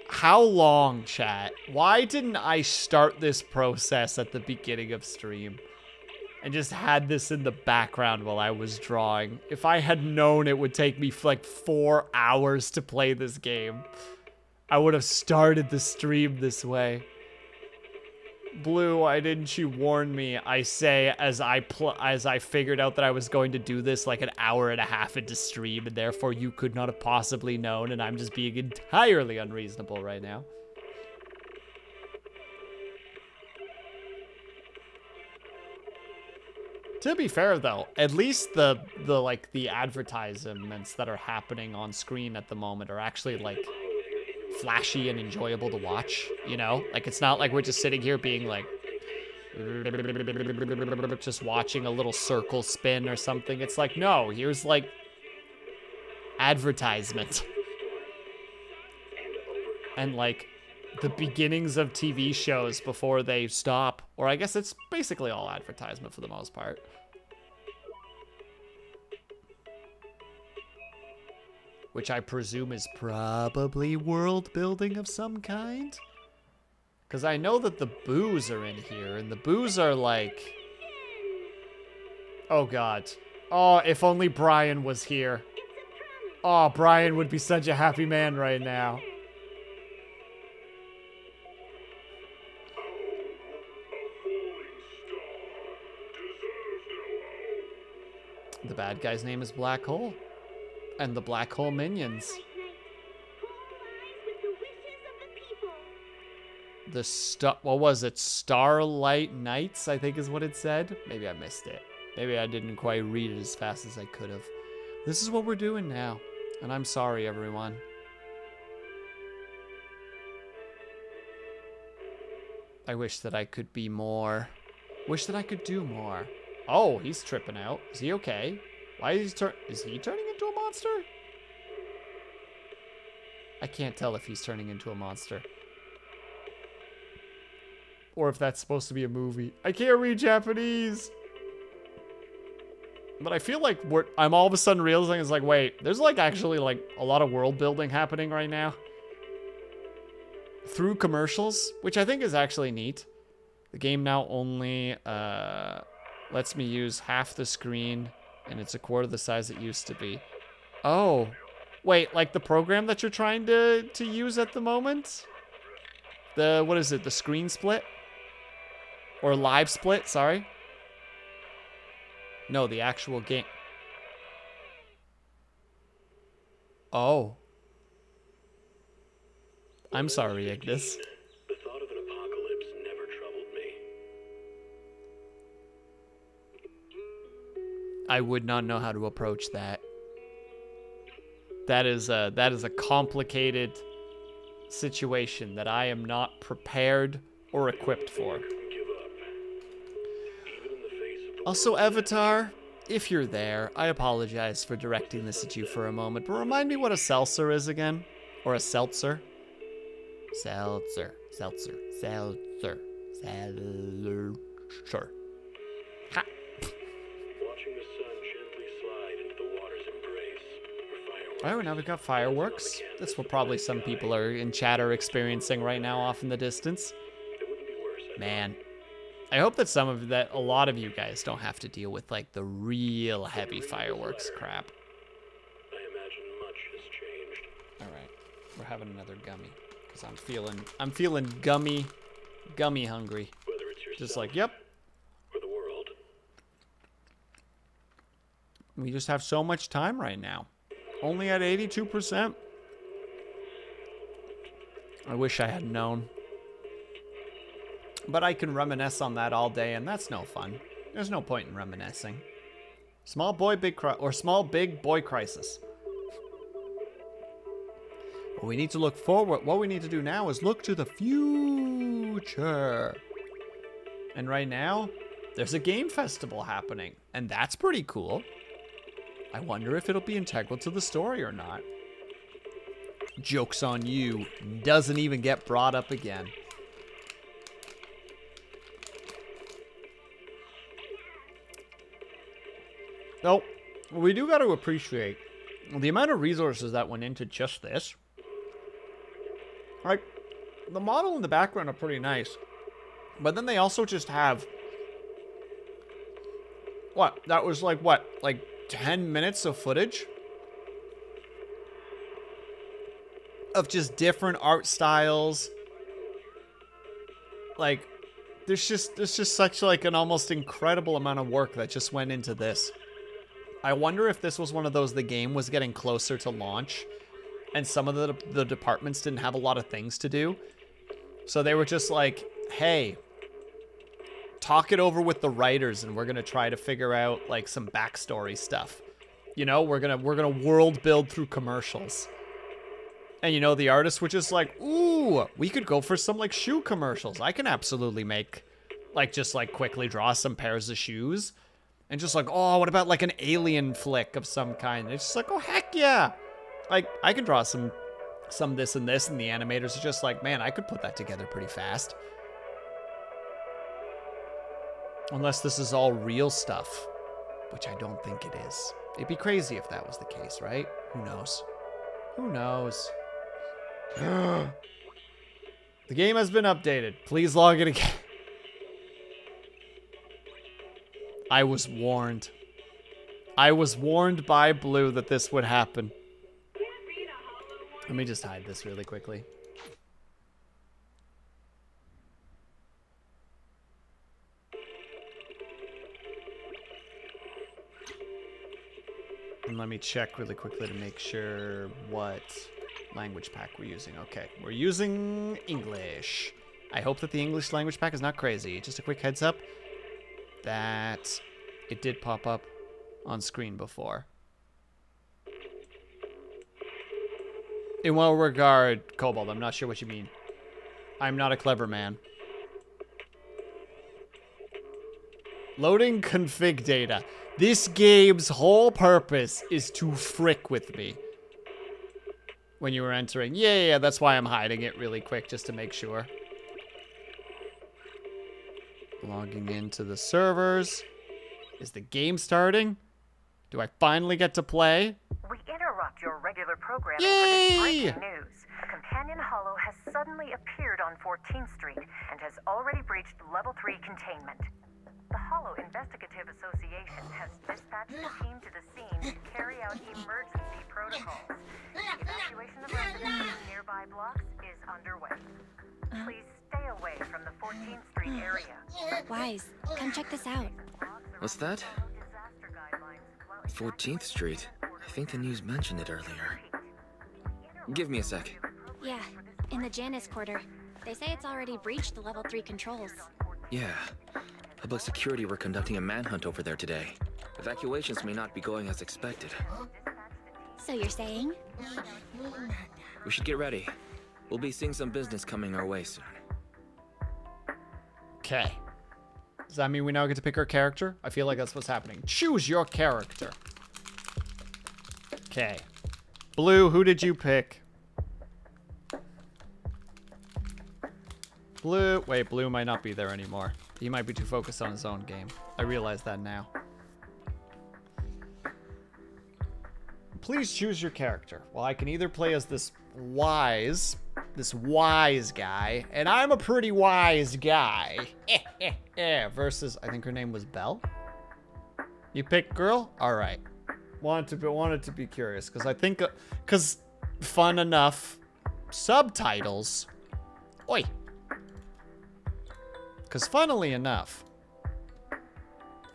S1: How long, chat? Why didn't I start this process at the beginning of stream? And just had this in the background while I was drawing. If I had known it would take me like 4 hours to play this game, I would have started the stream this way. Blue, why didn't you warn me? I say as I figured out that I was going to do this like an hour and a half into stream, and therefore you could not have possibly known, and I'm just being entirely unreasonable right now. To be fair though, at least the advertisements that are happening on screen at the moment are actually like flashy and enjoyable to watch, you know? Like, it's not like we're just sitting here being like just watching a little circle spin or something. It's like, no, here's like advertisement. And like the beginnings of TV shows before they stop. Or I guess it's basically all advertisement for the most part. Which I presume is probably world building of some kind. Because I know that the boos are in here, and the boos are like... Oh god. Oh, if only Brian was here. Oh, Brian would be such a happy man right now. The bad guy's name is Black Hole. And the Black Hole minions. What was it? Starlight Nights, I think is what it said. Maybe I missed it. Maybe I didn't quite read it as fast as I could have. This is what we're doing now. And I'm sorry, everyone. I wish that I could be more. Wish that I could do more. Oh, he's tripping out. Is he okay? Why is he turning into a monster? I can't tell if he's turning into a monster. Or if that's supposed to be a movie. I can't read Japanese. But I feel like I'm all of a sudden realizing it's like, wait, there's like actually like a lot of world building happening right now. Through commercials, which I think is actually neat. The game now only lets me use half the screen, and it's a quarter the size it used to be. Oh, wait, like the program that you're trying to use at the moment? What is it, the screen split? Or live split, sorry. No, the actual game. Oh. I'm sorry, Ignis.
S5: The thought of an apocalypse never troubled me.
S1: I would not know how to approach that. That is a complicated situation that I am not prepared or equipped for. Also, Avatar, if you're there, I apologize for directing this at you for a moment, but remind me what a seltzer is again? Or a seltzer? Seltzer. Seltzer. Seltzer. Seltzer. Ha!
S5: Watching the sun gently slide into the water's embrace.
S1: Oh, now we've got fireworks. That's what probably some people are in chat are experiencing right now off in the distance. Man. I hope that a lot of you guys don't have to deal with like the real heavy fireworks crap.
S5: I imagine much has changed.
S1: All right, we're having another gummy because I'm feeling gummy hungry.
S5: Whether it's yourself
S1: Just like, yep.
S5: or the world.
S1: We just have so much time right now. Only at 82%. I wish I had known. But I can reminisce on that all day, and that's no fun. There's no point in reminiscing. Small big boy crisis. What we need to look forward. What we need to do now is look to the future. And right now, there's a game festival happening, and that's pretty cool. I wonder if it'll be integral to the story or not. Joke's on you. Doesn't even get brought up again. Nope. We do got to appreciate the amount of resources that went into just this. Like, the model in the background are pretty nice. But then they also just have... What? That was like, what? Like 10 minutes of footage? Of just different art styles. Like, there's just such like an almost incredible amount of work that just went into this. I wonder if this was one of those, the game was getting closer to launch and some of the departments didn't have a lot of things to do. So they were just like, hey, talk it over with the writers and we're going to try to figure out like some backstory stuff. You know, we're going to world build through commercials. And you know, the artists were just like, ooh, we could go for some like shoe commercials. I can absolutely make like, just like quickly draw some pairs of shoes. And just like, oh, what about like an alien flick of some kind? It's just like, oh, heck yeah. Like, I can draw some this and this, and the animators are just like, man, I could put that together pretty fast. Unless this is all real stuff, which I don't think it is. It'd be crazy if that was the case, right? Who knows? Who knows? The game has been updated. Please log it again. I was warned. I was warned by Blue that this would happen. Let me just hide this really quickly. And let me check really quickly to make sure what language pack we're using. Okay, we're using English. I hope that the English language pack is not crazy. Just a quick heads up that it did pop up on screen before. In what regard, Cobalt? I'm not sure what you mean. I'm not a clever man. Loading config data. This game's whole purpose is to frick with me. When you were entering. Yeah, that's why I'm hiding it really quick, just to make sure. Logging into the servers. Is the game starting? Do I finally get to play?
S6: We interrupt your regular programming
S1: Yay!
S6: for this breaking news. A companion hollow has suddenly appeared on 14th Street and has already breached Level 3 containment. The Hollow Investigative Association has dispatched a team to the scene to carry out emergency protocols. The evacuation of residents from nearby blocks is underway. Please stay away from the 14th Street area.
S7: Wise, come check this out.
S2: What's that?
S7: 14th Street. I think the news mentioned it earlier. Give me a sec.
S8: Yeah, in the Janus quarter. They say it's already breached the level 3 controls.
S7: Yeah. Public security were conducting a manhunt over there today. Evacuations may not be going as expected.
S8: So you're saying?
S7: We should get ready. We'll be seeing some business coming our way soon.
S1: Okay. Does that mean we now get to pick our character? I feel like that's what's happening. Choose your character. Okay. Blue, who did you pick? Blue. Wait, Blue might not be there anymore. He might be too focused on his own game. I realize that now. Please choose your character. Well, I can either play as this wise guy, and I'm a pretty wise guy. Versus, I think her name was Belle. You pick girl? All right. Wanted to be curious because I think, because fun enough subtitles. Oi. Because funnily enough.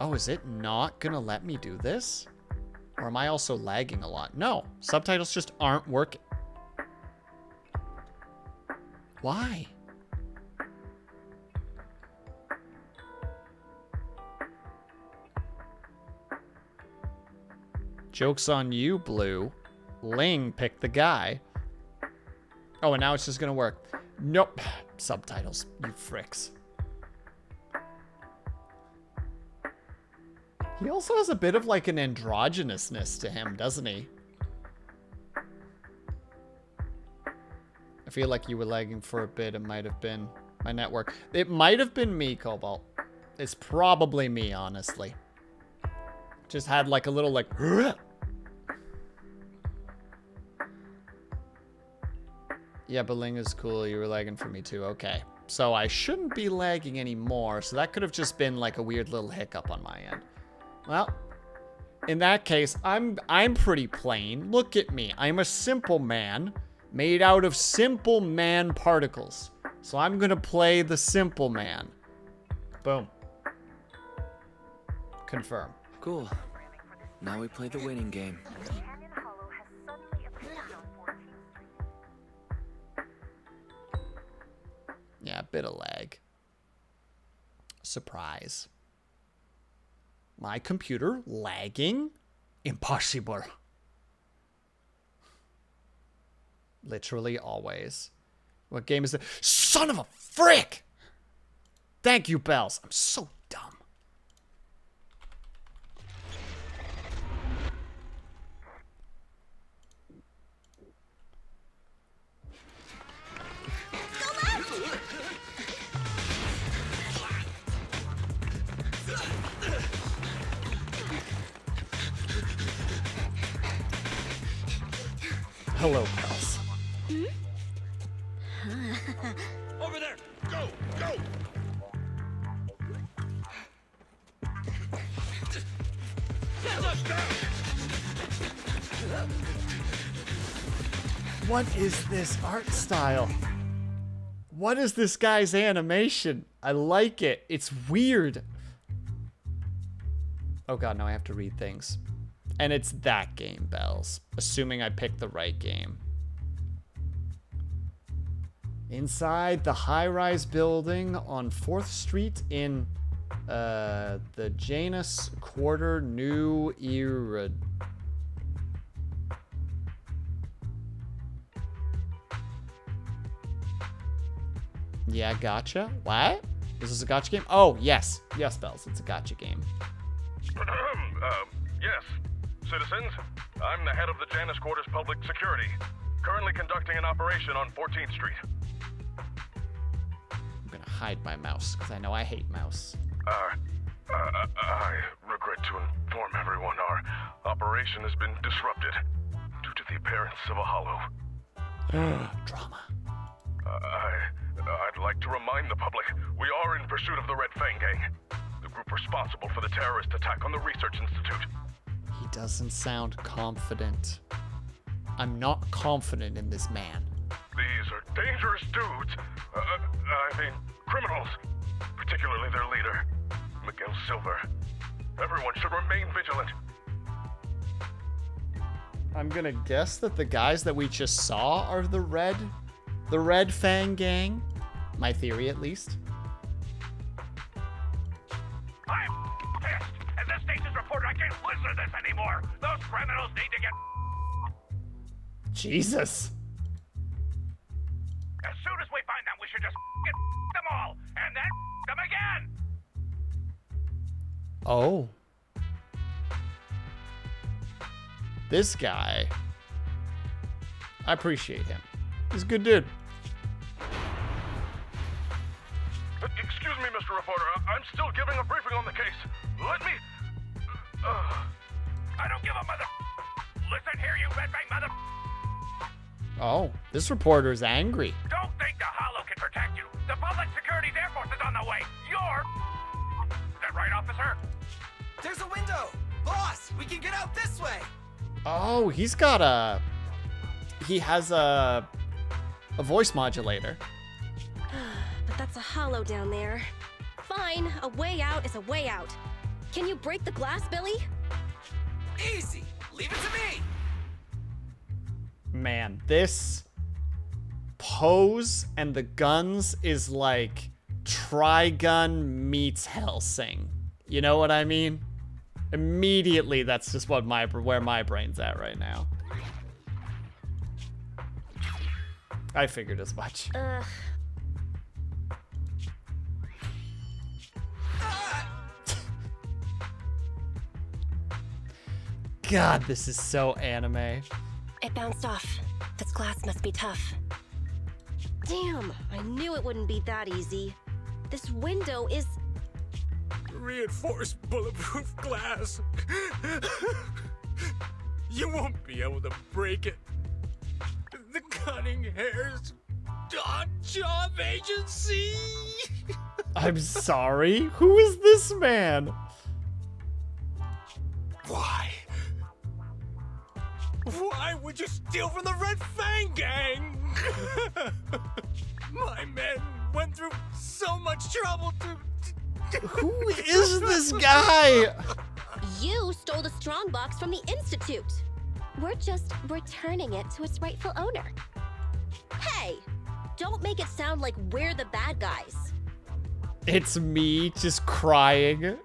S1: Oh, is it not gonna let me do this? Or am I also lagging a lot? No, subtitles just aren't working. Why? Joke's on you, Blue. Ling picked the guy. Oh, and now it's just gonna work. Nope. Subtitles, you fricks. He also has a bit of like an androgynousness to him, doesn't he? I feel like you were lagging for a bit. It might have been my network. It might have been me, Cobalt. It's probably me, honestly. Just had like a little like... Yeah, but Ling is cool. You were lagging for me too. Okay. So I shouldn't be lagging anymore. So that could have just been like a weird little hiccup on my end. Well, in that case, I'm pretty plain. Look at me. I'm a simple man made out of simple man particles. So I'm going to play the simple man. Boom. Confirm.
S7: Cool. Now we play the winning game.
S6: Companion Hollow has suddenly appeared on 14th Street.
S1: Yeah, a bit of lag. Surprise. My computer lagging? Impossible. Literally always. What game is it? Son of a frick! Thank you, Bells. I'm so dumb. Hello, Bells.
S2: Over there! Go! Go!
S1: What is this art style? What is this guy's animation? I like it. It's weird. Oh god, now I have to read things. And it's that game, Bells. Assuming I picked the right game. Inside the high-rise building on 4th Street in the Janus Quarter, New Era. Yeah, gotcha. What? Is this a gotcha game? Oh, yes. Yes, Bells. It's a gotcha game.
S5: Yes. Citizens, I'm the head of the Janus Quarters Public Security, currently conducting an operation on 14th Street.
S1: I'm gonna hide my mouse, because I know I hate mouse.
S5: I regret to inform everyone our operation has been disrupted due to the appearance of a hollow.
S1: Drama.
S5: I'd like to remind the public we are in pursuit of the Red Fang Gang, the group responsible for the terrorist attack on the Research Institute.
S1: He doesn't sound confident. I'm not confident in this man.
S5: These are dangerous dudes. Criminals. Particularly their leader, Miguel Silver. Everyone should remain vigilant.
S1: I'm gonna guess that the guys that we just saw are the Red Fang gang. My theory, at least.
S5: I'm pissed, and this station's reporter, I can't listen to this anymore. Those criminals need to get...
S1: Jesus.
S5: As soon as we find them, we should just get them all, and then them again.
S1: Oh. This guy. I appreciate him. He's a good dude.
S5: Excuse me, Mr. Reporter. I'm still giving a briefing on the case. Let me... I don't give a mother... Listen here, you red bang mother...
S1: Oh, this reporter's angry.
S5: Don't think the Hollow can protect you. The Public Security's Air Force is on the way. You're... Is that right, officer?
S9: There's a window! Boss, we can get out this way!
S1: Oh, he's got a... He has a voice modulator.
S8: But that's a hollow down there. Fine, a way out is a way out. Can you break the glass, Billy?
S9: Easy! Leave it to me!
S1: Man, this pose and the guns is like Trigun meets Hellsing. You know what I mean? Immediately, that's just what where my brain's at right now. I figured as much. God, this is so anime.
S8: It bounced off. This glass must be tough. Damn, I knew it wouldn't be that easy. This window is...
S2: Reinforced bulletproof glass. You won't be able to break it. The cunning hairs job agency.
S1: I'm sorry? Who is this man?
S2: Why? Why would you steal from the Red Fang gang? My men went through so much trouble to...
S1: Who is this guy?
S8: You stole the strongbox from the Institute. We're just returning it to its rightful owner. Hey, don't make it sound like we're the bad guys.
S1: It's me just crying,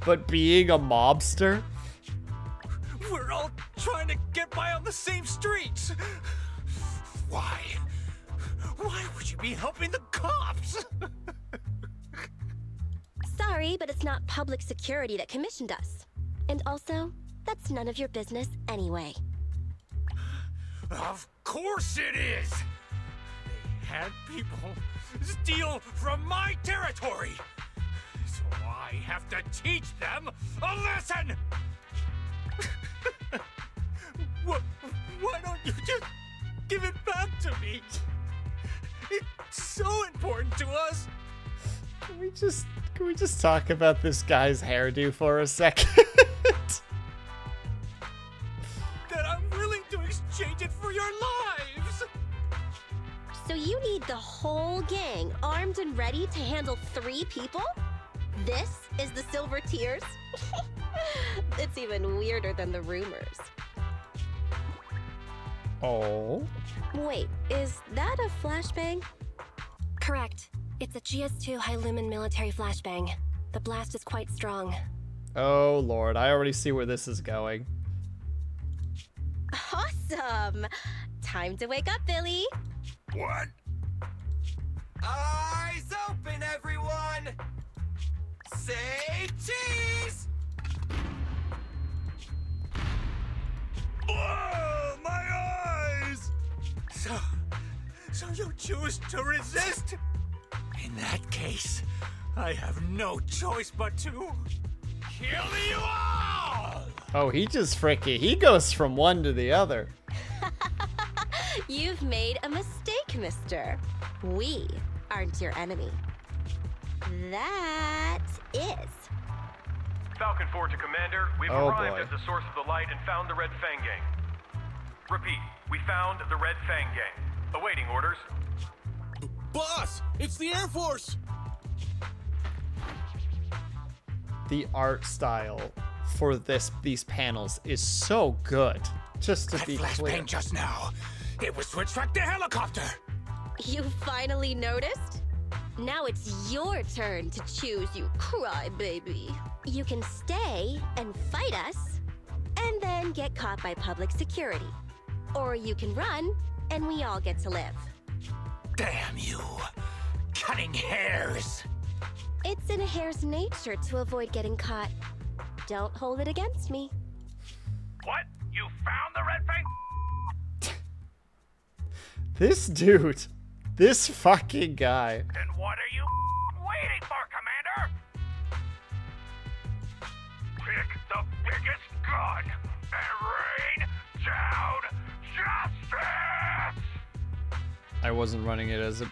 S1: but being a mobster.
S2: We're all trying to get by on the same streets. Why? Why would you be helping the cops?
S8: Sorry, but it's not public security that commissioned us. And also, that's none of your business anyway.
S2: Of course it is! They had people steal from my territory! So I have to teach them a lesson! Why don't you just give it back to me? It's so important to us!
S1: Can we just talk about this guy's hairdo for a second?
S2: That I'm willing to exchange it for your lives!
S8: So you need the whole gang armed and ready to handle 3 people? This is the Silver Tears? It's even weirder than the rumors.
S1: Oh.
S8: Wait, is that a flashbang? Correct. It's a GS2 high-lumen military flashbang. The blast is quite strong.
S1: Oh, Lord. I already see where this is going.
S8: Awesome! Time to wake up, Billy.
S2: What?
S9: Eyes open, everyone! Say cheese!
S2: Oh, my eyes! So you choose to resist? In that case, I have no choice but to kill you all!
S1: Oh, he just he goes from one to the other.
S8: You've made a mistake, mister. We aren't your enemy. That is.
S5: Falcon 4 to Commander. We've
S1: Oh,
S5: arrived
S1: boy.
S5: at the source of the light and found the Red Fang Gang. Repeat, we found the Red Fang Gang. Awaiting orders.
S2: Boss, it's the Air Force!
S1: The art style for these panels is so good. Just to
S2: That
S1: be
S2: flashbang
S1: clear.
S2: just now, it was to attract the helicopter.
S8: You finally noticed? Now it's your turn to choose, you crybaby. You can stay and fight us, and then get caught by public security. Or you can run, and we all get to live.
S2: Damn you. Cutting hairs.
S8: It's in a hare's nature to avoid getting caught. Don't hold it against me.
S5: What? You found the red thing?
S1: This dude. This fucking guy.
S5: Then what are you waiting for, Commander? Pick the biggest gun and rain down justice!
S1: I wasn't running it as a...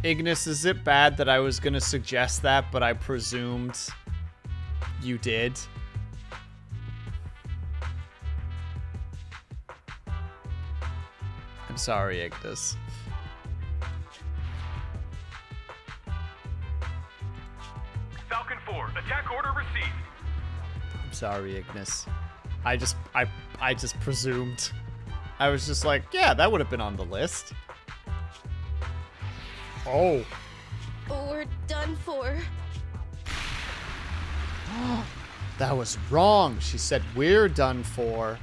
S1: Ignis, is it bad that I was gonna suggest that, but I presumed you did? I'm sorry, Ignis.
S5: Falcon 4, attack order received.
S1: I'm sorry, Ignis. I just presumed. I was just like, yeah, that would have been on the list. Oh.
S8: We're done for.
S1: That was wrong. She said we're done for.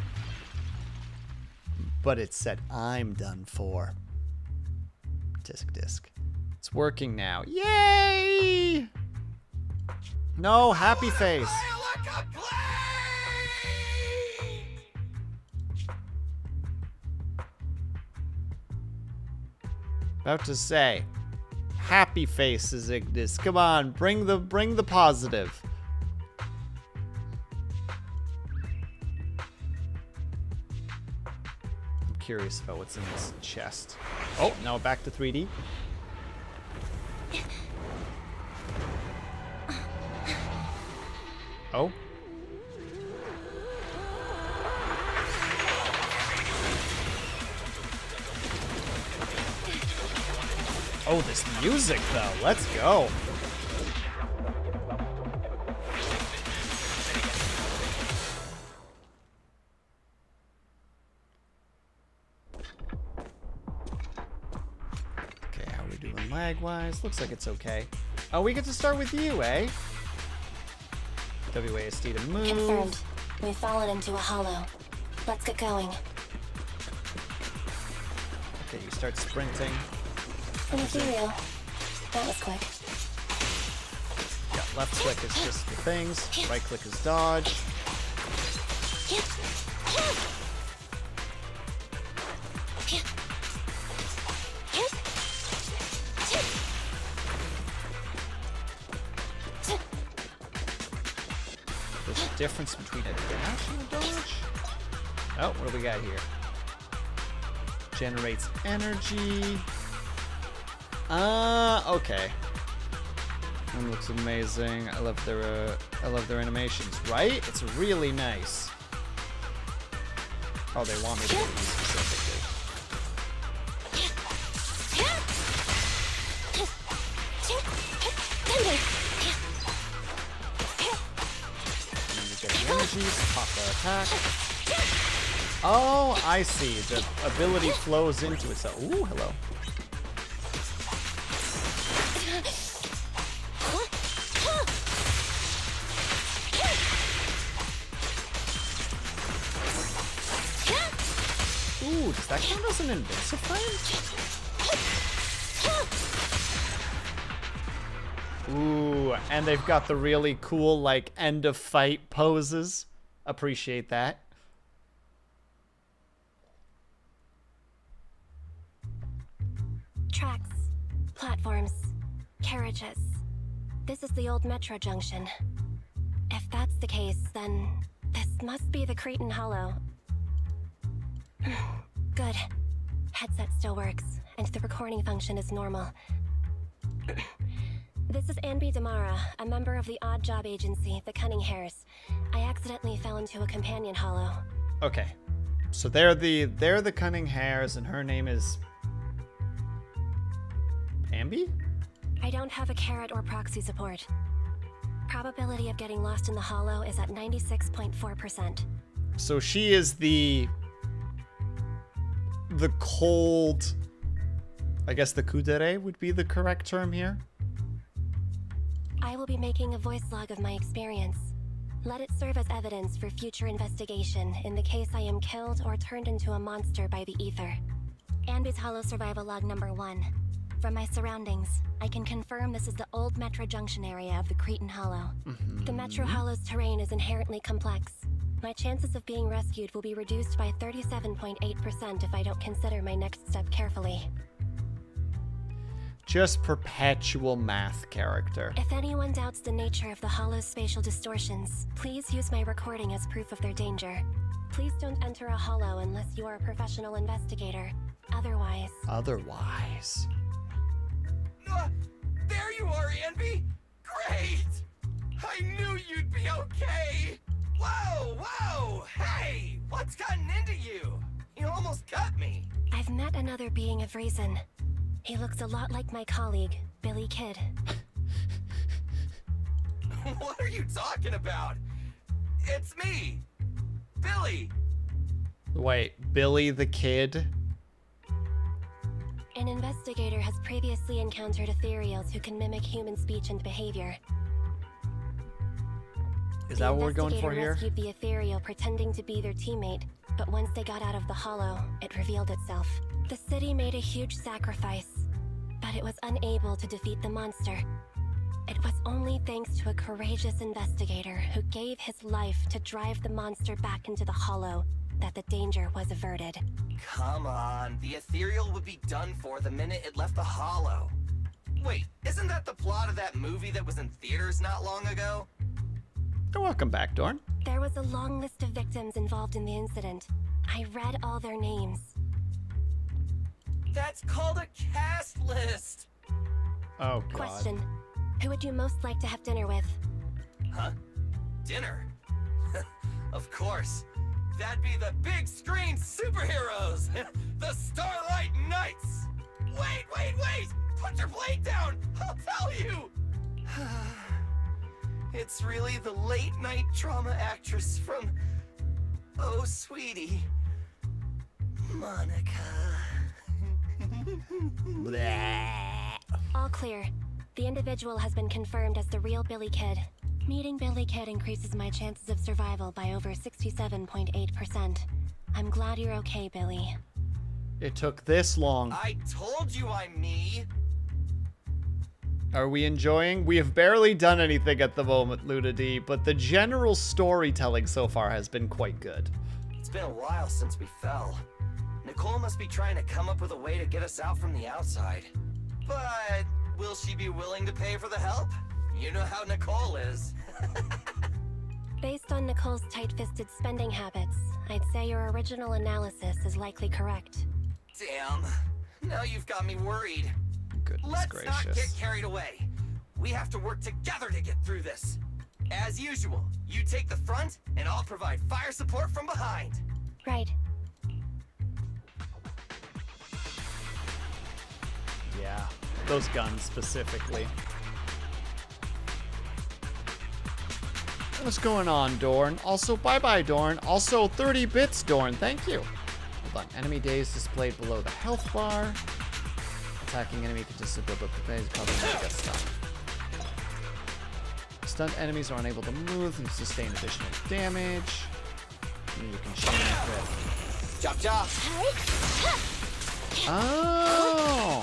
S1: But it said I'm done for. Disc. It's working now. Yay! No, happy face. About to say, happy faces, Ignis. Come on, bring the positive. I'm curious about what's in this chest. Oh, now back to 3D. Oh. Oh, this music, though. Let's go. Okay, how are we doing lag-wise? Looks like it's okay. Oh, we get to start with you, eh? WASD to move.
S10: Confirmed. We've fallen into a hollow. Let's get going.
S1: Okay, you start sprinting.
S10: Ethereal. That was quick.
S1: Yeah, left click is just the things. Right click is dodge. There's a difference between a dash and a dodge. Oh, what do we got here? Generates energy. Okay. One looks amazing. I love their animations, right? It's really nice. Oh, they want me to do these specifically. And then you get the energies, pop the attack. Oh, I see. The ability flows into itself. Ooh, hello. Ooh, does that count as an invincible? Ooh, and they've got the really cool, like, end of fight poses. Appreciate that.
S10: Tracks, platforms, carriages. This is the old metro junction. If that's the case, then this must be the Cretan Hollow. Good. Headset still works, and the recording function is normal. This is Anby Damara, a member of the odd job agency, the Cunning Hares. I accidentally fell into a companion hollow.
S1: Okay. So they're the Cunning Hares, and her name is Anby?
S10: I don't have a carrot or proxy support. Probability of getting lost in the hollow is at 96.4%.
S1: So she is the cold... I guess the kudere would be the correct term here.
S10: I will be making a voice log of my experience. Let it serve as evidence for future investigation in the case I am killed or turned into a monster by the ether. Andy's Hollow Survival Log number 1. From my surroundings, I can confirm this is the old Metro Junction area of the Cretan Hollow. The Metro Hollow's terrain is inherently complex. My chances of being rescued will be reduced by 37.8% if I don't consider my next step carefully.
S1: Just perpetual math character.
S10: If anyone doubts the nature of the Hollow's spatial distortions, please use my recording as proof of their danger. Please don't enter a Hollow unless you are a professional investigator. Otherwise...
S9: There you are, Anby! Great! I knew you'd be okay! Whoa! Hey! What's gotten into you? You almost cut me!
S10: I've met another being of reason. He looks a lot like my colleague, Billy Kid.
S9: What are you talking about? It's me! Billy!
S1: Wait, Billy the Kid?
S10: An investigator has previously encountered ethereals who can mimic human speech and behavior.
S1: Is that what we're going for here?
S10: The investigator rescued the ethereal pretending to be their teammate, but once they got out of the Hollow, it revealed itself. The city made a huge sacrifice, but it was unable to defeat the monster. It was only thanks to a courageous investigator who gave his life to drive the monster back into the Hollow that the danger was averted.
S9: Come on, the ethereal would be done for the minute it left the Hollow. Wait, isn't that the plot of that movie that was in theaters not long ago?
S1: Welcome back, Dorn.
S10: There was a long list of victims involved in the incident. I read all their names.
S9: That's called a cast list!
S1: Oh, God.
S10: Question. Who would you most like to have dinner with?
S9: Huh? Dinner? Of course. That'd be the big screen superheroes! The Starlight Knights! Wait! Put your blade down! I'll tell you! It's really the late night drama actress from... Oh, sweetie. Monica.
S10: All clear. The individual has been confirmed as the real Billy Kid. Meeting Billy Kid increases my chances of survival by over 67.8%. I'm glad you're okay, Billy.
S1: It took this long.
S9: I told you I'm me!
S1: Are we enjoying? We have barely done anything at the moment, Luna D, but the general storytelling so far has been quite good.
S9: It's been a while since we fell. Nicole must be trying to come up with a way to get us out from the outside. But will she be willing to pay for the help? You know how Nicole is.
S10: Based on Nicole's tight-fisted spending habits, I'd say your original analysis is likely correct.
S9: Damn. Now you've got me worried.
S1: Goodness
S9: Let's
S1: gracious.
S9: not get carried away. We have to work together to get through this. As usual, you take the front, and I'll provide fire support from behind.
S10: Right.
S1: Yeah, those guns specifically. What's going on, Dorn? Also, bye-bye, Dorn. Also, 30 bits, Dorn. Thank you. Hold on. Enemy days displayed below the health bar. Attacking enemy can just build up the phase, causing them to get stunned. Stunned enemies are unable to move and sustain additional damage. And you can chain with.
S9: Chop chop.
S1: Oh!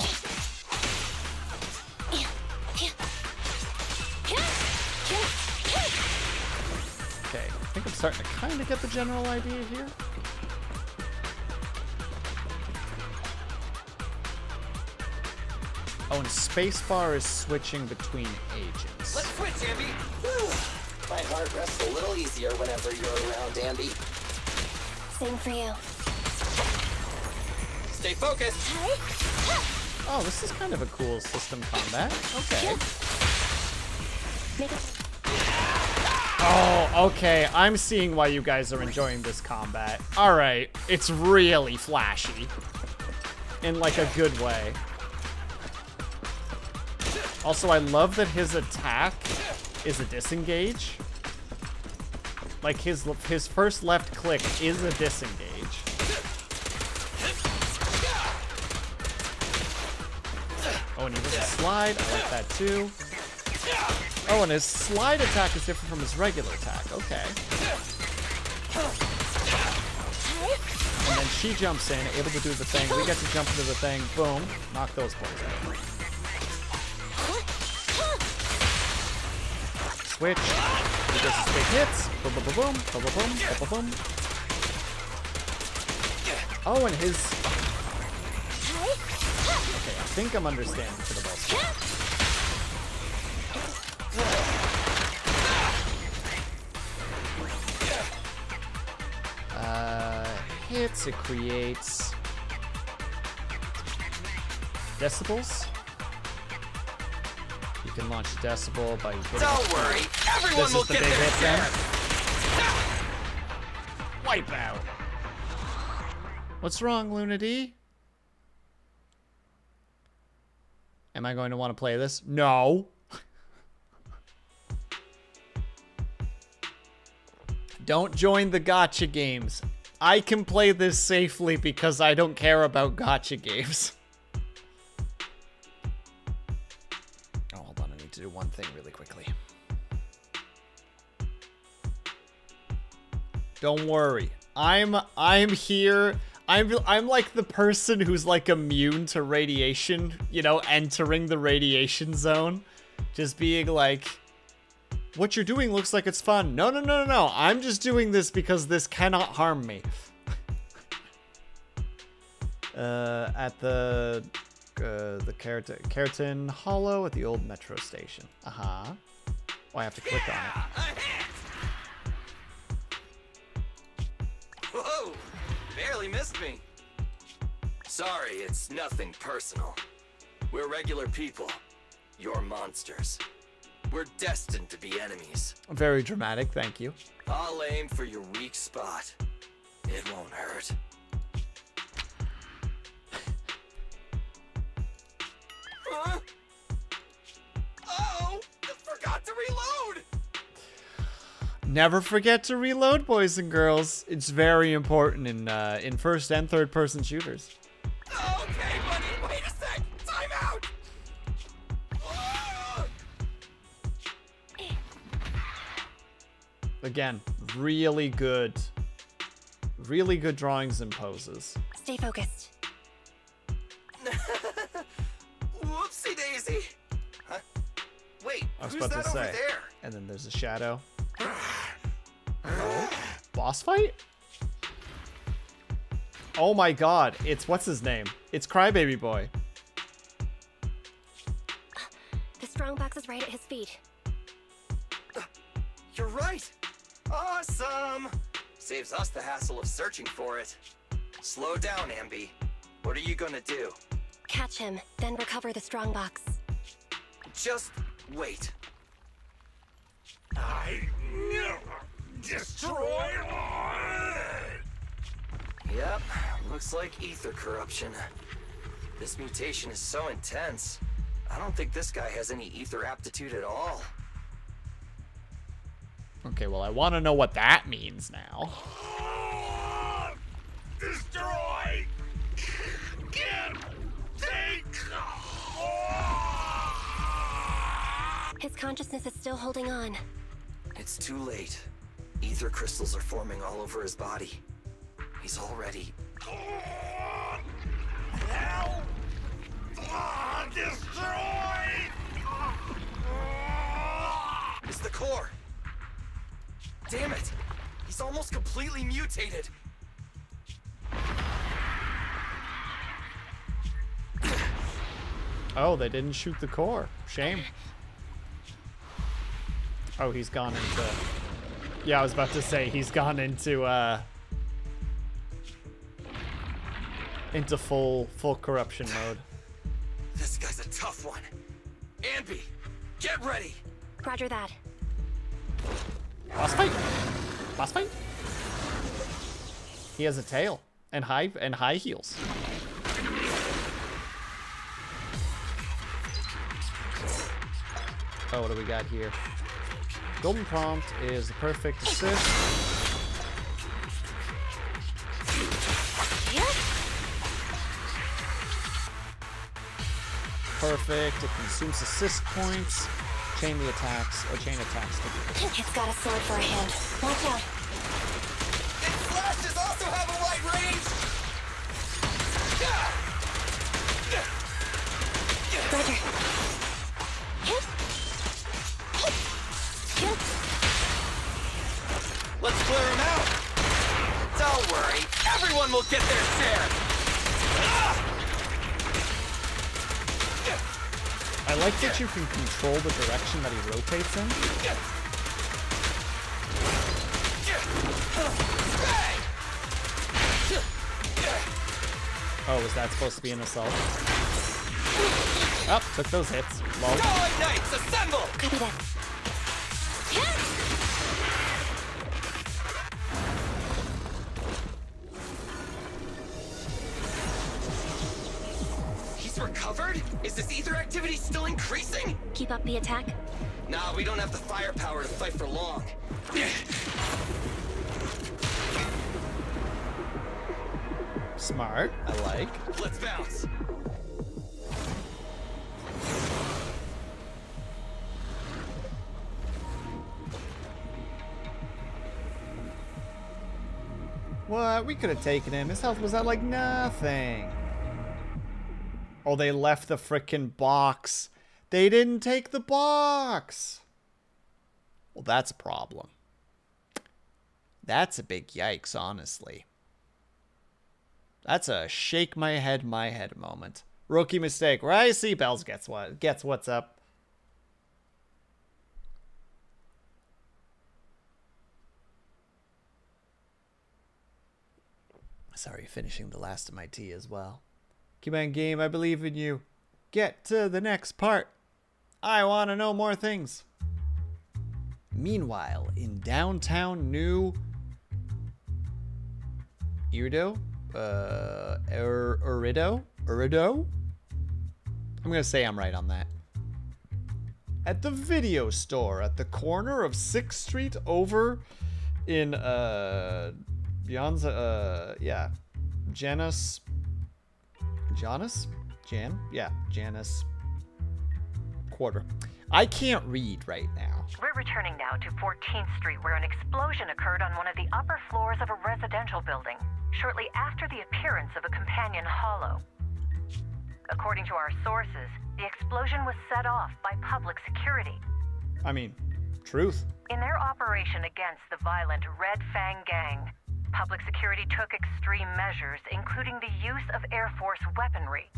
S1: Okay, I think I'm starting to kind of get the general idea here. Oh, and spacebar is switching between agents.
S9: Let's switch, Andy. My heart rests a little easier whenever you're around, Andy.
S10: Same for you.
S9: Stay focused.
S1: Oh, this is kind of a cool system combat. Okay. Oh, okay. I'm seeing why you guys are enjoying this combat. All right. It's really flashy. In, like, a good way. Also, I love that his attack is a disengage. Like, his first left click is a disengage. Oh, and he does a slide. I like that, too. Oh, and his slide attack is different from his regular attack. Okay. And then she jumps in, able to do the thing. We get to jump into the thing. Boom. Knock those boys out. Switch. He does his big hits. Boom, boom, boom, boom, boom, boom, boom, boom, boom. Oh, and his... Okay, I think I'm understanding for the most part. Hits, it creates decibels. You can launch a decibel by hitting.
S9: Don't worry, everyone will get their share.
S1: Wipe out. What's wrong, Luna D? Am I going to want to play this? No. Don't join the gacha games. I can play this safely because I don't care about gacha games. Oh, hold on. I need to do one thing really quickly. Don't worry. I'm here. I'm like the person who's like immune to radiation, you know, entering the radiation zone. Just being like, what you're doing looks like it's fun. No, no, no, no, no. I'm just doing this because this cannot harm me. At the Keratin Hollow at the old metro station. Uh-huh. Oh, I have to click on it.
S9: Whoa! Barely missed me. Sorry, it's nothing personal. We're regular people. You're monsters. We're destined to be enemies.
S1: Very dramatic, thank you.
S9: I'll aim for your weak spot. It won't hurt. Huh? Oh! I forgot to reload!
S1: Never forget to reload, boys and girls. It's very important in first and third person shooters.
S9: Okay, buddy, wait a sec! Time out!
S1: Again, really good drawings and poses.
S10: Stay focused.
S9: Whoopsie daisy! Huh? Wait,
S1: I was
S9: who's
S1: about
S9: that
S1: to say.
S9: over there?
S1: And then there's a shadow. Oh, boss fight? Oh my god, it's what's his name? It's Crybaby Boy.
S10: The strongbox is right at his feet.
S9: You're right! Awesome! Saves us the hassle of searching for it. Slow down, Ambi. What are you gonna do?
S10: Catch him, then recover the strongbox.
S9: Just wait.
S2: I never destroy
S9: Yep, looks like ether corruption. This mutation is so intense. I don't think this guy has any ether aptitude at all.
S1: Okay, well, I want to know what that means now.
S2: Destroy! Get! Take!
S10: His consciousness is still holding on.
S9: It's too late. Ether crystals are forming all over his body. He's already...
S2: Help! Destroy!
S9: It's the core! Damn it! He's almost completely mutated!
S1: Oh, they didn't shoot the core. Shame. Oh, he's gone into... Yeah, I was about to say, he's gone into full corruption mode.
S9: This guy's a tough one. Ambi, get ready!
S10: Roger that.
S1: Boss fight! Boss fight! He has a tail and high heels. Oh, what do we got here? Golden Prompt is the perfect assist. Perfect. It consumes assist points. Chain the attacks, or chain attacks to do.
S10: It's got a sword for a hand. Watch out.
S9: Its flashes also have a wide range!
S10: Roger.
S9: Let's clear him out! Don't worry, everyone will get their share!
S1: I like that you can control the direction that he rotates in. Oh, was that supposed to be an assault? Oh, took those hits. Lol.
S9: Starlight Knights, assemble!
S10: Copy that.
S9: He's recovered? Is this ether activity still increasing?
S10: Keep up the attack.
S9: Nah, we don't have the firepower to fight for long.
S1: Smart. I like.
S9: Let's bounce.
S1: What? We could have taken him. His health was at like nothing. Oh, they left the frickin' box. They didn't take the box. Well, that's a problem. That's a big yikes, honestly. That's a shake my head moment. Rookie mistake. Where I see Bells gets what's up. Sorry, finishing the last of my tea as well. Keep on game, I believe in you. Get to the next part. I want to know more things. Meanwhile, in downtown New Urido? Urido? I'm going to say I'm right on that. At the video store at the corner of 6th Street over in, Janus Quarter. I can't read right now.
S6: We're returning now to 14th Street, where an explosion occurred on one of the upper floors of a residential building, shortly after the appearance of a companion hollow. According to our sources, the explosion was set off by public security.
S1: I mean, truth.
S6: In their operation against the violent Red Fang gang, public security took extreme measures, including the use of Air Force weaponry.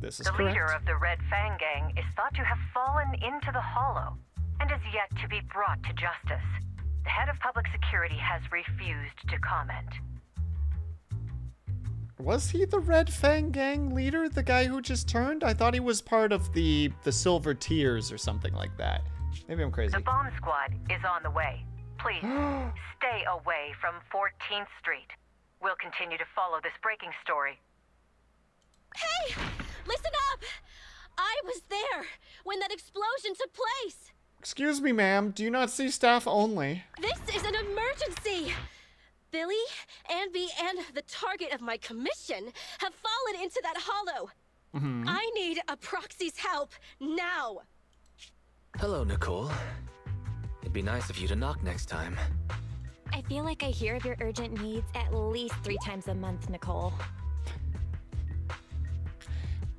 S1: This is
S6: the
S1: correct.
S6: leader of the Red Fang gang is thought to have fallen into the hollow and is yet to be brought to justice. The head of public security has refused to comment.
S1: Was he the Red Fang gang leader, the guy who just turned? I thought he was part of the Silver Tears or something like that. Maybe I'm crazy.
S6: The bomb squad is on the way. Please, stay away from 14th Street. We'll continue to follow this breaking story.
S8: Hey! Listen up! I was there when that explosion took place!
S1: Excuse me, ma'am. Do you not see staff only?
S8: This is an emergency! Billy, Anby, and the target of my commission have fallen into that hollow. I need a proxy's help now.
S7: Hello, Nicole. It'd be nice of you to knock next time.
S10: I feel like I hear of your urgent needs at least 3 times a month, Nicole.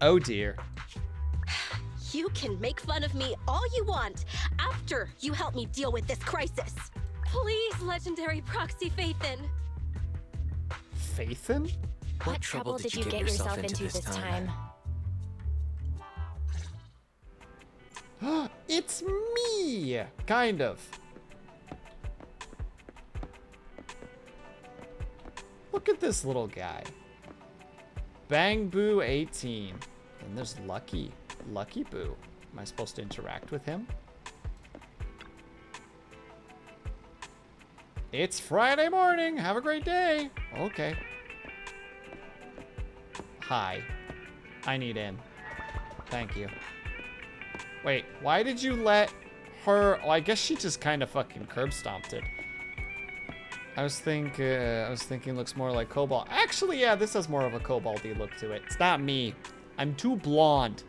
S1: Oh dear.
S8: You can make fun of me all you want after you help me deal with this crisis. Please, legendary proxy Faithin.
S1: Faithin?
S10: What trouble did you get yourself into this time?
S1: It's me! Kind of. Look at this little guy. Bang Boo 18. And there's Lucky Boo. Am I supposed to interact with him? It's Friday morning. Have a great day. Okay. Hi. I need in. Thank you. Wait, why did you let her... Oh, I guess she just kind of fucking curb stomped it. I was thinking looks more like Cobalt. Actually, yeah, this has more of a Cobalt-y look to it. It's not me. I'm too blonde.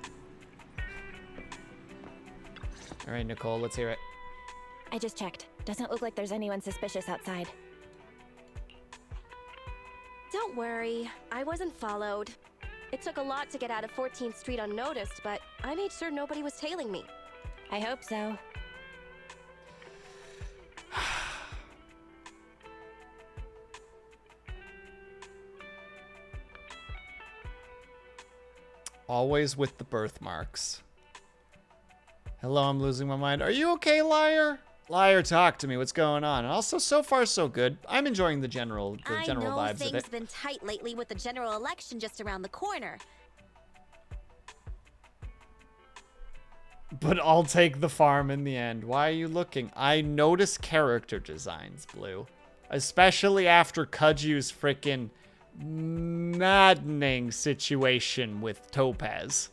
S1: All right, Nicole, let's hear it.
S10: I just checked. Doesn't look like there's anyone suspicious outside.
S8: Don't worry, I wasn't followed. It took a lot to get out of 14th Street unnoticed, but I made sure nobody was tailing me.
S10: I hope so.
S1: Always with the birthmarks. Hello, I'm losing my mind. Are you okay, liar? Liar, talk to me. What's going on? And also, so far, so good. I'm enjoying the general vibes of it.
S8: I know things been tight lately with the general election just around the corner.
S1: But I'll take the farm in the end. Why are you looking? I notice character designs, Blue. Especially after Kaju's frickin' maddening situation with Topaz.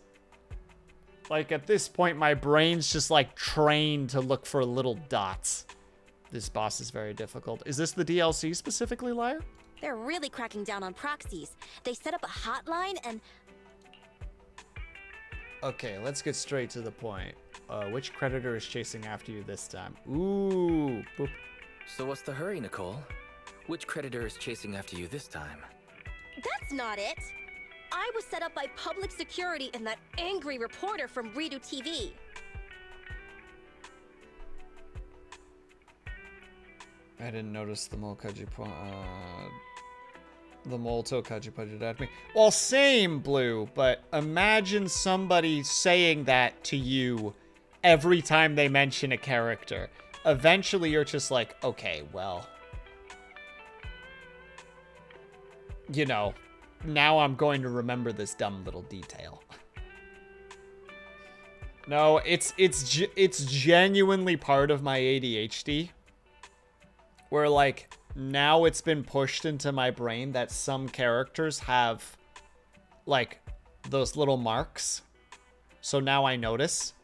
S1: Like, at this point, my brain's just, like, trained to look for little dots. This boss is very difficult. Is this the DLC specifically, Liar?
S8: They're really cracking down on proxies. They set up a hotline and...
S1: Okay, let's get straight to the point. Which creditor is chasing after you this time? Ooh. Boop.
S7: So what's the hurry, Nicole? Which creditor is chasing after you this time?
S8: That's not it! I was set up by public security and that angry reporter from Redo TV.
S1: I didn't notice the mole Kaju the mole Tokaji pointed at me. Well, same, Blue, but imagine somebody saying that to you every time they mention a character. Eventually, you're just like, okay, well, you know, now I'm going to remember this dumb little detail. No, it's genuinely part of my ADHD. Where, like, now it's been pushed into my brain that some characters have, like, those little marks. So now I notice,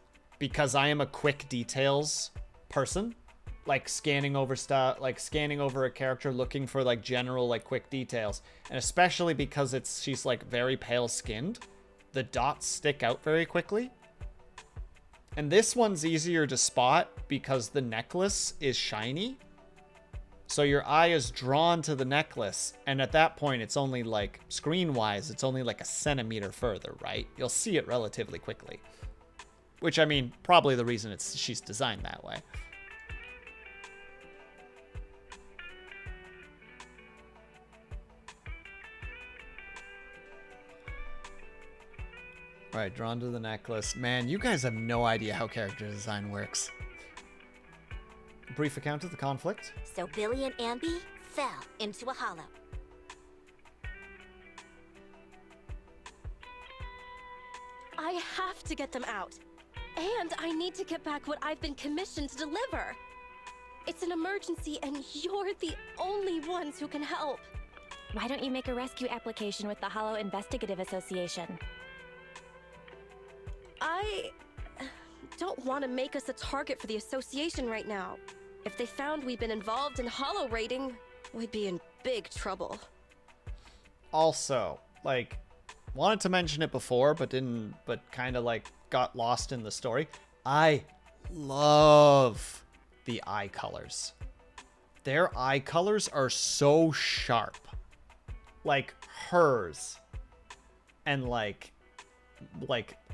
S1: because I am a quick details person. Like, scanning over stuff, like, scanning over a character, looking for, like, general, like, quick details. And especially because she's, like, very pale-skinned, the dots stick out very quickly. And this one's easier to spot because the necklace is shiny. So your eye is drawn to the necklace, and at that point, it's only, like, screen-wise, it's only, like, a centimeter further, right? You'll see it relatively quickly. Which, I mean, probably the reason she's designed that way. Alright, drawn to the necklace. Man, you guys have no idea how character design works. Brief account of the conflict.
S8: So Billy and Ambi fell into a hollow. I have to get them out. And I need to get back what I've been commissioned to deliver. It's an emergency and you're the only ones who can help.
S10: Why don't you make a rescue application with the Hollow Investigative Association?
S8: I don't want to make us a target for the association right now. If they found we'd been involved in hollow raiding, we'd be in big trouble.
S1: Also, like, wanted to mention it before, but kind of, like, got lost in the story. I love the eye colors. Their eye colors are so sharp. Like, hers. And, like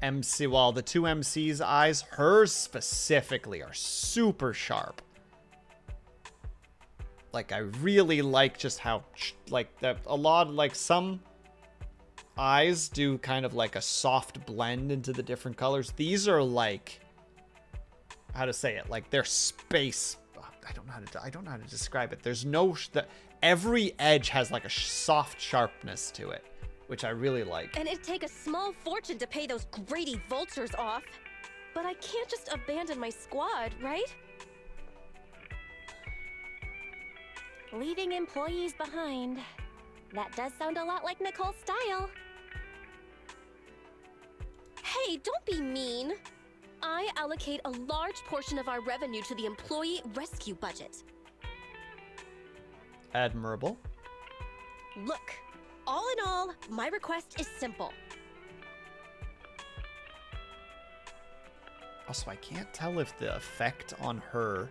S1: MC, well, the two MC's eyes, hers specifically are super sharp. Like, I really like just how, like, that a lot, like, some eyes do kind of like a soft blend into the different colors. These are like, how to say it? Like, they're space. I don't know how to describe it. There's no, every edge has like a soft sharpness to it, which I really like.
S8: And it'd take a small fortune to pay those greedy vultures off. But I can't just abandon my squad, right?
S10: Leaving employees behind. That does sound a lot like Nicole's style.
S8: Hey, don't be mean. I allocate a large portion of our revenue to the employee rescue budget.
S1: Admirable.
S8: Look, all in all, my request is simple.
S1: Also, I can't tell if the effect on her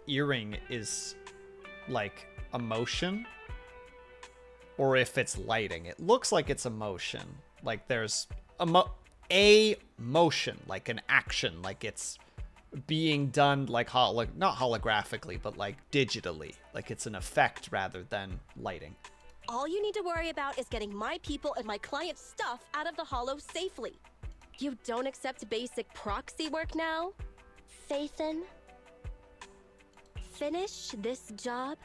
S1: earring is like emotion or if it's lighting. It looks like it's emotion. Like there's a motion, like an action, like it's being done like not holographically, but like digitally. Like it's an effect rather than lighting.
S8: All you need to worry about is getting my people and my client's stuff out of the Hollow safely. You don't accept basic proxy work now? Phaethon? Finish this job,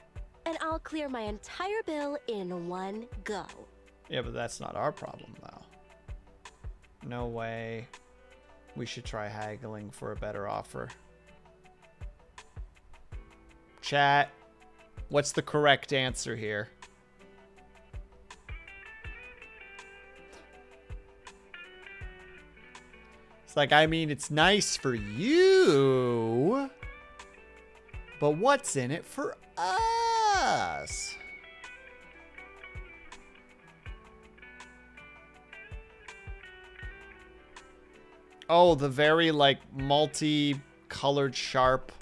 S8: and I'll clear my entire bill in one go.
S1: Yeah, but that's not our problem, though. No way. We should try haggling for a better offer. Chat, what's the correct answer here? It's like, I mean, it's nice for you, but what's in it for us? Oh, the very, like, multi-colored, sharp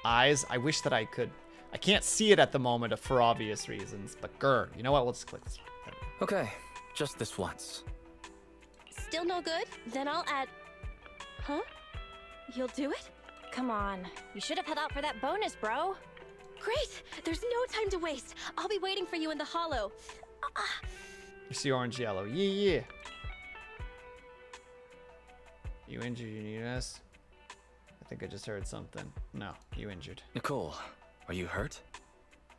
S1: eyes. I wish that I could. I can't see it at the moment for obvious reasons, but grr. You know what? We'll just click this one.
S7: Okay, just this once.
S8: Still no good? Then I'll add... Huh? You'll do it?
S10: Come on. You should have held out for that bonus, bro.
S8: Great! There's no time to waste. I'll be waiting for you in the Hollow.
S1: You see orange, yellow. Yeah. You injured, you need us? I think I just heard something. No, you injured.
S7: Nicole, are you hurt?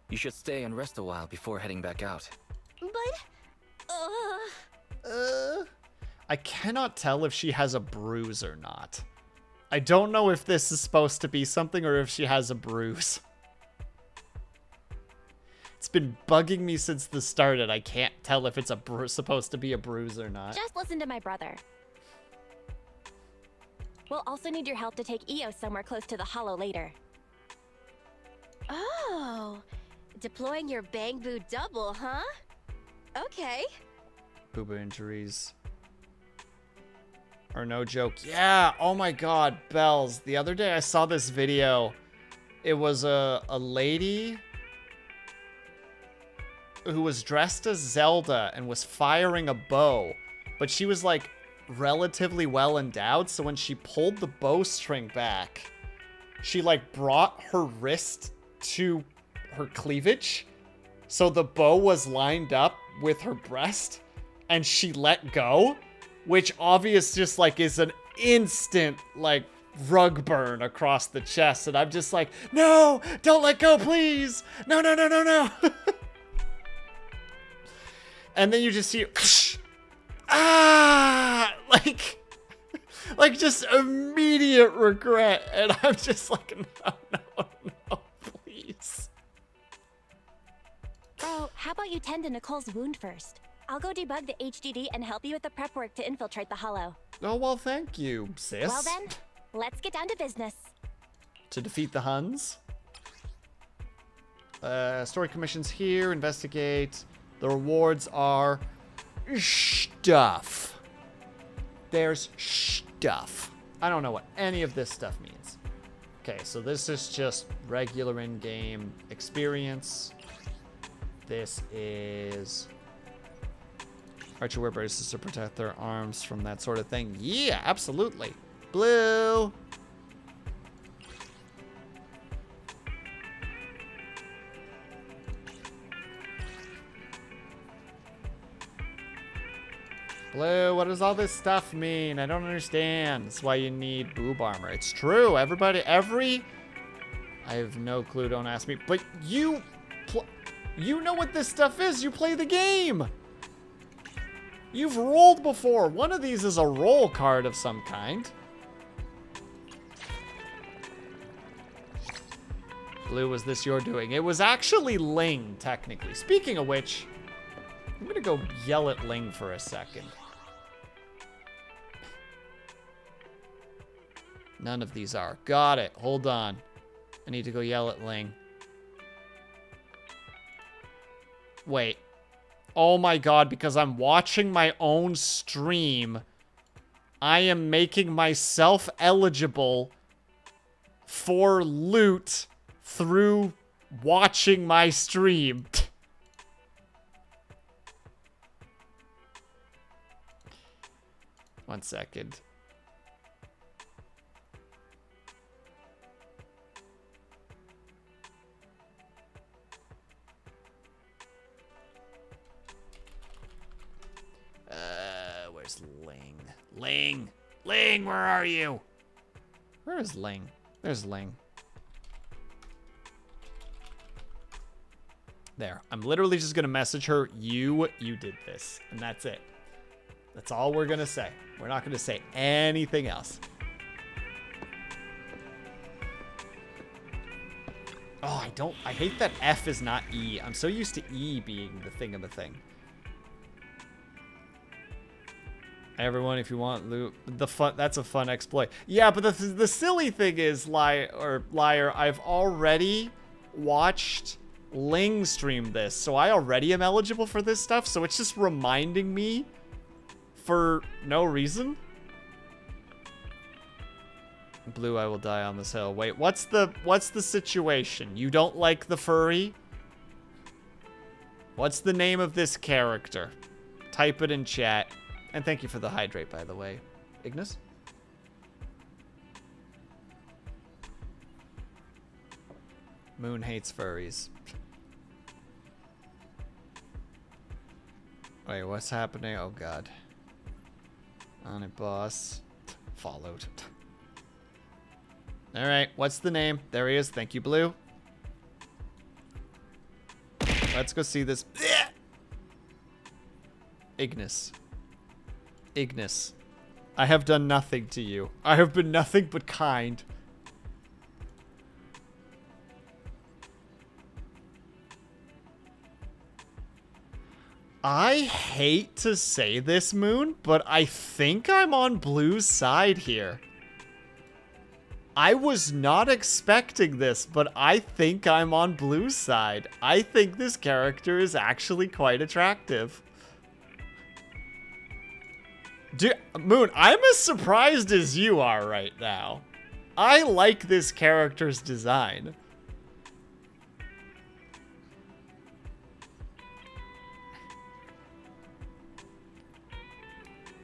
S7: You should stay and rest a while before heading back out.
S8: But...
S1: I cannot tell if she has a bruise or not. I don't know if this is supposed to be something or if she has a bruise. It's been bugging me since the start, and I can't tell if it's supposed to be a bruise or not.
S10: Just listen to my brother. We'll also need your help to take Eos somewhere close to the Hollow later.
S8: Oh, deploying your Bang Boo double, huh? Okay.
S1: Booba injuries are no joke. Yeah, oh my god, Bells. The other day I saw this video. It was a lady who was dressed as Zelda and was firing a bow, but she was like relatively well endowed, so when she pulled the bowstring back, she like brought her wrist to her cleavage, so the bow was lined up with her breast, and she let go, which obvious just like is an instant like rug burn across the chest, and I'm just like, no, don't let go, please, no. And then you just see like just immediate regret, and I'm just like, no, please.
S10: Bro, how about you tend to Nicole's wound first? I'll go debug the HDD and help you with the prep work to infiltrate the Hollow.
S1: Oh, well, thank you, sis.
S10: Well then, let's get down to business.
S1: To defeat the Huns. Story commissions here, investigate. The rewards are stuff. There's stuff. I don't know what any of this stuff means. Okay, so this is just regular in-game experience. This is Archer wear braces to protect their arms from that sort of thing. Yeah, absolutely. Blue. Blue, what does all this stuff mean? I don't understand. That's why you need boob armor. It's true. I have no clue. Don't ask me. But you know what this stuff is. You play the game. You've rolled before. One of these is a roll card of some kind. Blue, was this your doing? It was actually Ling, technically. Speaking of which, I'm gonna go yell at Ling for a second. None of these are. Got it. Hold on. I need to go yell at Ling. Wait. Oh my god, because I'm watching my own stream, I am making myself eligible for loot through watching my stream. One second. Where's Ling? Ling! Ling, where are you? Where is Ling? There's Ling. There. I'm literally just gonna message her, you did this. And that's it. That's all we're gonna say. We're not gonna say anything else. Oh, I hate that F is not E. I'm so used to E being the thing of a thing. Everyone, if you want loot, that's a fun exploit. Yeah, but the silly thing is, liar, I've already watched Ling stream this, so I already am eligible for this stuff, so it's just reminding me for no reason. Blue, I will die on this hill. Wait, what's the situation? You don't like the furry? What's the name of this character? Type it in chat. And thank you for the hydrate, by the way. Ignis? Moon hates furries. Wait, what's happening? Oh, God. On it, boss. Followed. Alright, what's the name? There he is. Thank you, Blue. Let's go see this. Ignis. Ignis. I have done nothing to you. I have been nothing but kind. I hate to say this, Moon, but I think I'm on Blue's side here. I was not expecting this, but I think I'm on Blue's side. I think this character is actually quite attractive. Dude, Moon, I'm as surprised as you are right now. I like this character's design.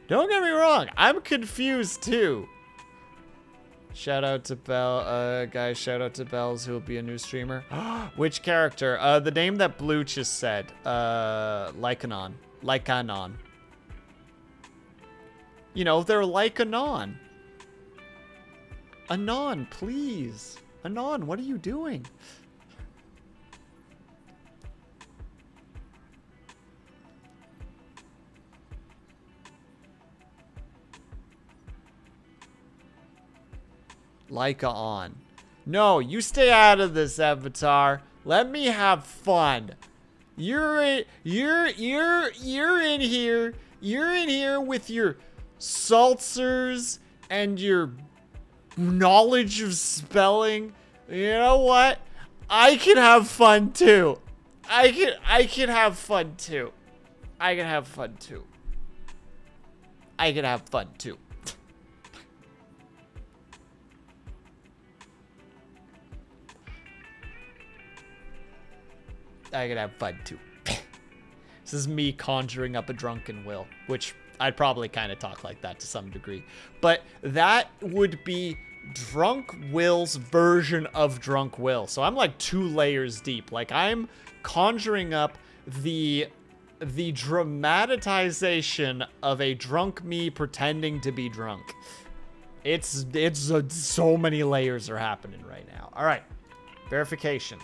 S1: Don't get me wrong, I'm confused too. Shout out to Bell, guys, shout out to Bells, who will be a new streamer. Which character? The name that Blue just said. Lycanon. Lycanon. You know, they're like Anon. Anon, please. Anon, what are you doing? Leica on. No, you stay out of this, Avatar. Let me have fun. You're in here. You're in here with your seltzers and your knowledge of spelling. You know what? I can have fun too. I can have fun too. I can have fun too. I can have fun too. I can have fun too. This is me conjuring up a drunken Will, which I'd probably kind of talk like that to some degree. But that would be Drunk Will's version of Drunk Will. So I'm like 2 layers deep. Like I'm conjuring up the dramatization of a drunk me pretending to be drunk. It's so many layers are happening right now. All right, verification.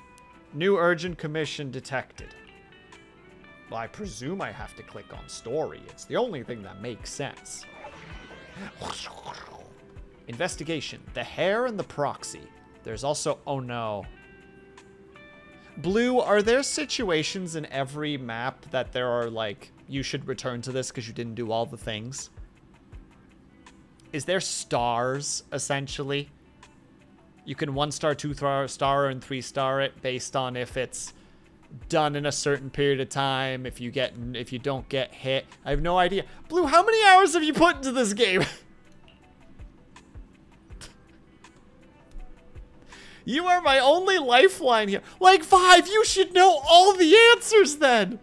S1: New urgent commission detected. Well, I presume I have to click on story. It's the only thing that makes sense. Investigation. The hair and the proxy. There's also... Oh, no. Blue, are there situations in every map that there are, like, you should return to this because you didn't do all the things? Is there stars, essentially? You can 1-star, 2-star, and 3-star it based on if it's done in a certain period of time, if you don't get hit. I have no idea. Blue, how many hours have you put into this game? You are my only lifeline here. Like 5, you should know all the answers then.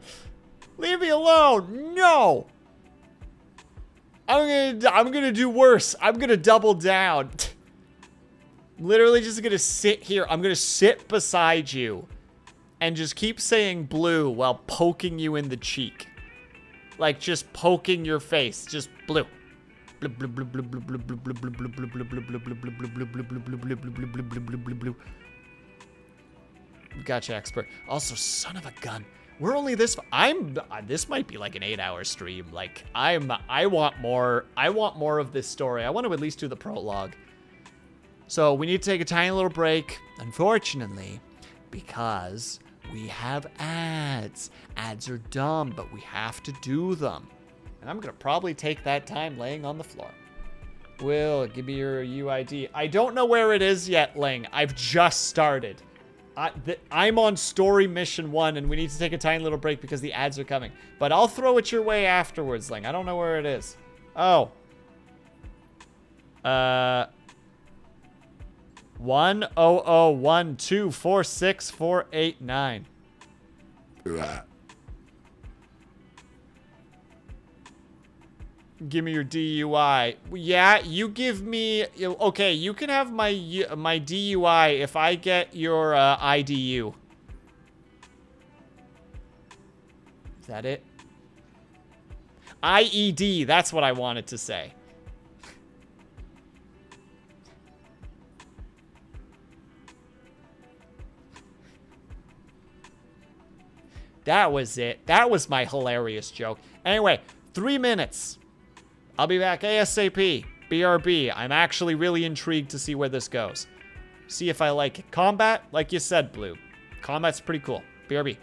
S1: Leave me alone. No. I'm gonna do worse. I'm gonna double down. Literally just gonna sit here. I'm gonna sit beside you and just keep saying blue while poking you in the cheek. Like just poking your face. Just blue. Gotcha, expert. Also, son of a gun. We're only this. This might be like an 8-hour stream. Like I want more. I want more of this story. I want to at least do the prologue. So we need to take a tiny little break, unfortunately, because we have ads. Ads are dumb, but we have to do them. And I'm going to probably take that time laying on the floor. Will, give me your UID. I don't know where it is yet, Ling. I've just started. I'm on story mission 1, and we need to take a tiny little break because the ads are coming. But I'll throw it your way afterwards, Ling. I don't know where it is. Oh. 10012464889. Give me your DUI. Yeah, you give me... Okay, you can have my DUI if I get your IDU. Is that it? IED, that's what I wanted to say. That was it. That was my hilarious joke. Anyway, 3 minutes. I'll be back ASAP. BRB. I'm actually really intrigued to see where this goes. See if I like it. Combat, like you said, Blue. Combat's pretty cool. BRB.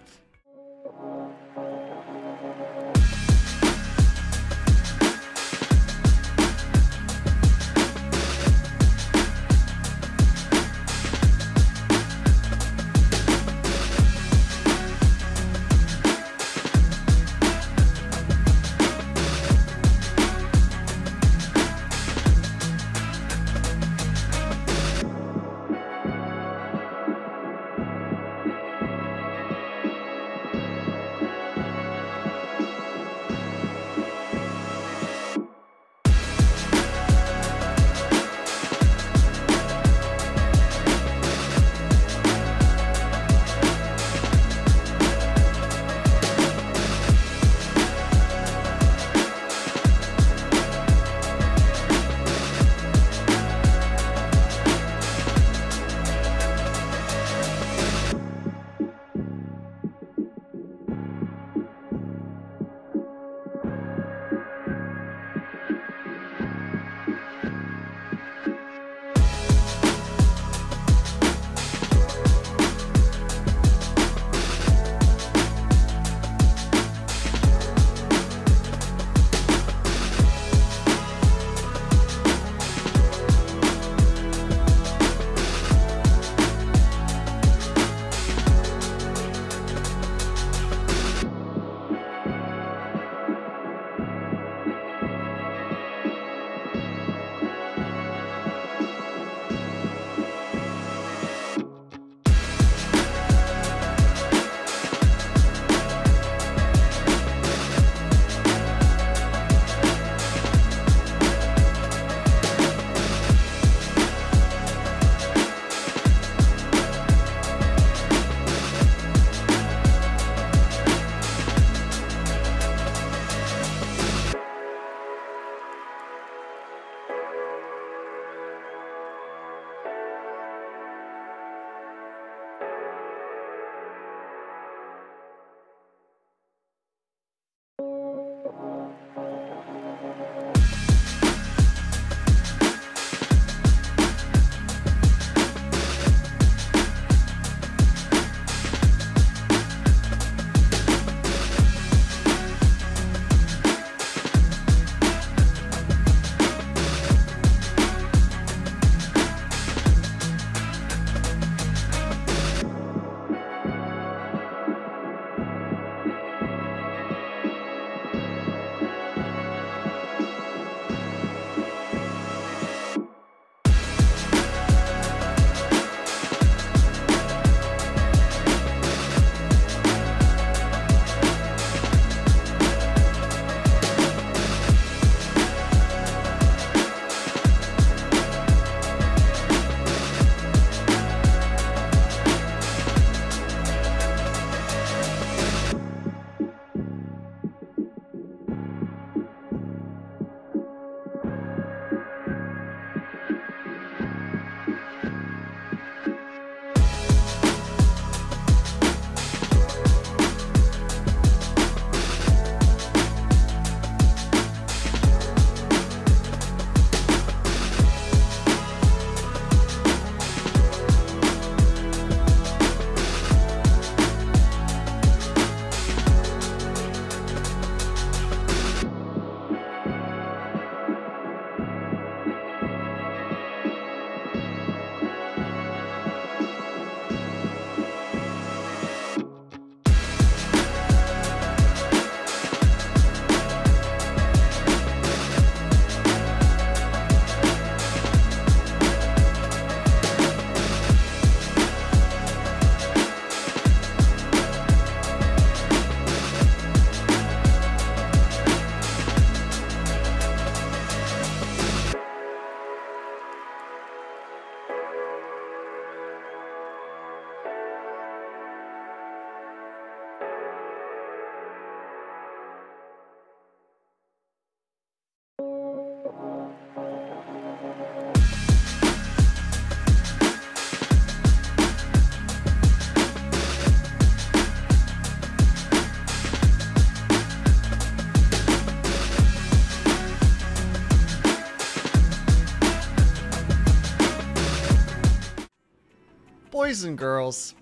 S1: Boys and girls,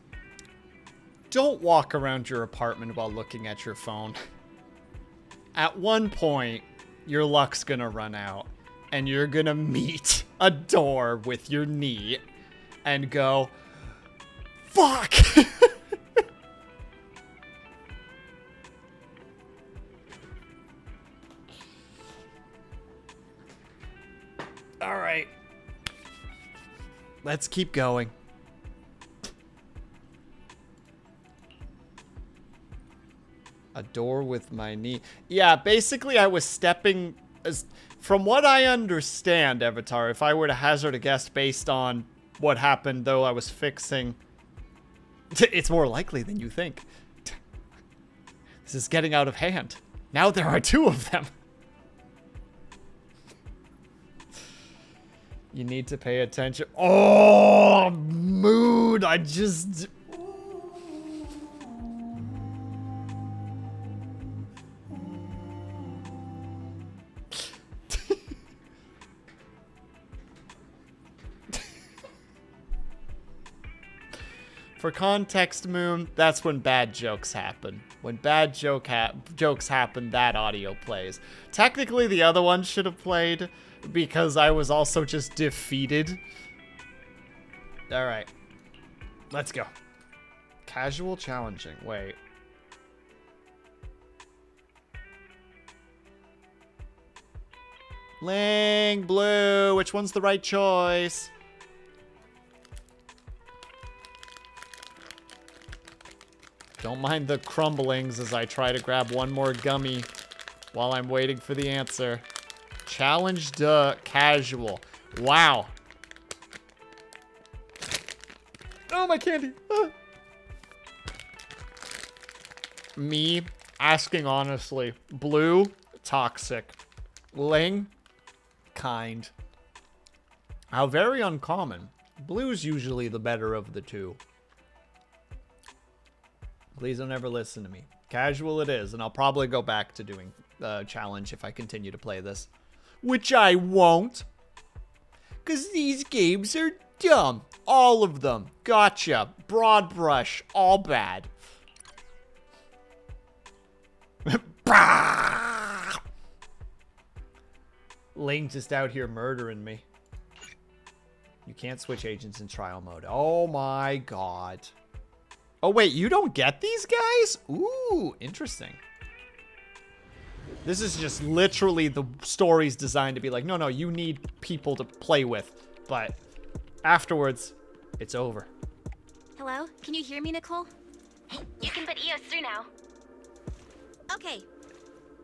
S1: don't walk around your apartment while looking at your phone. At one point, your luck's gonna run out, and you're gonna meet a door with your knee and go, fuck! All right. Let's keep going. A door with my knee. Yeah, basically I was stepping... From what I understand, Avatar, if I were to hazard a guess based on what happened, though I was fixing... It's more likely than you think. This is getting out of hand. Now there are two of them. You need to pay attention. Oh, mood. I just... For context, Moon, that's when bad jokes happen. When bad jokes happen, that audio plays. Technically, the other one should have played because I was also just defeated. All right. Let's go. Casual challenging. Wait. Ling, blue. Which one's the right choice? Don't mind the crumblings as I try to grab one more gummy while I'm waiting for the answer. Challenge casual. Wow. Oh, my candy. Ah. Me asking honestly. Blue, toxic. Ling, kind. How very uncommon. Blue's usually the better of the two. Please don't ever listen to me. Casual it is, and I'll probably go back to doing challenge if I continue to play this. Which I won't. Because these games are dumb. All of them. Gotcha. Broad brush. All bad. Ling just out here murdering me. You can't switch agents in trial mode. Oh my god. Oh, wait, you don't get these guys? Ooh, interesting. This is just literally the story's designed to be like, no, you need people to play with. But afterwards, it's over.
S10: Hello? Can you hear me, Nicole? Hey, you can put EOS through now. Okay.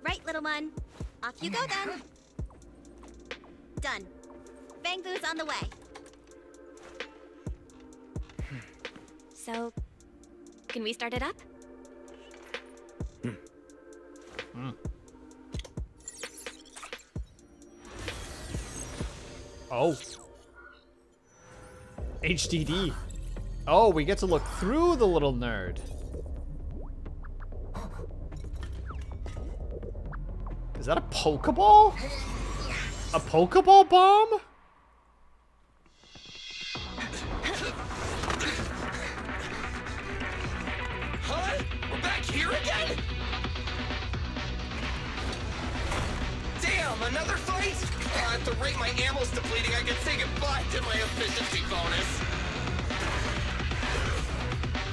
S10: Right, little one. Off you go, then. Done. Bang Boo's on the way. So... can we start it up?
S1: Oh. HDD. Oh, we get to look through the little nerd. Is that a Pokeball? A Pokeball bomb?
S9: Here again? Damn, another fight? At the rate my ammo's depleting, I can say goodbye to my efficiency bonus.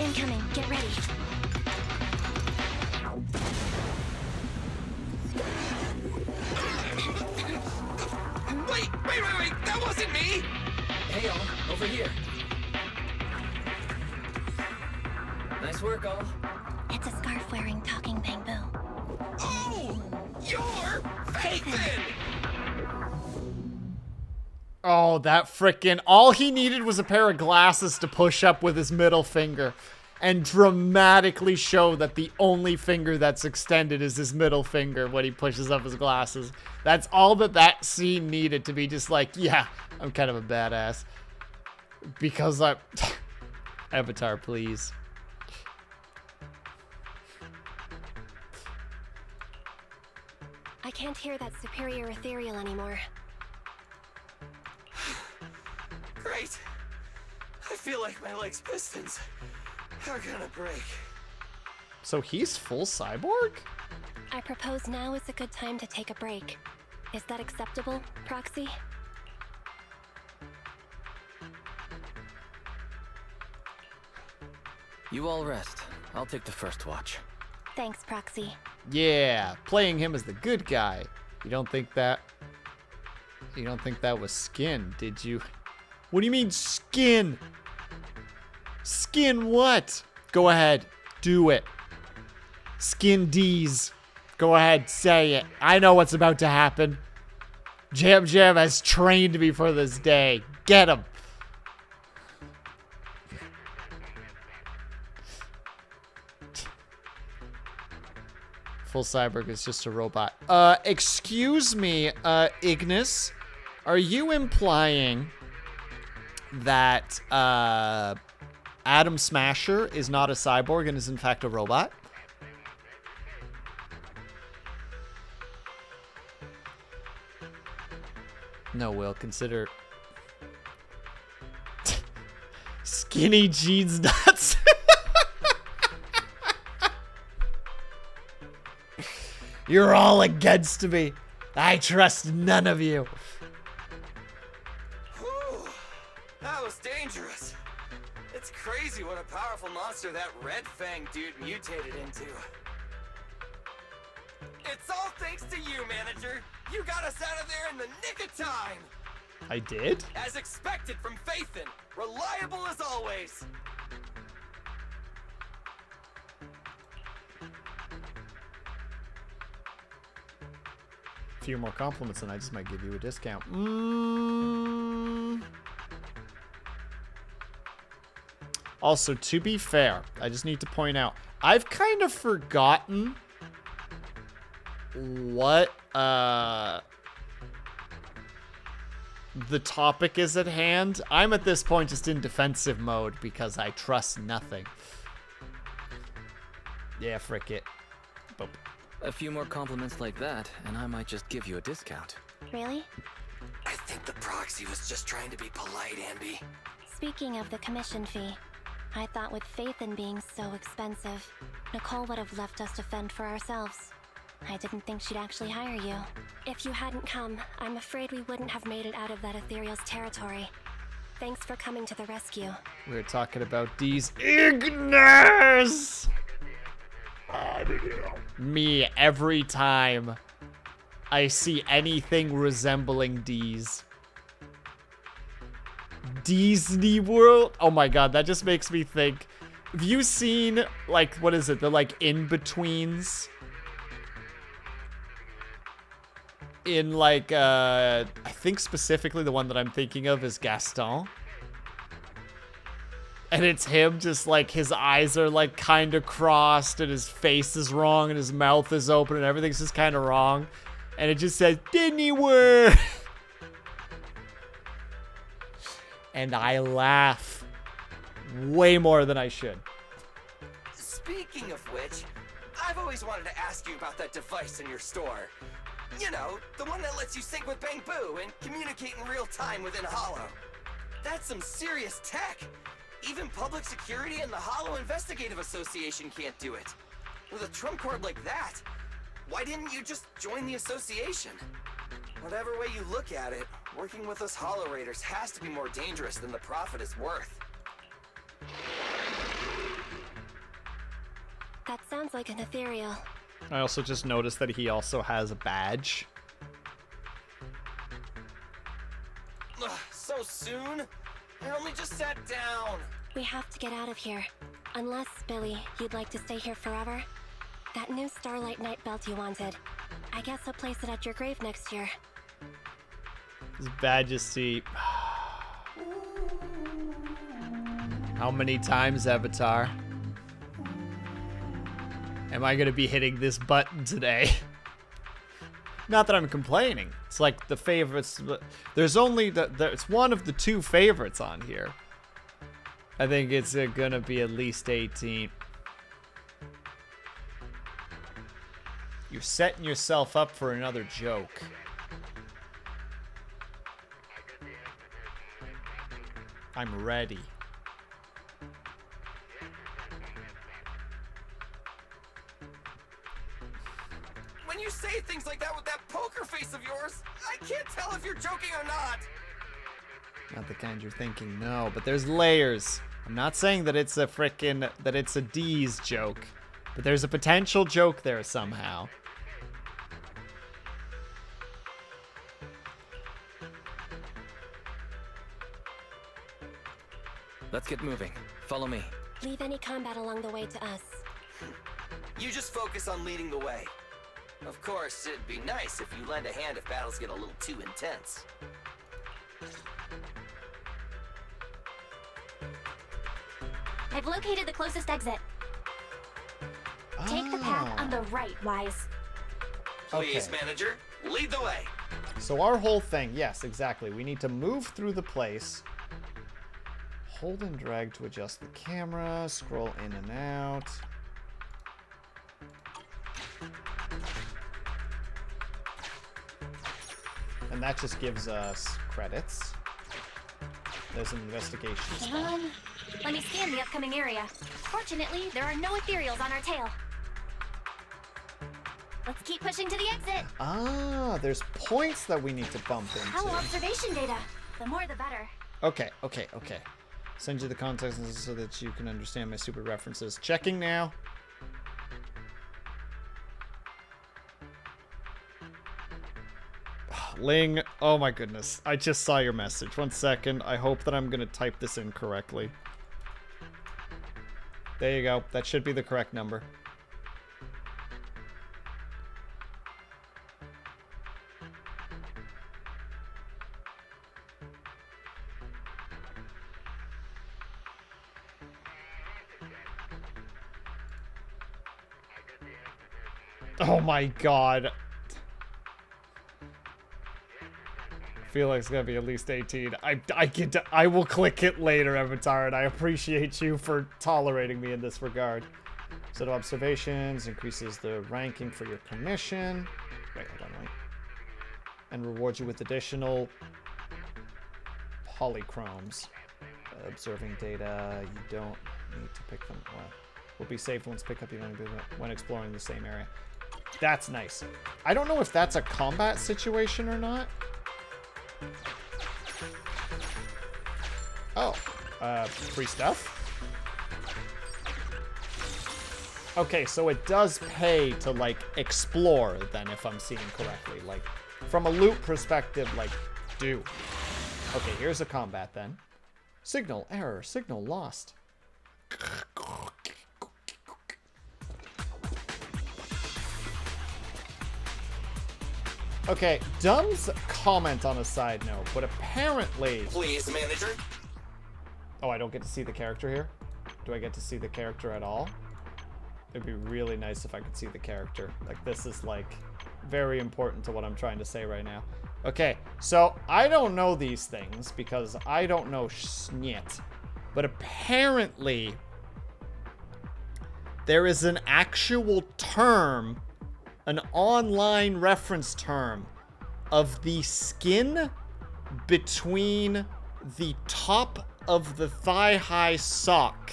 S10: Incoming, get ready.
S9: Wait, that wasn't me!
S7: Hey, all, over here. Nice work, all.
S10: It's a scarf-wearing talking Bang Boo.
S9: Oh! You're Faithin!
S1: Oh, that frickin'... all he needed was a pair of glasses to push up with his middle finger and dramatically show that the only finger that's extended is his middle finger when he pushes up his glasses. That's all that scene needed to be just like, yeah, I'm kind of a badass. Because I... Avatar, please.
S10: I can't hear that superior ethereal anymore.
S9: Great. I feel like my leg's pistons are gonna break.
S1: So he's full cyborg?
S10: I propose now is a good time to take a break. Is that acceptable, Proxy?
S7: You all rest. I'll take the first watch.
S10: Thanks, Proxy.
S1: Yeah, playing him as the good guy. You don't think that was skin, did you? What do you mean skin? Skin what? Go ahead, do it. Skin D's. Go ahead, say it. I know what's about to happen. Jam Jam has trained me for this day. Get him. Full cyborg is just a robot. Excuse me, Ignis. Are you implying that, Adam Smasher is not a cyborg and is in fact a robot? No, Will, consider... Skinny jeans nuts. You're all against me. I trust none of you.
S9: Whew, that was dangerous. It's crazy what a powerful monster that Red Fang dude mutated into. It's all thanks to you, manager. You got us out of there in the nick of time.
S1: I did?
S9: As expected from Phaethon. Reliable as always.
S1: A few more compliments and I just might give you a discount. Also, to be fair, I just need to point out, I've kind of forgotten what the topic is at hand. I'm at this point just in defensive mode because I trust nothing. Yeah, frick it. Boop.
S7: A few more compliments like that, and I might just give you a discount.
S10: Really?
S9: I think the proxy was just trying to be polite, Ambi.
S10: Speaking of the commission fee, I thought with Phaethon being so expensive, Nicole would have left us to fend for ourselves. I didn't think she'd actually hire you. If you hadn't come, I'm afraid we wouldn't have made it out of that Ethereal's territory. Thanks for coming to the rescue.
S1: We're talking about these Ignis! Me every time I see anything resembling D's. Disney World? Oh my god, that just makes me think. Have you seen, like, what is it? The, like, in-betweens? In, like, I think specifically the one that I'm thinking of is Gaston. And it's him just, like, his eyes are, like, kind of crossed, and his face is wrong, and his mouth is open, and everything's just kind of wrong. And it just says, Disney World! And I laugh way more than I should.
S9: Speaking of which, I've always wanted to ask you about that device in your store. You know, the one that lets you sync with Bangbu and communicate in real time within Hollow. That's some serious tech. Even public security and the Hollow Investigative Association can't do it. With a trump card like that, why didn't you just join the association? Whatever way you look at it, working with us Hollow Raiders has to be more dangerous than the profit is worth.
S10: That sounds like an ethereal.
S1: I also just noticed that he also has a badge.
S9: Ugh, so soon? I only just sat down.
S10: We have to get out of here. Unless, Billy, you'd like to stay here forever? That new Starlight Night belt you wanted. I guess I'll place it at your grave next year.
S1: His badge is see. How many times, Avatar? Am I gonna be hitting this button today? Not that I'm complaining. It's like the favorites. There's only it's one of the two favorites on here. I think it's gonna be at least 18. You're setting yourself up for another joke. I'm ready.
S9: When you say things like that with that poker face of yours, I can't tell if you're joking or not.
S1: Not the kind you're thinking, no. But there's layers. I'm not saying that it's a that it's a D's joke. But there's a potential joke there somehow.
S7: Let's get moving. Follow me.
S10: Leave any combat along the way to us.
S9: You just focus on leading the way. Of course, it'd be nice if you lend a hand if battles get a little too intense.
S10: I've located the closest exit. Take the path on the right, Wise.
S9: Please, manager, lead the way.
S1: So our whole thing, yes, exactly. We need to move through the place. Hold and drag to adjust the camera. Scroll in and out. And that just gives us credits. There's an investigation spot.
S10: Let me scan the upcoming area. Fortunately, there are no ethereals on our tail. Let's keep pushing to the exit.
S1: Ah, there's points that we need to bump into.
S10: Hollow observation data. The more the better.
S1: Okay. Send you the context so that you can understand my stupid references. Checking now. Ling, oh my goodness. I just saw your message. 1 second. I hope that I'm going to type this in correctly. There you go. That should be the correct number. Oh my god. I feel like it's gonna be at least 18. I will click it later, Avatar, and I appreciate you for tolerating me in this regard. Set of observations increases the ranking for your commission. Wait. And rewards you with additional polychromes. Observing data, you don't need to pick them. Well, will be saved once pick up when exploring the same area. That's nice. I don't know if that's a combat situation or not. Oh, free stuff? Okay, so it does pay to, like, explore, then, if I'm seeing correctly. Like, from a loot perspective, like, do. Okay, here's a combat, then. Signal error. Signal lost. Okay, Dumb's comment on a side note, but apparently...
S9: Please, manager.
S1: Oh, I don't get to see the character here? Do I get to see the character at all? It'd be really nice if I could see the character. Like, this is, like, very important to what I'm trying to say right now. Okay, so I don't know these things because I don't know shit. But apparently, there is an actual term, an online reference term, of the skin between the top of the thigh-high sock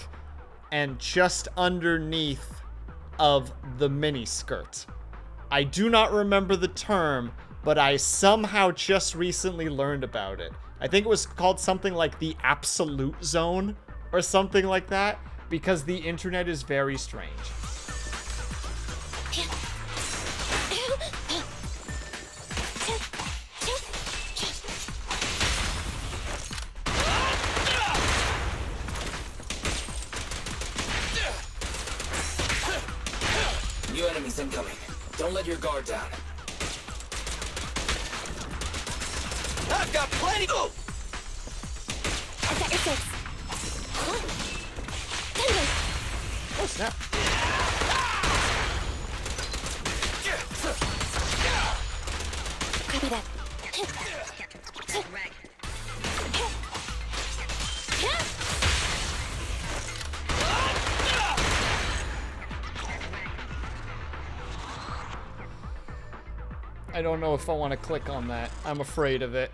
S1: and just underneath of the miniskirt. I do not remember the term, but I somehow just recently learned about it. I think it was called something like the absolute zone or something like that, because the internet is very strange.
S7: New enemies incoming. Don't let your guard down.
S9: I've got plenty. Oh!
S10: I've got your six.
S1: Oh, snap.
S10: Copy that.
S1: I don't know if I want to click on that. I'm afraid of it.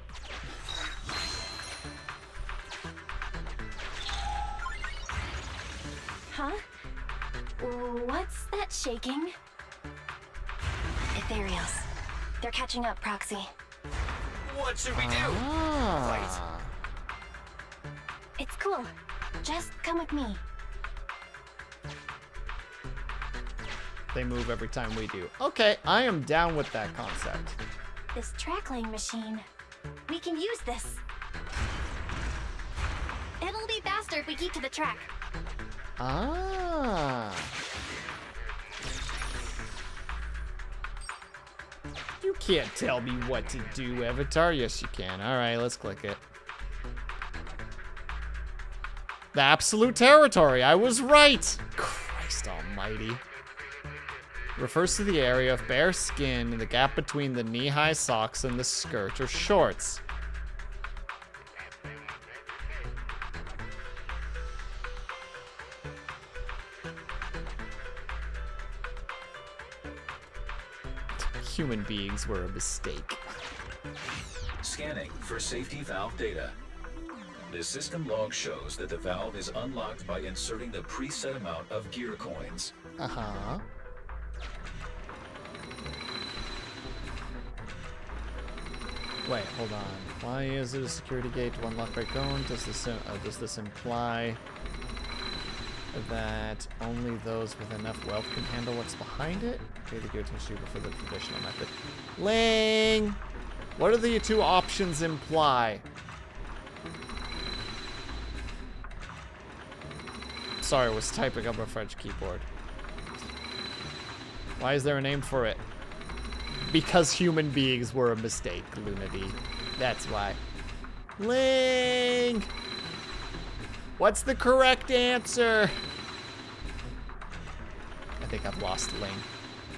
S10: Huh? What's that shaking? If ethereals. They're catching up, Proxy.
S9: What should we do?
S1: Ah.
S10: It's cool. Just come with me.
S1: They move every time we do. Okay, I am down with that concept.
S10: This track-laying machine. We can use this. It'll be faster if we keep to the track.
S1: Ah. You can't tell me what to do, Avatar. Yes, you can. All right, let's click it. The absolute territory. I was right. Christ almighty. Refers to the area of bare skin in the gap between the knee-high socks and the skirt or shorts. Human beings were a mistake.
S11: Scanning for safety valve data. The system log shows that the valve is unlocked by inserting the preset amount of gear coins.
S1: Uh-huh. Wait, hold on. Why is it a security gate to unlock by cone? Does this imply that only those with enough wealth can handle what's behind it? Pay the gear to a shooter for the traditional method. Ling! What do the two options imply? Sorry, I was typing up a French keyboard. Why is there a name for it? Because human beings were a mistake, Lunity. That's why. Ling! What's the correct answer? I think I've lost Ling.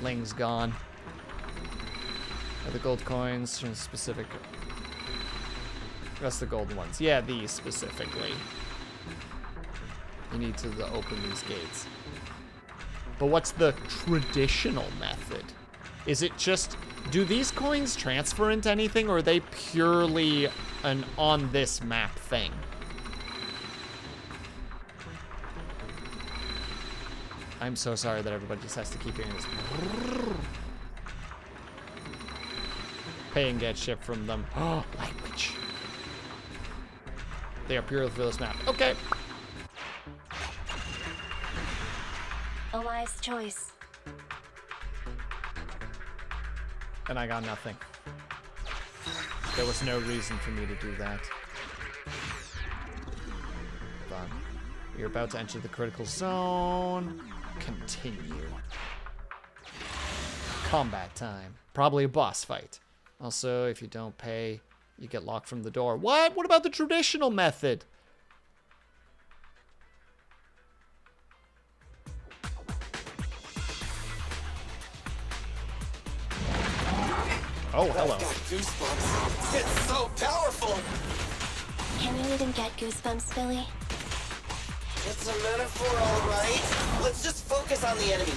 S1: Ling's gone. Are the gold coins from specific? That's the golden ones. Yeah, these specifically. You need to open these gates. But what's the traditional method? Is it just, do these coins transfer into anything, or are they purely an on this map thing? I'm so sorry that everybody just has to keep hearing this. Pay and get shit from them. Oh, language. They are purely for this map. Okay.
S10: A wise choice.
S1: And I got nothing. There was no reason for me to do that. Done. You're about to enter the critical zone. Continue. Combat time. Probably a boss fight. Also, if you don't pay, you get locked from the door. What? What about the traditional method? Oh, hello.
S9: I've got goosebumps. It's so powerful.
S10: Can you even get goosebumps, Billy?
S9: It's a metaphor, all right. Let's just focus on the enemy.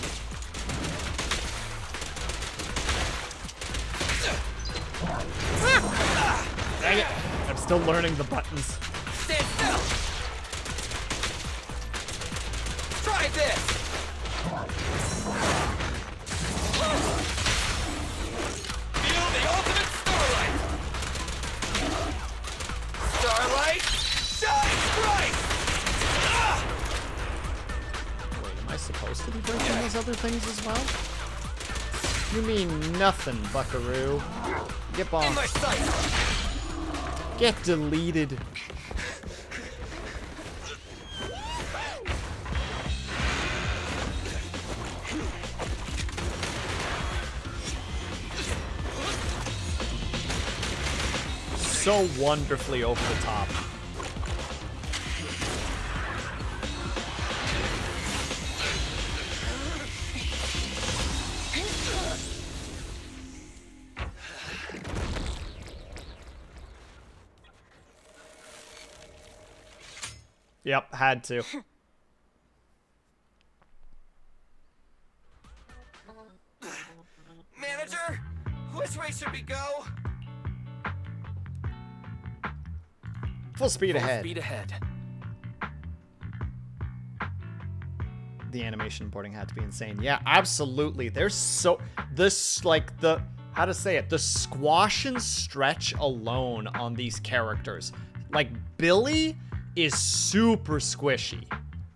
S1: Dang it. I'm still learning the buttons.
S9: Stand still. Try this. Feel the ultimate starlight. Starlight, shine bright.
S1: Wait, am I supposed to be breaking those other things as well? You mean nothing, buckaroo. Get
S9: In
S1: bombed.
S9: my sight.
S1: Get deleted. So wonderfully over the top. Yep, had to.
S9: Manager, which way should we go?
S1: Full speed
S7: Full
S1: ahead.
S7: speed ahead.
S1: The animation importing had to be insane. Yeah, absolutely. There's so this like the how to say it, the squash and stretch alone on these characters. Like Billy is super squishy.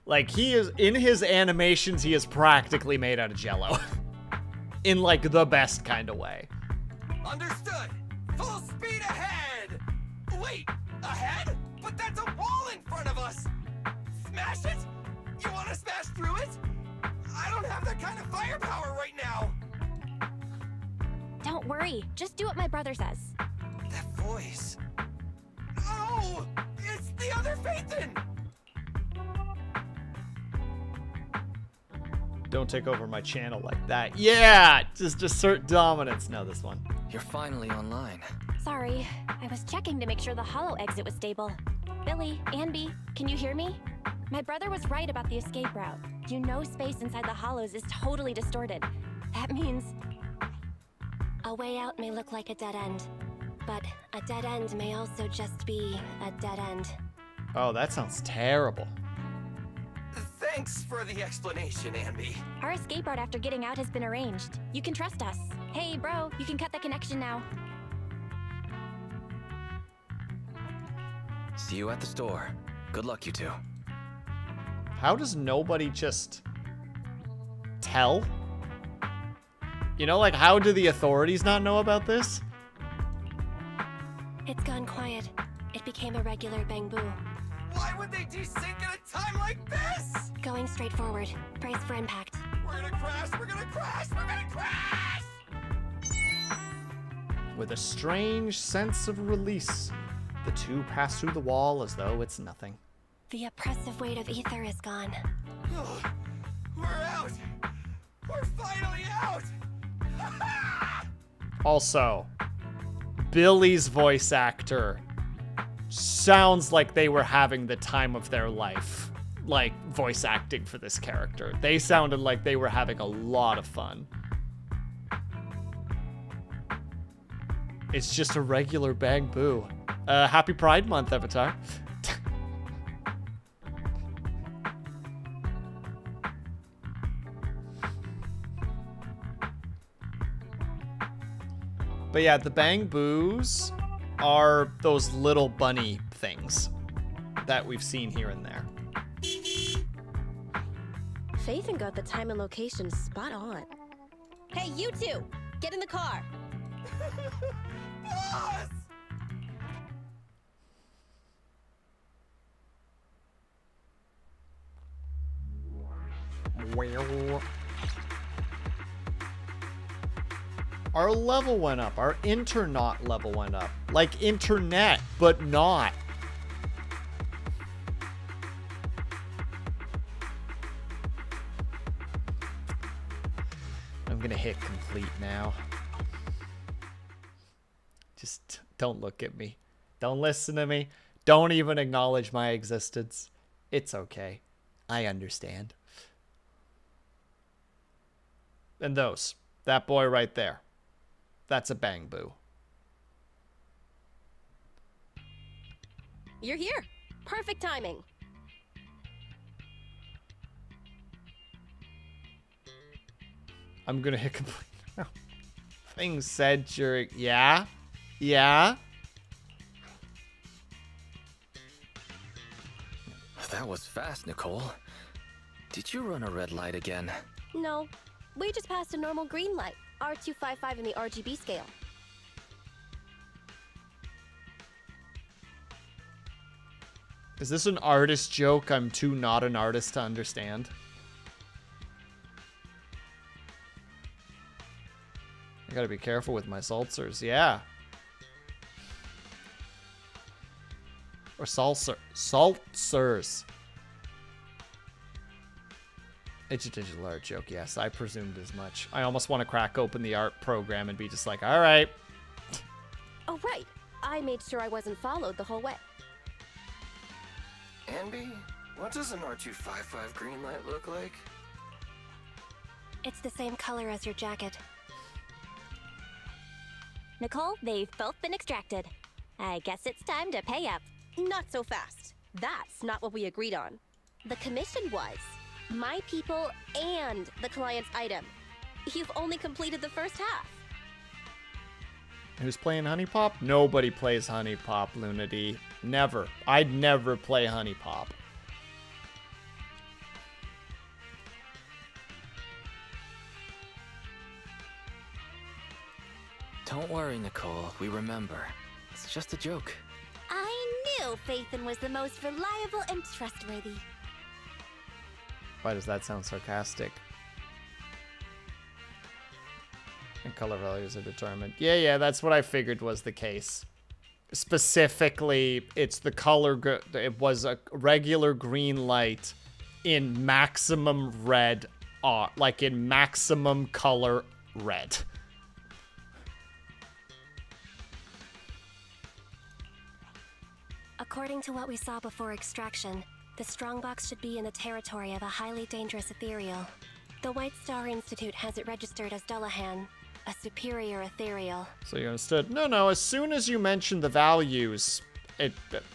S1: Like he is in his animations, he is practically made out of jello. In like the best kind of way.
S9: Understood. Full speed ahead. Wait, ahead? But that's a wall in front of us. Smash it? You want to smash through it? I don't have that kind of firepower right now.
S10: Don't worry. Just do what my brother says.
S9: That voice. Oh, it's the other Phaethon.
S1: Don't take over my channel like that. Yeah, just assert dominance. No, this one.
S7: You're finally online.
S10: Sorry, I was checking to make sure the hollow exit was stable. Billy, Anby, can you hear me? My brother was right about the escape route. You know space inside the hollows is totally distorted. That means a way out may look like a dead end, but a dead end may also just be a dead end.
S1: Oh, that sounds terrible.
S9: Thanks for the explanation, Anby.
S10: Our escape route after getting out has been arranged. You can trust us. Hey, bro, you can cut the connection now.
S7: See you at the store. Good luck, you two.
S1: How does nobody just tell? You know, like, how do the authorities not know about this?
S10: It's gone quiet. It became a regular bang boo.
S9: Why would they desync at a time like this?
S10: Going straight forward. Brace for impact.
S9: We're gonna crash, we're gonna crash, we're gonna crash!
S1: With a strange sense of release, the two pass through the wall as though it's nothing.
S10: The oppressive weight of ether is gone.
S9: Oh, we're out! We're finally out!
S1: Also, Billy's voice actor sounds like they were having the time of their life, like voice acting for this character. They sounded like they were having a lot of fun. It's just a regular bang boo. Happy Pride Month, Avatar. But yeah, the bang boos are those little bunny things that we've seen here and there.
S8: Phaethon got the time and location spot on. Hey, you two! Get in the car!
S9: Boss!
S1: Well, our level went up. Our internet level went up. Like internet, but not. I'm gonna hit complete now. Just don't look at me. Don't listen to me. Don't even acknowledge my existence. It's okay. I understand. And those. That boy right there. That's a bang boo.
S8: You're here. Perfect timing.
S1: I'm gonna hit complete now. Things said during... Yeah? Yeah?
S7: That was fast, Nicole. Did you run a red light again?
S8: No, we just passed a normal green light. R255 in the RGB scale.
S1: Is this an artist joke I'm too not an artist to understand? I gotta be careful with my salsers. Yeah. Or salsers. It's a digital art joke, yes. I presumed as much. I almost want to crack open the art program and be just like, all right.
S8: Oh, right. I made sure I wasn't followed the whole way.
S9: Anby, what does an R255 green light look like?
S10: It's the same color as your jacket. Nicole, they've both been extracted. I guess it's time to pay up.
S8: Not so fast. That's not what we agreed on. The commission was My people and the client's item. You've only completed the first half.
S1: Who's playing Honey Pop? Nobody plays Honey Pop, Lunity. Never. I'd never play Honey Pop.
S7: Don't worry, Nicole. We remember. It's just a joke.
S10: I knew Phaethon was the most reliable and trustworthy.
S1: Why does that sound sarcastic? And color values are determined. Yeah, that's what I figured was the case. Specifically, it's the color. It was a regular green light in maximum red, like in maximum color red.
S10: According to what we saw before extraction, the strongbox should be in the territory of a highly dangerous ethereal. The White Star Institute has it registered as Dullahan, a superior ethereal.
S1: So you understood? No, as soon as you mentioned the values,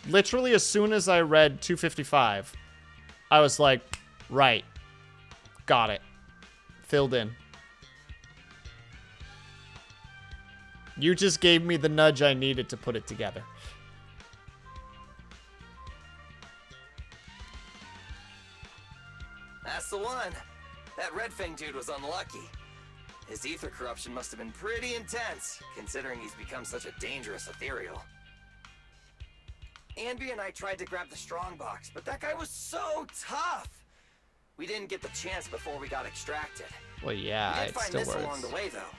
S1: literally as soon as I read 255, I was like, right, got it, filled in. You just gave me the nudge I needed to put it together.
S9: That's the one. That Red Fang dude was unlucky. His ether corruption must have been pretty intense, considering he's become such a dangerous ethereal. Anby and I tried to grab the strongbox, but that guy was so tough. We didn't get the chance before we got extracted.
S1: Well, yeah,
S9: we did find this along the way, though.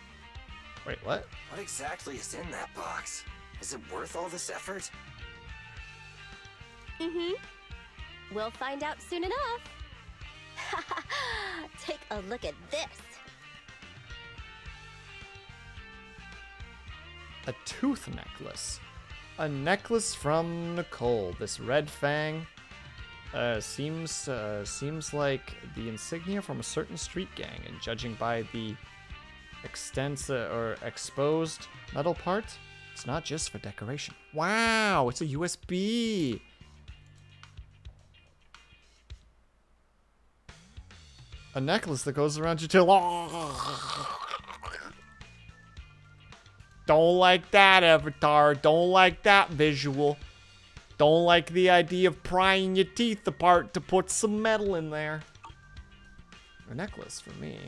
S1: Wait, what?
S9: What exactly is in that box? Is it worth all this effort?
S8: Mm-hmm. We'll find out soon enough. Take a look at this.
S1: A tooth necklace. A necklace from Nicole. This red fang seems like the insignia from a certain street gang, and judging by the exposed metal part, it's not just for decoration. Wow, it's a USB. A necklace that goes around your tail. Don't like that, Avatar. Don't like that visual. Don't like the idea of prying your teeth apart to put some metal in there. A necklace for me.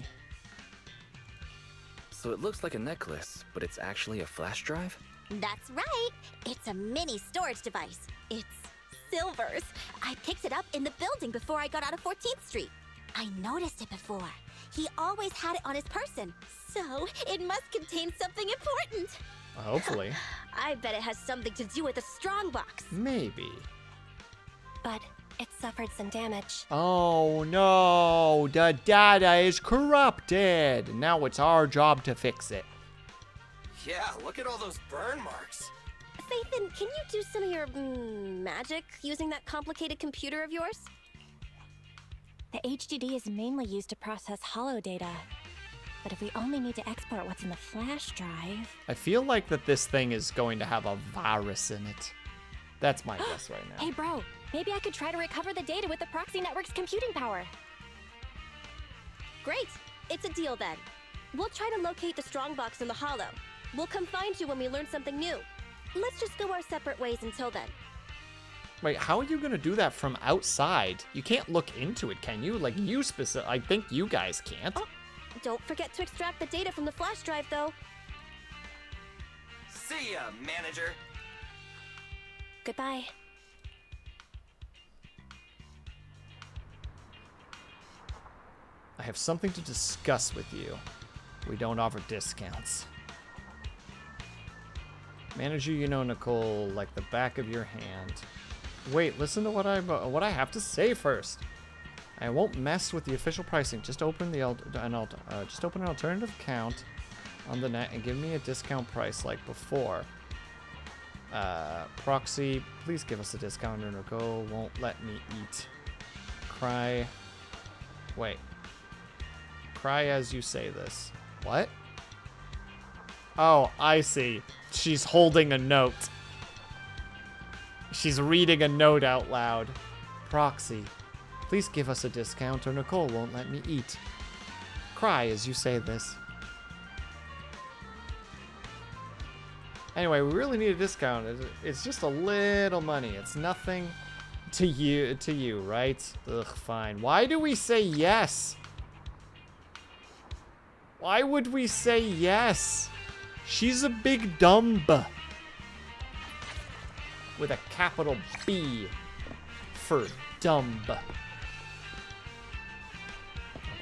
S7: So it looks like a necklace, but it's actually a flash drive?
S10: That's right. It's a mini storage device. It's Silver's. I picked it up in the building before I got out of 14th Street. I noticed it before. He always had it on his person, so it must contain something important.
S1: Hopefully.
S8: I bet it has something to do with the strongbox.
S1: Maybe.
S10: But it suffered some damage.
S1: Oh no, the data is corrupted. Now it's our job to fix it.
S9: Yeah, look at all those burn marks.
S8: Phaethon, can you do some of your magic using that complicated computer of yours?
S10: The HDD is mainly used to process holo data. But if we only need to export what's in the flash drive...
S1: I feel like that this thing is going to have a virus in it. That's my guess right now.
S10: Hey bro, maybe I could try to recover the data with the proxy network's computing power.
S8: Great, it's a deal then. We'll try to locate the strongbox in the holo. We'll come find you when we learn something new. Let's just go our separate ways until then.
S1: Wait, how are you gonna do that from outside? You can't look into it, can you? Like, I think you guys can't.
S8: Oh, don't forget to extract the data from the flash drive, though.
S9: See ya, manager.
S10: Goodbye.
S1: I have something to discuss with you. We don't offer discounts. Manager, you know Nicole like the back of your hand. Wait, listen to what I have to say first. I won't mess with the official pricing. Just open an alternative account on the net and give me a discount price like before. Proxy, please give us a discount or Nicole won't let me eat. Cry. Wait. Cry as you say this. What? Oh, I see. She's holding a note. She's reading a note out loud. Proxy, Please give us a discount or Nicole won't let me eat. Cry as you say this. Anyway, we really need a discount. It's just a little money. It's nothing to you, right? Ugh, fine. Why do we say yes? Why would we say yes? She's a big dumb. With a capital B for dumb. Hold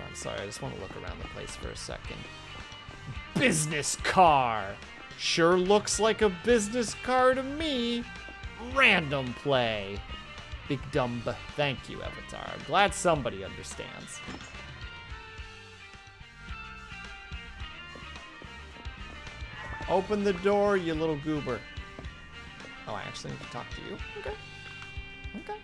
S1: on, sorry, I just want to look around the place for a second. Business car. Sure looks like a business car to me. Random play. Big dumb. Thank you, Avatar. I'm glad somebody understands. Open the door, you little goober. Oh, I actually need to talk to you? Okay. Okay.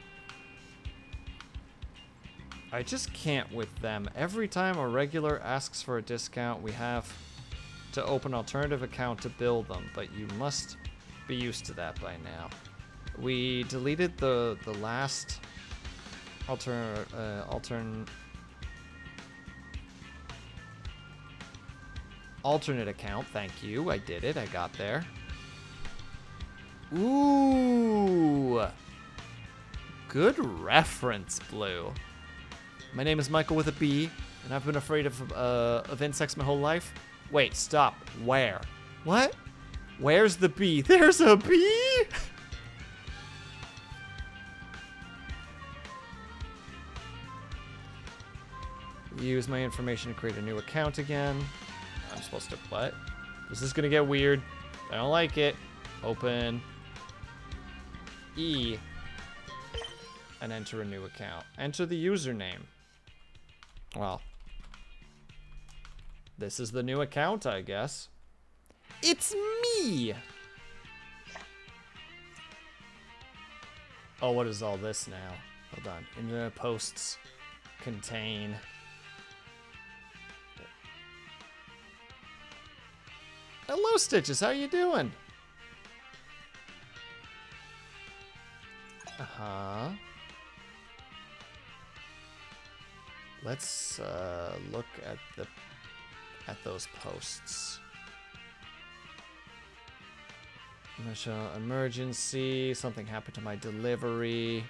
S1: I just can't with them. Every time a regular asks for a discount, we have to open an alternative account to bill them, but you must be used to that by now. We deleted the last alternate account. Thank you. I did it. I got there. Ooh. Good reference, Blue. My name is Michael with a B, and I've been afraid of insects my whole life. Wait, stop. Where? What? Where's the bee? There's a bee? Use my information to create a new account again. I'm supposed to what? This is gonna get weird. I don't like it. Open. E. And enter a new account. Enter the username. Well. This is the new account, I guess. It's me! Oh, what is all this now? Hold on. Internet posts contain... Hello, Stitches. How you doing? Uh-huh. Let's look at those posts. Emergency. Something happened to my delivery.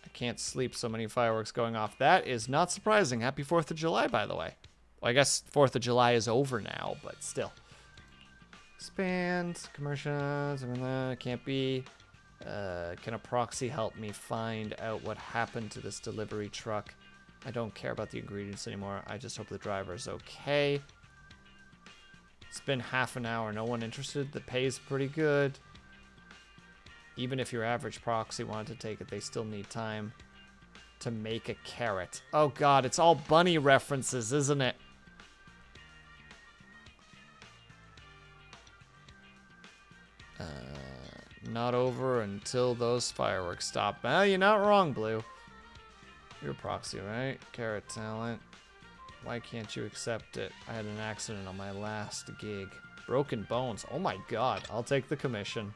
S1: I can't sleep. So many fireworks going off. That is not surprising. Happy 4th of July, by the way. Well, I guess 4th of July is over now, but still. Expand, commercials, can't be. Can a proxy help me find out what happened to this delivery truck? I don't care about the ingredients anymore. I just hope the driver's okay. It's been half an hour. No one interested. The pay's pretty good. Even if your average proxy wanted to take it, they still need time to make a carrot. Oh god, it's all bunny references, isn't it? Not over until those fireworks stop. Well, you're not wrong, Blue. You're a proxy, right? Carrot talent. Why can't you accept it? I had an accident on my last gig. Broken bones. Oh my god. I'll take the commission.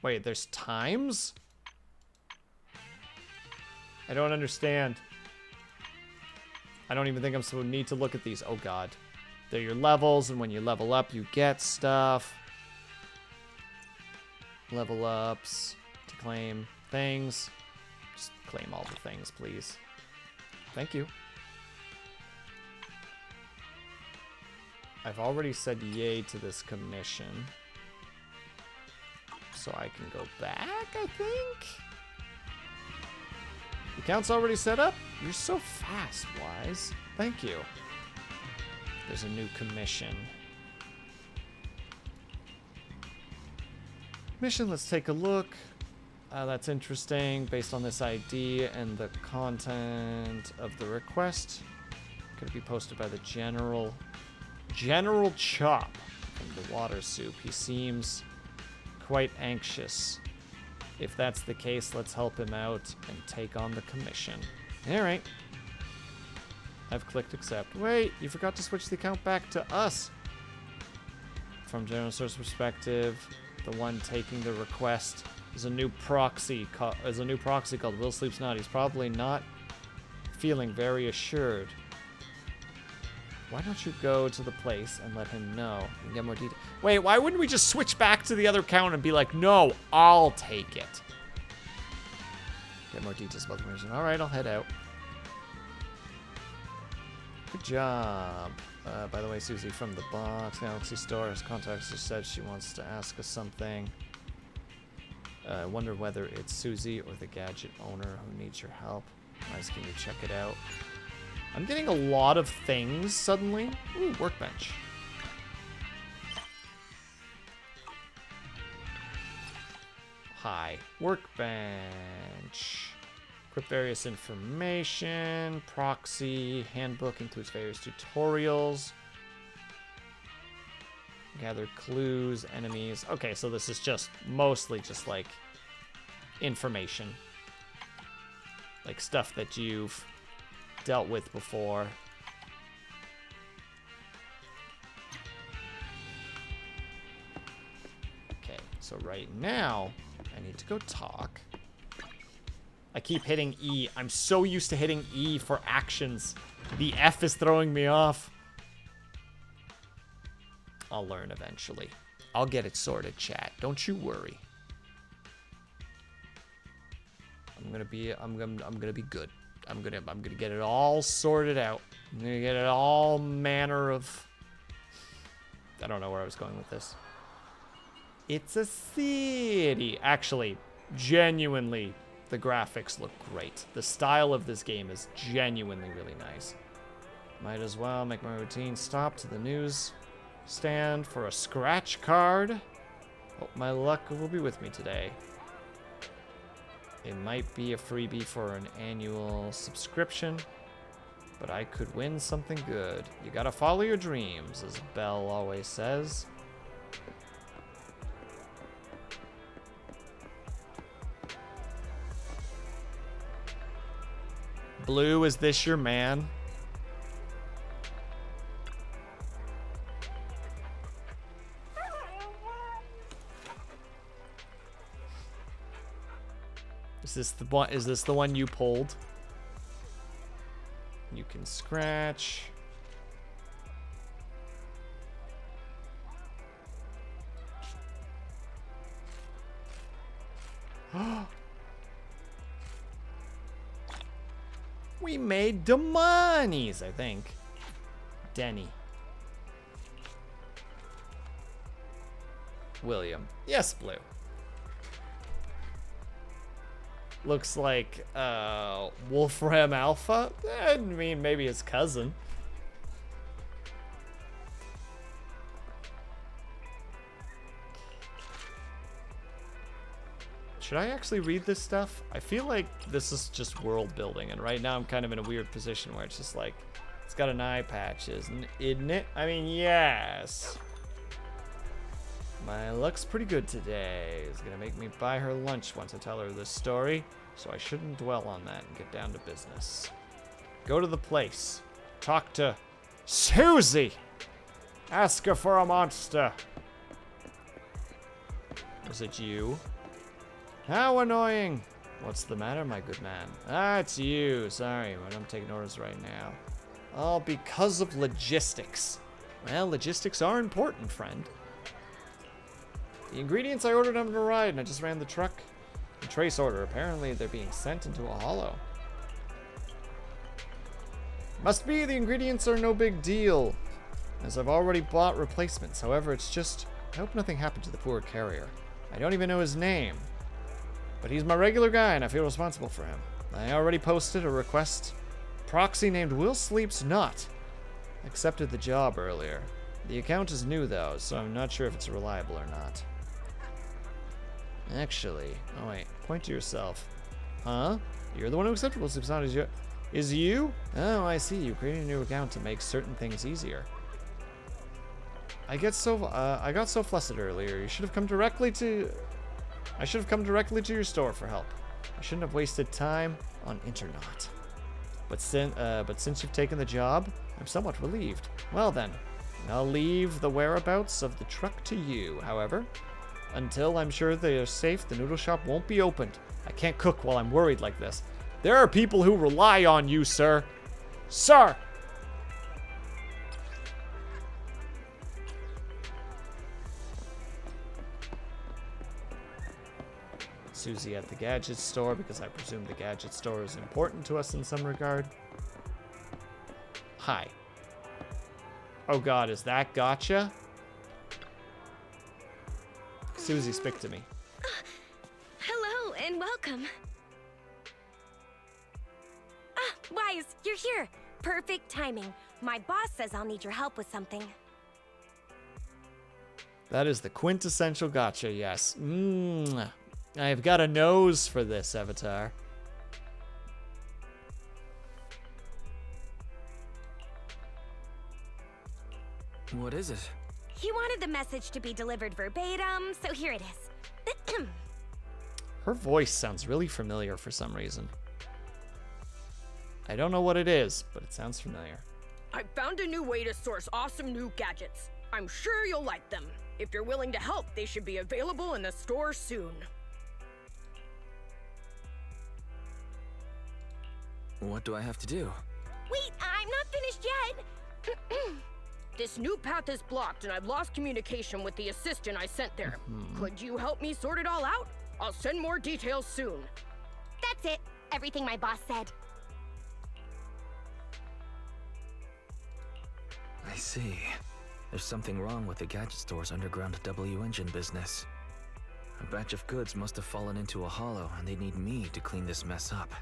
S1: Wait, there's times? I don't understand. I don't even think I'm supposed to need to look at these. Oh god. They're your levels, and when you level up, you get stuff. Level ups to claim things. Just claim all the things, please. Thank you. I've already said yay to this commission. So I can go back, I think? The account's already set up? You're so fast, Wise. Thank you. There's a new commission. Mission, let's take a look. That's interesting. Based on this ID and the content of the request. Gonna be posted by the General Chop from the Water Soup. He seems quite anxious. If that's the case, let's help him out and take on the commission. Alright. I've clicked accept. Wait, you forgot to switch the account back to us. From general source perspective, the one taking the request is a new proxy called WillSleepsNot. He's probably not feeling very assured. Why don't you go to the place and let him know and get more detail? Wait, why wouldn't we just switch back to the other account and be like, no, I'll take it. Get more details about the mission. All right, I'll head out. Good job. By the way, Susie from the Box Galaxy store has contacted us, said she wants to ask us something. I wonder whether it's Susie or the gadget owner who needs your help. Nice, can you check it out? I'm getting a lot of things suddenly. Ooh, workbench. Hi. Workbench. Equip various information. Proxy. Handbook includes various tutorials. Gather clues, enemies. Okay, so this is just mostly just like information. Like stuff that you've dealt with before. Okay, so right now, I need to go talk. I keep hitting E. I'm so used to hitting E for actions. The F is throwing me off. I'll learn eventually. I'll get it sorted, chat. Don't you worry. I'm gonna be good. I'm gonna get it all sorted out. I'm gonna get it all manner of... I don't know where I was going with this. It's a city. Actually, genuinely, the graphics look great. The style of this game is genuinely really nice. Might as well make my routine stop to the news stand for a scratch card. Hope my luck will be with me today. It might be a freebie for an annual subscription, but I could win something good. You gotta follow your dreams, as Belle always says. Blue, is this your man? Is this the one you pulled? You can scratch. We made the monies, I think. Denny. William. Yes, Blue. Looks like Wolfram Alpha. I mean, maybe his cousin. Should I actually read this stuff? I feel like this is just world building, and right now I'm kind of in a weird position where it's just like, it's got an eye patch, isn't it? I mean, yes. My luck's pretty good today. It's gonna make me buy her lunch once I tell her this story, so I shouldn't dwell on that and get down to business. Go to the place. Talk to Susie. Ask her for a monster. Was it you? How annoying. What's the matter, my good man? Ah, it's you. Sorry, but I'm taking orders right now. Oh, because of logistics. Well, logistics are important, friend. The ingredients I ordered haven't arrived, and I just ran the truck. A trace order. Apparently, they're being sent into a hollow. Must be the ingredients are no big deal, as I've already bought replacements. However, it's just, I hope nothing happened to the poor carrier. I don't even know his name, but he's my regular guy, and I feel responsible for him. I already posted a request. Proxy named WillSleepsNot accepted the job earlier. The account is new, though, so I'm not sure if it's reliable or not. Actually, oh wait, point to yourself. Huh? You're the one who accepted WillSleepsNot, is you? Oh, I see. You created a new account to make certain things easier. I got so flustered earlier. I should have come directly to your store for help. I shouldn't have wasted time on Internet. But since you've taken the job, I'm somewhat relieved. Well then, I'll leave the whereabouts of the truck to you. However, until I'm sure they are safe, the noodle shop won't be opened. I can't cook while I'm worried like this. There are people who rely on you, sir. Sir! Susie at the gadget store, because I presume the gadget store is important to us in some regard. Hi. Oh god, is that gotcha? Susie, speak to me.
S10: Hello and welcome. Ah, Wise, you're here. Perfect timing. My boss says I'll need your help with something.
S1: That is the quintessential gotcha, yes. I've got a nose for this, Avatar.
S7: What is it?
S10: He wanted the message to be delivered verbatim, so here it is.
S1: Her voice sounds really familiar for some reason. I don't know what it is, but it sounds familiar.
S12: I found a new way to source awesome new gadgets. I'm sure you'll like them. If you're willing to help, they should be available in the store soon.
S7: What do I have to do?
S10: Wait, I'm not finished yet.
S12: This new path is blocked and I've lost communication with the assistant I sent there. Could you help me sort it all out? I'll send more details soon.
S10: That's it. Everything my boss said.
S7: I see. There's something wrong with the gadget store's underground W engine business. A batch of goods must have fallen into a hollow, and they need me to clean this mess up.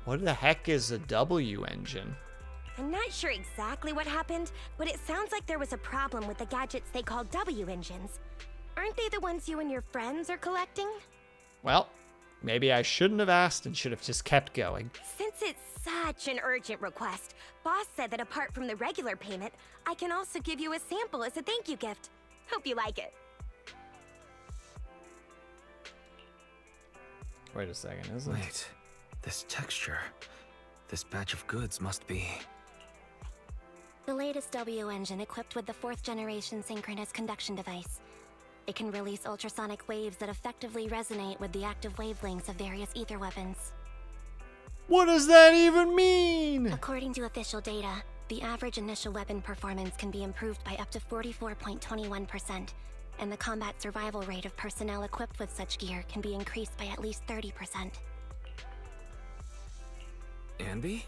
S1: What the heck is a W engine?
S10: I'm not sure exactly what happened, but it sounds like there was a problem with the gadgets they call W engines. Aren't they the ones you and your friends are collecting?
S1: Well, maybe I shouldn't have asked and should have just kept going.
S10: Since it's such an urgent request, boss said that apart from the regular payment, I can also give you a sample as a thank you gift. Hope you like it.
S1: Wait a second, isn't it?
S7: Wait, this texture. This batch of goods must be...
S10: The latest W engine equipped with the 4th generation synchronous conduction device. It can release ultrasonic waves that effectively resonate with the active wavelengths of various ether weapons.
S1: What does that even mean?
S10: According to official data, the average initial weapon performance can be improved by up to 44.21%, and the combat survival rate of personnel equipped with such gear can be increased by at least 30%.
S7: Anby?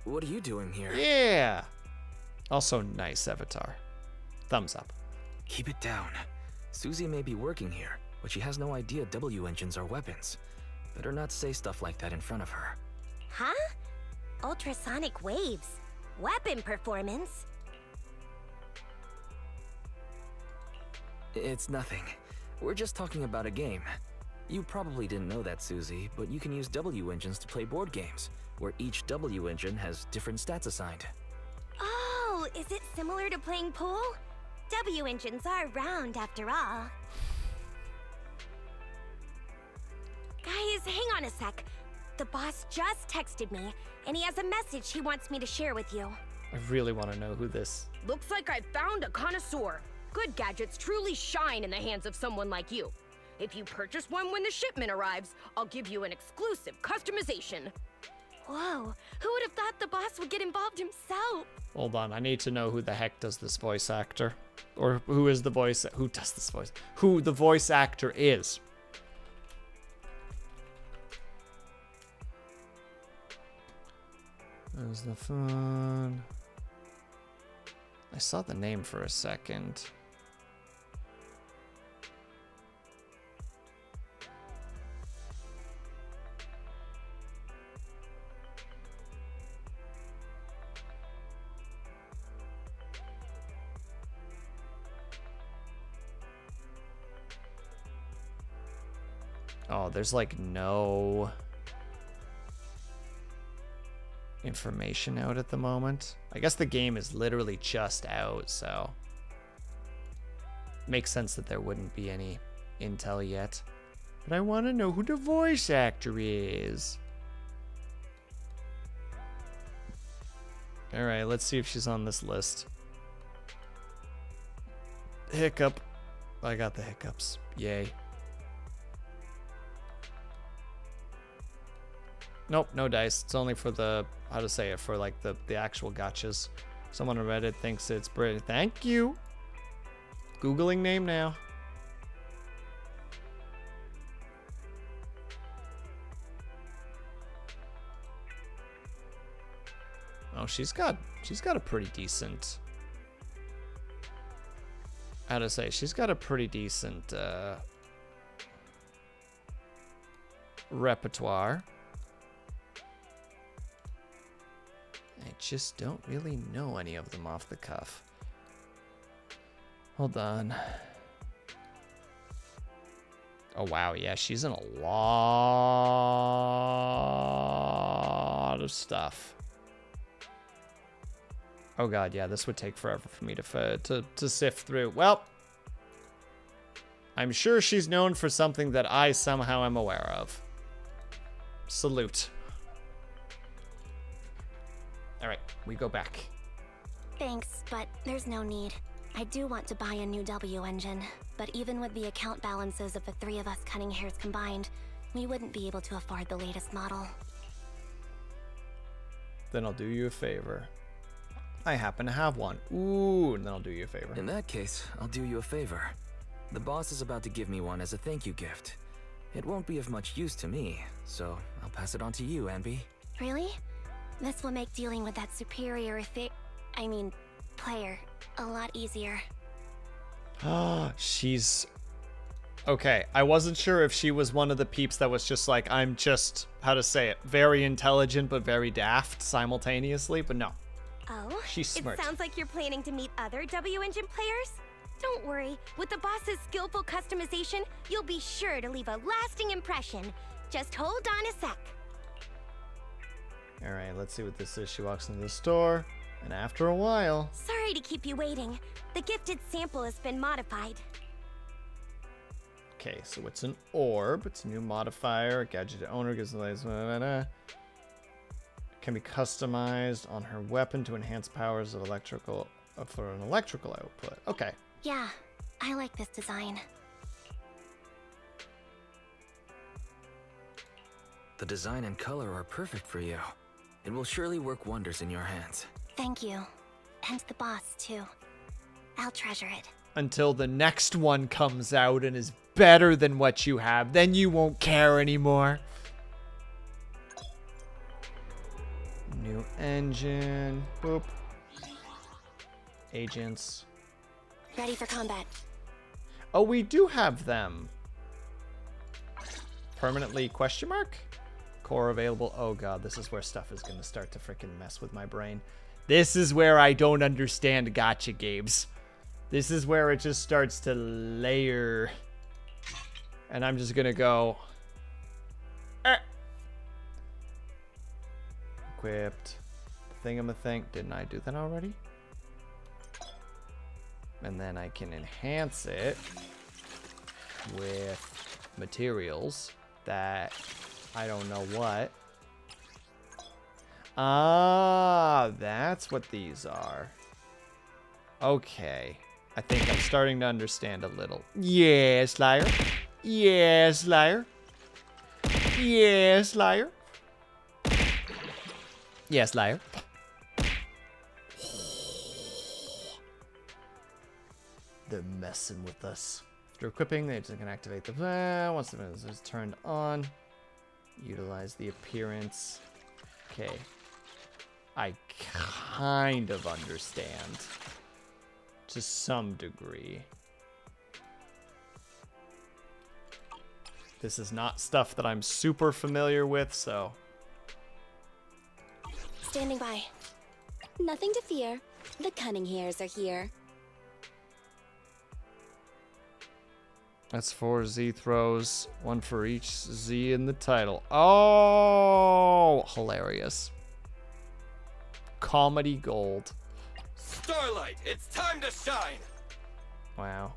S7: What are you doing here?
S1: Yeah. Also nice, Avatar. Thumbs up.
S7: Keep it down. Susie may be working here, but she has no idea W engines are weapons. Better not say stuff like that in front of her.
S10: Huh? Ultrasonic waves? Weapon performance?
S7: It's nothing. We're just talking about a game. You probably didn't know that, Susie, but you can use W engines to play board games, where each W engine has different stats assigned.
S10: Oh, is it similar to playing pool? W engines are round after all. Guys, hang on a sec. The boss just texted me, and he has a message he wants me to share with you.
S1: I really want to know who this...
S12: Looks like I found a connoisseur. Good gadgets truly shine in the hands of someone like you. If you purchase one when the shipment arrives, I'll give you an exclusive customization.
S10: Whoa, who would have thought the boss would get involved himself?
S1: Hold on, I need to know who the heck does this voice actor. Or who is the voice... Who does this voice? Who the voice actor is. There's the phone. I saw the name for a second. Oh, there's like no information out at the moment. I guess the game is literally just out, so makes sense that there wouldn't be any intel yet. But I want to know who the voice actor is. Alright, let's see if she's on this list. Hiccup. I got the hiccups. Yay. Nope, no dice. It's only for the, how to say it, for like the actual gotchas. Someone on Reddit thinks it's Brit. Thank you. Googling name now. Oh, she's got a pretty decent, how to say, she's got a pretty decent repertoire. I just don't really know any of them off the cuff. Hold on. Oh wow, yeah, she's in a lot of stuff. Oh god, yeah, this would take forever for me to sift through. Well, I'm sure she's known for something that I somehow am aware of. Salute. Alright, we go back.
S10: Thanks, but there's no need. I do want to buy a new W engine, but even with the account balances of the three of us cutting hairs combined, we wouldn't be able to afford the latest model.
S1: Then I'll do you a favor. I happen to have one. Ooh, and then I'll do you a favor.
S7: In that case, I'll do you a favor. The boss is about to give me one as a thank you gift. It won't be of much use to me, so I'll pass it on to you, Anby.
S10: Really? This will make dealing with that superior player a lot easier.
S1: She's... Okay, I wasn't sure if she was one of the peeps that was just like, I'm just, how to say it, very intelligent but very daft simultaneously, but no.
S13: Oh,
S1: she's smart.
S13: It sounds like you're planning to meet other W engine players? Don't worry, with the boss's skillful customization, you'll be sure to leave a lasting impression. Just hold on a sec.
S1: Alright, let's see what this is. She walks into the store, and after a while...
S13: Sorry to keep you waiting. The gifted sample has been modified.
S1: Okay, so it's an orb. It's a new modifier. A gadget owner gives the can be customized on her weapon to enhance powers of electrical for an electrical output. Okay.
S10: Yeah, I like this design.
S7: The design and color are perfect for you. It will surely work wonders in your hands.
S10: Thank you. And the boss, too. I'll treasure it.
S1: Until the next one comes out and is better than what you have. Then you won't care anymore. New engine. Boop. Agents.
S10: Ready for combat.
S1: Oh, we do have them. Permanently question mark? Core available. Oh god, this is where stuff is going to start to freaking mess with my brain. This is where I don't understand gacha games. This is where it just starts to layer. And I'm just going to go... Equipped. Thingamathing. Didn't I do that already? And then I can enhance it with materials that I don't know what. Ah, that's what these are. Okay. I think I'm starting to understand a little. Yes, liar. Yes, liar. Yes, liar. Yes, liar. They're messing with us. After equipping, they can activate the... once the business is turned on, utilize the appearance. Okay. I kind of understand. To some degree. This is not stuff that I'm super familiar with, so...
S10: Standing by. Nothing to fear. The cunning hairs are here.
S1: That's 4 Z throws. 1 for each Z in the title. Oh, hilarious. Comedy gold.
S9: Starlight, it's time to shine!
S1: Wow.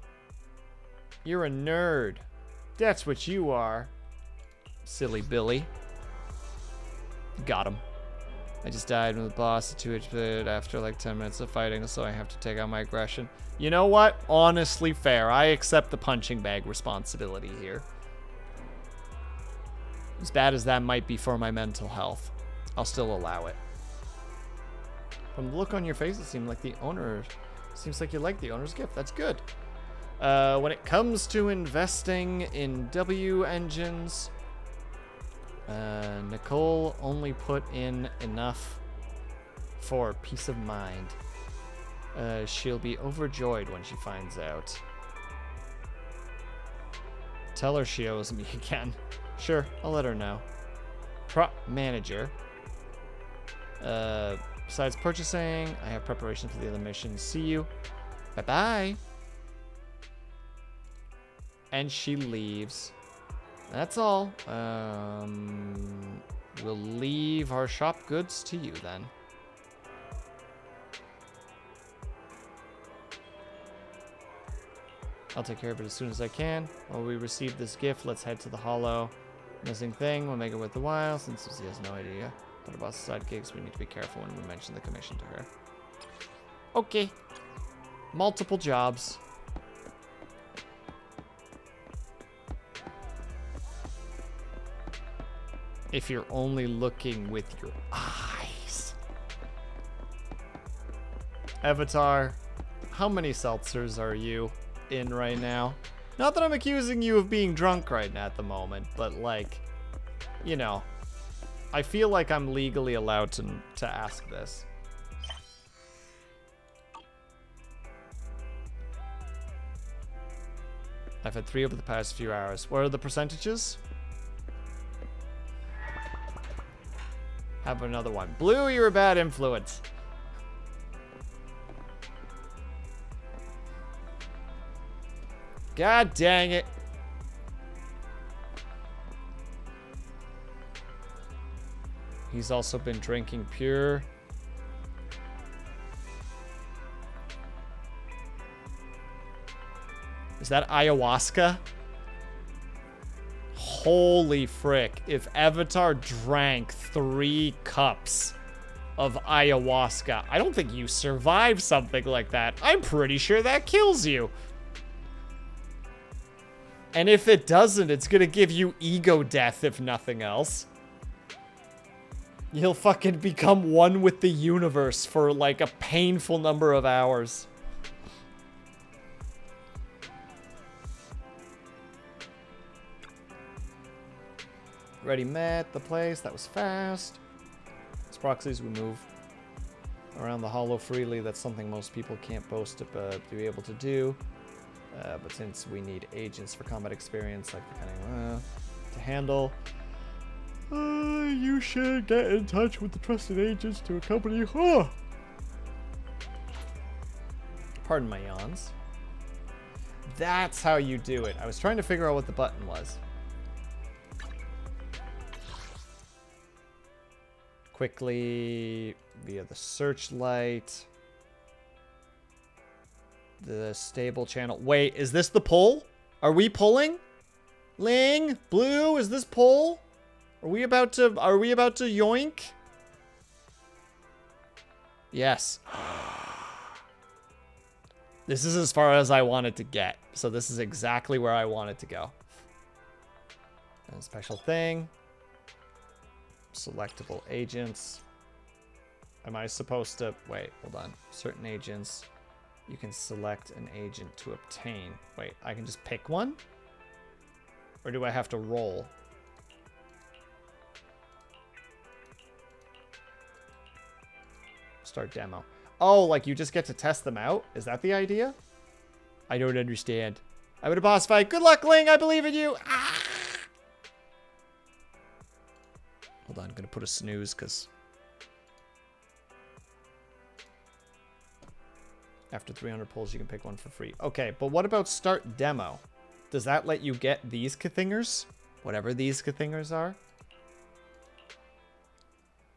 S1: You're a nerd. That's what you are. Silly Billy. Got him. I just died with the boss at 2 HP after like 10 minutes of fighting, so I have to take out my aggression. You know what? Honestly fair. I accept the punching bag responsibility here. As bad as that might be for my mental health, I'll still allow it. From the look on your face, it seems like you like the owner's gift. That's good. When it comes to investing in W engines, Nicole only put in enough for peace of mind. She'll be overjoyed when she finds out. Tell her she owes me again. Sure, I'll let her know. Prop manager. Besides purchasing, I have preparation for the other missions. See you. Bye-bye. And she leaves. That's all. We'll leave our shop goods to you then. I'll take care of it as soon as I can. While we receive this gift, let's head to the Hollow. Missing thing, we'll make it worth the while, since Susie has no idea. But about the side gigs, we need to be careful when we mention the commission to her. Okay. Multiple jobs. If you're only looking with your eyes. Avatar, how many seltzers are you in right now? Not that I'm accusing you of being drunk right now at the moment, but like, you know, I feel like I'm legally allowed to ask this. I've had 3 over the past few hours. What are the percentages? Have another one. Blue, you're a bad influence. God dang it. He's also been drinking pure. Is that ayahuasca? Holy frick. If Avatar drank 3 cups of ayahuasca, I don't think you survive something like that. I'm pretty sure that kills you. And if it doesn't, it's gonna give you ego death, if nothing else. You'll fucking become one with the universe for like a painful number of hours. Already met the place. That was fast. As proxies, we move around the Hollow freely. That's something most people can't boast to be able to do. But since we need agents for combat experience, like the kind of to handle, you should get in touch with the trusted agents to accompany you. Oh. Pardon my yawns. That's how you do it. I was trying to figure out what the button was. Quickly via the searchlight. The stable channel. Wait, is this the pull? Are we pulling? Ling, Blue, is this pull? Are we about to yoink? Yes. This is as far as I wanted to get. So this is exactly where I wanted to go. And a special thing. Selectable agents. Am I supposed to... Wait, hold on. Certain agents. You can select an agent to obtain. Wait, I can just pick one? Or do I have to roll? Start demo. Oh, like you just get to test them out? Is that the idea? I don't understand. I'm in a boss fight. Good luck, Ling. I believe in you. Ah! Hold on, I'm gonna put a snooze because after 300 pulls you can pick one for free. Okay, but what about start demo? Does that let you get these Cathingers? Whatever these Cathingers are?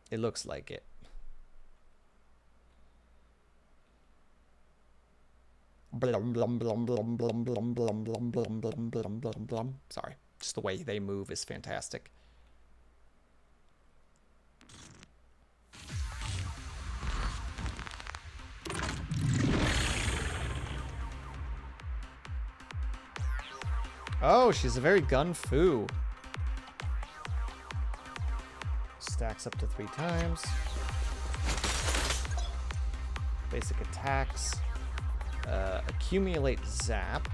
S1: It looks like it. Sorry, just the way they move is fantastic. Oh, she's a very gun-fu. Stacks up to 3 times. Basic attacks. Accumulate zap.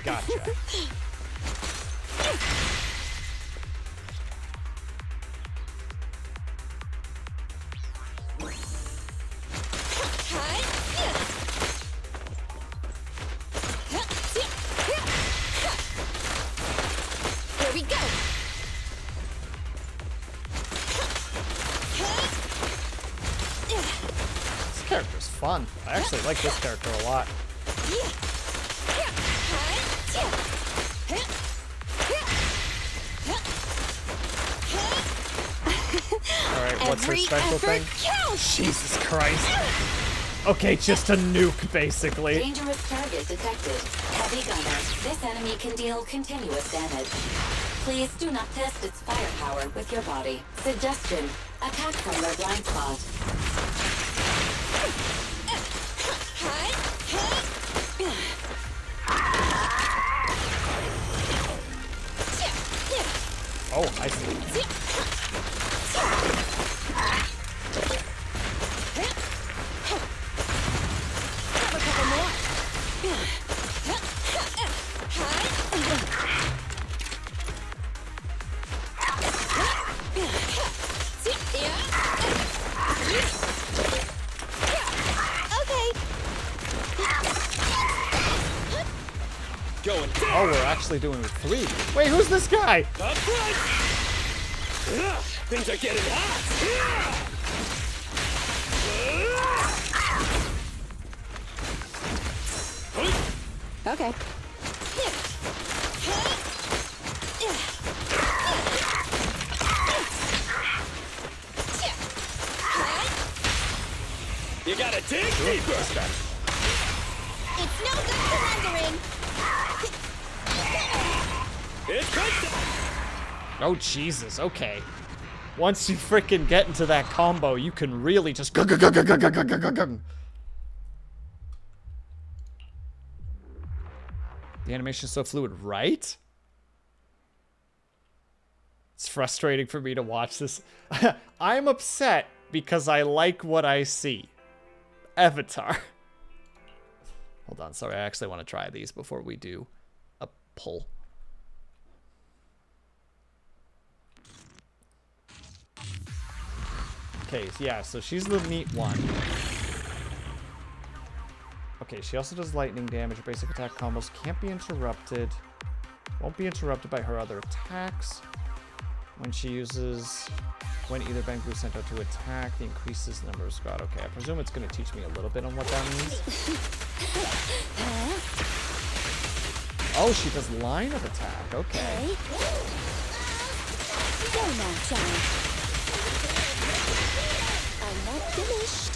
S1: Gotcha.
S13: Here we go.
S1: This character's fun. I actually like this character a lot. Alright, what's her special thing? Jesus Christ. Okay, just a nuke, basically.
S14: Dangerous target detected. Heavy gunner. This enemy can deal continuous damage. Please do not test its firepower with your body. Suggestion. Attack from your blind spot.
S1: Oh, I see.
S13: Grab a couple more. Okay.
S1: Going. Oh, we're actually doing 3. Wait, who's this guy?
S2: Things are getting hot.
S13: Okay.
S2: You gotta dig deeper.
S13: It's no good surrendering.
S2: It's good.
S1: Oh, Jesus. Okay. Once you frickin' get into that combo, you can really just The animation's so fluid, right? It's frustrating for me to watch this. I'm upset because I like what I see. Avatar. Hold on, sorry, I actually want to try these before we do a pull. Okay, yeah, so she's the neat one. Okay, she also does lightning damage. Her basic attack combos can't be interrupted. Won't be interrupted by her other attacks. When she uses... When either Bangu is sent out to attack, the increases the number of squad. Okay, I presume it's going to teach me a little bit on what that means. Oh, she does line of attack. Okay.
S13: Go now, child. I'm not finished.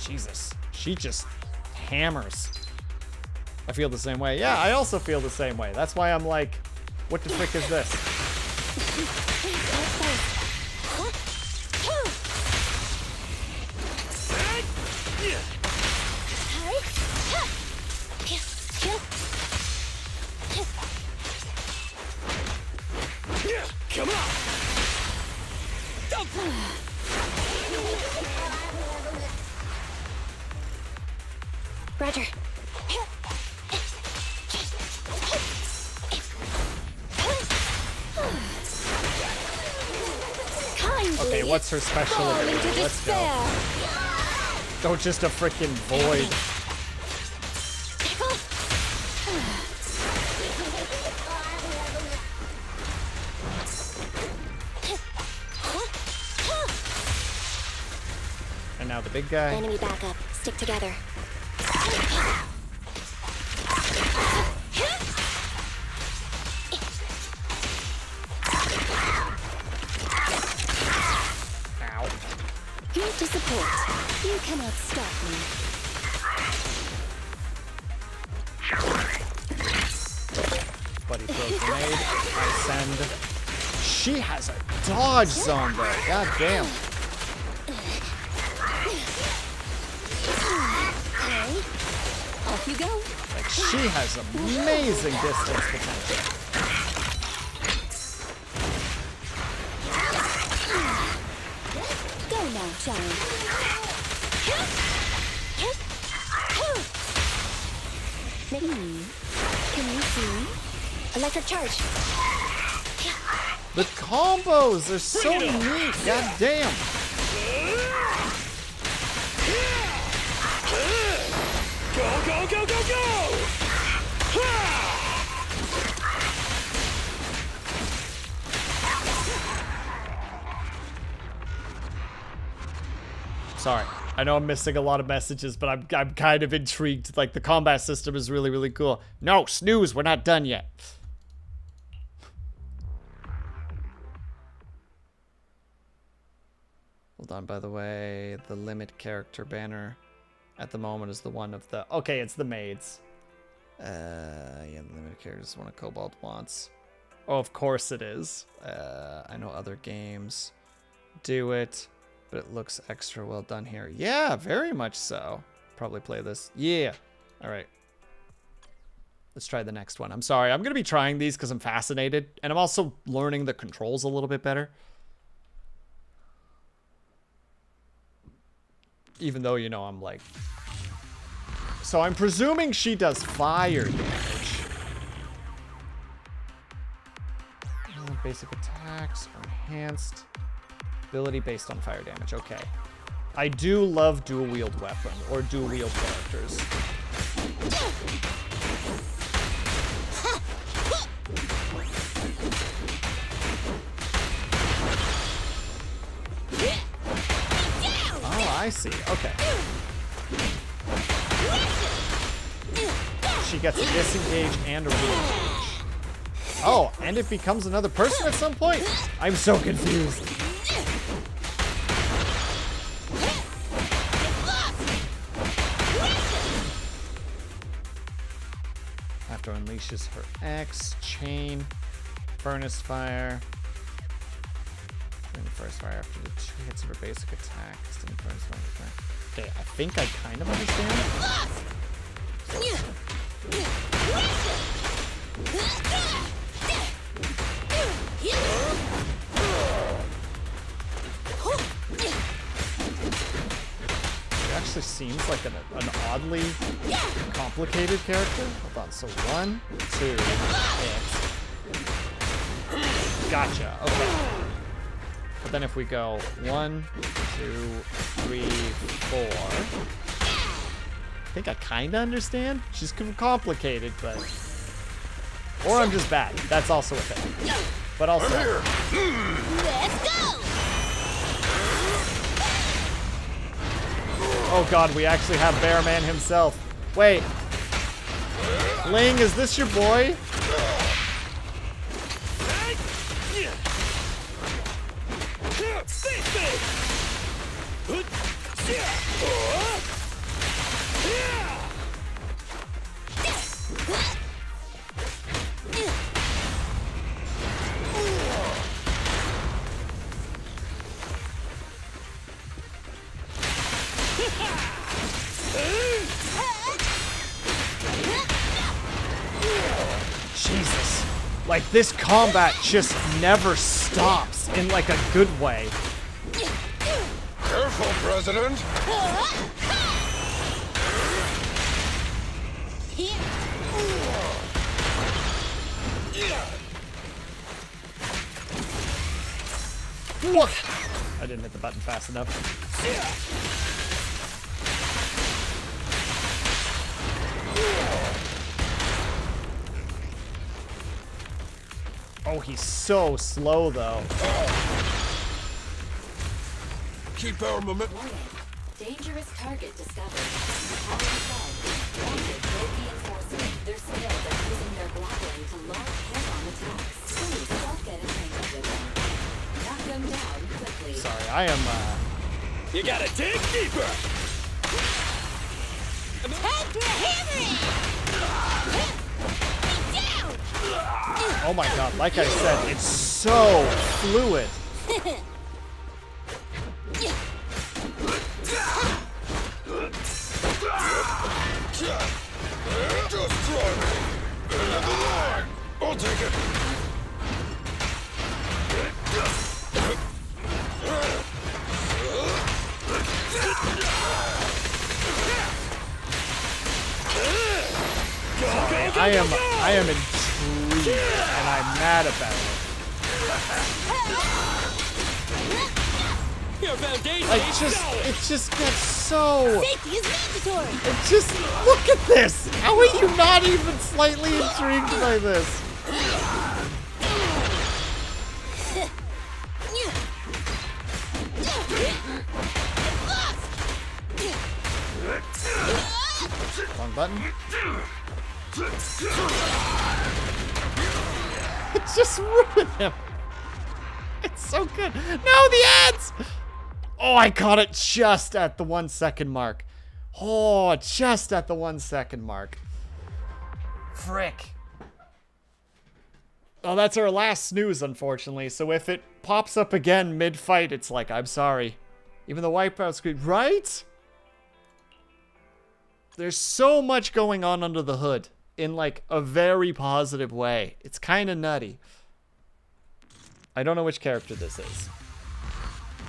S1: Jesus. She just hammers. I feel the same way. Yeah, I also feel the same way. That's why I'm like, what the frick is this?
S2: Come on.
S10: Roger.
S1: Okay, what's her special ability? Let's go. Oh, just a freaking void. And now the big guy.
S10: Enemy backup. Stick together.
S13: Here to support. You cannot stop me.
S1: Buddy throws grenade. I send. She has a dodge zone though. God damn. She has amazing distance potential.
S10: Go now, child. Can you see? Electric charge.
S1: The combos are so neat. God damn.
S2: Go, go, go, go, go!
S1: Sorry, I know I'm missing a lot of messages, but I'm kind of intrigued. Like, the combat system is really, really cool. No, snooze, we're not done yet. Hold on, by the way, the limit character banner at the moment is the one of the... Okay, it's the maids. Yeah, the limit character is one of Cobalt wants. Oh, of course it is. I know other games do it, but it looks extra well done here. Yeah, very much so. Probably play this. Yeah. All right. Let's try the next one. I'm sorry. I'm going to be trying these because I'm fascinated, and I'm also learning the controls a little bit better. Even though, you know, I'm like... So I'm presuming she does fire damage. Basic attacks are enhanced. Ability based on fire damage. Okay. I do love dual wield weapon or dual wield characters. Oh, I see. Okay. She gets a disengage and a re-engage. Oh, and it becomes another person at some point? I'm so confused. After unleashes her X, chain, furnace fire. Furnace fire after the 2 hits of her basic attack. Furnace fire. Okay, I think I kind of understand. She actually seems like an oddly complicated character. Hold on, so 1, 2, hit. Gotcha, okay. But then if we go 1, 2, 3, 4. I think I kind of understand. She's complicated, but... Or I'm just bad. That's also a thing. But also...
S13: Let's go!
S1: Oh god, we actually have Bearman himself. Wait. Ling, is this your boy? Jesus. Like, this combat just never stops in, like, a good way.
S2: Careful, President.
S1: What? I didn't hit the button fast enough. Oh, he's so slow, though.
S2: Keep our momentum.
S14: Dangerous target discovered. Power fed. Wanted Loki enforcement. Their skills at using their grappling to launch head-on attacks. Please don't get entangled with them. Knock them down quickly.
S1: Sorry, I am,
S2: You gotta dig deeper!
S13: Time to hammer it! Down!
S1: oh my god, like I said, it's so fluid.
S2: Destroy
S1: I am intrigued, and I'm mad about it.
S15: Your foundation
S1: It just gets so...
S13: Safety is mandatory.
S1: It just... Look at this! How are you not even slightly intrigued by this? Wrong button. It just ruined him. It's so good. No, the ads! Oh, I caught it just at the 1 second mark. Oh, just at the 1 second mark. Frick. Oh, that's our last snooze, unfortunately. So if it pops up again mid-fight, it's like, I'm sorry. Even the wipeout screen, right? There's so much going on under the hood in like a very positive way. It's kind of nutty. I don't know which character this is.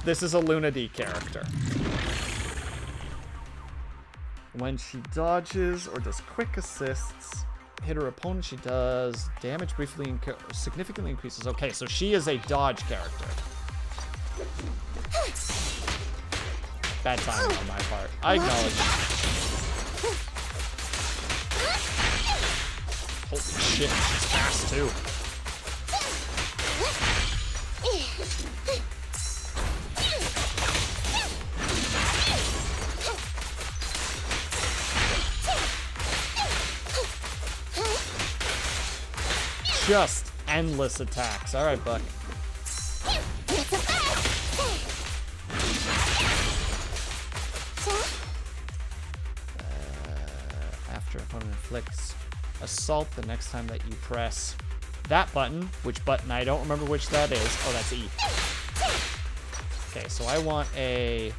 S1: This is a Luna D character. When she dodges or does quick assists, hit her opponent, she does damage briefly significantly increases. Okay, so she is a dodge character. Bad timing on my part. I acknowledge. Holy shit, she's fast too. Just endless attacks. All right, Buck. After opponent inflicts assault the next time that you press that button, which button? I don't remember which that is. Oh, that's E. Okay, so I want a...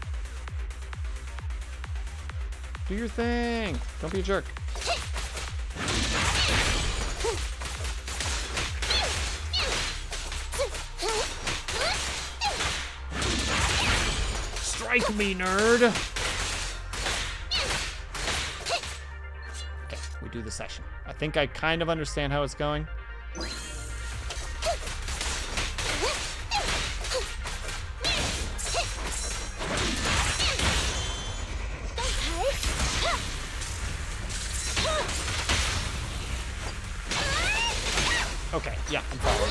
S1: Do your thing. Don't be a jerk. Strike me, nerd. Okay, we do the session. I think I kind of understand how it's going. Okay, yeah, I'm following.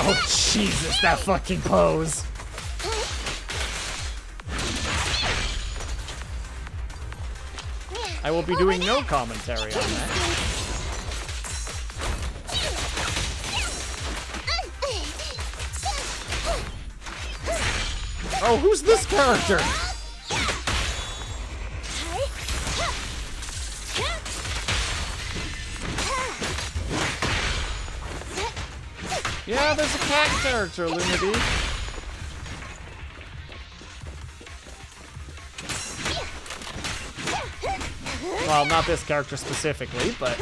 S1: Oh, Jesus, that fucking pose. I will be doing no commentary on that. Oh, who's this character? Yeah, there's a cat character, Luna D. Well, not this character specifically, but...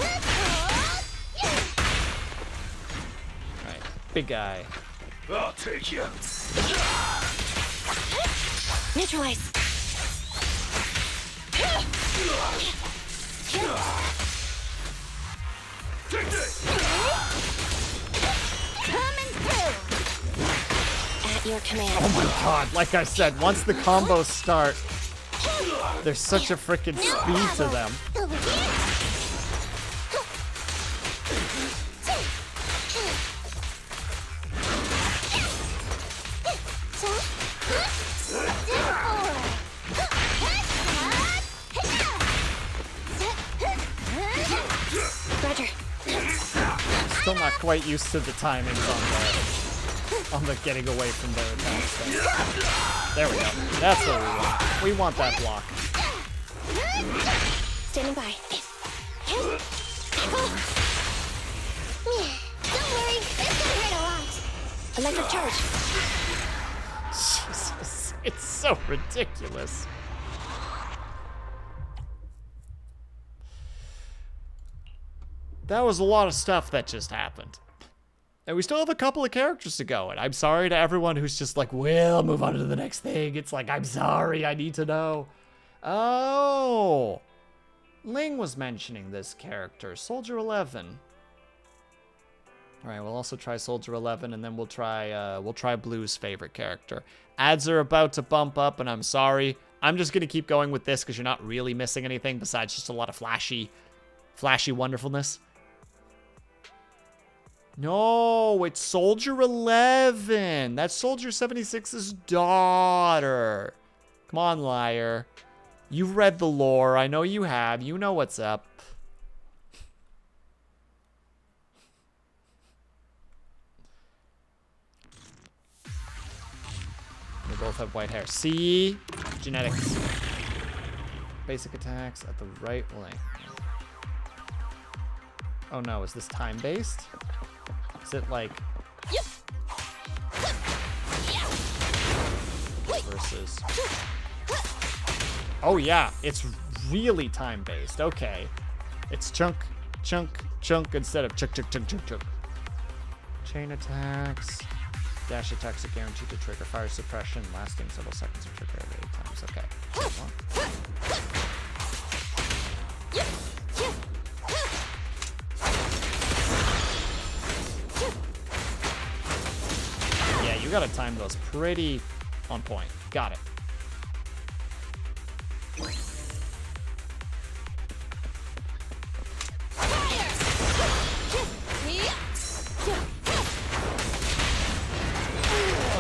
S1: Alright, big guy.
S5: I'll take you.
S13: Neutralize.
S5: Take this.
S13: Coming through.
S10: At your command.
S1: Oh my god, like I said, once the combos start, there's such a freaking speed to them.
S10: Roger.
S1: Still not quite used to the timings on the getting away from their attacks. There we go. That's what we want. We want that block.
S10: Standing by.
S13: Don't worry, this can hurt a lot.
S10: Electric charge.
S1: Jesus, it's so ridiculous. That was a lot of stuff that just happened. And we still have a couple of characters to go. And I'm sorry to everyone who's just like, we'll move on to the next thing. It's like, I'm sorry, I need to know. Oh. Ling was mentioning this character, Soldier 11. All right, we'll also try Soldier 11, and then we'll try Blue's favorite character. Ads are about to bump up, and I'm sorry. I'm just gonna keep going with this because you're not really missing anything besides just a lot of flashy wonderfulness. No, it's Soldier 11. That's Soldier 76's daughter. Come on, liar. You've read the lore. I know you have. You know what's up. They both have white hair. See? Genetics. Basic attacks at the right length. Oh no, is this time-based? Is it like... Versus... Oh yeah, it's really time-based. Okay. It's chunk, chunk, chunk instead of chunk, chunk, chunk, chunk, chunk. Chain attacks. Dash attacks are guaranteed to trigger fire suppression, lasting several seconds or trigger every 8 times. Okay. Yeah, you gotta time those pretty on point. Got it.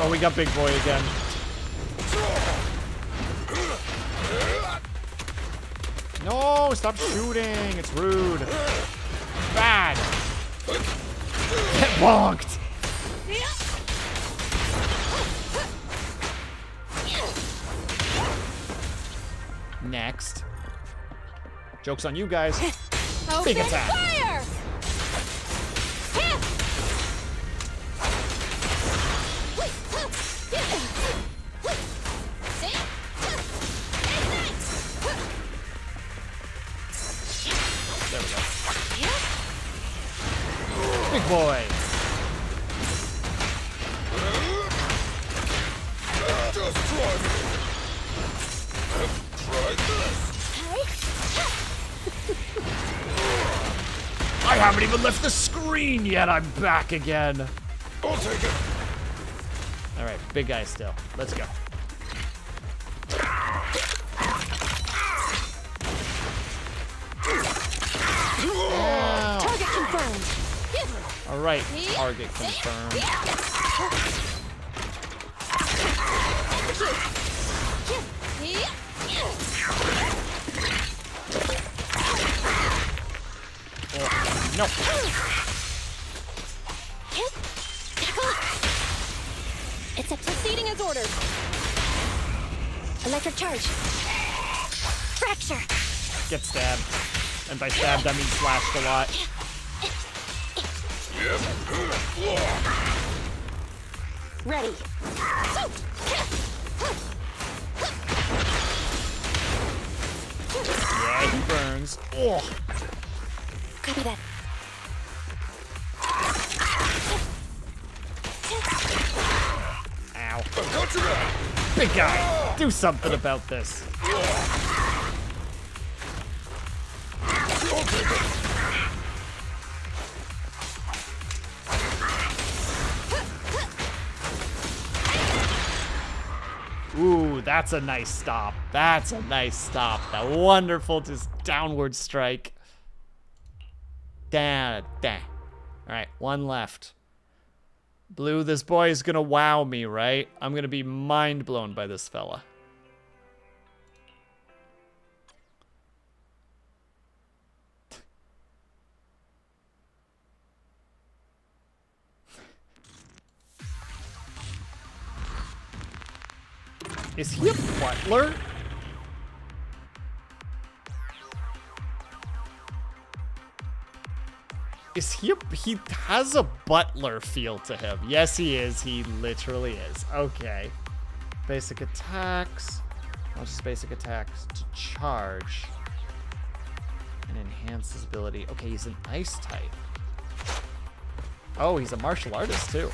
S1: Oh, we got Big Boy again. No, stop shooting. It's rude. Bad. Get bonked. Next. Joke's on you guys. Big attack.
S13: Fire!
S1: There we go. Big boy.
S2: Just try me. Try this.
S1: I haven't even left the screen yet. I'm back again.
S2: I'll take it.
S1: All right, big guy still. Let's go. Ow.
S13: Target confirmed.
S1: All right, target confirmed. Oh, no.
S13: It's proceeding as ordered. Electric charge. Fracture.
S1: Get stabbed. And by stabbed, I mean slashed a lot.
S13: Ready.
S1: Yeah, he burns. Oh.
S13: Copy that.
S1: Ow. Big guy, do something about this. Ooh, that's a nice stop. That's a nice stop. That wonderful just downward strike. Down. All right, one left. Blue, this boy is gonna wow me, right? I'm gonna be mind blown by this fella. Is he a butler? He has a butler feel to him. Yes, he is. He literally is. Okay. Basic attacks. I'll just basic attacks to charge. And enhance his ability. Okay, he's an ice type. Oh, he's a martial artist too.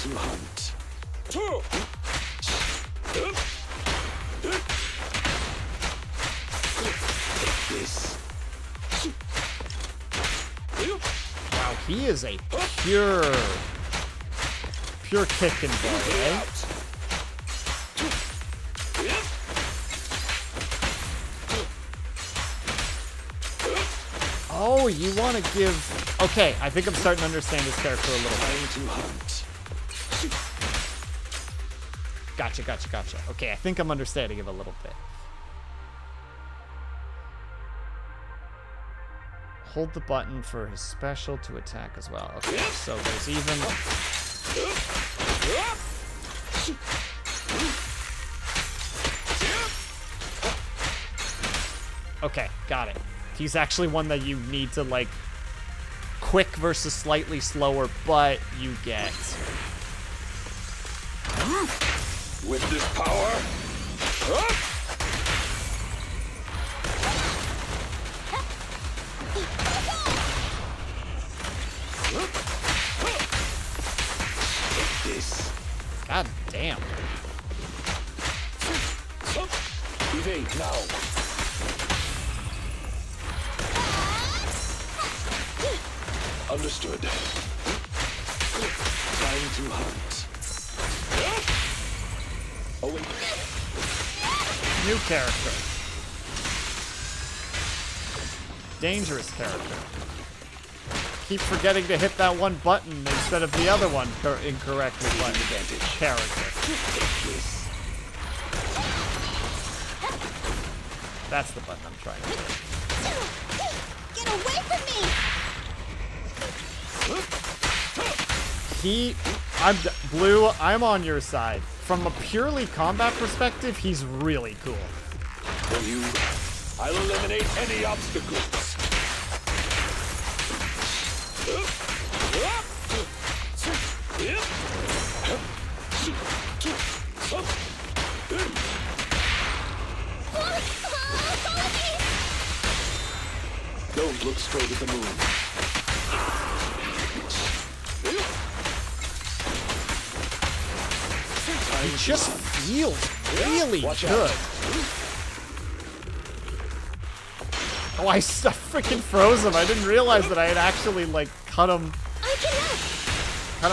S15: to hunt. This.
S1: Wow, he is a pure kicking boy, eh? Oh, you want to give... Okay, I think I'm starting to understand this character a little bit. Gotcha. Okay, I think I'm understanding him a little bit. Hold the button for his special to attack as well. Okay, so there's even... Okay, got it. He's actually one that you need to, like, quick versus slightly slower, but you get.
S15: With this power, this.
S1: God damn.
S15: Evade now. Understood. Time to hunt. Away.
S1: New character. Dangerous character. Keep forgetting to hit that one button instead of the other one incorrectly button. Character. That's the button I'm trying to hit.
S13: Get away from me!
S1: Blue, I'm on your side. From a purely combat perspective, he's really cool.
S15: For you, I'll eliminate any obstacles. Don't look straight at the moon.
S1: He just feels really good. Oh, I freaking froze him. I didn't realize that I had actually, like, cut him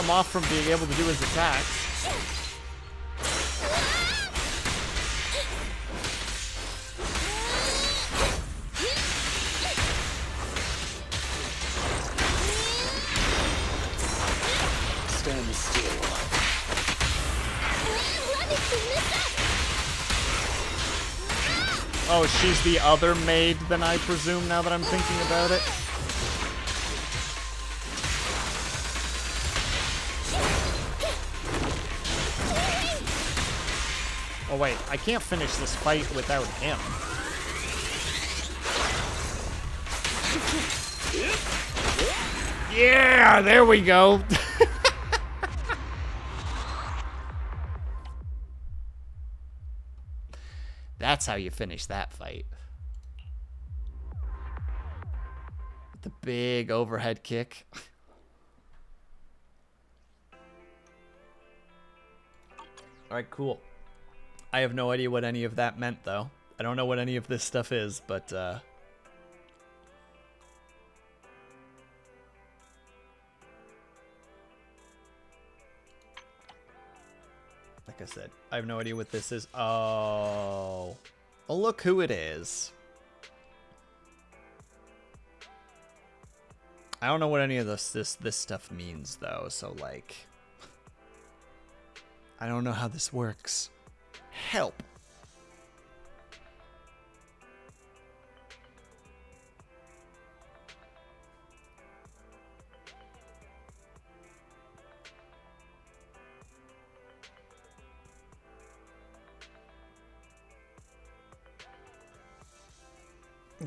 S1: off from being able to do his attacks.
S15: Stand still.
S1: Oh, she's the other maid then, I presume, now that I'm thinking about it. Oh wait, I can't finish this fight without him. Yeah, there we go. That's how you finish that fight. The big overhead kick. Alright, cool. I have no idea what any of that meant, though. I don't know what any of this stuff is, but, like I said, I have no idea what this is. Oh. Well, look who it is. I don't know what any of this stuff means, though, so, like... I don't know how this works. Help.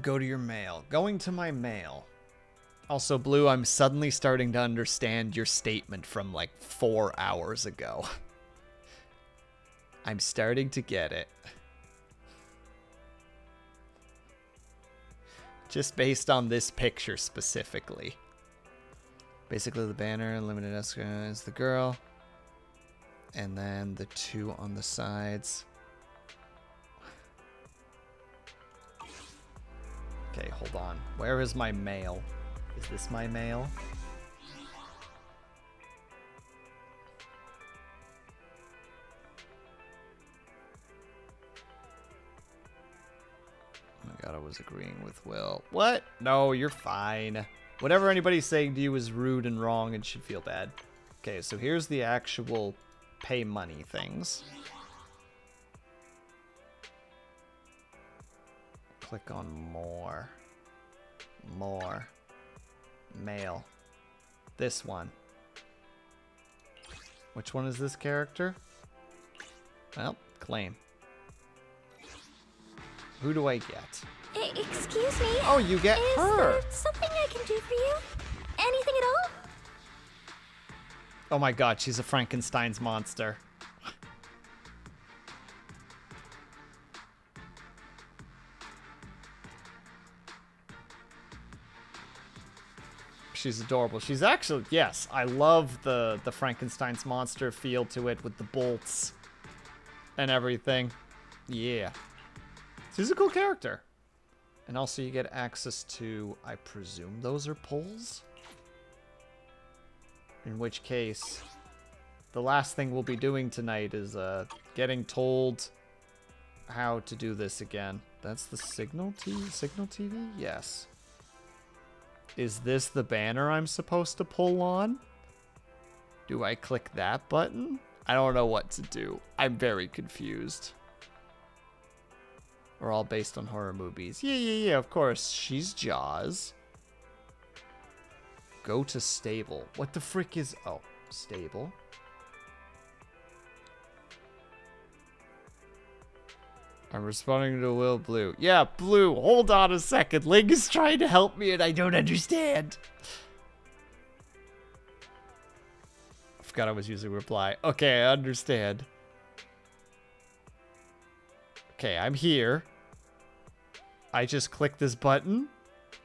S1: Go to your mail. Going to my mail. Also, Blue, I'm suddenly starting to understand your statement from like 4 hours ago. I'm starting to get it. Just based on this picture specifically. Basically, the banner, limited escort is the girl. And then the 2 on the sides. Okay, hold on. Where is my mail? Is this my mail? Oh my god, I was agreeing with Will. What? No, you're fine. Whatever anybody's saying to you is rude and wrong and should feel bad. Okay, so here's the actual pay money things. Click on more. More. Mail. This one. Which one is this character? Well, claim. Who do I get?
S13: Excuse me?
S1: Oh, you get her!
S13: Is there something I can do for you? Anything at all?
S1: Oh my god, she's a Frankenstein's monster. She's adorable. She's actually, yes, I love the Frankenstein's monster feel to it with the bolts and everything. Yeah. She's a cool character. And also you get access to, I presume those are pulls? In which case, the last thing we'll be doing tonight is getting told how to do this again. That's the Signal TV? Yes. Is this the banner I'm supposed to pull on? Do I click that button? I don't know what to do. I'm very confused. We're all based on horror movies. Yeah, of course. She's Jaws. Go to stable. What the frick is... Oh, stable. I'm responding to Will Blue. Yeah, Blue, hold on a second. Ling is trying to help me and I don't understand. I forgot I was using reply. Okay, I understand. Okay, I'm here. I just click this button.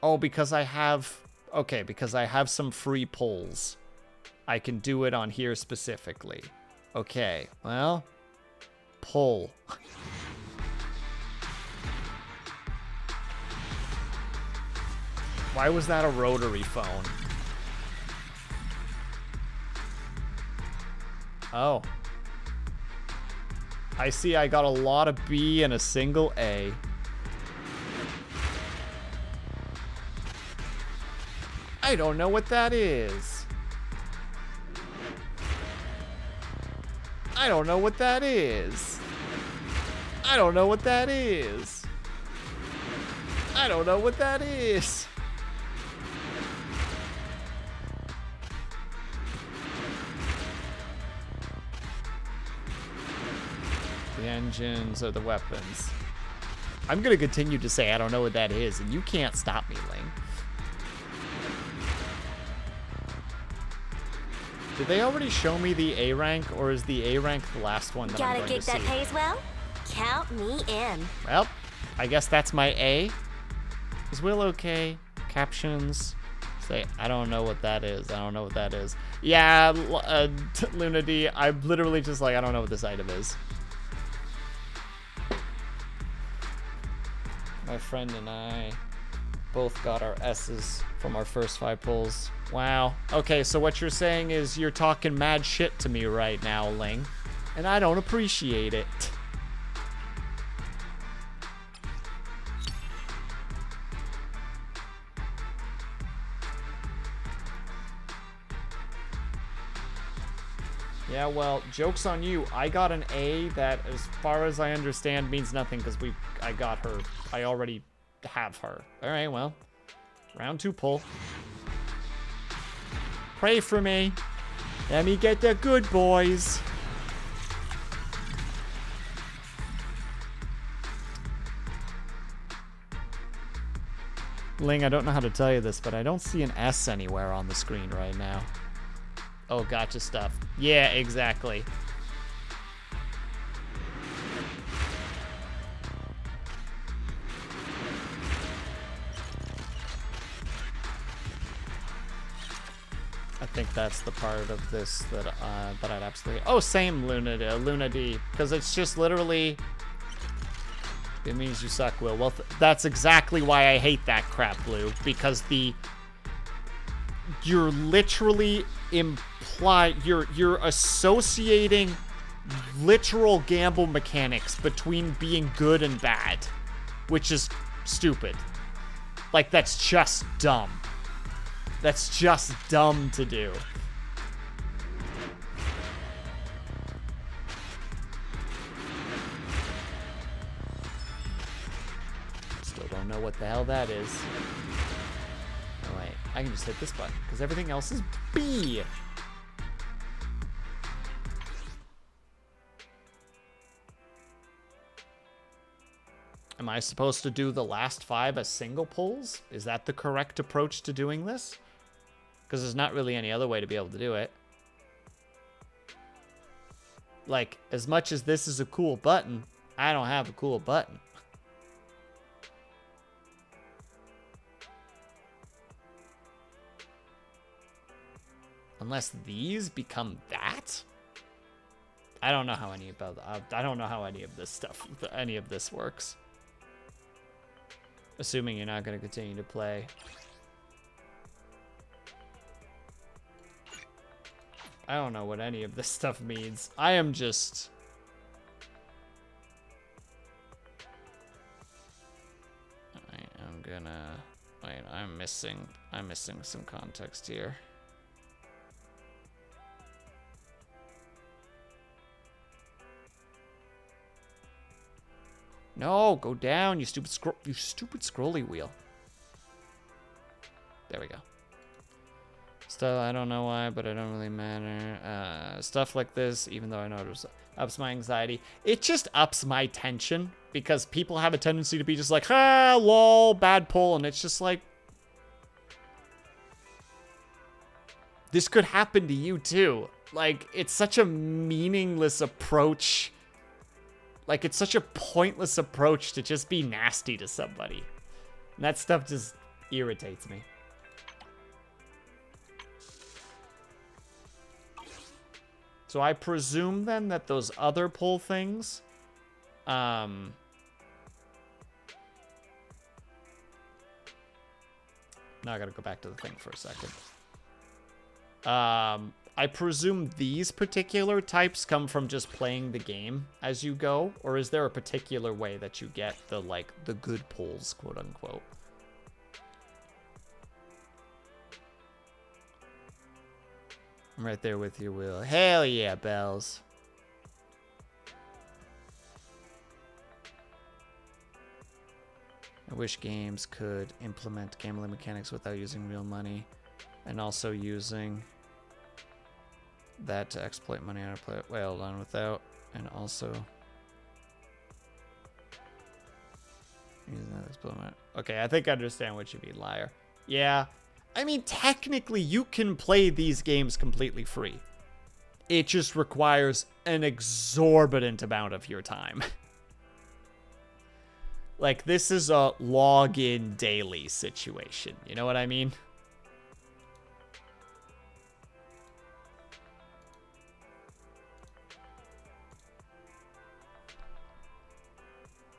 S1: Oh, because I have... Okay, because I have some free pulls. I can do it on here specifically. Okay, well... Pull. Why was that a rotary phone? Oh. I see I got a lot of B and a single A. I don't know what that is. I don't know what that is. I don't know what that is. I don't know what that is. The engines or the weapons. I'm gonna continue to say I don't know what that is, and you can't stop me, Ling. Did they already show me the A rank, or is the A rank the last one that I'm going to see?
S13: Got a gig that pays well? Count me in.
S1: Well, I guess that's my A. Is Will okay? Captions. Say, I don't know what that is. I don't know what that is. Yeah, Luna D, I'm literally just like, I don't know what this item is. My friend and I both got our S's from our first 5 pulls. Wow. Okay, so what you're saying is you're talking mad shit to me right now, Ling. And I don't appreciate it. Yeah, well, joke's on you. I got an A that, as far as I understand, means nothing because I got her. I already have her. All right, well, round 2 pull. Pray for me. Let me get the good boys. Ling, I don't know how to tell you this, but I don't see an S anywhere on the screen right now. Oh, gotcha stuff. Yeah, exactly. I think that's the part of this that I'd absolutely... Oh, same Luna D. Because it's just literally... It means you suck, Will. Well, that's exactly why I hate that crap, Blue. Because you're literally you're associating literal gamble mechanics between being good and bad, which is stupid. Like, that's just dumb. That's just dumb to do. Still don't know what the hell that is. Oh, wait. I can just hit this button, because everything else is B. Am I supposed to do the last 5 as single pulls? Is that the correct approach to doing this? Because there's not really any other way to be able to do it. Like, as much as this is a cool button, I don't have a cool button. Unless these become that? I don't know how any of this stuff, any of this works. Assuming you're not going to continue to play. I don't know what any of this stuff means. I am just... I'm gonna... Wait, I'm missing some context here. No, go down, you stupid scrolly wheel. There we go. Stuff, I don't know why, but it don't really matter. Stuff like this, even though I know it ups my anxiety, it just ups my tension, because people have a tendency to be just like, ah, lol, bad pull, and it's just like, this could happen to you too. Like, it's such a meaningless approach. Like, it's such a pointless approach to just be nasty to somebody. And that stuff just irritates me. So I presume then that those other pull things, now I gotta go back to the thing for a second. I presume these particular types come from just playing the game as you go, or is there a particular way that you get the, like, the good pulls, quote unquote? I'm right there with you, Will. Hell yeah, Bells. I wish games could implement gambling mechanics without using real money, and also using that to exploit money on a player. Wait, hold on, without, and also using that to exploit money. Okay, I think I understand what you mean, liar. Yeah, I mean, technically you can play these games completely free. It just requires an exorbitant amount of your time. Like, this is a log-in daily situation. You know what I mean?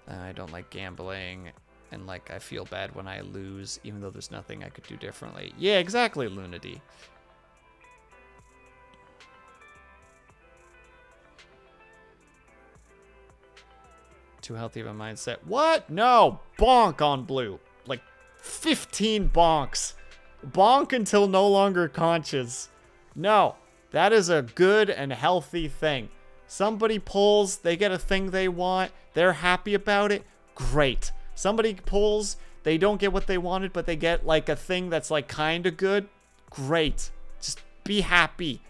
S1: I don't like gambling, and, like, I feel bad when I lose, even though there's nothing I could do differently. Yeah, exactly, Lunady. Too healthy of a mindset. What? No! Bonk on blue. Like, 15 bonks. Bonk until no longer conscious. No, that is a good and healthy thing. Somebody pulls, they get a thing they want, they're happy about it, great. Somebody pulls, they don't get what they wanted, but they get, like, a thing that's, like, kind of good, great. Just be happy.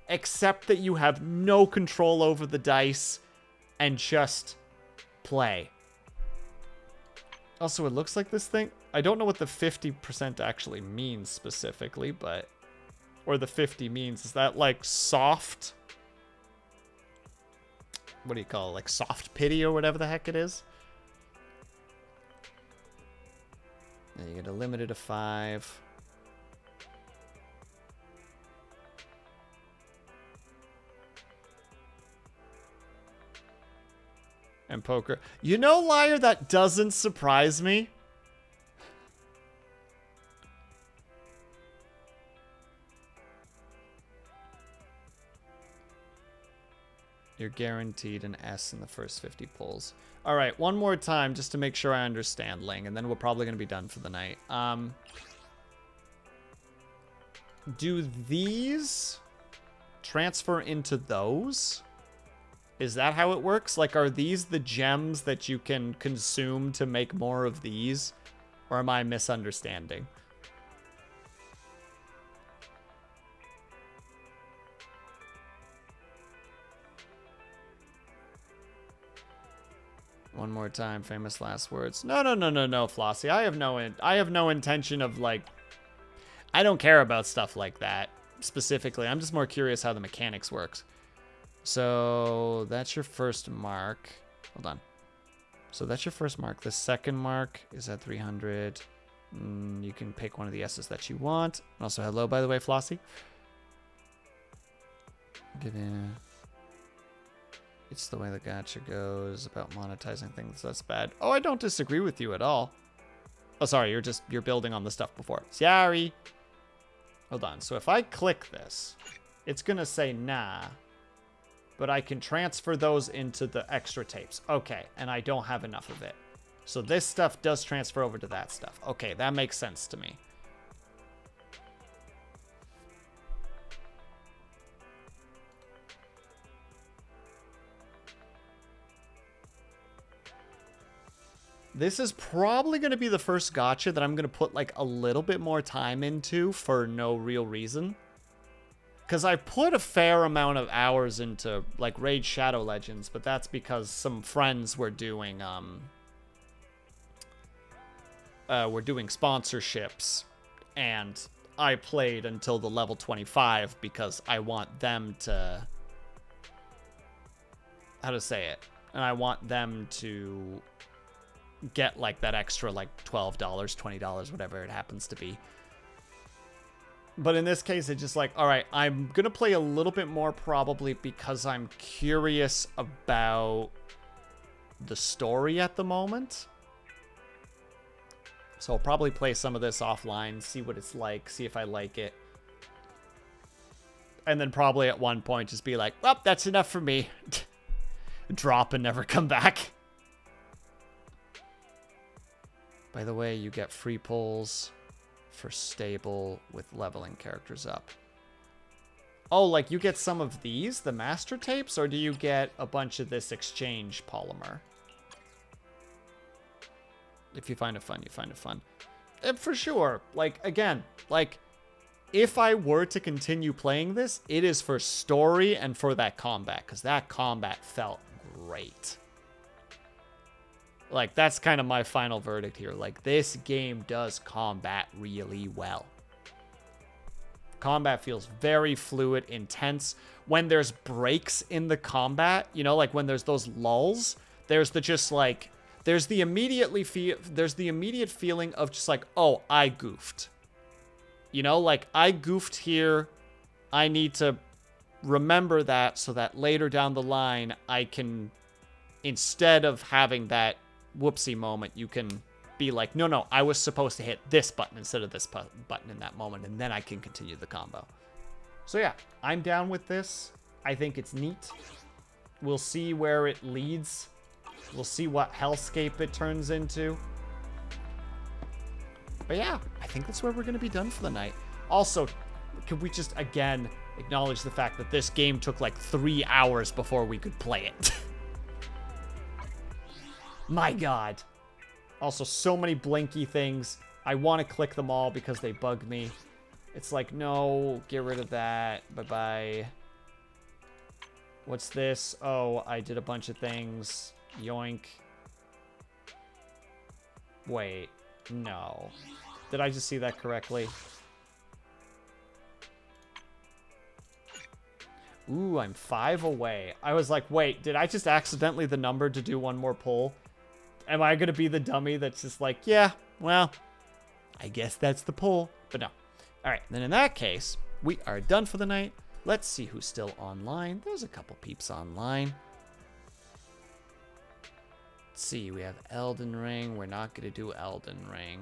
S1: Accept that you have no control over the dice, and just play. Also, it looks like this thing, I don't know what the 50% actually means specifically, but, or the 50 means, is that, like, soft? What do you call it? Like soft pity or whatever the heck it is? Then you get a limited of 5. And poker. You know, Liar, that doesn't surprise me. You're guaranteed an S in the first 50 pulls. All right, one more time just to make sure I understand, Ling, and then we're probably going to be done for the night. Do these transfer into those? Is that how it works? Like, are these the gems that you can consume to make more of these? Or am I misunderstanding? One more time, famous last words. No, Flossie. I have no intention of, like... I don't care about stuff like that, specifically. I'm just more curious how the mechanics works. So, that's your first mark. Hold on. So, that's your first mark. The second mark is at 300. You can pick one of the S's that you want. Also, hello, by the way, Flossie. It's the way the gacha goes about monetizing things. That's bad. Oh, I don't disagree with you at all. Oh, sorry. You're building on the stuff before. Sorry. Hold on. So if I click this, it's going to say nah. But I can transfer those into the extra tapes. Okay. And I don't have enough of it. So this stuff does transfer over to that stuff. Okay. That makes sense to me. This is probably going to be the first gacha that I'm going to put like a little bit more time into for no real reason. Because I put a fair amount of hours into like Raid Shadow Legends, but that's because some friends were doing sponsorships, and I played until the level 25 because I want them to, how to say it, and I want them to get like that extra like $12, $20, whatever it happens to be. But in this case, it's just like, all right, I'm gonna play a little bit more probably because I'm curious about the story at the moment. So I'll probably play some of this offline, see what it's like, see if I like it. And then probably at one point just be like, well, that's enough for me. Drop and never come back. By the way, you get free pulls for stable with leveling characters up. Oh, like you get some of these, the master tapes, or do you get a bunch of this exchange polymer? If you find it fun, you find it fun. And for sure, like, again, like, if I were to continue playing this, it is for story and for that combat, because that combat felt great. Like, that's kind of my final verdict here. Like, this game does combat really well. Combat feels very fluid, intense. When there's breaks in the combat, you know, like when there's those lulls, there's the just like, there's the immediate feeling of just like, oh, I goofed. You know, like I goofed here. I need to remember that so that later down the line, I can, instead of having that whoopsie moment, you can be like, no, I was supposed to hit this button instead of this button in that moment, and then I can continue the combo. So yeah, I'm down with this. I think it's neat. We'll see where it leads. We'll see what hellscape it turns into. But yeah, I think that's where we're going to be done for the night. Also, could we just, again, acknowledge the fact that this game took like 3 hours before we could play it. My God. Also, so many blinky things. I want to click them all because they bug me. It's like, no, get rid of that. Bye-bye. What's this? Oh, I did a bunch of things. Yoink. Wait. No. Did I just see that correctly? Ooh, I'm 5 away. I was like, wait, did I just accidentally the number to do one more pull? Am I going to be the dummy that's just like, yeah, well, I guess that's the pull. But no. All right, then in that case, we are done for the night. Let's see who's still online. There's a couple peeps online. Let's see, we have Elden Ring. We're not going to do Elden Ring.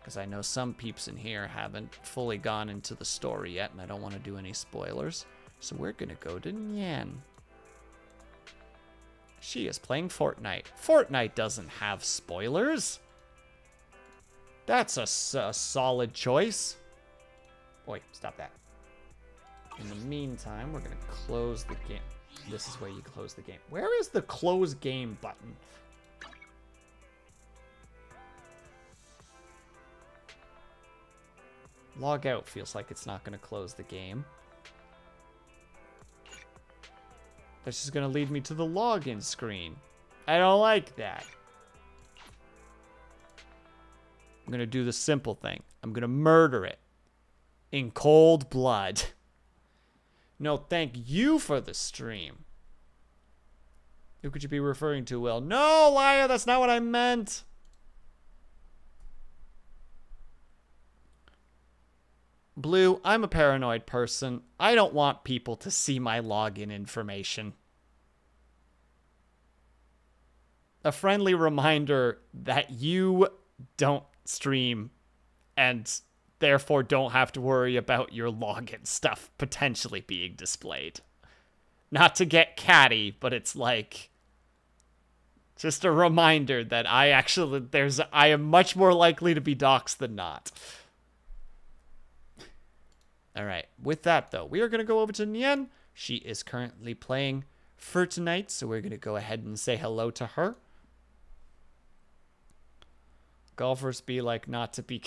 S1: Because I know some peeps in here haven't fully gone into the story yet, and I don't want to do any spoilers. So we're going to go to Nyan. She is playing Fortnite. Fortnite doesn't have spoilers. That's a solid choice. Wait, stop that. In the meantime, we're going to close the game. This is where you close the game. Where is the close game button? Log out feels like it's not going to close the game. That's just going to lead me to the login screen. I don't like that. I'm going to do the simple thing. I'm going to murder it. In cold blood. No, thank you for the stream. Who could you be referring to, Will? No, liar, that's not what I meant. Blue, I'm a paranoid person. I don't want people to see my login information. A friendly reminder that you don't stream and therefore don't have to worry about your login stuff potentially being displayed. Not to get catty, but it's like just a reminder that I am much more likely to be doxxed than not. All right, with that though, we are going to go over to Nyan. She is currently playing for tonight, so we're going to go ahead and say hello to her. Golfers be like not to be...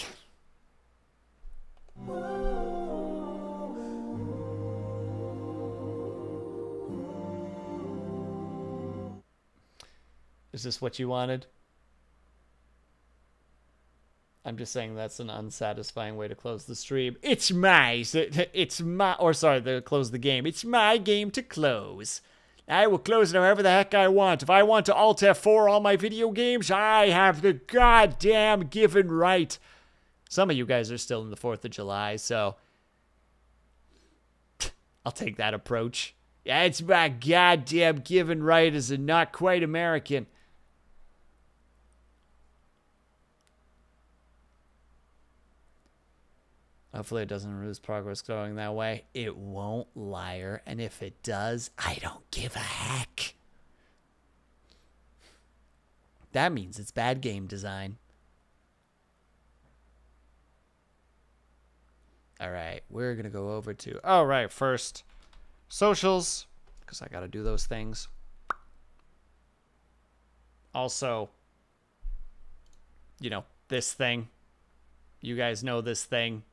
S1: Is this what you wanted? I'm just saying that's an unsatisfying way to close the stream. It's my, close the game. It's my game to close. I will close it however the heck I want. If I want to Alt F4 all my video games, I have the goddamn given right. Some of you guys are still in the 4th of July, so I'll take that approach. Yeah, it's my goddamn given right as a not quite American. Hopefully it doesn't lose progress going that way. It won't, liar. And if it does, I don't give a heck. That means it's bad game design. All right, we're going to go over to... All right, first, socials, because I got to do those things. Also, you know, this thing. You guys know this thing.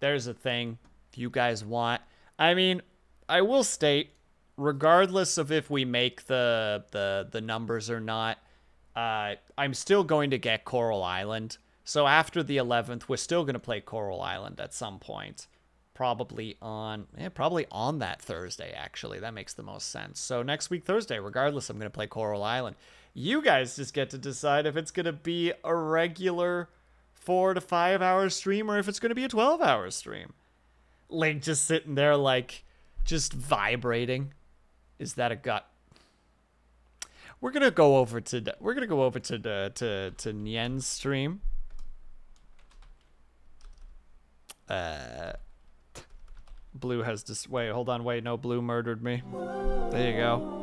S1: There's a thing if you guys want. I mean, I will state, regardless of if we make the numbers or not, I'm still going to get Coral Island. So after the 11th, we're still going to play Coral Island at some point. Probably on that Thursday, actually. That makes the most sense. So next week, Thursday, regardless, I'm going to play Coral Island. You guys just get to decide if it's going to be a regular 4 to 5 hour stream or if it's going to be a 12-hour stream. Link just sitting there like just vibrating. Is that a gut? We're going to go over to Nyen's stream. Blue has this. Wait, hold on. Wait, no, Blue murdered me. There you go.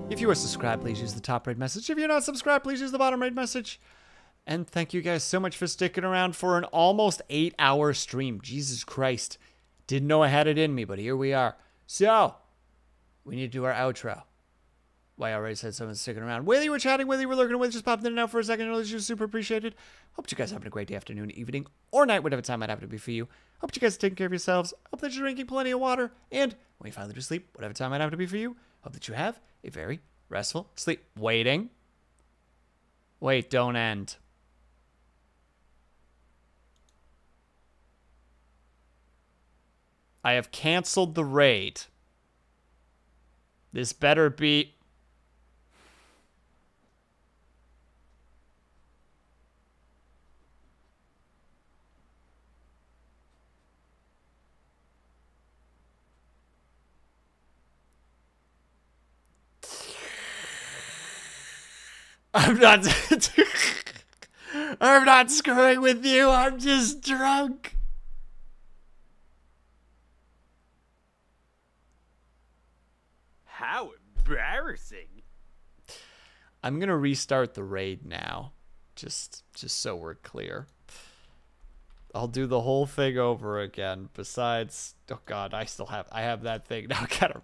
S1: If you are subscribed, please use the top right message. If you're not subscribed, please use the bottom right message. And thank you guys so much for sticking around for an almost 8-hour stream. Jesus Christ. Didn't know I had it in me, but here we are. So, we need to do our outro. Well, I already said someone's sticking around. Whether you were chatting, whether you were lurking, whether you just popped in and out for a second, really just super appreciated. Hope you guys are having a great day, afternoon, evening, or night, whatever time might happen to be for you. Hope you guys are taking care of yourselves. Hope that you're drinking plenty of water. And when you finally do sleep, whatever time might happen to be for you, hope that you have a very restful sleep. Waiting. Wait, don't end. I have canceled the raid. This better be... I'm not... I'm not screwing with you. I'm just drunk.
S16: How embarrassing.
S1: I'm going to restart the raid now. Just so we're clear. I'll do the whole thing over again. Besides, oh god, I have that thing. Now I gotta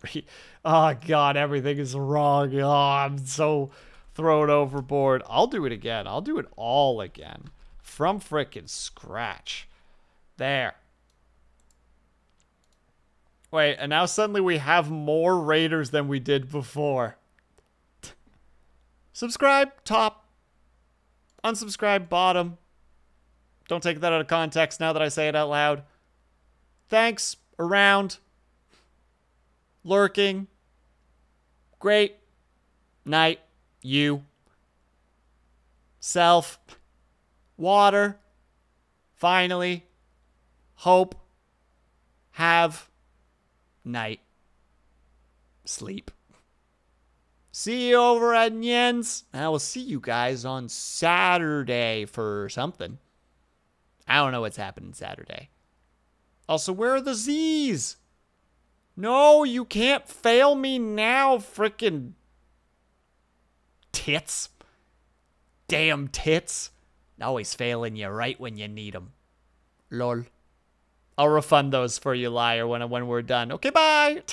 S1: oh god, everything is wrong. Oh, I'm so thrown overboard. I'll do it again. I'll do it all again. From frickin' scratch. There. Wait, and now suddenly we have more raiders than we did before. Subscribe, top. Unsubscribe, bottom. Don't take that out of context now that I say it out loud. Thanks, around. Lurking. Great. Night. You. Self. Water. Finally. Hope. Have. Night. Sleep. See you over at Nyen's. I will see you guys on Saturday for something. I don't know what's happening Saturday. Also, where are the Z's? No, you can't fail me now, frickin' tits. Damn tits. Always failing you right when you need them. Lol. I'll refund those for you, liar, when we're done. Okay, bye.